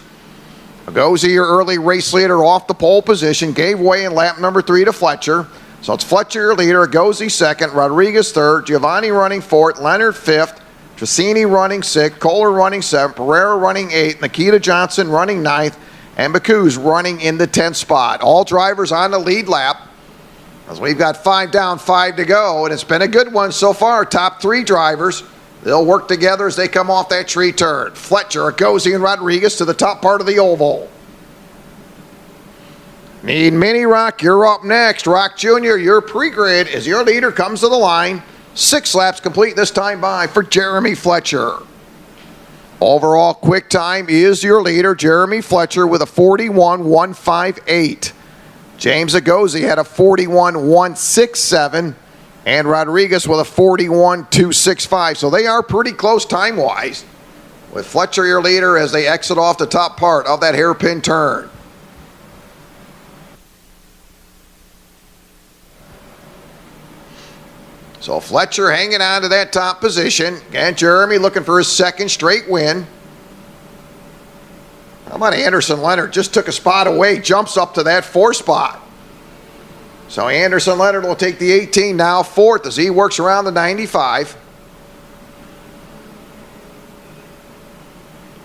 Agozi, your early race leader, off the pole position, gave way in lap number 3 to Fletcher. So it's Fletcher, your leader, Agozi second, Rodriguez third, Giovanni running 4th, Leonard 5th, Tracini running 6th, Kohler running 7th, Pereira running 8th, Nikita Johnson running 9th, and Bacuz running in the 10th spot. All drivers on the lead lap as we've got 5 down, 5 to go, and it's been a good one so far. Top 3 drivers. They'll work together as they come off that tree turn. Fletcher, Agozi, and Rodriguez to the top part of the oval. Need Mini Rock, you're up next. Rock Jr., your pre-grid as your leader comes to the line. 6 laps complete this time by for Jeremy Fletcher. Overall quick time is your leader, Jeremy Fletcher, with a 41.158. James Agozi had a 41.167. And Rodriguez with a 41.265. So they are pretty close time-wise. With Fletcher your leader as they exit off the top part of that hairpin turn. So Fletcher hanging on to that top position. And Jeremy looking for his 2nd straight win. How about Anderson Leonard? Just took a spot away, jumps up to that 4th spot. So Anderson Leonard will take the 18 now, 4th as he works around the 95.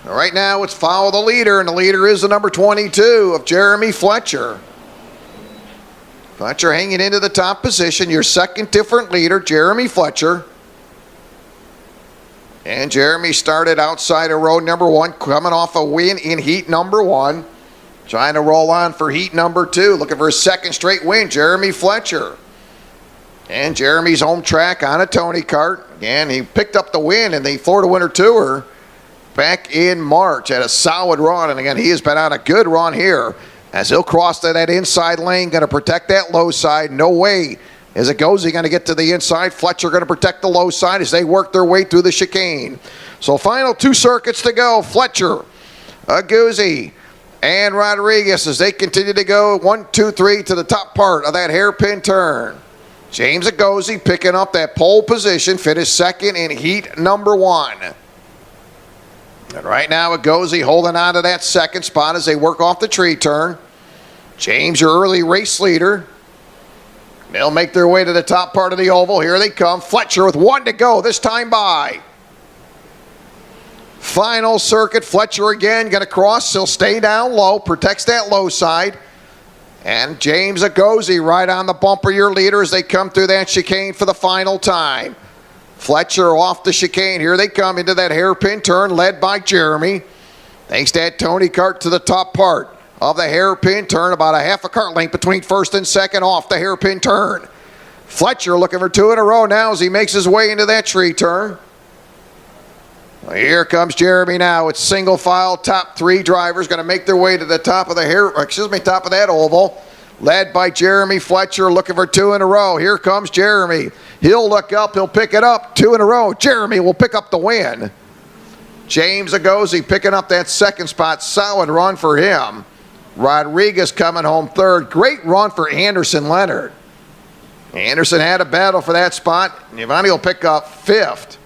Right now it's follow the leader, and the leader is the number 22 of Jeremy Fletcher. Fletcher hanging into the top position, your 2nd different leader, Jeremy Fletcher. And Jeremy started outside of row number 1, coming off a win in heat number 1. Trying to roll on for heat number 2. Looking for his 2nd straight win, Jeremy Fletcher. And Jeremy's home track on a Tony kart. Again, he picked up the win in the Florida Winter Tour back in March. Had a solid run. And again, he has been on a good run here as he'll cross to that inside lane. Going to protect that low side. No way is Agozi going to get to the inside. Fletcher going to protect the low side as they work their way through the chicane. So final 2 circuits to go. Fletcher, Agozi, and Rodriguez as they continue to go 1, 2, 3 to the top part of that hairpin turn. James Agozi picking up that pole position, finished 2nd in heat number 1. And right now Agozi holding on to that 2nd spot as they work off the tree turn. James, your early race leader. They'll make their way to the top part of the oval. Here they come. Fletcher with 1 to go this time by. Final circuit, Fletcher again going to cross. He'll stay down low, protects that low side. And James Agozi right on the bumper, your leader, as they come through that chicane for the final time. Fletcher off the chicane. Here they come into that hairpin turn led by Jeremy. Thanks to that Tony kart to the top part of the hairpin turn. About a half a kart length between 1st and 2nd off the hairpin turn. Fletcher looking for 2 in a row now as he makes his way into that tree turn. Here comes Jeremy now. It's single file, top 3 drivers going to make their way to the top of the top of that oval. Led by Jeremy Fletcher, looking for 2 in a row. Here comes Jeremy. He'll look up, he'll pick it up. 2 in a row. Jeremy will pick up the win. James Agozi picking up that 2nd spot. Solid run for him. Rodriguez coming home 3rd. Great run for Anderson Leonard. Anderson had a battle for that spot. Giovanni will pick up 5th.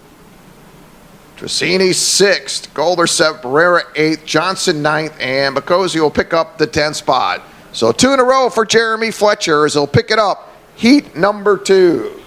Tracini 6th, Golder 7th, Pereira 8th, Johnson 9th, and Bacuzzi will pick up the 10th spot. So 2 in a row for Jeremy Fletcher as he'll pick it up, heat number 2.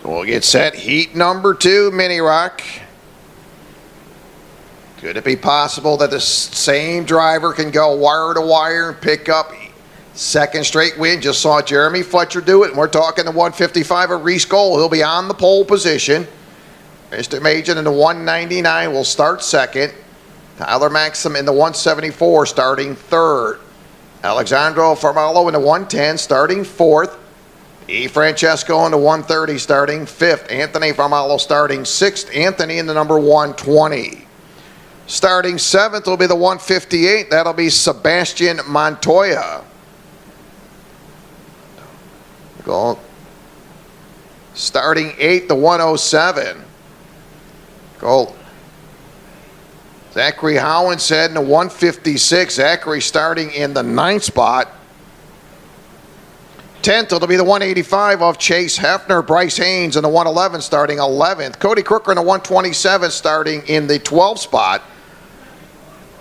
We'll get set. Heat number 2, Mini Rock. Could it be possible that the same driver can go wire to wire and pick up second straight win? Just saw Jeremy Fletcher do it, and we're talking the 155 of Reese Gold. He'll be on the pole position. Mr. Majan in the 199 will start second. Tyler Maxim in the 174 starting third. Alexandro Farmalo in the 110 starting fourth. E. Francesco in the 130 starting fifth. Anthony Farmalo starting sixth. Anthony in the number 120. Starting seventh will be the 158. That'll be Sebastian Montoya. Go. Starting eighth, the 107. Go. Zachary Howinshead in the 156. Zachary starting in the ninth spot. 10th, it'll be the 185 of Chase Hefner. Bryce Haynes in the 111 starting 11th. Cody Crooker in the 127 starting in the 12th spot.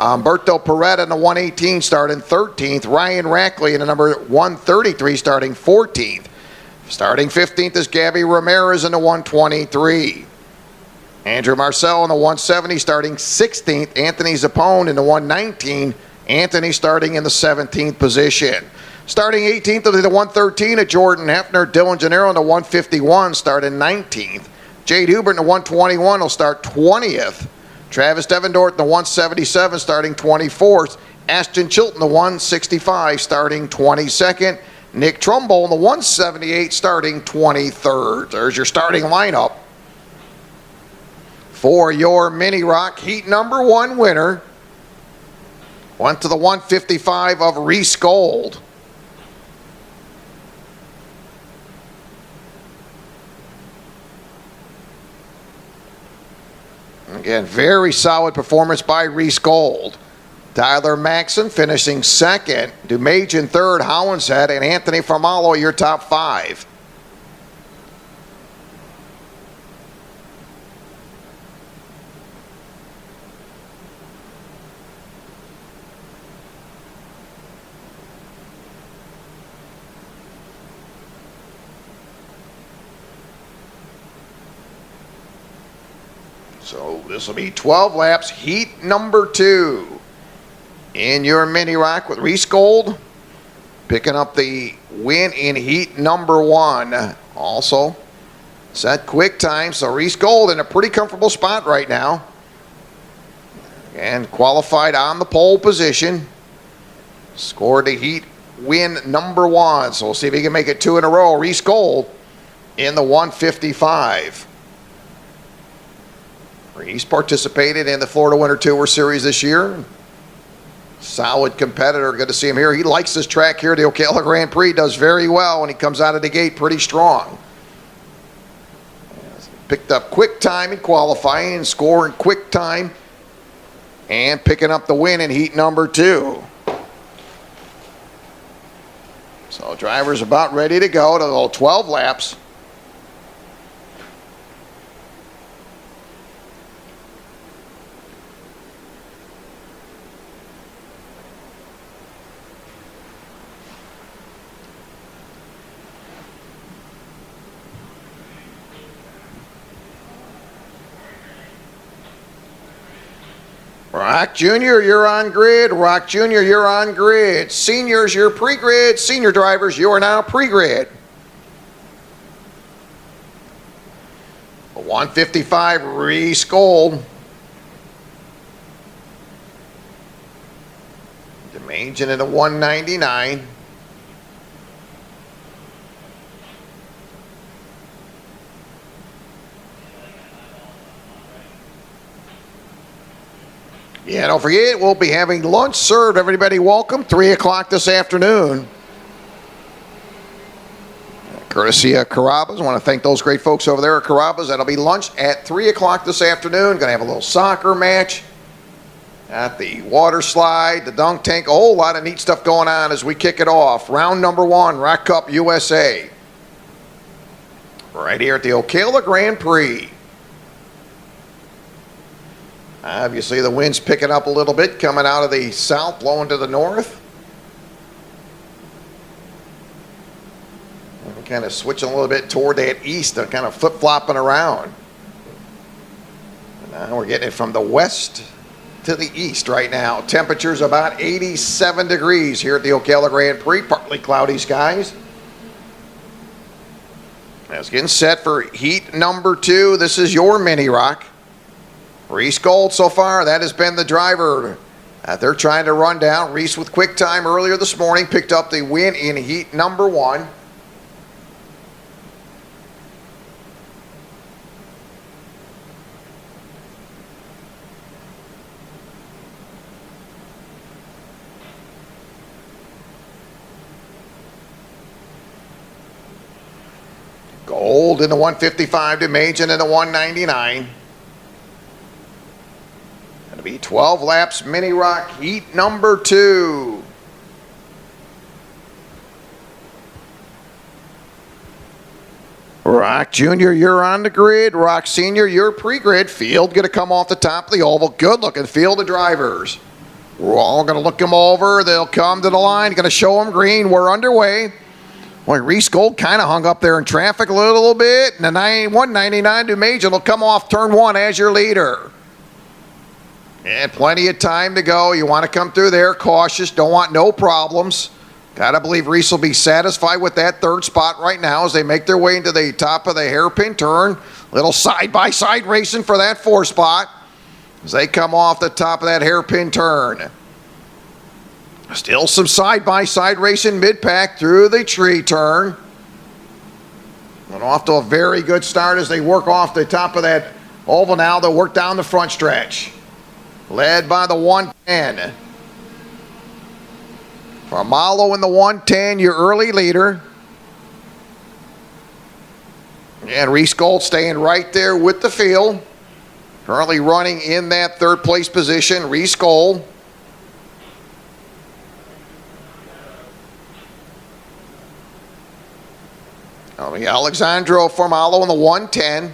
Umberto Peretta in the 118 starting 13th. Ryan Rackley in the number 133 starting 14th. Starting 15th is Gabby Ramirez in the 123. Andrew Marcel in the 170 starting 16th. Anthony Zappone in the 119. Anthony starting in the 17th position. Starting 18th will be the 113 at Jordan Hefner. Dylan Gennaro in the 151 starting 19th. Jade Hubert in the 121 will start 20th. Travis Devendorf in the 177 starting 24th. Ashton Chilton in the 165 starting 22nd. Nick Trumbull in the 178 starting 23rd. There's your starting lineup for your Mini Rock Heat number 1 winner. Went to the 155 of Reese Gold. Again, very solid performance by Reese Gold. Tyler Maxson finishing second. Dumajan third. Howinshead and Anthony Farmalo your top 5. So this will be 12 laps, heat number 2 in your Mini Rock with Reese Gold picking up the win in heat number 1. Also set quick time, so Reese Gold in a pretty comfortable spot right now and qualified on the pole position. Scored the heat win number 1, so we'll see if he can make it 2 in a row. Reese Gold in the 155. He's participated in the Florida Winter Tour Series this year. Solid competitor. Good to see him here. He likes this track here. The Ocala Gran Prix does very well when he comes out of the gate pretty strong. Picked up quick time in qualifying and scoring quick time and picking up the win in heat number 2. So drivers about ready to go to the 12 laps. Rock Jr., you're on grid. Rock Jr., you're on grid. Seniors, you're pre-grid. Senior drivers, you are now pre-grid. 155, Reese Gold. Dumajan in the 199. Yeah, don't forget, we'll be having lunch served. Everybody welcome, 3 o'clock this afternoon. Courtesy of Carrabba's. I want to thank those great folks over there at Carrabba's. That'll be lunch at 3 o'clock this afternoon. Going to have a little soccer match at the water slide, the dunk tank. A whole lot of neat stuff going on as we kick it off. Round number 1, ROK Cup USA. Right here at the Ocala Gran Prix. Obviously, the wind's picking up a little bit, coming out of the south, blowing to the north. kind of switching a little bit toward that east, kind of flip-flopping around. And now we're getting it from the west to the east right now. Temperatures about 87 degrees here at the Ocala Grand Prix. Partly cloudy skies. It's getting set for heat number 2. This is your mini rock. Reese Gold so far, that has been the driver that they're trying to run down. Reese with quick time earlier this morning picked up the win in heat number 1. Gold in the 155 to Machen in the 199. Going to be 12 laps mini rock heat number 2. Rock Junior, you're on the grid. Rock Senior, you're pre-grid. Field going to come off the top of the oval. Good looking field of drivers. We're all going to look them over. They'll come to the line. Going to show them green. We're underway. Boy, Reese Gold kind of hung up there in traffic a little bit. And the 199 to Major will come off turn 1 as your leader. And plenty of time to go. You want to come through there cautious. Don't want no problems. Got to believe Reese will be satisfied with that 3rd spot right now as they make their way into the top of the hairpin turn. Little side-by-side racing for that 4th spot as they come off the top of that hairpin turn. Still some side-by-side racing mid-pack through the tree turn. Went off to a very good start as they work off the top of that oval now. They'll work down the front stretch. Led by the 110. Formalo in the 110, your early leader. And Reese Gold staying right there with the field. Currently running in that 3rd place position, Reese Gold. Alexandro Formalo in the 110.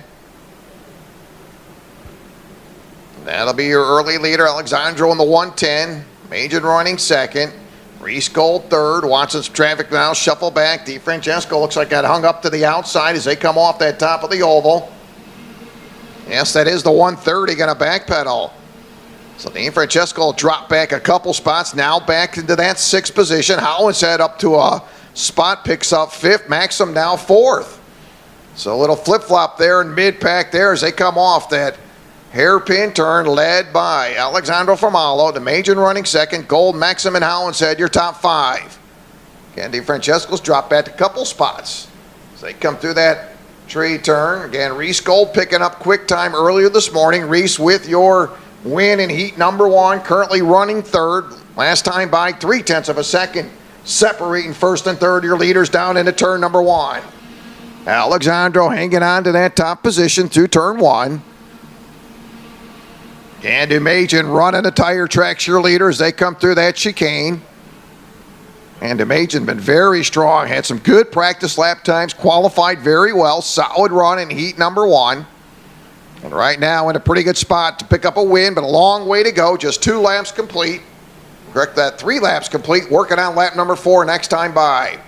That'll be your early leader, Alexandro in the 110. Major running 2nd. Reese Gold 3rd. Watching some traffic now. Shuffle back. DeFrancesco looks like got hung up to the outside as they come off that top of the oval. Yes, that is the 130 going to backpedal. So DeFrancesco will drop back a couple spots. Now back into that 6th position. Hollinshead up to a spot, picks up 5th. Maxim now 4th. So a little flip-flop there in mid-pack there as they come off that hairpin turn led by Alexandro Formalo. The Major running 2nd. Gold, Maxim, and Hollinshead your top 5. Again, DeFrancesco's dropped back a couple spots as they come through that tree turn. Again, Reese Gold picking up quick time earlier this morning. Reese with your win in heat number 1. Currently running 3rd. Last time by 0.3 of a second. Separating 1st and 3rd, your leaders down into turn number 1. Alexandro hanging on to that top position through turn 1. And Dumajan running the tire tracks your leaders. They come through that chicane. And Dumajan been very strong. Had some good practice lap times. Qualified very well. Solid run in heat number 1. And right now in a pretty good spot to pick up a win, but a long way to go. Just 2 laps complete. Correct that, 3 laps complete. Working on lap number 4 next time by.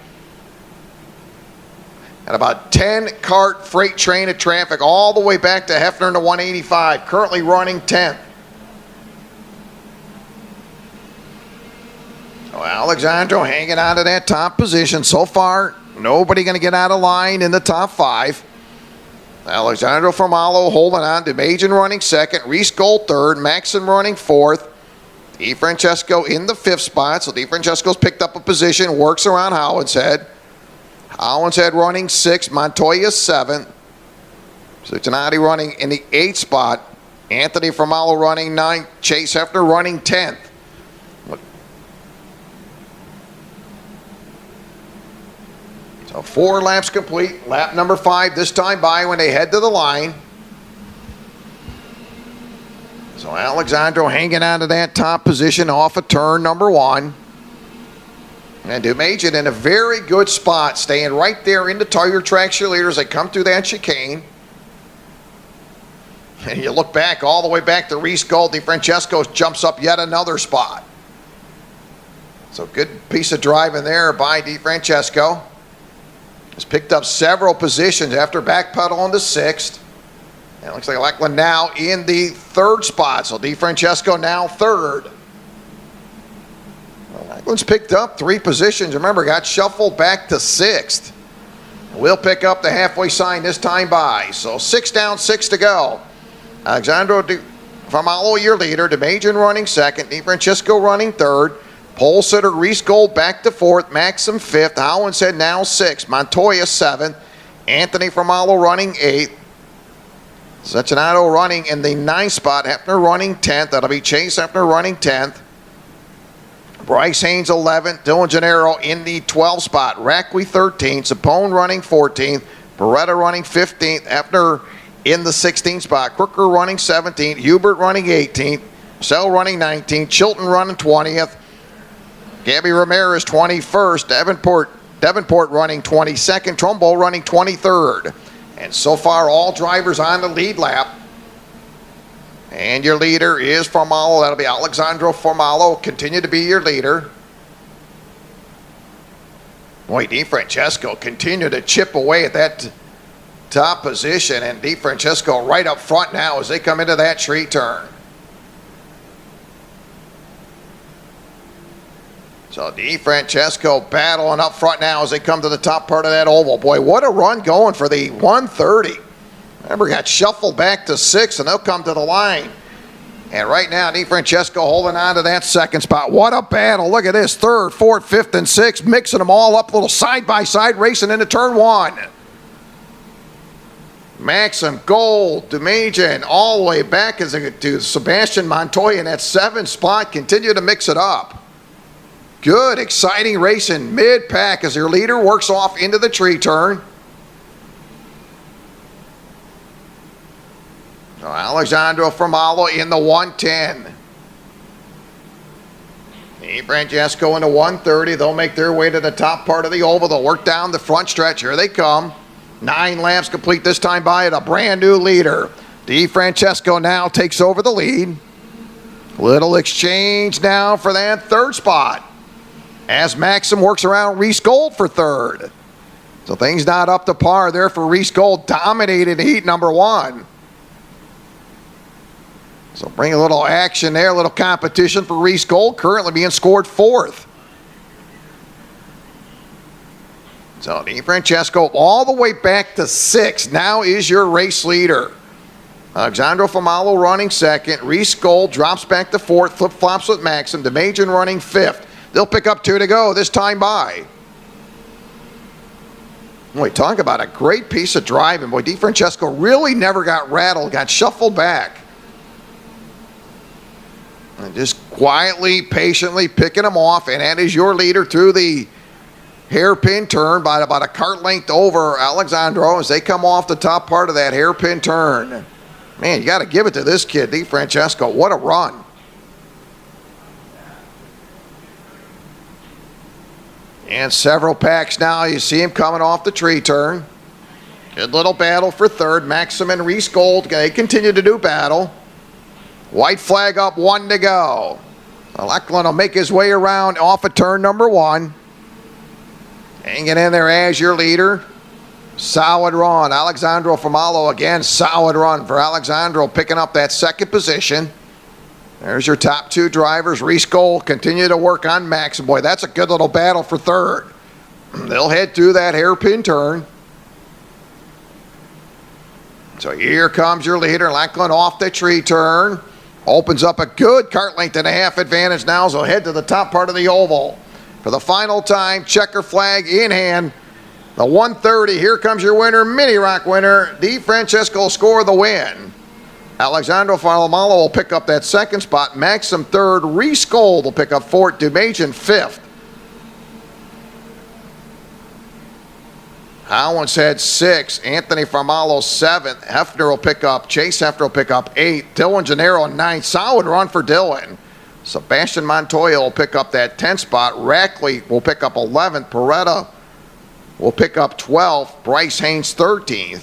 And about 10 cart freight train of traffic all the way back to Hefner in the 185. Currently running 10th. So Alexandro hanging on to that top position. So far, nobody going to get out of line in the top 5. Alexandro Formalo holding on. Dumajan running 2nd. Reese Gold 3rd. Maxim running 4th. DeFrancesco in the 5th spot. So DeFrancesco's picked up a position. Works around Hollinshead. Hollinshead running 6th. Montoya 7th. Cincinnati running in the 8th spot. Anthony Formalo running 9th. Chase Hefner running 10th. So 4 laps complete. Lap number 5 this time by when they head to the line. So Alexandro hanging on to that top position off of turn number 1. And Dumajan in a very good spot, staying right there in the tire tracks your leaders. They come through that chicane. And you look back, all the way back to Reese Gold. DeFrancesco jumps up yet another spot. So good piece of driving there by DeFrancesco. has picked up several positions after backpedaling to 6th. And it looks like Lackland now in the 3rd spot. So DeFrancesco now 3rd. Well, Lackland's picked up 3 positions. Remember, got shuffled back to 6th. We'll pick up the halfway sign this time by. So 6 down, 6 to go. Alexandro Famalo, your leader. DeMajan running 2nd. DeFrancesco running 3rd. Pole sitter Reese Gold back to 4th. Maxim 5th. Howenshead now 6th. Montoya 7th. Anthony Famalo running 8th. Cecchinato running in the 9th spot. Hefner running 10th. That'll be Chase Hefner running 10th. Bryce Haynes 11th. Dylan Gennaro in the 12th spot. Rackley 13th. Sapone running 14th. Beretta running 15th. Hefner in the 16th spot. Crooker running 17th. Hubert running 18th. Sell running 19th. Chilton running 20th. Gabby Ramirez 21st. Davenport running 22nd. Trumbull running 23rd. And so far, all drivers on the lead lap. And your leader is Formalo. That'll be Alexandro Formalo. Continue to be your leader. Boy, DeFrancesco continue to chip away at that top position. And DeFrancesco right up front now as they come into that tree turn. So DeFrancesco battling up front now as they come to the top part of that oval. Boy, what a run going for the 130. Remember, got shuffled back to 6th, and they'll come to the line. And right now, DeFrancesco holding on to that 2nd spot. What a battle. Look at this. 3rd, 4th, 5th, and 6th, mixing them all up, a little side-by-side racing into turn 1. Maxim, Gold, DeMajan, all the way back as to Sebastian Montoya in that 7th spot. Continue to mix it up. Good, exciting racing mid-pack as your leader works off into the tree turn. So Alexandro Formalo in the 110. DeFrancesco in the 130. They'll make their way to the top part of the oval. They'll work down the front stretch. Here they come. 9 laps complete this time by at a brand new leader. DeFrancesco now takes over the lead. Little exchange now for that 3rd spot, as Maxim works around Reese Gold for 3rd. So things not up to par there for Reese Gold, dominated heat number 1. So bring a little action there, a little competition for Reese Gold, currently being scored 4th. So DeFrancesco all the way back to 6th, now is your race leader. Alexandro Famalo running 2nd. Reese Gold drops back to 4th, flip-flops with Maxim. DeMajan running 5th. They'll pick up 2 to go this time by. Boy, talk about a great piece of driving. Boy, DeFrancesco really never got rattled, got shuffled back. And just quietly, patiently picking them off, and that is your leader through the hairpin turn by about a cart length over Alexandro as they come off the top part of that hairpin turn. Man, you got to give it to this kid, DeFrancesco. What a run. And several packs now. You see him coming off the tree turn. Good little battle for 3rd. Maxim and Reese Gold, they continue to do battle. White flag up, 1 to go. Lackland will make his way around off of turn number 1. Hanging in there as your leader. Solid run. Alexandro Famalo again, solid run for Alexandro, picking up that 2nd position. There's your top 2 drivers. Reese Gold continue to work on Maxim. Boy, that's a good little battle for 3rd. They'll head through that hairpin turn. So here comes your leader. Lackland off the tree turn. Opens up a good cart length and a half advantage now. So head to the top part of the oval. For the final time, checker flag in hand. The 130, here comes your winner, Mini Rock winner. DeFrancesco will score the win. Alexandro Famalo will pick up that 2nd spot. Maxim 3rd. Reese Gold will pick up 4th. DeMajan 5th. Howenshead 6th. Anthony Famalo 7th. Hefner will pick up. Chase Hefner will pick up 8th. Dylan Gennaro 9th. Solid run for Dylan. Sebastian Montoya will pick up that 10th spot. Rackley will pick up 11th. Beretta will pick up 12th. Bryce Haynes 13th.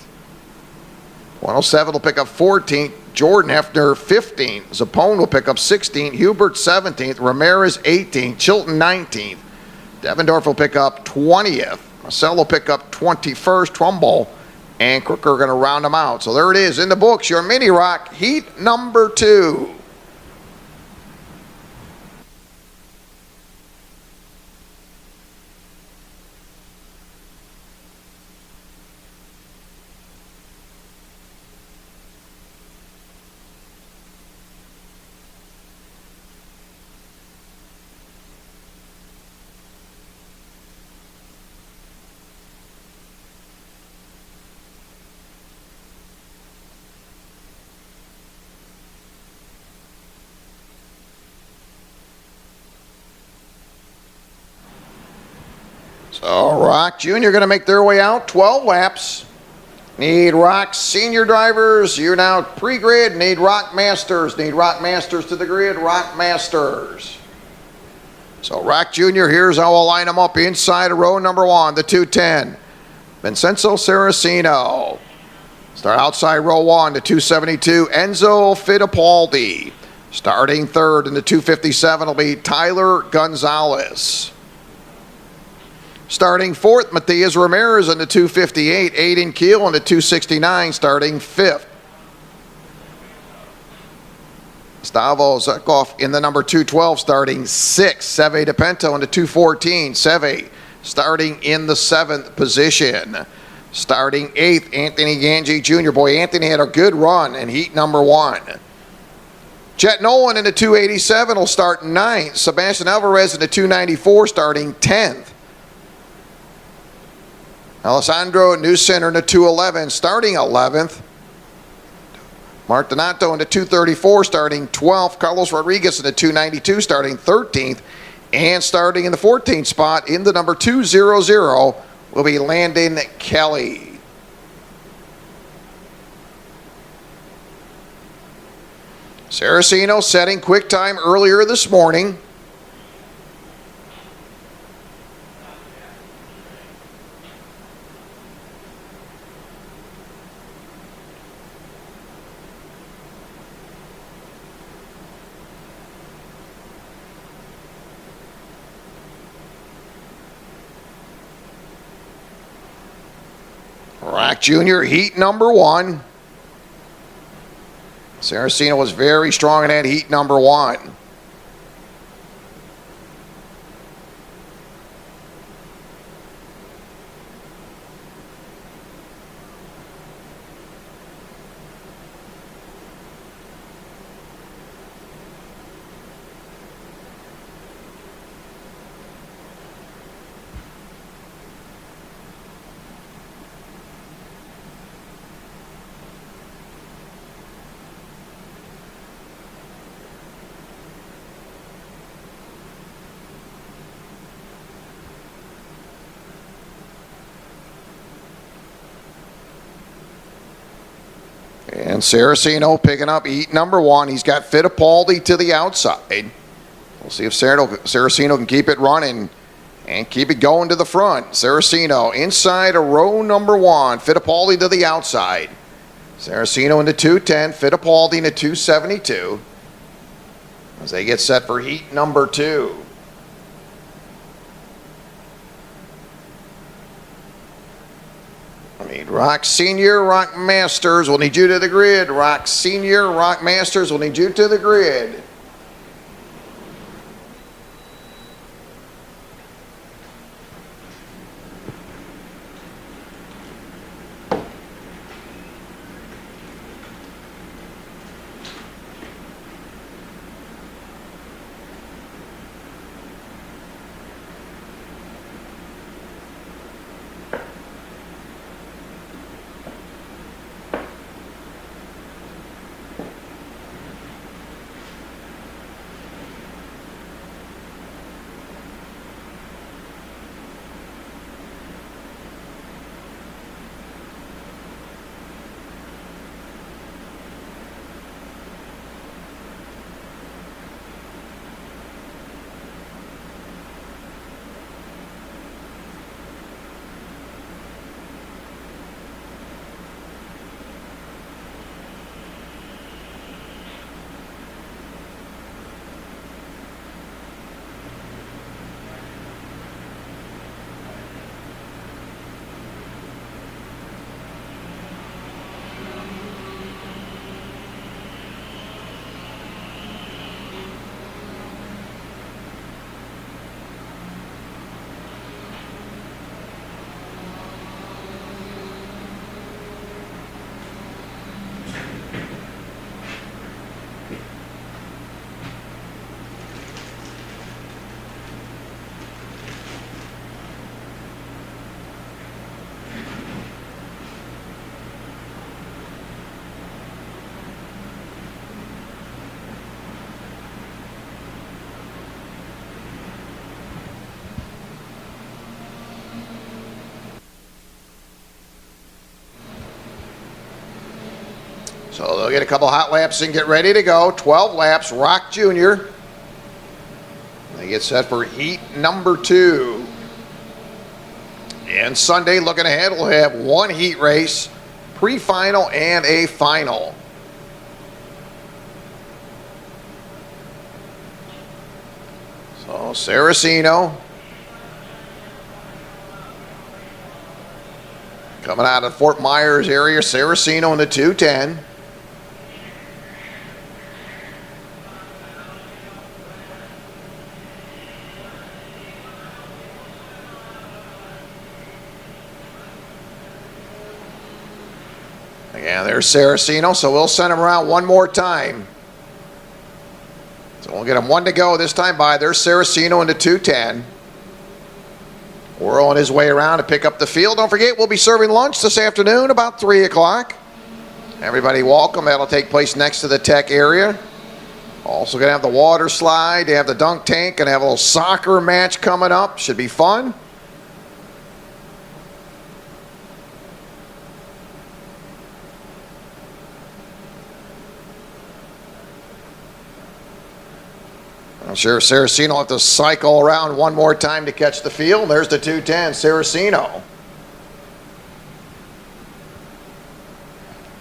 107 will pick up 14th. Jordan Hefner 15th. Zapone will pick up 16th. Hubert 17th. Ramirez 18th. Chilton 19th. Devendorf will pick up 20th. Marcel will pick up 21st. Trumbull and Crooker are going to round them out. So there it is in the books, your Mini Rock heat number 2. So ROK Junior going to make their way out, 12 laps. Need ROK Senior drivers. You're now pre-grid. Need ROK Masters. Need ROK Masters to the grid. ROK Masters. So ROK Junior, here's how we'll line them up inside of row number 1, the 210. Vincenzo Saraceno. Start outside row 1, the 272. Enzo Fittipaldi. Starting third in the 257 will be Tyler Gonzalez. Starting fourth, Matias Ramirez in the 258. Aiden Keel in the 269, starting fifth. Gustavo Zekov in the number 212, starting sixth. Seve DePinto in the 214. Seve starting in the 7th position. Starting 8th, Anthony Ganji Jr. Boy, Anthony had a good run in heat number 1. Chet Nolan in the 287 will start 9th. Sebastian Alvarez in the 294, starting 10th. Alessandro Newcenter in the 211, starting 11th. Mark Donato in the 234, starting 12th. Carlos Rodriguez in the 292, starting 13th. And starting in the 14th spot in the number 200 will be Landon Kelly. Saraceno setting quick time earlier this morning. ROK Junior heat number 1. Saraceno was very strong in that heat number 1. And Saraceno picking up heat number 1. He's got Fittipaldi to the outside. We'll see if Saraceno can keep it running and keep it going to the front. Saraceno inside of row number 1. Fittipaldi to the outside. Saraceno in the 210. Fittipaldi in the 272. As they get set for heat number 2. Need ROK Senior, ROK Masters, we'll need you to the grid. ROK Senior, ROK Masters, we'll need you to the grid. So they'll get a couple hot laps and get ready to go. 12 laps, ROK Jr. They get set for heat number 2. And Sunday, looking ahead, we'll have one heat race, pre-final and a final. So Saraceno coming out of Fort Myers area, Saraceno in the 210. Again, there's Saraceno, so we'll send him around one more time. So we'll get him one to go this time by. There's Saraceno in the 210. Whirling his way around to pick up the field. Don't forget, we'll be serving lunch this afternoon about 3 o'clock. Everybody welcome. That'll take place next to the tech area. Also going to have the water slide. They have the dunk tank. Going to have a little soccer match coming up. Should be fun. I'm sure Saraceno will have to cycle around one more time to catch the field. There's the 210, Saraceno.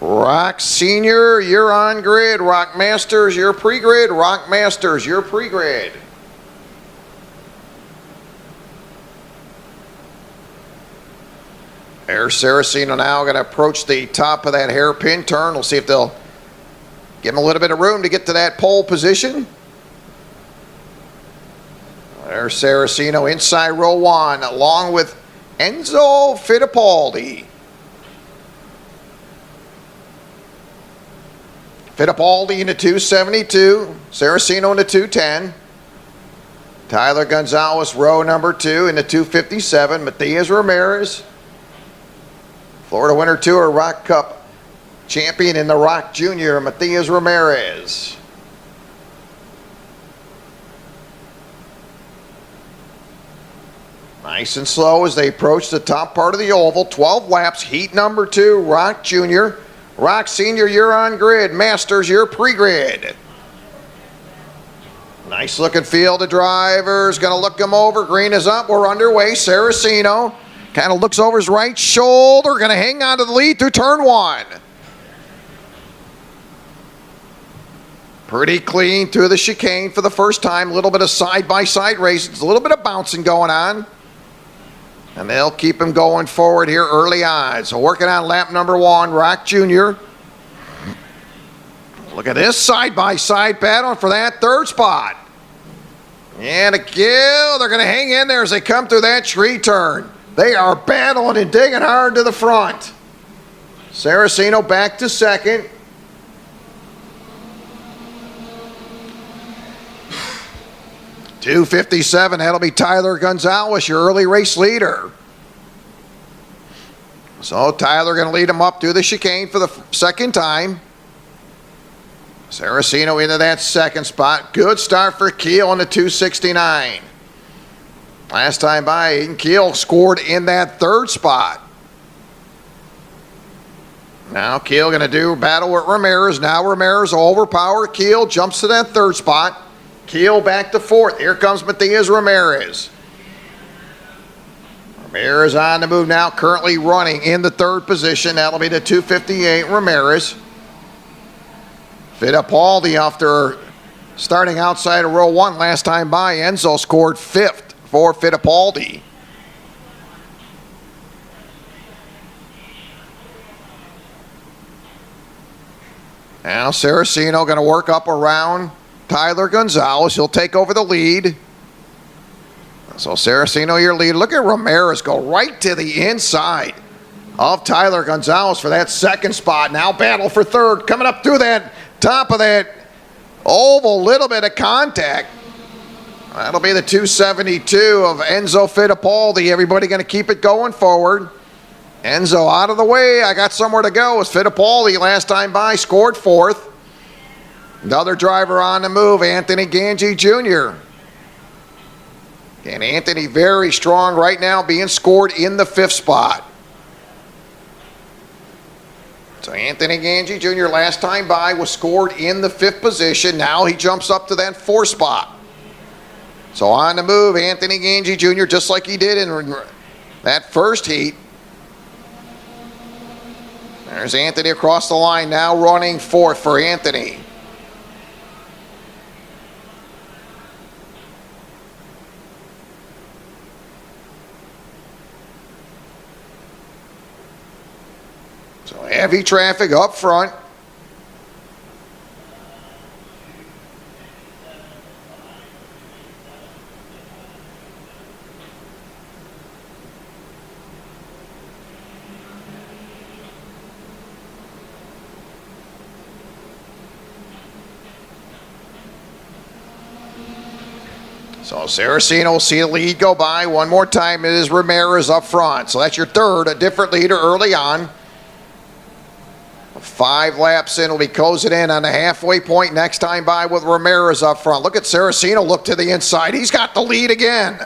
ROK Senior, you're on grid. ROK Masters, you're pre-grid. ROK Masters, you're pre-grid. There's Saraceno now going to approach the top of that hairpin turn. We'll see if they'll give him a little bit of room to get to that pole position. There's Saraceno inside row 1, along with Enzo Fittipaldi. Fittipaldi in the 272, Saraceno in the 210. Tyler Gonzalez, row number 2 in the 257. Matias Ramirez, Florida Winter Tour ROK Cup champion in the ROK Junior, Matias Ramirez. Nice and slow as they approach the top part of the oval. 12 laps, heat number 2, ROK Junior. ROK Senior, you're on grid. Masters, you're pre-grid. Nice looking field of drivers. Going to look them over. Green is up. We're underway. Saraceno kind of looks over his right shoulder. Going to hang on to the lead through turn 1. Pretty clean through the chicane for the first time. A little bit of side-by-side racing. There's a little bit of bouncing going on. And they'll keep him going forward here early on. So working on lap number 1, ROK Junior. Look at this side-by-side battle for that 3rd spot. And a kill. They're going to hang in there as they come through that tree turn. They are battling and digging hard to the front. Saraceno back to 2nd. .257, that'll be Tyler Gonzalez, your early race leader. So Tyler going to lead him up through the chicane for the 2nd time. Saraceno into that 2nd spot. Good start for Keel on the 269. Last time by, Aiden Keel scored in that 3rd spot. Now Keel going to do battle with Ramirez. Now Ramirez will overpower Keel, jumps to that 3rd spot. Keel back to 4th. Here comes Matias Ramirez. Ramirez on the move now, currently running in the 3rd position. That'll be the 258 Ramirez. Fittipaldi, after starting outside of row 1 last time by, Enzo scored 5th for Fittipaldi. Now Saraceno going to work up around Tyler Gonzalez. He'll take over the lead. So Saraceno, your lead. Look at Ramirez go right to the inside of Tyler Gonzalez for that 2nd spot. Now battle for 3rd. Coming up through that top of that oval, little bit of contact. That'll be the 272 of Enzo Fittipaldi. Everybody going to keep it going forward. Enzo out of the way. I got somewhere to go. As Fittipaldi last time by scored 4th. Another driver on the move, Anthony Ganji Jr. And Anthony very strong right now, being scored in the 5th spot. So Anthony Gangi Jr. last time by was scored in the 5th position. Now he jumps up to that 4th spot. So on the move, Anthony Gangi Jr., just like he did in that first heat. There's Anthony across the line, now running 4th for Anthony. So heavy traffic up front. So Saraceno will see the lead go by one more time. It is Ramirez up front. So that's your third, a different leader early on. 5 laps in, will be closing in on the halfway point next time by with Ramirez up front. Look at Saraceno look to the inside. He's got the lead again.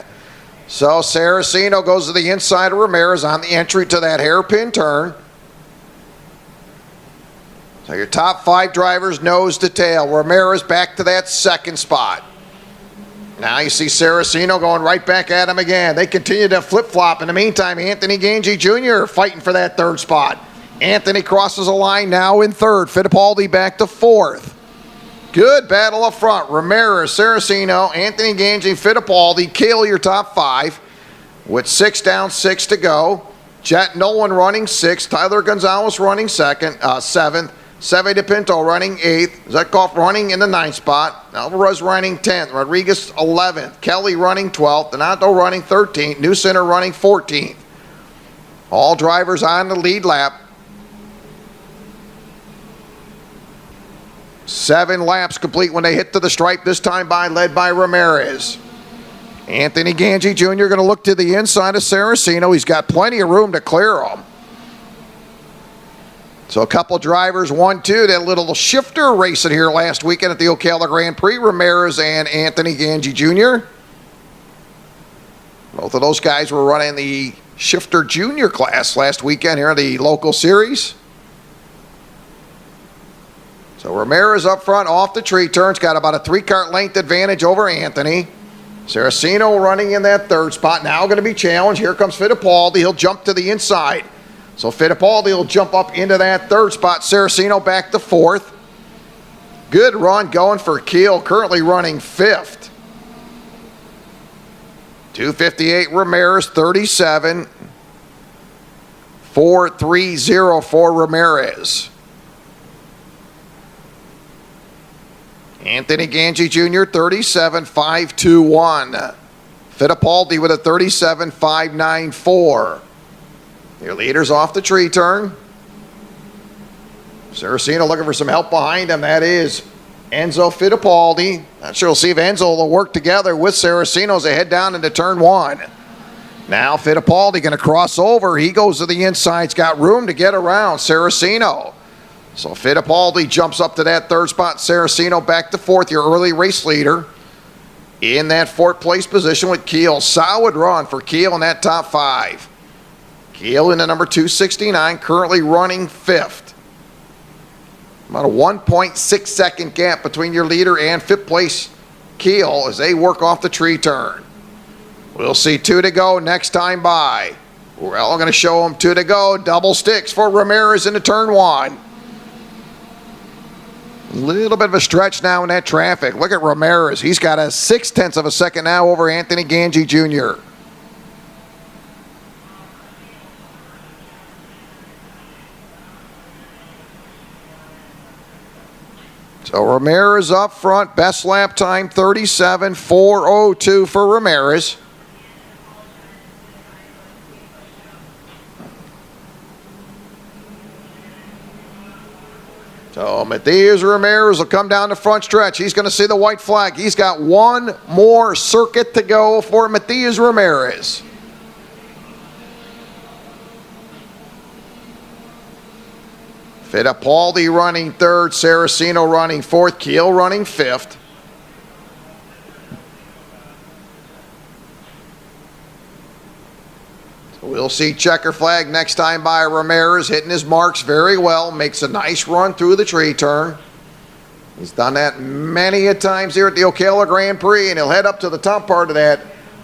So Saraceno goes to the inside of Ramirez on the entry to that hairpin turn. So your top 5 drivers nose to tail. Ramirez back to that 2nd spot. Now you see Saraceno going right back at him again. They continue to flip-flop. In the meantime, Anthony Gangi Jr. fighting for that 3rd spot. Anthony crosses a line now in 3rd. Fittipaldi back to 4th. Good battle up front. Ramirez, Saraceno, Anthony Gangi, Fittipaldi kill your top 5 with 6 down, 6 to go. Jet Nolan running 6th. Tyler Gonzalez running 7th. Seve De Pinto running 8th. Zetkov running in the 9th spot. Alvarez running 10th. Rodriguez 11th. Kelly running 12th. Donato running 13th. New Center running 14th. All drivers on the lead lap. 7 laps complete when they hit to the stripe, this time by led by Ramirez. Anthony Gangi Jr. going to look to the inside of Saraceno. He's got plenty of room to clear him. So a couple drivers, 1-2, that little shifter racing here last weekend at the Ocala Gran Prix, Ramirez and Anthony Gangi Jr. Both of those guys were running the shifter junior class last weekend here in the local series. So Ramirez up front off the tree turns, got about a 3-kart length advantage over Anthony. Saraceno running in that 3rd spot, now going to be challenged. Here comes Fittipaldi, he'll jump to the inside. So Fittipaldi will jump up into that 3rd spot. Saraceno back to 4th. Good run going for Keel, currently running 5th. 258 Ramirez, 37. 4-3-0 for Ramirez. Anthony Gangi Jr., 37.521. Fittipaldi with a 37.594. Your leader's off the tree turn. Saraceno looking for some help behind him. That is Enzo Fittipaldi. Not sure we'll see if Enzo will work together with Saraceno as they head down into turn 1. Now Fittipaldi going to cross over. He goes to the inside. He's got room to get around Saraceno. So Fittipaldi jumps up to that 3rd spot. Saraceno back to 4th, your early race leader. In that 4th place position with Keel. Solid run for Keel in that top 5. Keel in the number 269, currently running 5th. About a 1.6 second gap between your leader and 5th place Keel as they work off the tree turn. We'll see 2 to go next time by. We're all going to show them 2 to go. Double sticks for Ramirez into turn 1. A little bit of a stretch now in that traffic. Look at Ramirez. He's got a 0.6 of a second now over Anthony Gangi Jr. So Ramirez up front, best lap time 37.402 for Ramirez. So Matias Ramirez will come down the front stretch. He's going to see the white flag. He's got one more circuit to go for Matias Ramirez. Fittipaldi running 3rd, Saraceno running 4th, Keel running 5th. So We'll see checker flag next time by Ramirez, hitting his marks very well, makes a nice run through the tree turn. He's done that many a times here at the Ocala Grand Prix, and he'll head up to the top part of that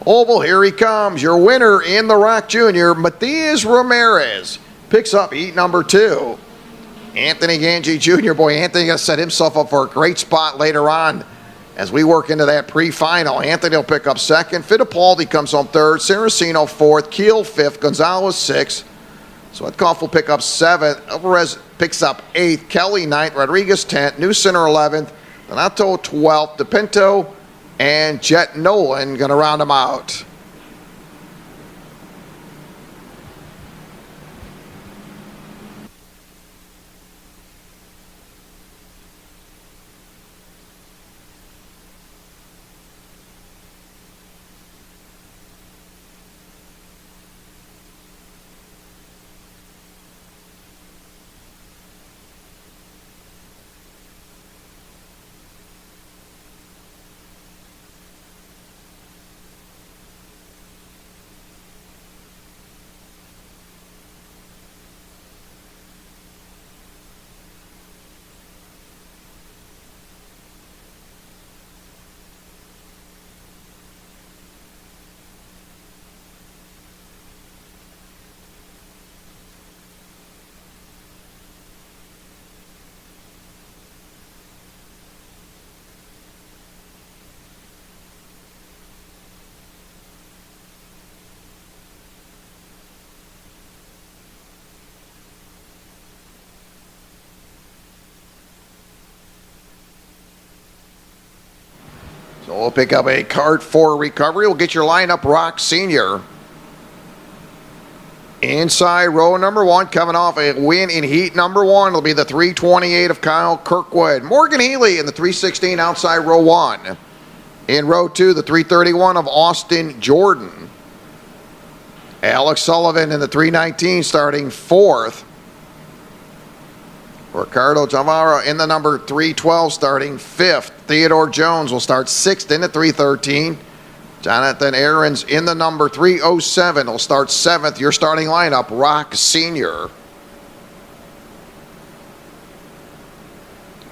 oval. Here he comes, your winner in the ROK Jr., Matias Ramirez, picks up heat number 2. Anthony Ganji Jr., boy, Anthony going to set himself up for a great spot later on as we work into that pre-final. Anthony will pick up second. Fittipaldi comes home third. Saraceno fourth. Keel fifth. Gonzalez sixth. Sweatkoff will pick up seventh. Alvarez picks up eighth. Kelly ninth. Rodriguez 10th. New Center 11th. Donato 12th. DePinto and Jet Nolan going to round them out. So we'll pick up a cart for recovery. We'll get your lineup, ROK Sr. Inside row number 1, coming off a win in heat number 1. It'll be the 328 of Kyle Kirkwood. Morgan Healy in the 316 outside row 1. In row 2, the 331 of Austin Jordan. Alex Sullivan in the 319 starting 4th. Ricardo Javara in the number 312 starting 5th. Theodore Jones will start 6th in the 313. Jonathan Aarons in the number 307 will start 7th. Your starting lineup, ROK Sr.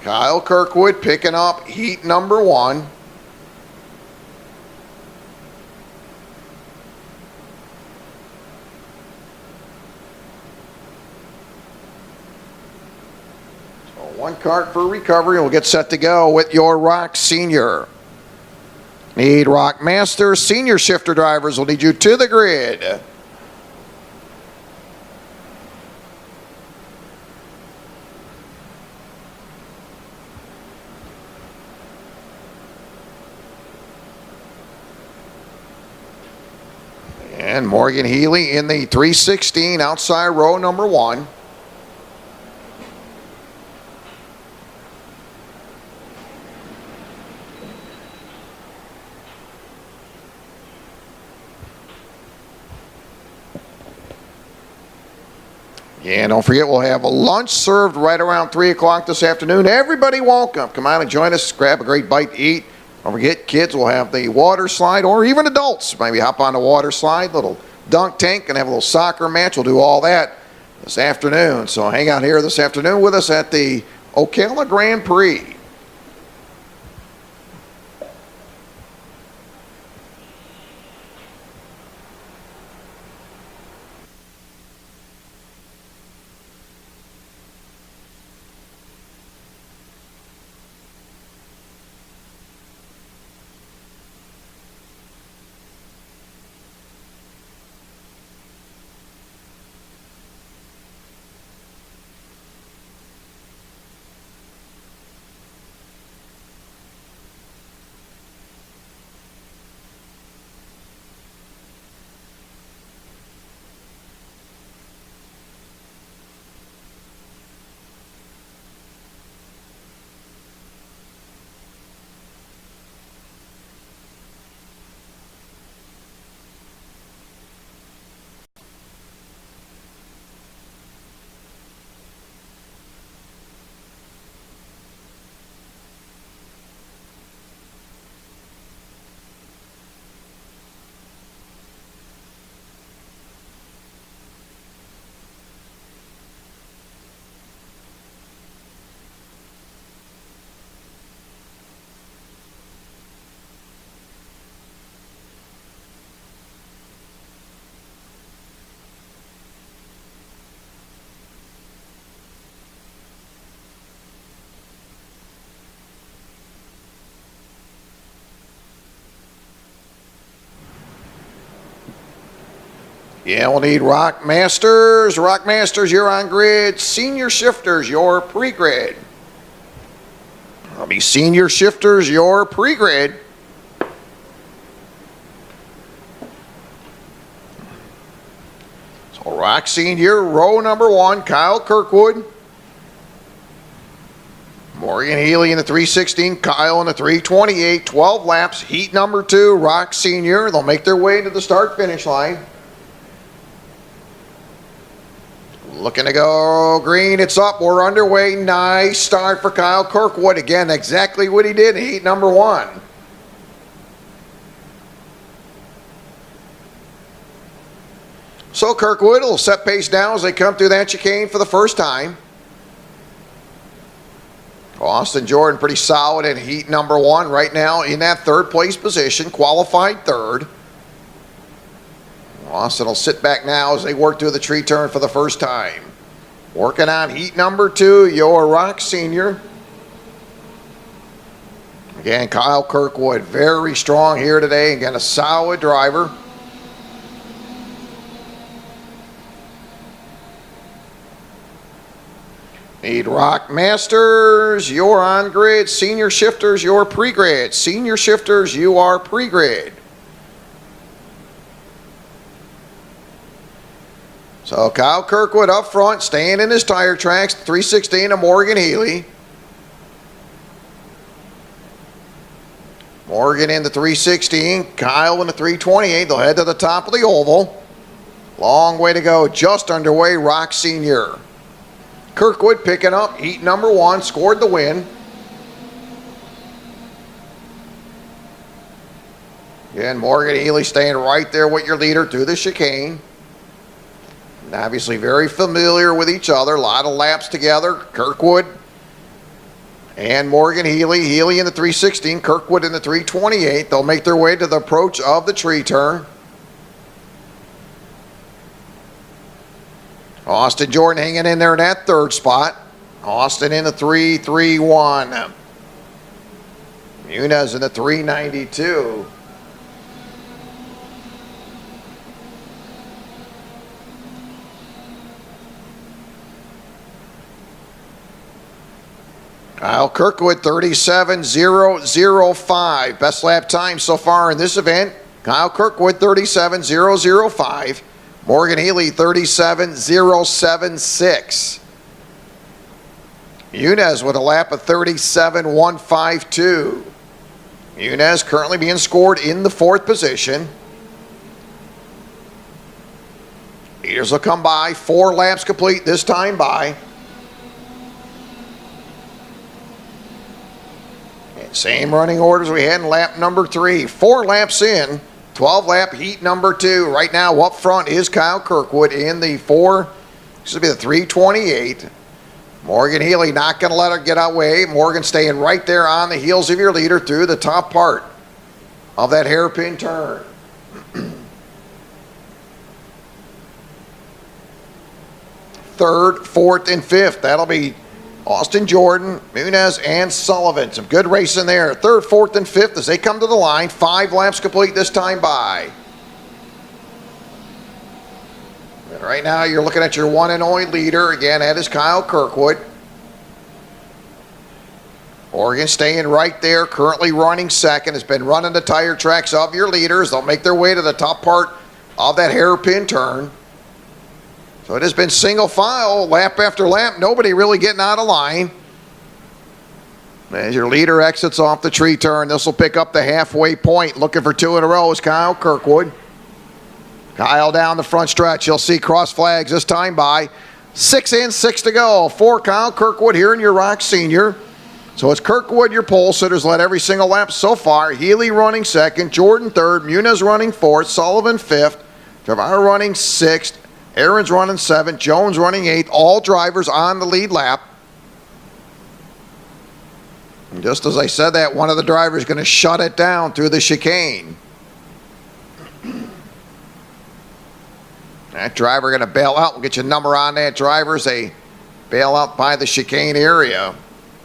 Kyle Kirkwood picking up heat number 1. One cart for recovery. We'll get set to go with your ROK Sr. Need ROK Master. Senior shifter drivers will need you to the grid. And Morgan Healy in the 316 outside row number 1. And don't forget, we'll have a lunch served right around 3 o'clock this afternoon. Everybody welcome. Come out and join us. Grab a great bite to eat. Don't forget, kids will have the water slide, or even adults. Maybe hop on the water slide, little dunk tank, and have a little soccer match. We'll do all that this afternoon. So hang out here this afternoon with us at the Ocala Gran Prix. Yeah, we'll need Rock Masters. Rock Masters, you're on grid. Senior Shifters, your pre-grid. That'll be Senior Shifters, your pre-grid. So Rock Senior, row number 1, Kyle Kirkwood. Morgan Healy in the 316, Kyle in the 328, 12 laps, heat number 2, Rock Senior. They'll make their way to the start-finish line. Looking to go green, it's up, we're underway. Nice start for Kyle Kirkwood. Again, exactly what he did in heat number 1. So Kirkwood will set pace now as they come through that chicane for the first time. Austin Jordan pretty solid in heat number 1 right now in that 3rd place position, qualified 3rd. Austin will sit back now as they work through the tree turn for the first time. Working on heat number 2, your Rock Senior. Again, Kyle Kirkwood, very strong here today. Again, a solid driver. Need Rock Masters, you're on grid. Senior Shifters, you're pre-grid. Senior Shifters, you are pre-grid. So Kyle Kirkwood up front, staying in his tire tracks. 316 to Morgan Healy. Morgan in the 316, Kyle in the 328. They'll head to the top of the oval. Long way to go, just underway, Rock Senior. Kirkwood picking up heat number 1, scored the win. Again, Morgan Healy staying right there with your leader through the chicane. And obviously very familiar with each other. A lot of laps together. Kirkwood and Morgan Healy. Healy in the 316, Kirkwood in the 328. They'll make their way to the approach of the tree turn. Austin Jordan hanging in there in that 3rd spot. Austin in the 331. Muniz in the 392. Kyle Kirkwood 37.005. Best lap time so far in this event. Kyle Kirkwood 37.005. Morgan Healy 37.076. Muniz with a lap of 37.152. Muniz currently being scored in the 4th position. Leaders will come by. 4 laps complete this time by. And same running orders we had in lap number 3. 4 laps in. 12 lap heat number 2. Right now up front is Kyle Kirkwood in the 328. Morgan Healy not going to let her get away. Morgan staying right there on the heels of your leader through the top part of that hairpin turn. Third, fourth, and 5th. That'll be Austin Jordan, Muniz, and Sullivan. Some good racing there. 3rd, 4th, and 5th as they come to the line. 5 laps complete this time by. And right now you're looking at your one and only leader. Again, that is Kyle Kirkwood. Morgan staying right there, currently running 2nd. Has been running the tire tracks of your leaders. They'll make their way to the top part of that hairpin turn. So it has been single file, lap after lap, nobody really getting out of line. As your leader exits off the tree turn, this will pick up the halfway point. Looking for 2 in a row is Kyle Kirkwood. Kyle down the front stretch. You'll see cross flags this time by. 6 in, 6 to go for Kyle Kirkwood here in your Rock Senior. So it's Kirkwood, your pole sitters, led every single lap so far. Healy running 2nd, Jordan 3rd, Muniz running 4th, Sullivan 5th, Trevor running 6th, Aaron's running 7th, Jones running 8th, all drivers on the lead lap. And just as I said that, one of the drivers is going to shut it down through the chicane. That driver going to bail out. We'll get your number on that driver as they bail out by the chicane area.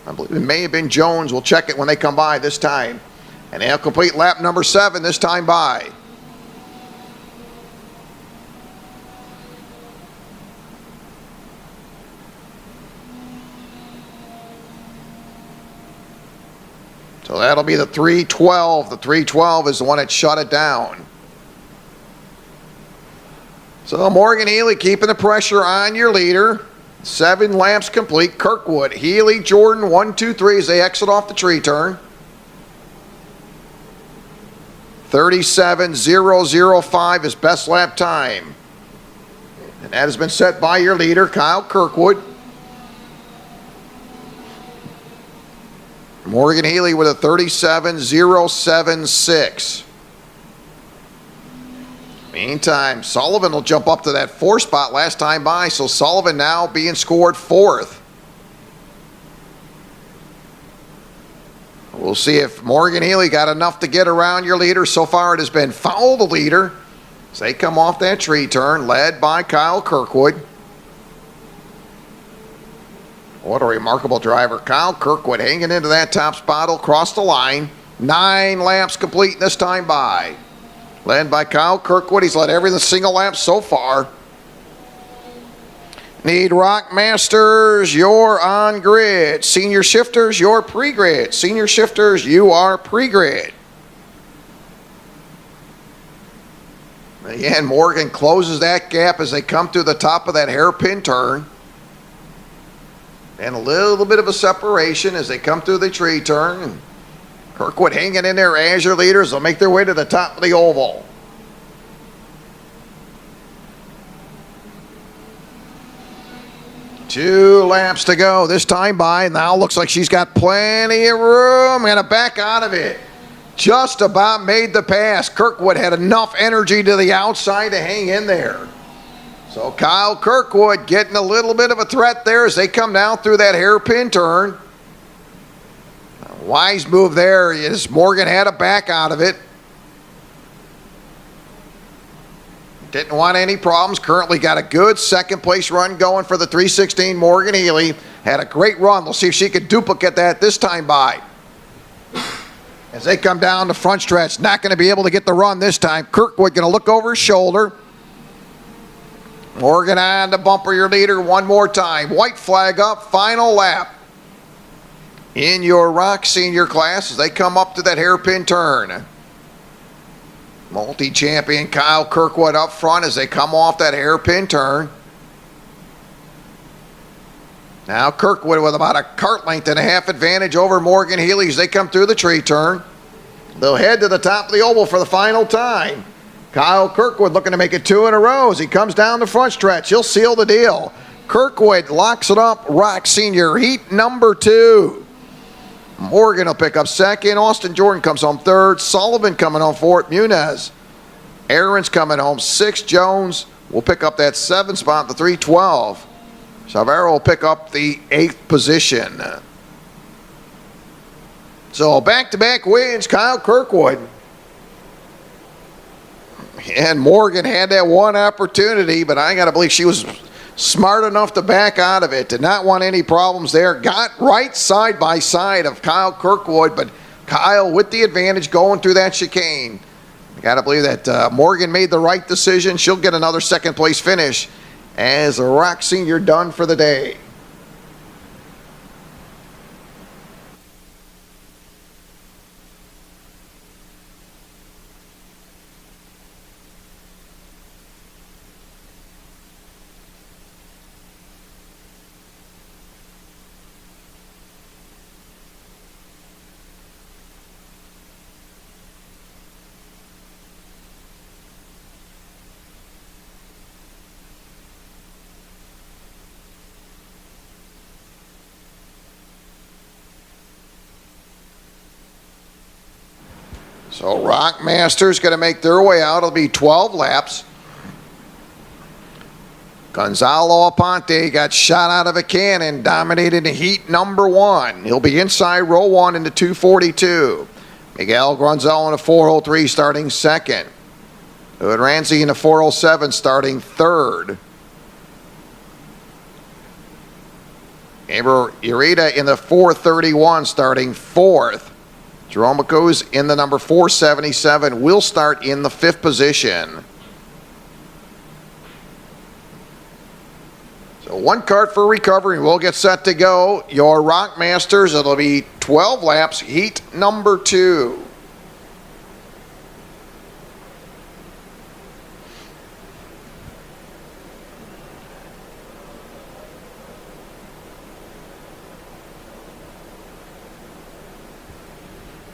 I believe it may have been Jones. We'll check it when they come by this time. And they'll complete lap number 7 this time by. So that'll be the 312. The 312 is the one that shut it down. So Morgan Healy keeping the pressure on your leader. 7 laps complete. Kirkwood, Healy, Jordan, 1, 2, 3 as they exit off the tree turn. 37.005 is best lap time. And that has been set by your leader, Kyle Kirkwood. Morgan Healy with a 37.076. Meantime, Sullivan will jump up to that 4 spot last time by, so Sullivan now being scored 4th. We'll see if Morgan Healy got enough to get around your leader. So far it has been foul the leader as they come off that tree turn, led by Kyle Kirkwood. What a remarkable driver. Kyle Kirkwood hanging into that top spot, will cross the line. 9 laps complete this time by. Led by Kyle Kirkwood. He's led every single lap so far. Need ROK Masters, you're on grid. Senior shifters, you're pre-grid. Senior shifters, you are pre-grid. Again, Morgan closes that gap as they come to the top of that hairpin turn. And a little bit of a separation as they come through the tree turn. Kirkwood hanging in there as your leaders. They'll make their way to the top of the oval. Two laps to go this time by. Now looks like she's got plenty of room. Gonna back out of it. Just about made the pass. Kirkwood had enough energy to the outside to hang in there. So Kyle Kirkwood getting a little bit of a threat there as they come down through that hairpin turn. A wise move there is Morgan had a back out of it. Didn't want any problems. Currently got a good second place run going for the 316 Morgan Healy. Had a great run. We'll see if she can duplicate that this time by. As they come down the front stretch, not going to be able to get the run this time. Kirkwood going to look over his shoulder. Morgan on the bumper, your leader one more time. White flag up, final lap. In your ROK senior class as they come up to that hairpin turn. Multi-champion Kyle Kirkwood up front as they come off that hairpin turn. Now Kirkwood with about a cart length and a half advantage over Morgan Healy as they come through the tree turn. They'll head to the top of the oval for the final time. Kyle Kirkwood looking to make it 2 in a row as he comes down the front stretch. He'll seal the deal. Kirkwood locks it up. ROK Senior Heat number 2. Morgan will pick up second. Austin Jordan comes home third. Sullivan coming home fourth. Muniz. Aaron's coming home sixth. Jones will pick up that 7th spot, the 312. Salvero will pick up the 8th position. So back-to-back wins, Kyle Kirkwood. And Morgan had that one opportunity, but I got to believe she was smart enough to back out of it. Did not want any problems there. Got right side by side of Kyle Kirkwood, but Kyle with the advantage going through that chicane. I got to believe that Morgan made the right decision. She'll get another second place finish as a ROK Senior done for the day. So ROK Masters going to make their way out. It'll be 12 laps. Gonzalo Aponte got shot out of a cannon, dominated in heat number 1. He'll be inside row 1 into 242. Miguel Gronzel in a 403 starting second. Hood Ramsey in a 407 starting third. Gabriel Ureta in the 431 starting fourth. Jerome McCoos in the number 477 will start in the 5th position. So So one cart for recovery. We'll get set to go. Your ROK Masters, it'll be 12 laps, heat number 2.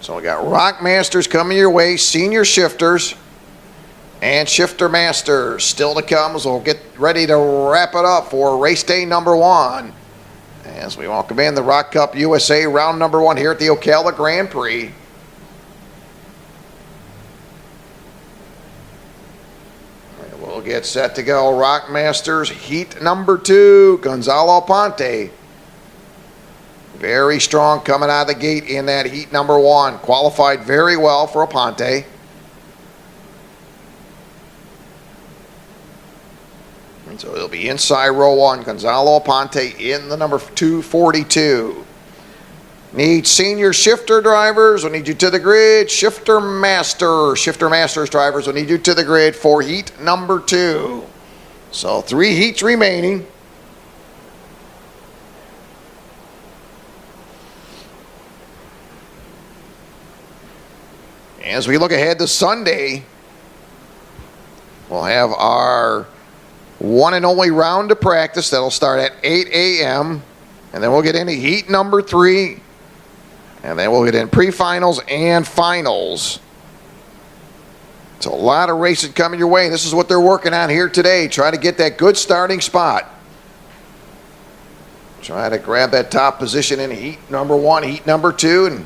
So we got ROK Masters coming your way, senior shifters, and shifter masters still to come. So we'll get ready to wrap it up for race day number 1 as we welcome in the ROK Cup USA round number 1 here at the Ocala Gran Prix. And we'll get set to go. ROK Masters heat number 2, Gonzalo Ponte. Very strong coming out of the gate in that heat number 1. Qualified very well for Aponte. And so he'll be inside row 1. Gonzalo Aponte in the number 242. Need senior shifter drivers. We'll need you to the grid. Shifter masters drivers. We'll need you to the grid for heat number 2. So 3 heats remaining. As we look ahead to Sunday, we'll have our one and only round of practice that'll start at 8 a.m. and then we'll get into heat number 3, and then we'll get in pre-finals and finals. It's a lot of racing coming your way. This is what they're working on here today. Try to get that good starting spot. Try to grab that top position in heat number 1, heat number 2, and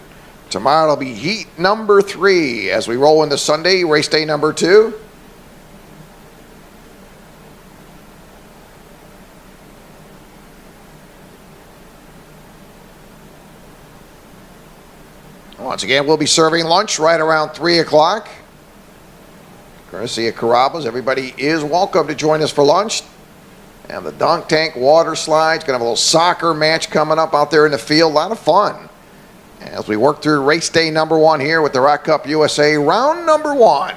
tomorrow it'll be heat number 3 as we roll into Sunday, race day number 2. Once again, we'll be serving lunch right around 3 o'clock. Courtesy of Carrabba's, everybody is welcome to join us for lunch. And the dunk tank water slides, gonna have a little soccer match coming up out there in the field. A lot of fun as we work through race day number 1 here with the ROK Cup USA round number 1.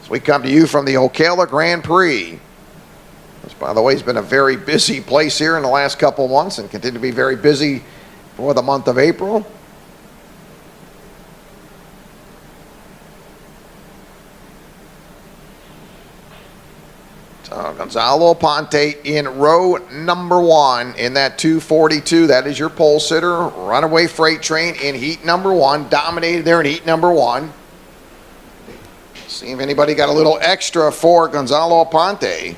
As we come to you from the Ocala Gran Prix. Which, by the way, has been a very busy place here in the last couple months and continue to be very busy for the month of April. So Gonzalo Ponte in row number 1 in that 242. That is your pole sitter. Runaway freight train in heat number 1. Dominated there in heat number 1. See if anybody got a little extra for Gonzalo Ponte.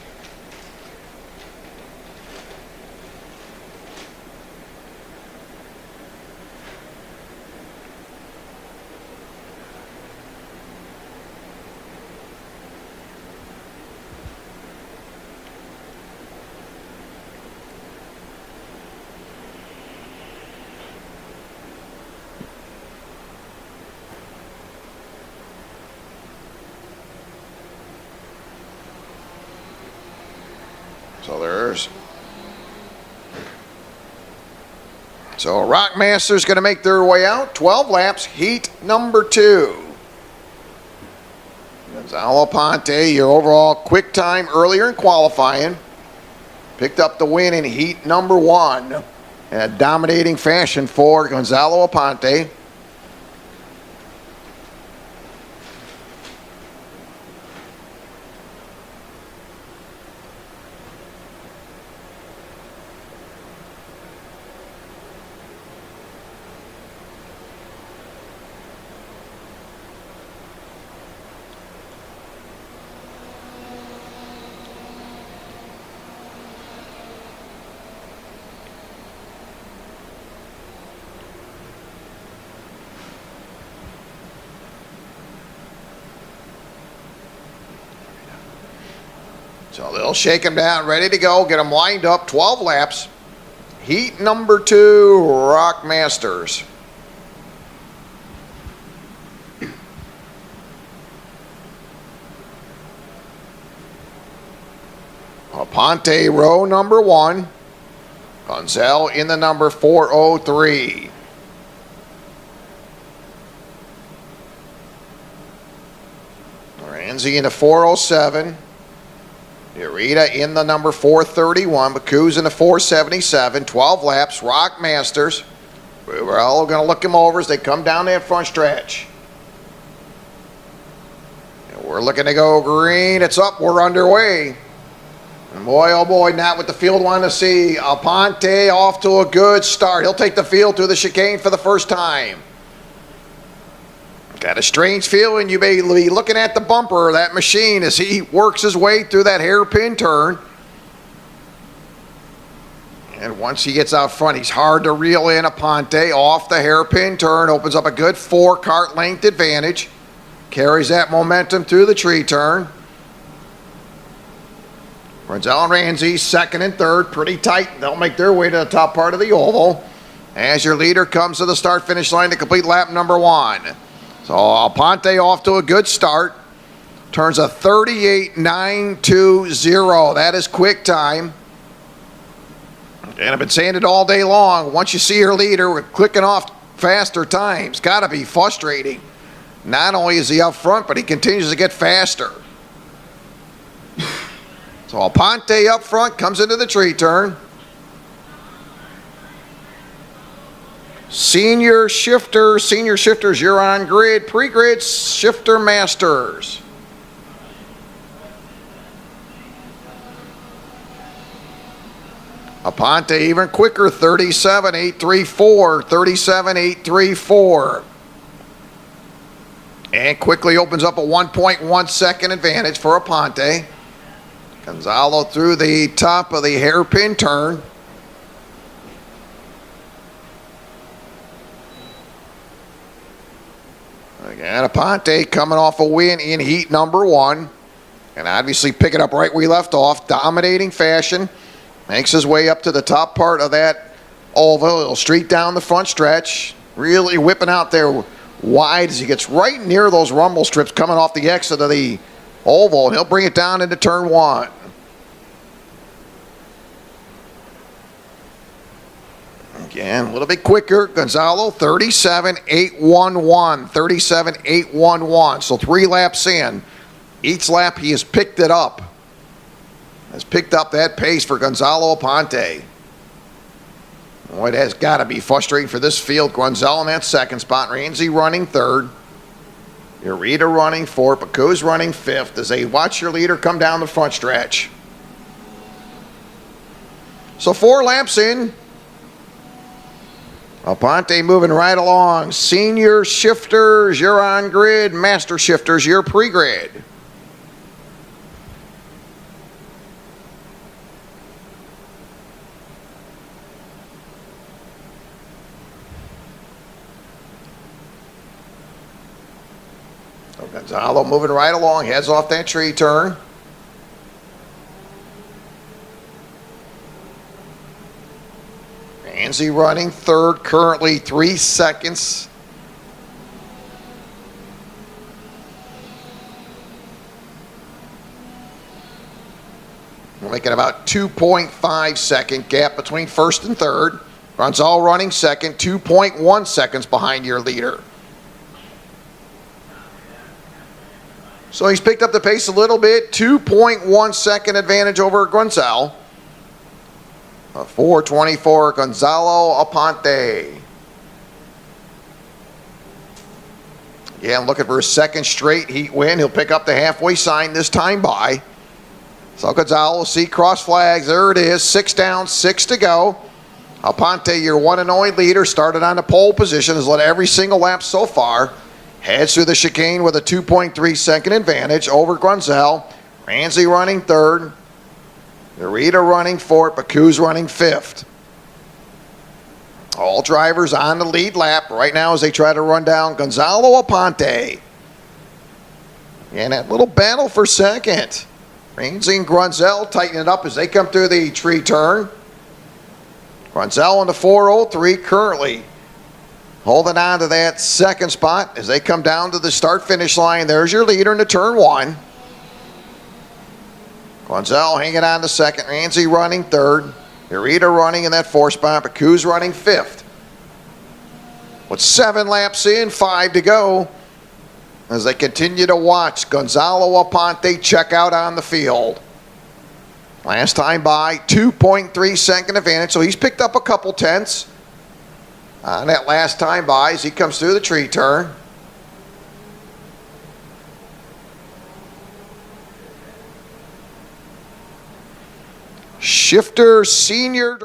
So ROK Masters going to make their way out. 12 laps, heat number 2. Gonzalo Ponte, your overall quick time earlier in qualifying. Picked up the win in heat number 1 in a dominating fashion for Gonzalo Ponte. So they'll shake them down, ready to go, get them lined up, 12 laps. Heat number 2, ROK Masters. Ponte row number 1. Gonzalo in the number 403. Ramsey in the 407. Urita in the number 431, Baku's in the 477, 12 laps, ROK Masters. We're all going to look them over as they come down that front stretch. And we're looking to go green. It's up. We're underway. And boy, oh boy, not what the field wanted to see. Aponte off to a good start. He'll take the field through the chicane for the first time. Got a strange feeling you may be looking at the bumper of that machine as he works his way through that hairpin turn. And once he gets out front, he's hard to reel in. Aponte off the hairpin turn, opens up a good 4-cart length advantage. Carries that momentum through the tree turn. Renzel and Ramsey, second and third, pretty tight. They'll make their way to the top part of the oval. As your leader comes to the start-finish line to complete lap number 1. So Aponte off to a good start. Turns a 38.920. That is quick time. And I've been saying it all day long. Once you see your leader, we're clicking off faster times. Got to be frustrating. Not only is he up front, but he continues to get faster. So Aponte up front comes into the tree turn. Senior shifters, you're on grid. Pre-grid shifter masters. Aponte even quicker, 37.834, 37.834. And quickly opens up a 1.1 second advantage for Aponte. Gonzalo through the top of the hairpin turn. Again, Aponte coming off a win in heat number 1. And obviously picking up right where he left off. Dominating fashion. Makes his way up to the top part of that oval. He'll streak down the front stretch. Really whipping out there wide as he gets right near those rumble strips coming off the exit of the oval. And he'll bring it down into turn 1. Again, a little bit quicker. Gonzalo, 37.811. 37.811. So 3 laps in. Each lap he has picked it up. Has picked up that pace for Gonzalo Aponte. Boy, it has got to be frustrating for this field. Gonzalo in that second spot. Ramsey running third. Urita running fourth. Baku's running fifth as they watch your leader come down the front stretch. So 4 laps in. Aponte moving right along. Senior shifters, you're on grid. Master shifters, you're pre-grid. So Gonzalo moving right along, heads off that tree turn. Ramsey running third, currently 3 seconds. We're making about 2.5 second gap between first and third. Gonzalo running second, 2.1 seconds behind your leader. So he's picked up the pace a little bit, 2.1 second advantage over Gonzalo. 4:24, Gonzalo Aponte. Again, looking for a second straight heat win. He'll pick up the halfway sign this time by. So Gonzalo will see cross flags. There it is, 6 down, 6 to go. Aponte, your one and only leader, started on the pole position, has led every single lap so far. Heads through the chicane with a 2.3 second advantage over Gonzalo. Ramsey running third. Urita running fourth, Baku's running fifth. All drivers on the lead lap right now as they try to run down Gonzalo Aponte. And that little battle for second. Ramsey and Gonzalo tighten it up as they come through the tree turn. Gonzalo in the 4:03 currently holding on to that second spot as they come down to the start-finish line. There's your leader in the turn 1. Gonzalo hanging on to second. Ramsey running third. Urita running in that 4th spot. Baku's running 5th. With 7 laps in, 5 to go. As they continue to watch Gonzalo Aponte check out on the field. Last time by 2.3 second advantage, so he's picked up a couple tenths on that last time by as he comes through the tree turn. Shifter Senior.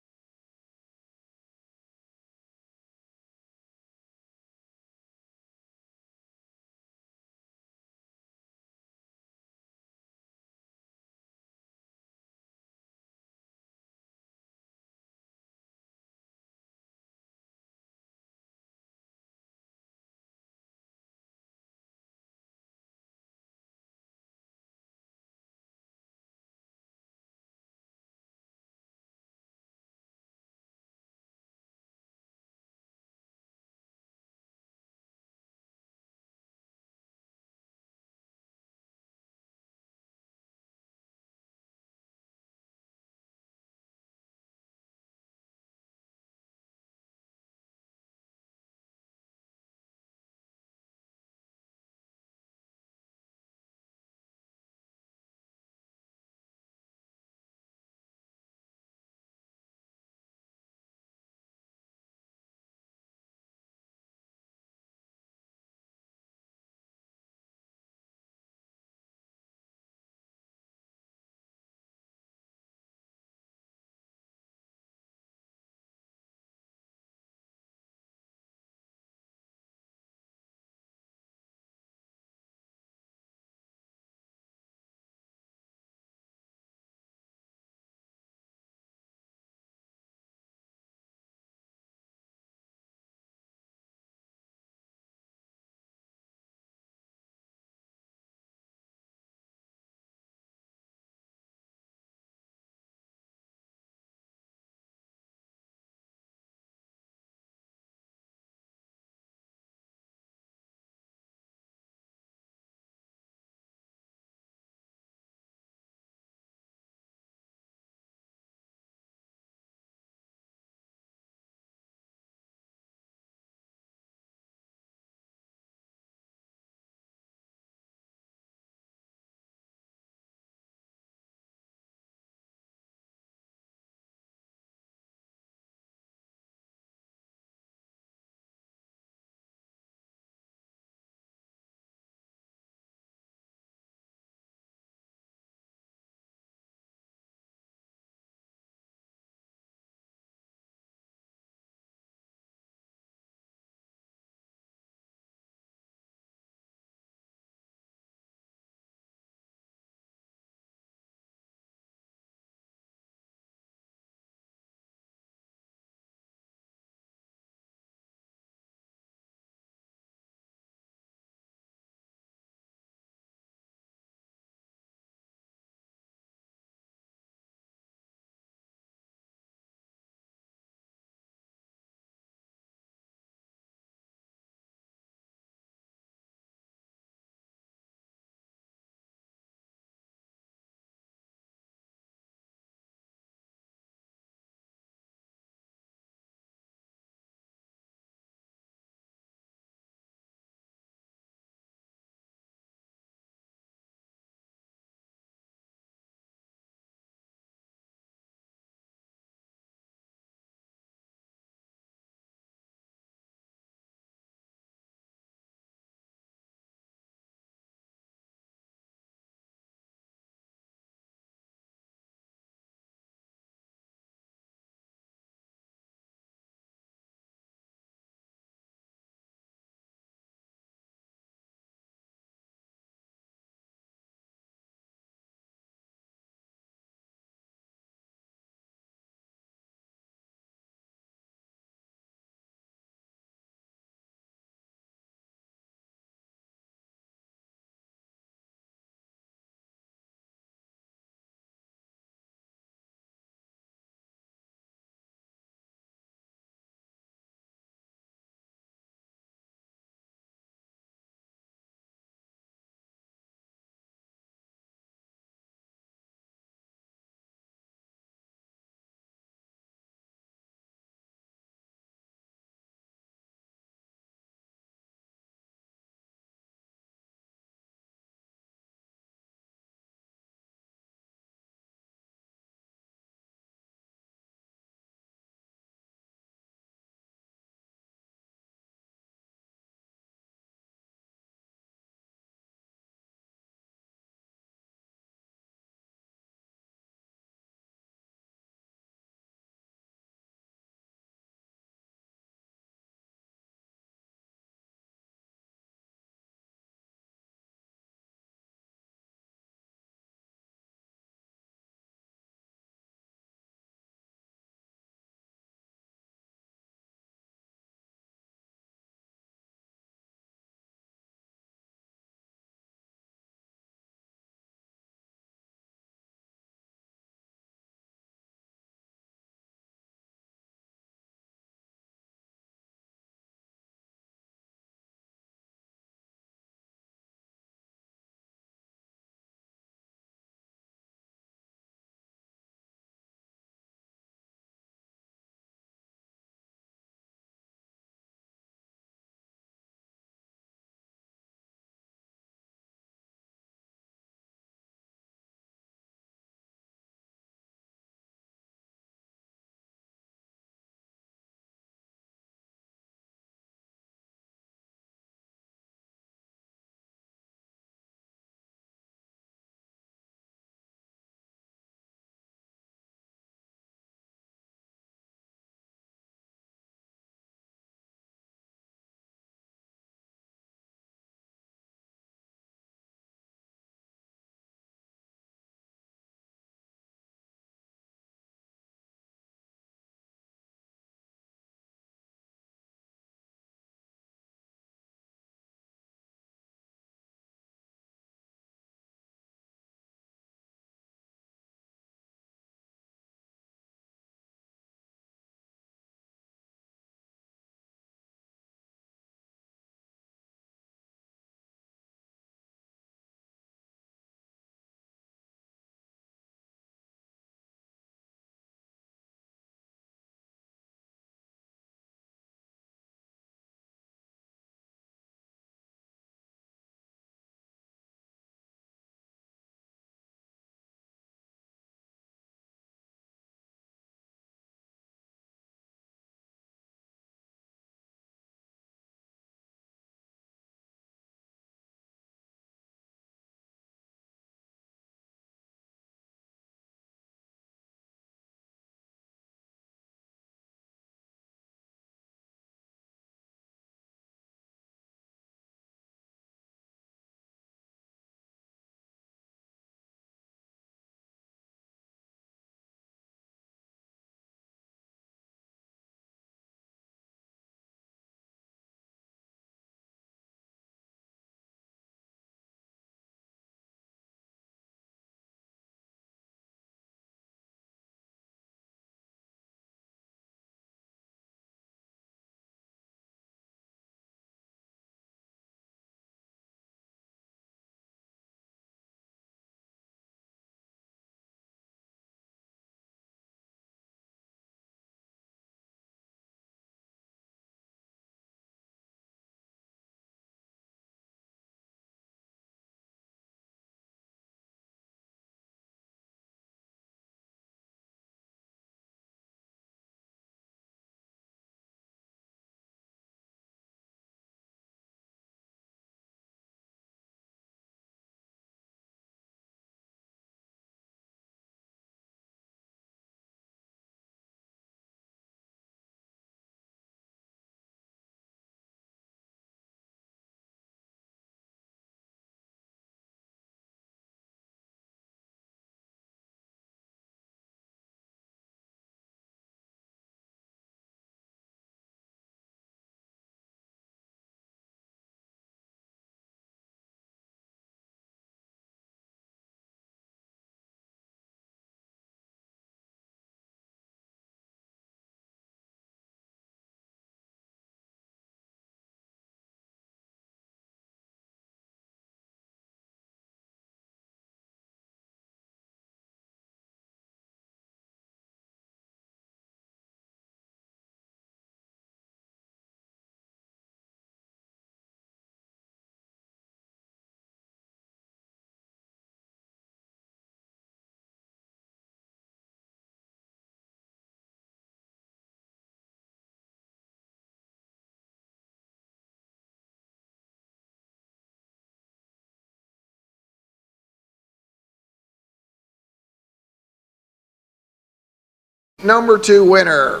Number 2 winner.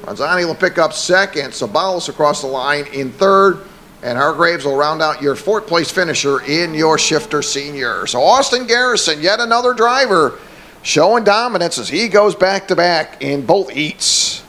Ronzani will pick up second. Sabalos across the line in third. And Hargraves will round out your 4th place finisher in your shifter senior. So Austin Garrison, yet another driver, showing dominance as he goes back-to-back in both heats.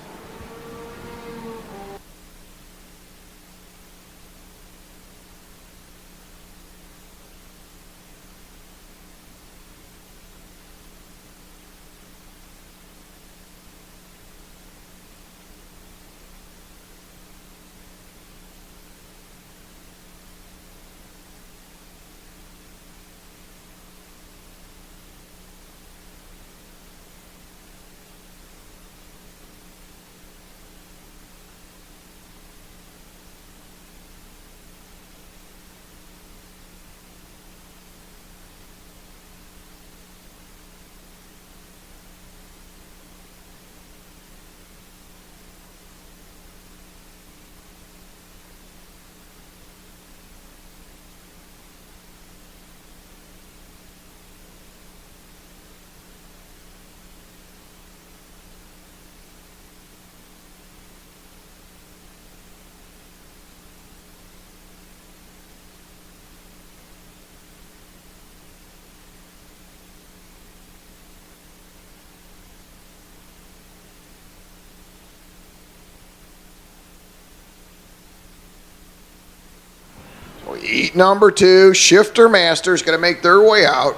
Heat number 2, Shifter Masters going to make their way out.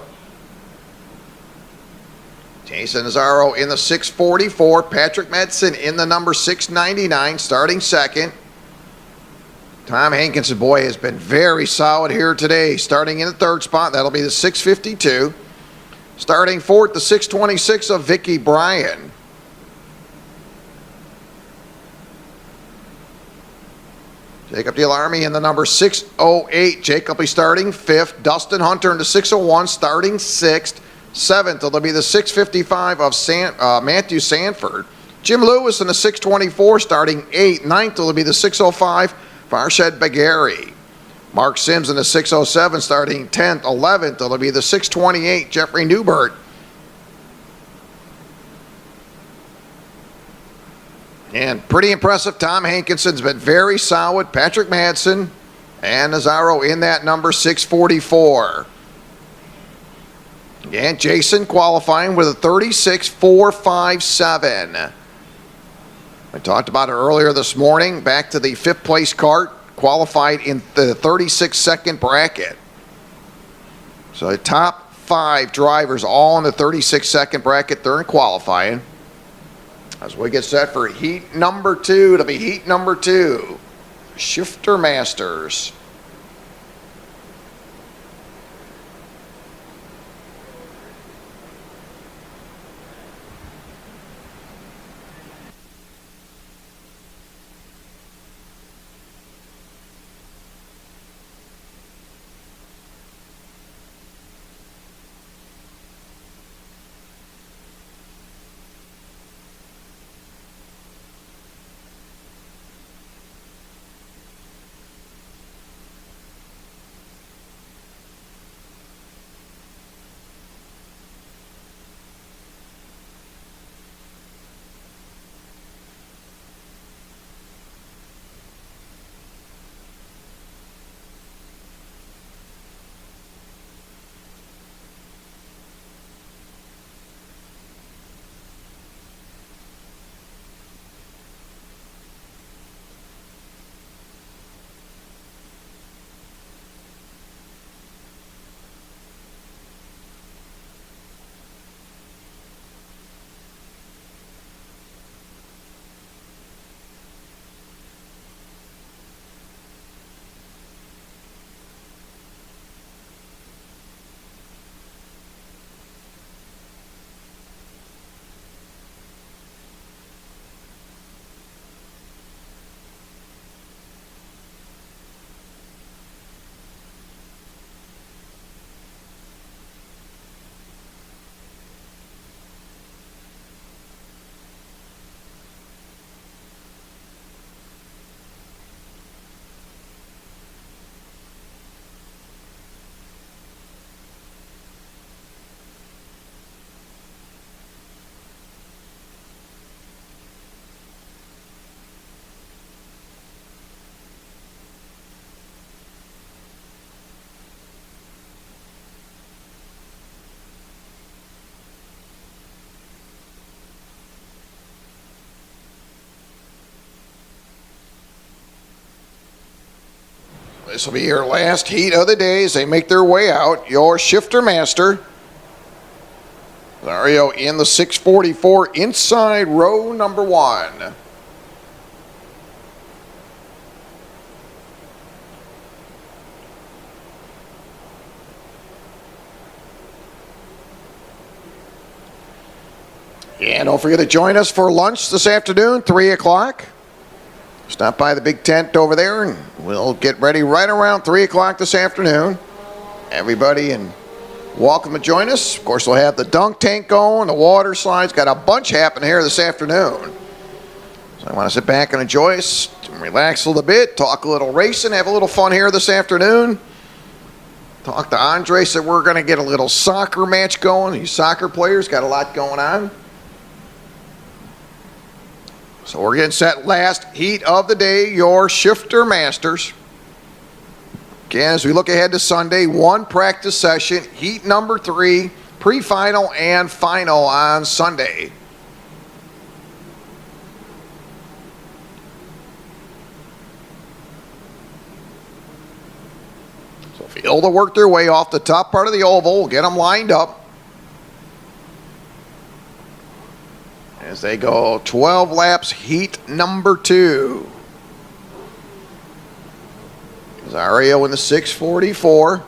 Jason Nazaro in the 644. Patrick Medson in the number 699, starting second. Tom Hankinson, boy, has been very solid here today, starting in the 3rd spot. That'll be the 652. Starting 4th, the 626 of Vicky Bryan. Jacob DeLarmy in the number 608. Jake will be starting 5th. Dustin Hunter in the 601, starting 6th. 7th, it'll be the 655 of Matthew Sanford. Jim Lewis in the 624, starting 8th. 9th, it'll be the 605, Farshad Bagheri. Mark Sims in the 607, starting 10th. 11th, it'll be the 628, Jeffrey Newbert. And pretty impressive. Tom Hankinson's been very solid. Patrick Madsen and Nazaro in that number 644. Again, Jason qualifying with a 36.457. I talked about it earlier this morning. Back to the 5th place cart, qualified in the 36-second bracket. So the top 5 drivers all in the 36-second bracket. They're in qualifying. As we get set for heat number 2, it'll be heat number 2, Shifter Masters. This will be your last heat of the day as they make their way out. Your shifter master, Mario in the 644 inside row number 1. And don't forget to join us for lunch this afternoon, 3 o'clock. Stop by the big tent over there, and we'll get ready right around 3 o'clock this afternoon. Everybody, and welcome to join us. Of course, we'll have the dunk tank going, the water slides. Got a bunch happening here this afternoon. So I want to sit back and enjoy us, relax a little bit, talk a little racing, have a little fun here this afternoon. Talk to Andre, said we're going to get a little soccer match going. These soccer players got a lot going on. So we're getting set. Last heat of the day, your shifter masters. Again, as we look ahead to Sunday, 1 practice session, heat number 3, pre-final and final on Sunday. So field to work their way off the top part of the oval. We'll get them lined up. As they go 12 laps, heat number 2. Zario in the 644.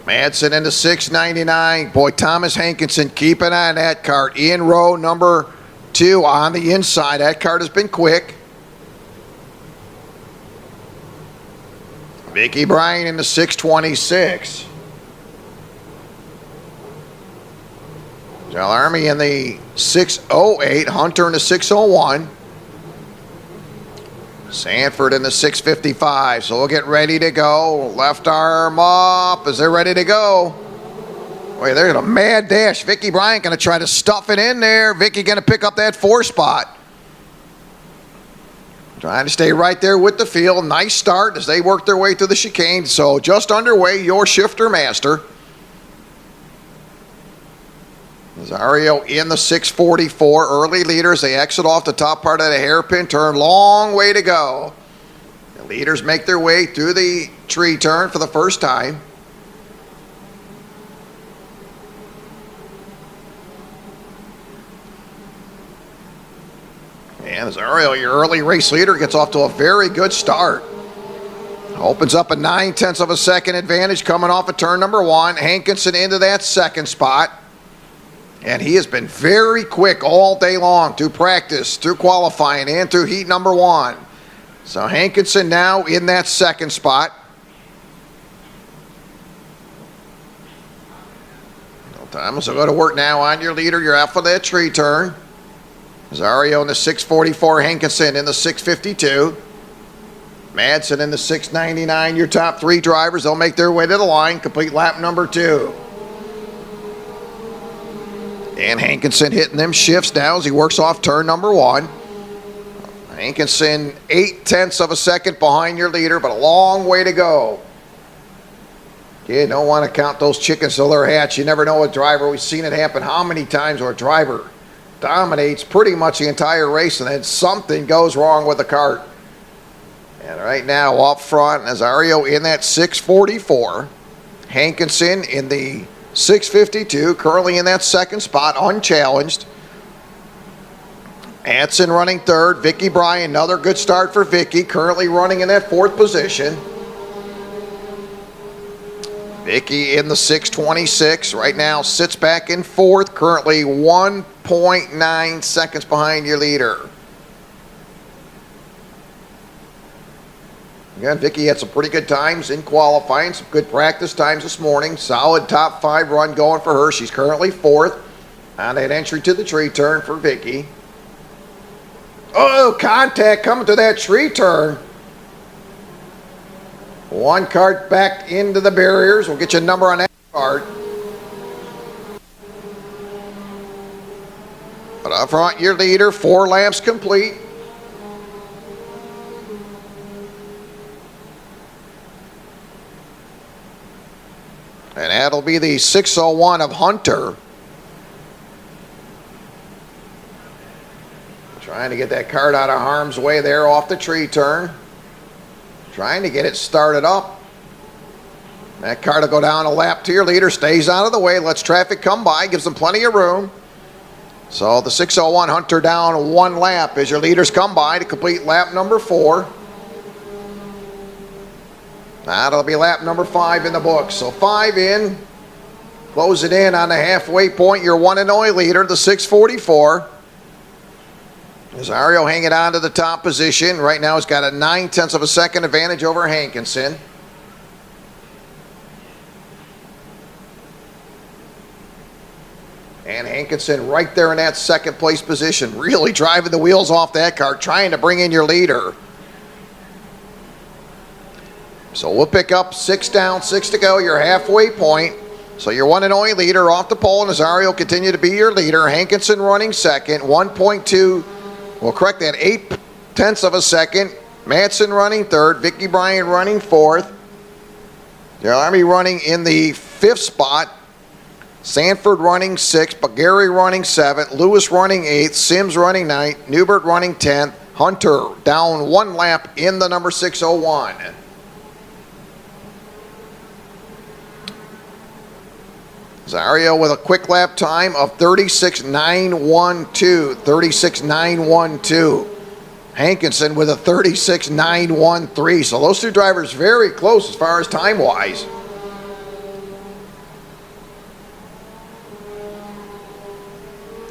Madsen in the 699. Boy, Thomas Hankinson keeping on that cart in row number 2 on the inside. That cart has been quick. Vicky Bryan in the 626. Del Army in the 608, Hunter in the 601. Sanford in the 655, so we'll get ready to go. Left arm up as they're ready to go. Wait, there's a mad dash. Vicky Bryant going to try to stuff it in there. Vicky going to pick up that 4 spot. Trying to stay right there with the field. Nice start as they work their way through the chicane. So just underway, your shifter master. Zario in the 644, early leaders. They exit off the top part of the hairpin turn. Long way to go. The leaders make their way through the tree turn for the first time. And Zario, your early race leader, gets off to a very good start. Opens up a 9/10 of a second advantage coming off of turn number 1. Hankinson into that second spot. And he has been very quick all day long through practice, through qualifying, and through heat number 1. So Hankinson now in that second spot. Thomas will go to work now on your leader. You're out for that tree turn. Zario in the 644, Hankinson in the 652. Madsen in the 699. Your top 3 drivers, they'll make their way to the line, complete lap number 2. And Hankinson hitting them shifts now as he works off turn number 1. Hankinson 0.8 of a second behind your leader, but a long way to go. You don't want to count those chickens till they're hatched. You never know a driver. We've seen it happen how many times where a driver dominates pretty much the entire race and then something goes wrong with the cart. And right now up front, Nazario in that 644. Hankinson in the 652, currently in that second spot, unchallenged. Anson running third. Vicky Bryan, another good start for Vicky, currently running in that 4th position. Vicky in the 626, right now sits back in 4th, currently 1.9 seconds behind your leader. Again, Vicky had some pretty good times in qualifying, some good practice times this morning. Solid top 5 run going for her. She's currently 4th on that entry to the tree turn for Vicky. Oh, contact coming to that tree turn. One cart back into the barriers. We'll get you a number on that cart. But up front, your leader, 4 laps complete. And that'll be the 601 of Hunter. Trying to get that cart out of harm's way there off the tree turn. trying to get it started up. That car to go down a lap to your leader, stays out of the way, lets traffic come by, gives them plenty of room. So the 601 Hunter down 1 lap as your leaders come by to complete lap number 4. That'll be lap number 5 in the book. So 5 in, close it in on the halfway point. Your one and only leader, the 644. Nazario hanging on to the top position. Right now he's got a 9/10 of a second advantage over Hankinson. And Hankinson right there in that second place position, really driving the wheels off that car, trying to bring in your leader. So we'll pick up 6 down, 6 to go, your halfway point. So your one and only leader off the pole. Nazario will continue to be your leader. Hankinson running second, 1.2, we'll correct that, 8/10 of a second. Madsen running third, Vicky Bryan running fourth. The Army running in the 5th spot. Sanford running 6th, Bagari running 7th, Lewis running 8th, Sims running 9th, Newbert running 10th, Hunter down 1 lap in the number 601. Nazario with a quick lap time of 36.912, 36.912. Hankinson with a 36.913. So those two drivers very close as far as time-wise.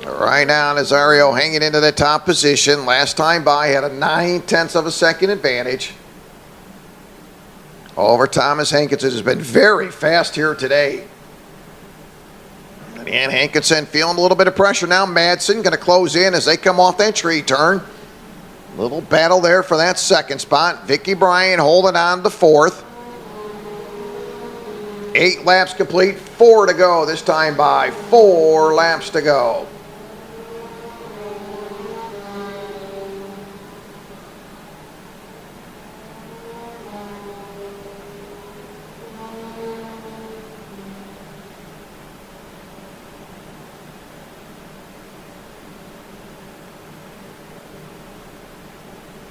Right now, Nazario hanging into the top position. Last time by, had a 9/10 of a second advantage over Thomas Hankinson. Has been very fast here today. And Hankinson feeling a little bit of pressure now. Madsen going to close in as they come off that tree turn. Little battle there for that second spot. Vicky Bryan holding on to 4th. 8 laps complete, 4 to go this time by. 4 laps to go.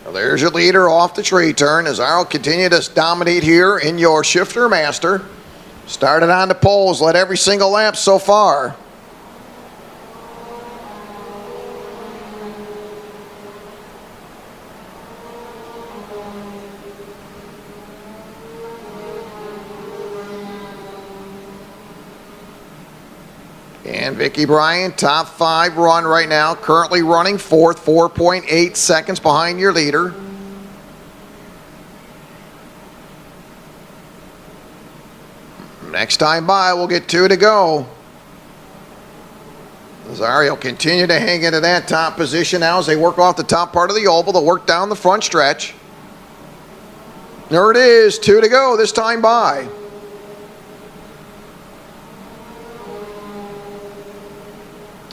Well, there's your leader off the tree turn. Nazario continue to dominate here in your shifter master. Started on the poles, led every single lap so far. And Vicky Bryan, top 5 run right now, currently running 4th, 4.8 seconds behind your leader. Next time by, we'll get 2 to go. Nazario continue to hang into that top position now as they work off the top part of the oval. They'll work down the front stretch. There it is, 2 to go this time by.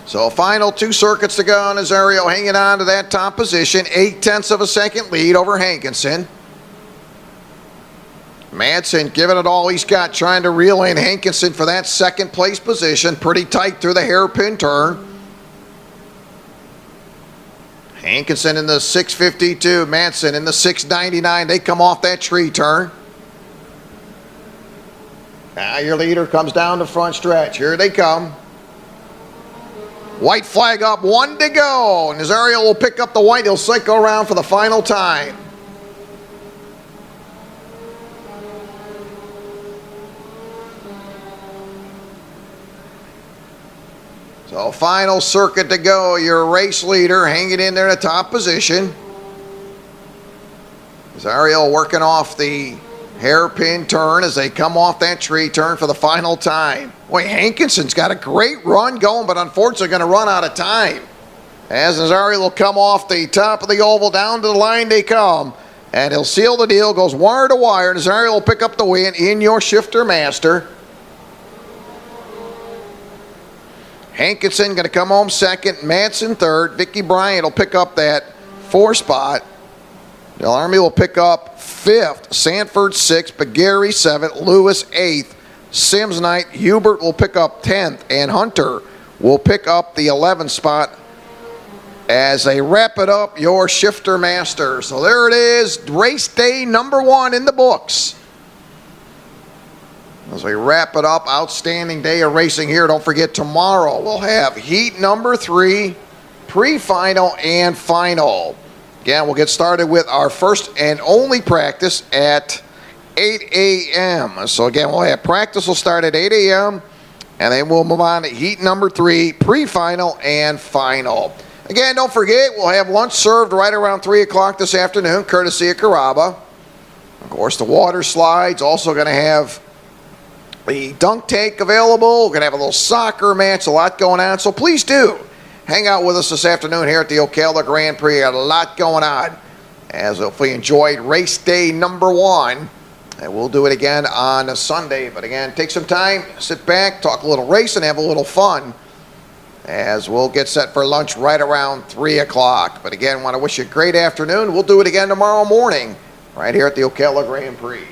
So final 2 circuits to go. Nazario hanging on to that top position. 8/10 of a second lead over Hankinson. Madsen giving it all he's got, trying to reel in Hankinson for that second place position. Pretty tight through the hairpin turn. Hankinson in the 652, Madsen in the 699. They come off that tree turn. Now your leader comes down the front stretch. Here they come. White flag up, 1 to go. Nazario will pick up the white. He'll cycle around for the final time. So final circuit to go. Your race leader hanging in there in the top position. Nazario working off the hairpin turn as they come off that tree turn for the final time. Boy, Hankinson's got a great run going, but unfortunately going to run out of time. As Nazario will come off the top of the oval, down to the line they come. And he'll seal the deal, goes wire to wire. Nazario will pick up the win in your shifter master. Hankinson going to come home second, Madsen third. Vicky Bryan will pick up that 4th spot. Del Army will pick up 5th, Sanford 6th, Bagari 7th, Lewis 8th, Sims 9th, Hubert will pick up 10th, and Hunter will pick up the 11th spot as they wrap it up, your Shifter Master. So there it is, race day number 1 in the books. As we wrap it up, outstanding day of racing here. Don't forget, tomorrow we'll have heat number 3, pre-final and final. Again, we'll get started with our first and only practice at 8 a.m. So again, we'll have practice will start at 8 a.m. and then we'll move on to heat number 3, pre-final and final. Again, don't forget, we'll have lunch served right around 3 o'clock this afternoon, courtesy of Carrabba. Of course, the water slides, also going to have the dunk tank available. We're going to have a little soccer match, a lot going on. So please do hang out with us this afternoon here at the Ocala Gran Prix. Got a lot going on. As if we enjoyed race day number 1. And we'll do it again on a Sunday. But again, take some time, sit back, talk a little race, and have a little fun. As we'll get set for lunch right around 3 o'clock. But again, want to wish you a great afternoon. We'll do it again tomorrow morning right here at the Ocala Grand Prix.